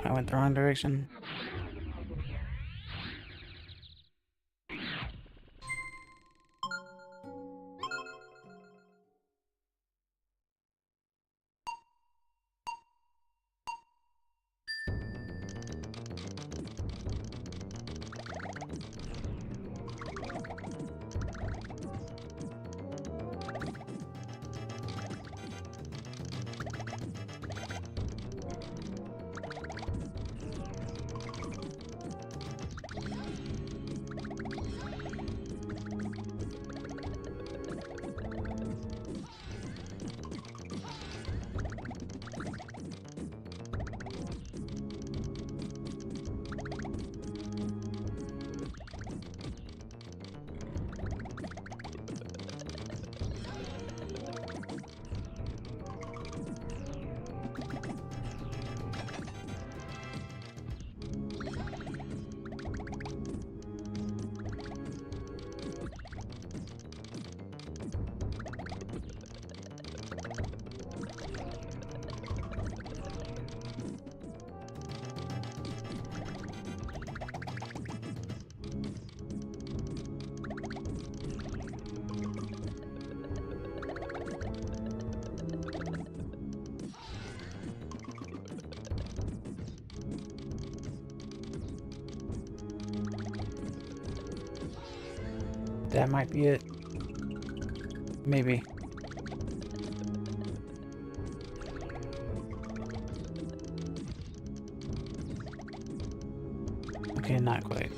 Speaker 1: I went the wrong direction. That might be it. Maybe. Okay, not quite.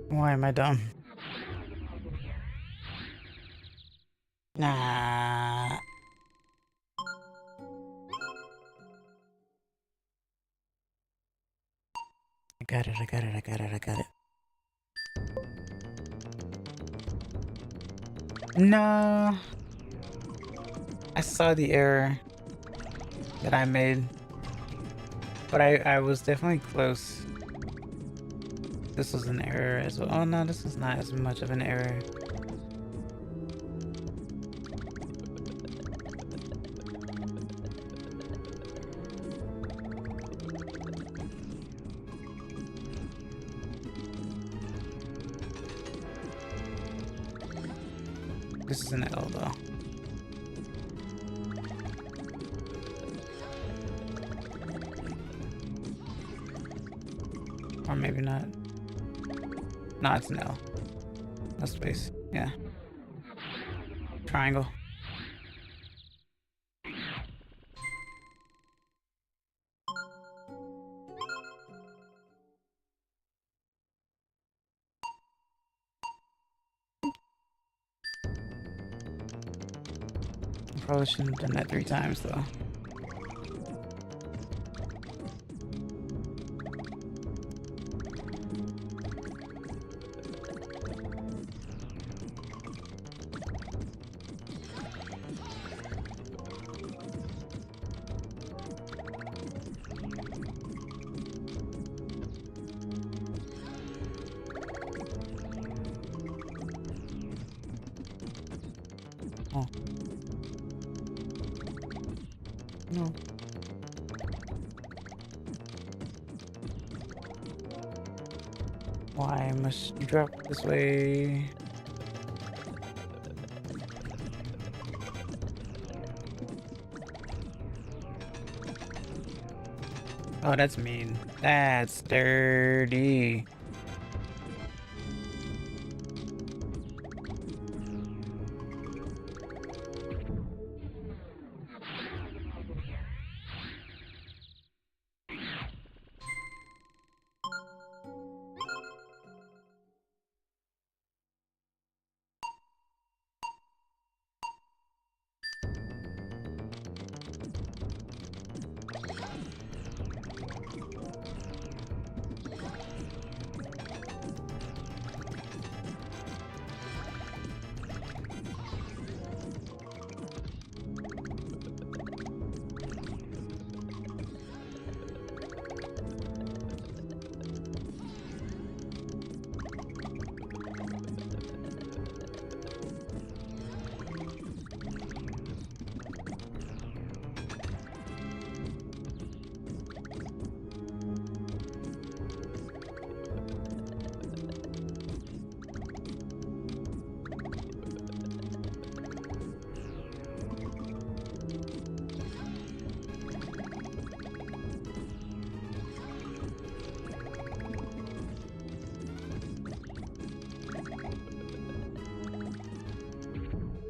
Speaker 1: Why am I dumb? Nah. I got it, I got it, I got it, I got it. No. I saw the error that I made. But I was definitely close. This was an error as well. Oh no, this is not as much of an error. This is an L though. Or maybe not. No, it's an L. No space. Yeah. Triangle. Probably shouldn't have done that 3 times though. Oh. No. Why must you drop this way? Oh, that's mean. That's dirty.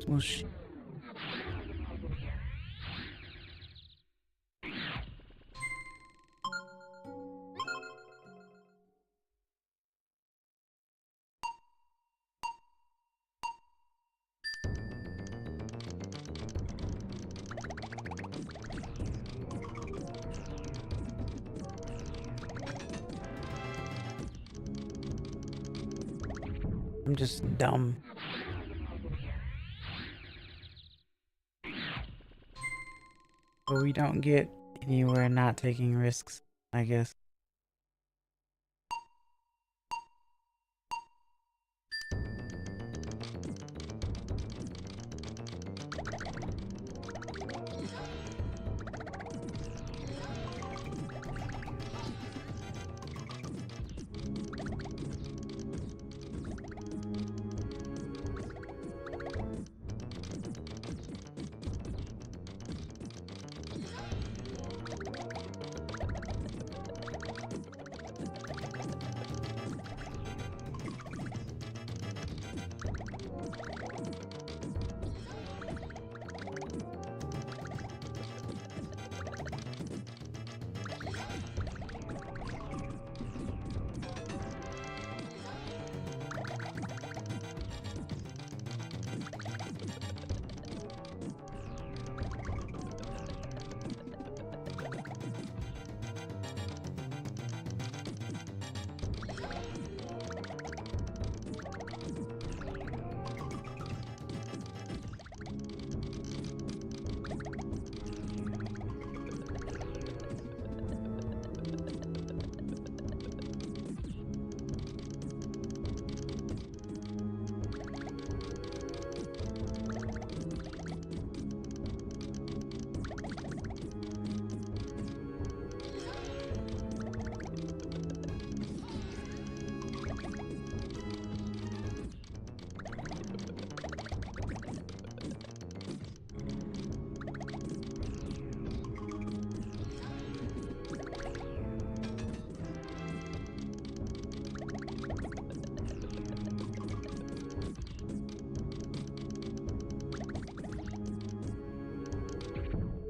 Speaker 1: Swoosh. I'm just dumb. But we don't get anywhere not taking risks, I guess.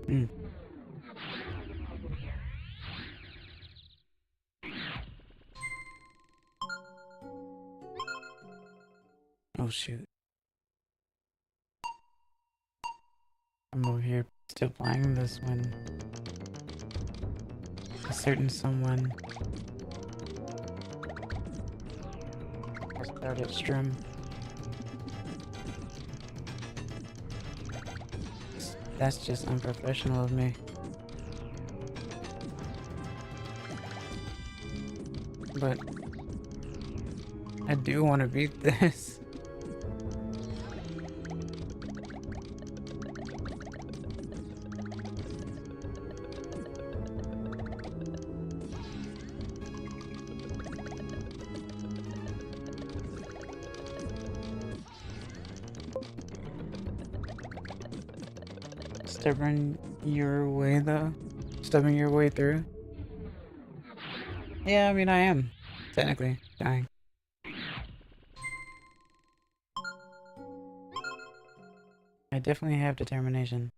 Speaker 1: Mm. Oh shoot. I'm over here still playing this when a certain someone has started stream. That's just unprofessional of me. But I do want to beat this. Stubborn your way though? Stubborn your way through? Yeah, I mean I am. Technically, dying. I definitely have determination.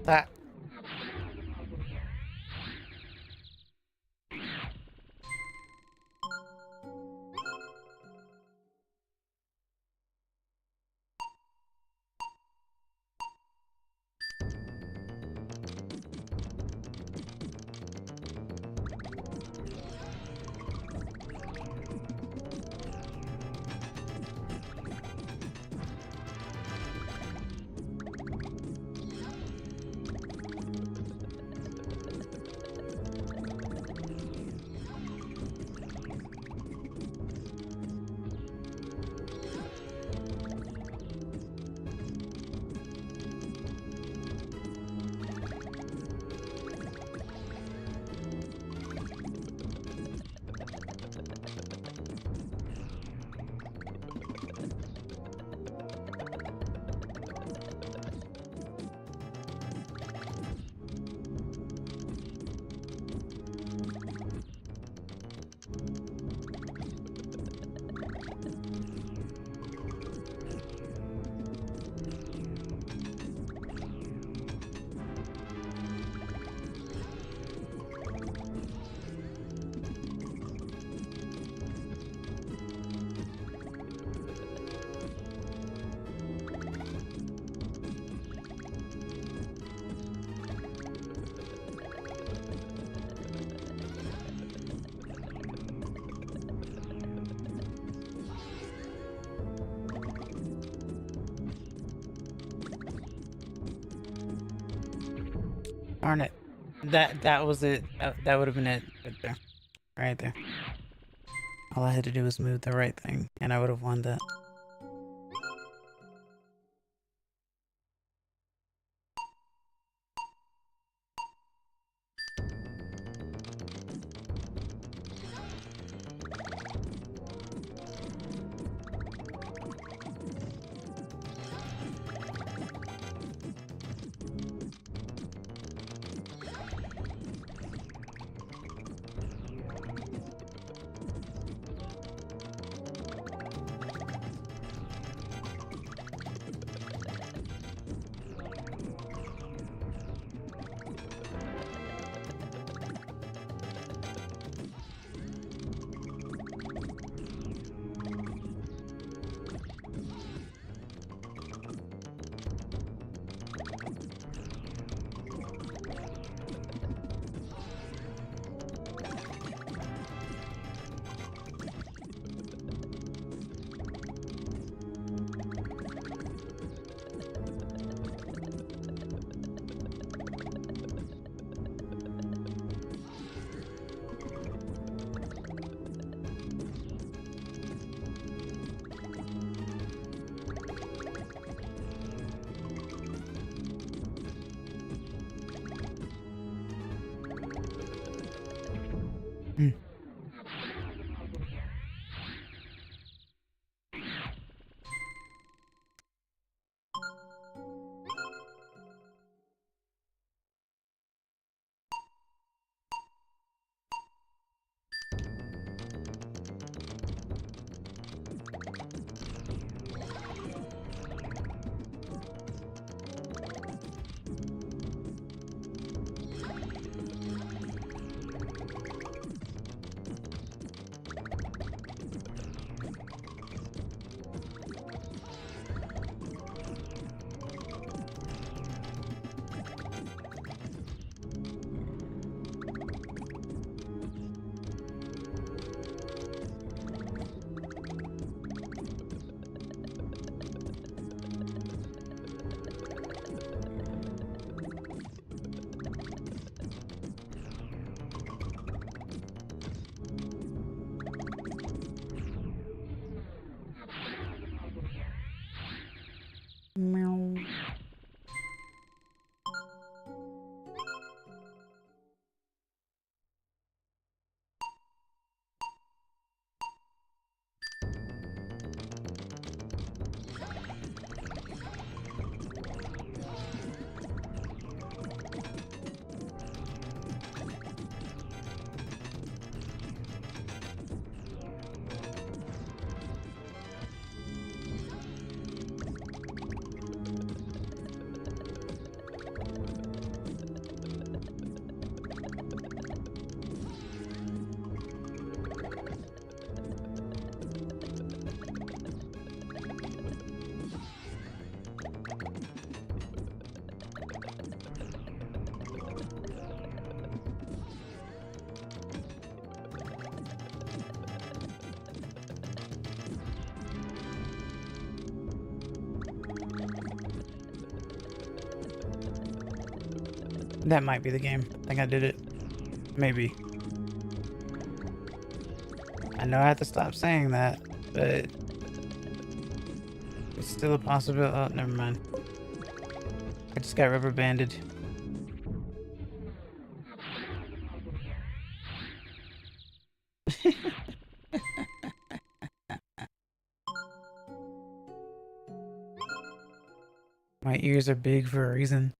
Speaker 1: That. Darn it. That was it. That would have been it right there. Right there. All I had to do was move the right thing, and I would have won that. Meow. That might be the game. I think I did it. Maybe. I know I have to stop saying that, but it's still a possibility. Oh, never mind. I just got rubber banded. My ears are big for a reason.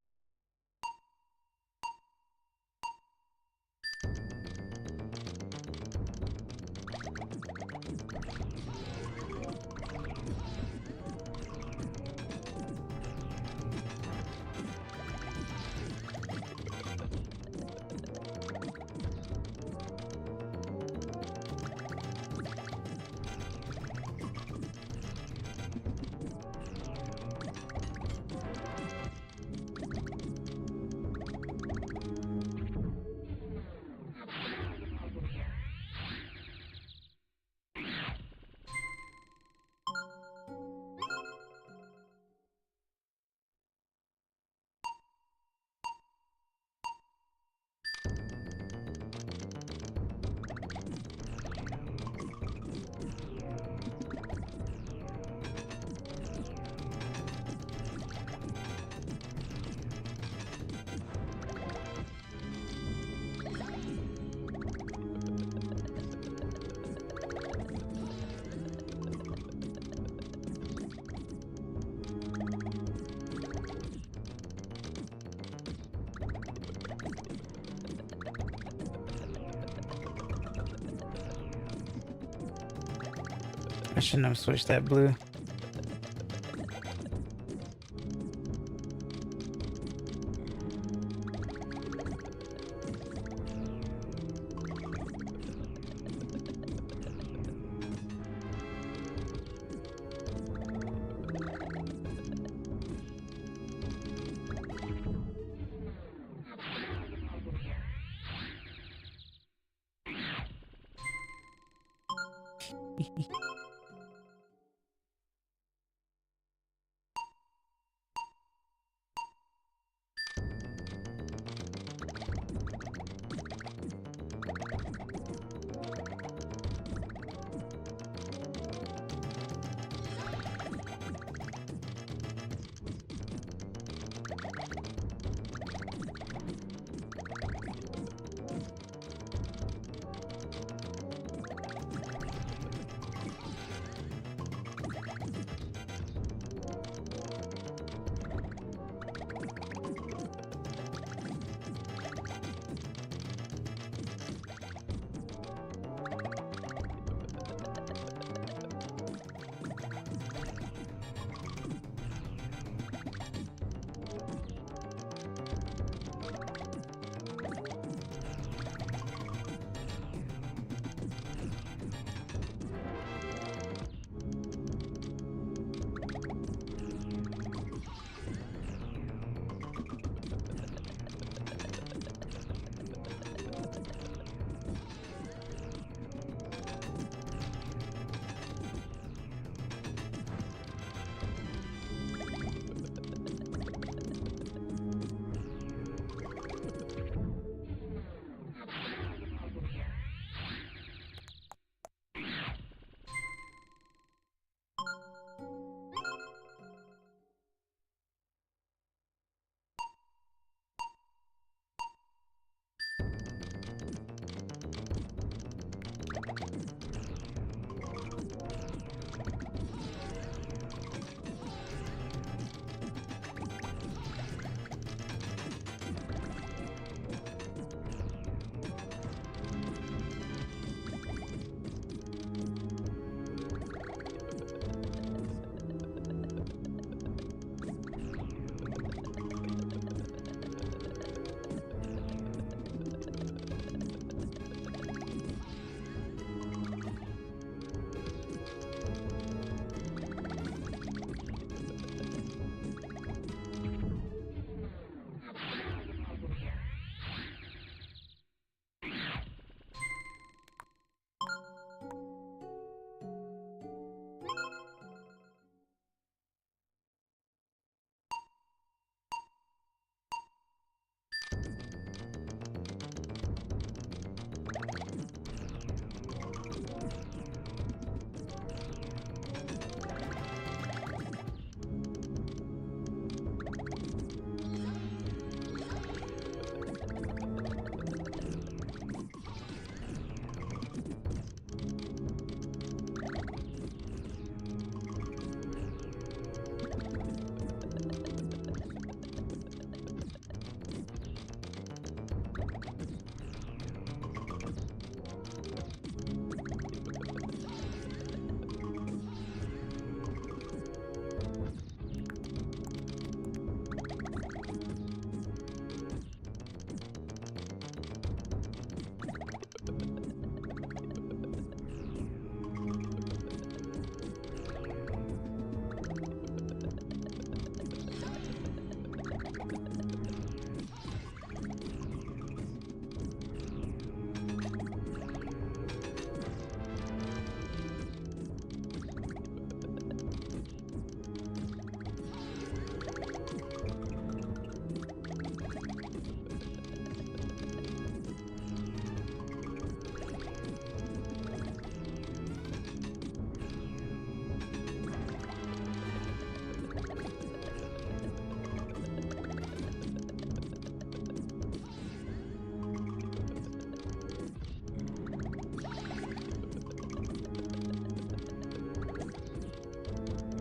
Speaker 1: I shouldn't have switched that blue.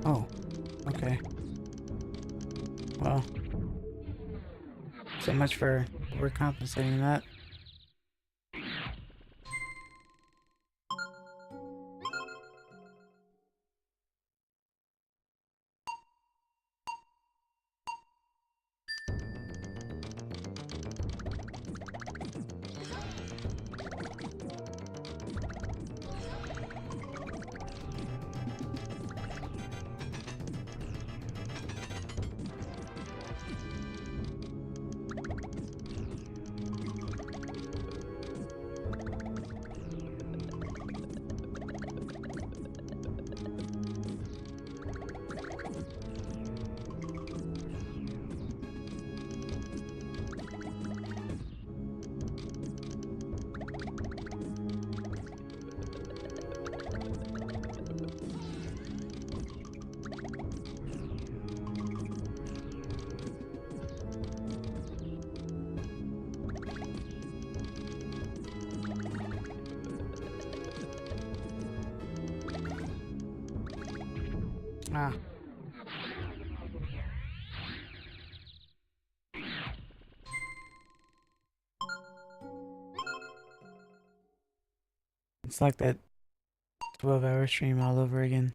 Speaker 1: Oh, okay. Well, so much for overcompensating that. Ah. It's like that 12-hour stream all over again.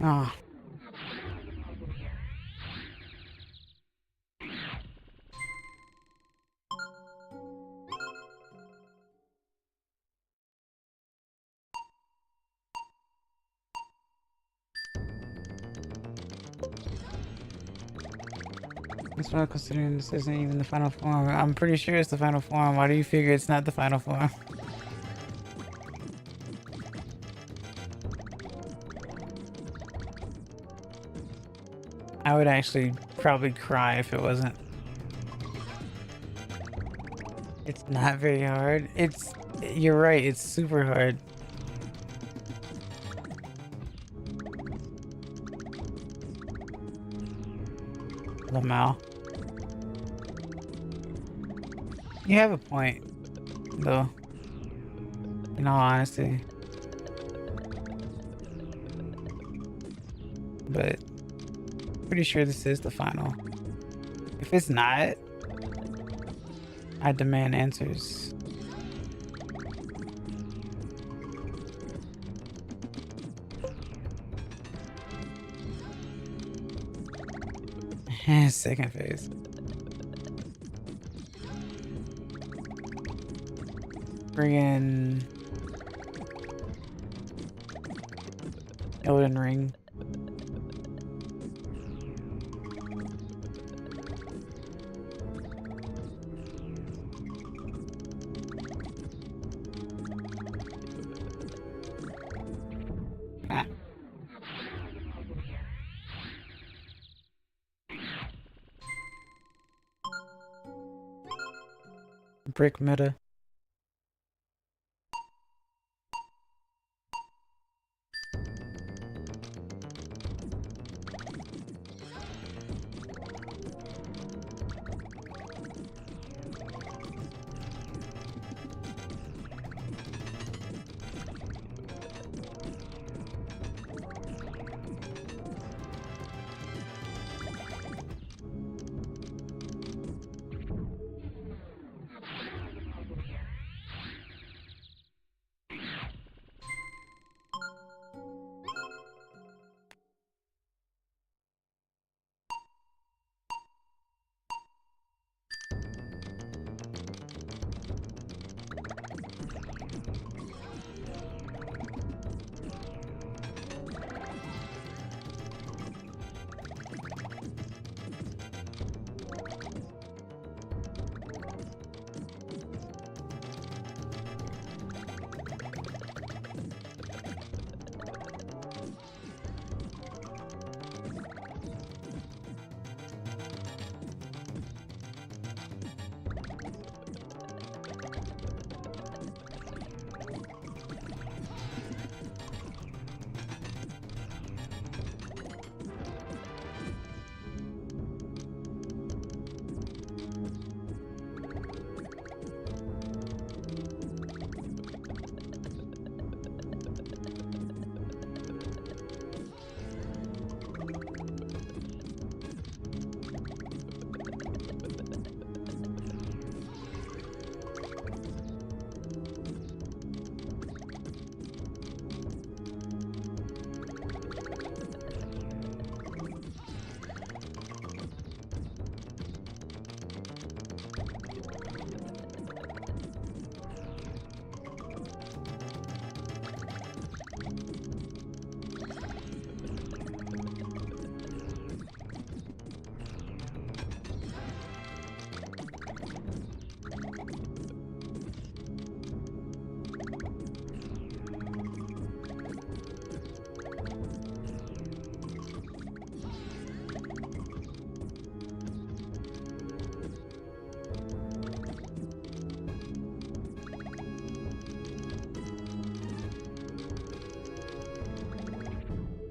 Speaker 1: Ah. That's why, considering this isn't even the final form. I'm pretty sure it's the final form. Why do you figure it's not the final form? I would actually probably cry if it wasn't. It's not very hard. You're right, it's super hard. Lamau. You have a point, though. In all honesty. but pretty sure this is the final. If it's not, I demand answers. Second phase. Friggin' Elden Ring. Ah. Brick meta.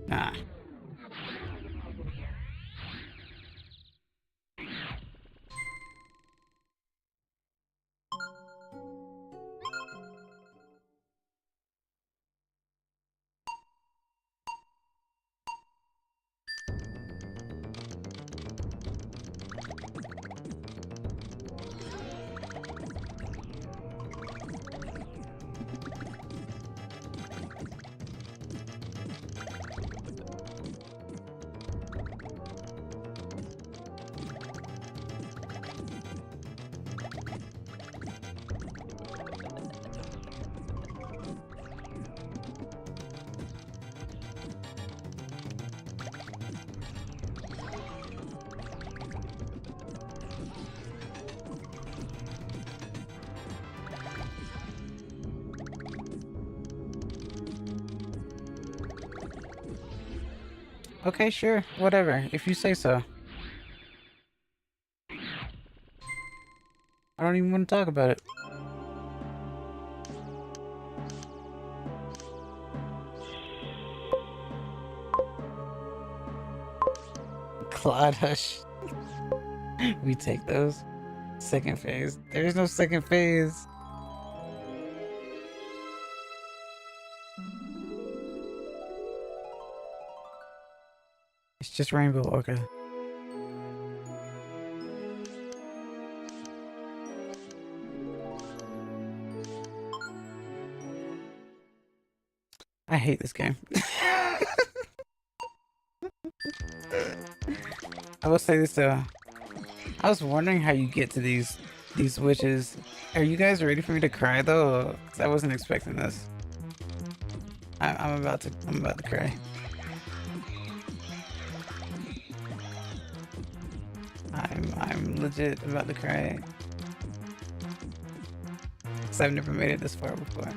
Speaker 1: Ah. Okay, sure. Whatever. If you say so. I don't even want to talk about it. Claude Hush. We take those. Second phase. There is no second phase. It's just rainbow. Okay. I hate this game. I will say this though. I was wondering how you get to these witches. Are you guys ready for me to cry though? 'Cause I wasn't expecting this. I'm about to cry. I'm legit about to cry. 'Cause I've never made it this far before.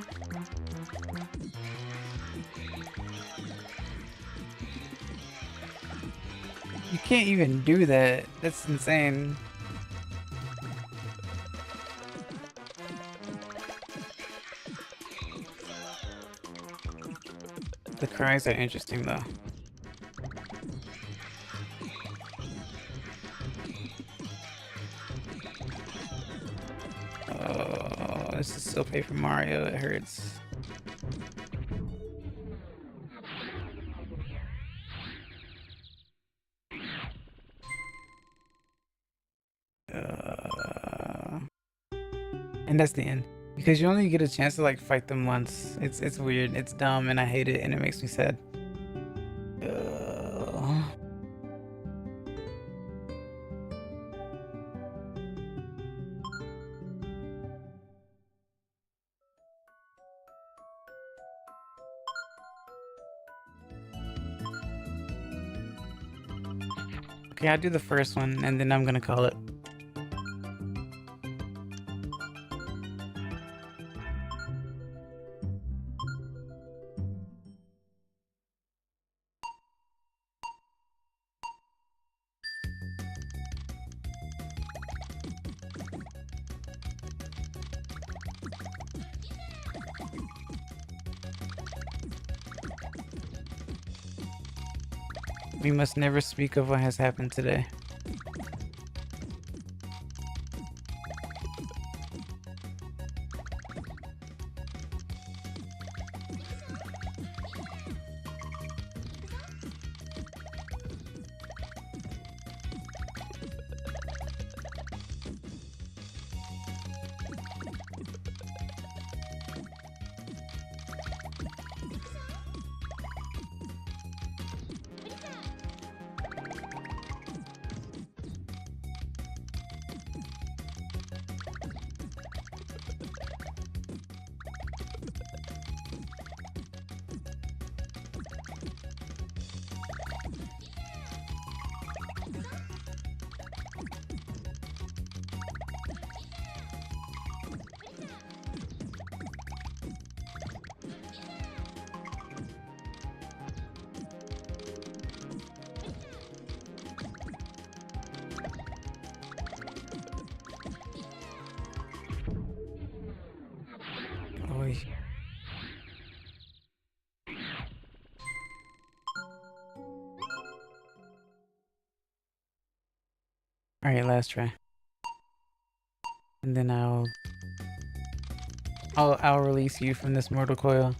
Speaker 1: You can't even do that. That's insane. The cries are interesting though. Oh, this is still Paper Mario. It hurts. And that's the end. Because you only get a chance to like fight them once. It's weird. It's dumb and I hate it and it makes me sad. Okay, I'll do the first one and then I'm gonna call it. We must never speak of what has happened today. Oy. Alright, last try. And then I'll release you from this mortal coil.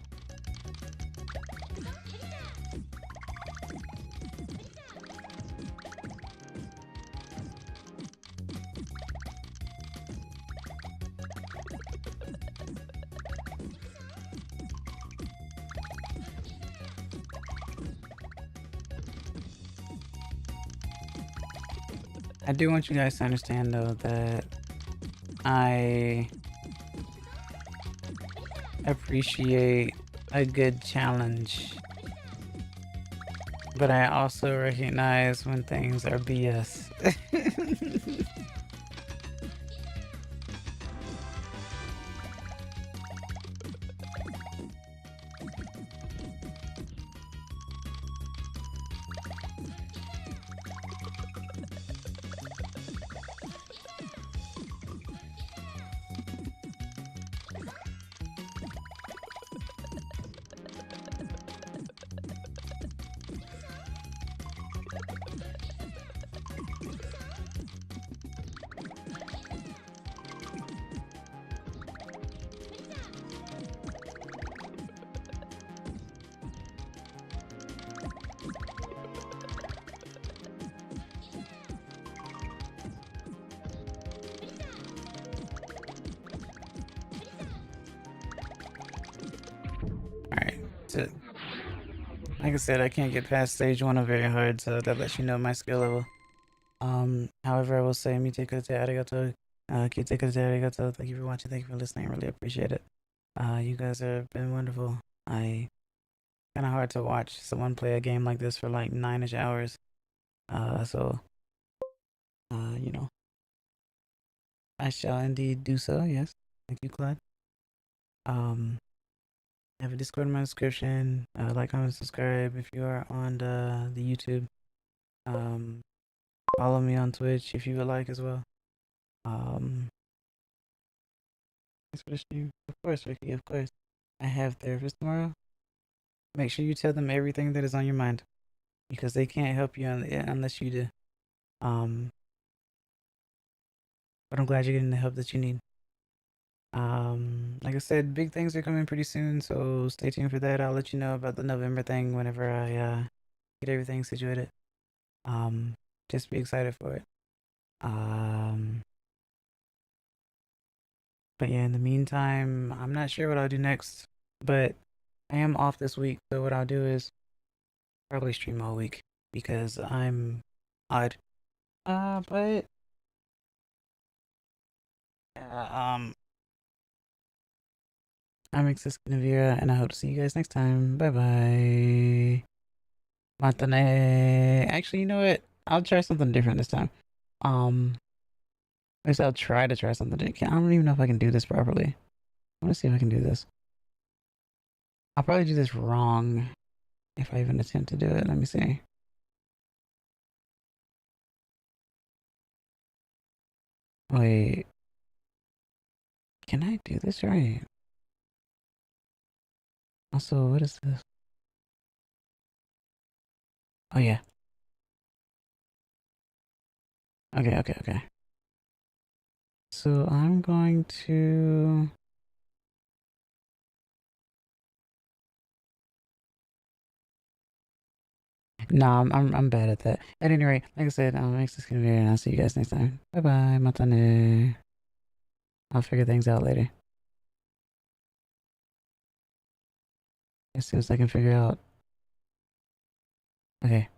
Speaker 1: I do want you guys to understand though that I appreciate a good challenge, but I also recognize when things are BS. Like I said, I can't get past stage 1 of very hard, so that lets you know my skill level. However, I will say, mite kute arigato, kite kute arigato. Thank you for watching, thank you for listening, I really appreciate it. You guys have been wonderful. Kind of hard to watch someone play a game like this for like 9-ish hours. You know, I shall indeed do so, yes. Thank you, Claude. I have a Discord in my description. Like, comment, subscribe if you are on the YouTube. Follow me on Twitch if you would like as well. Thanks for the stream. Of course, Ricky, of course. I have therapists tomorrow. Make sure you tell them everything that is on your mind, because they can't help you unless you do. But I'm glad you're getting the help that you need. Like I said, big things are coming pretty soon, so stay tuned for that. I'll let you know about the November thing whenever I get everything situated. Just be excited for it. But yeah, in the meantime, I'm not sure what I'll do next, but I am off this week, so what I'll do is probably stream all week because I'm odd. But I'm kitsunevtuber, and I hope to see you guys next time. Bye bye. Matane. Actually, you know what? I'll try something different this time. At least I'll try to try something different. I don't even know if I can do this properly. I want to see if I can do this. I'll probably do this wrong if I even attempt to do it. Let me see. Wait. Can I do this right? Also, what is this? Oh, yeah. Okay. So I'm going to... Nah, I'm bad at that. At any rate, like I said, I'm kitsunevtuber, and I'll see you guys next time. Bye bye, matane. I'll figure things out later. As soon as I can figure out. Okay.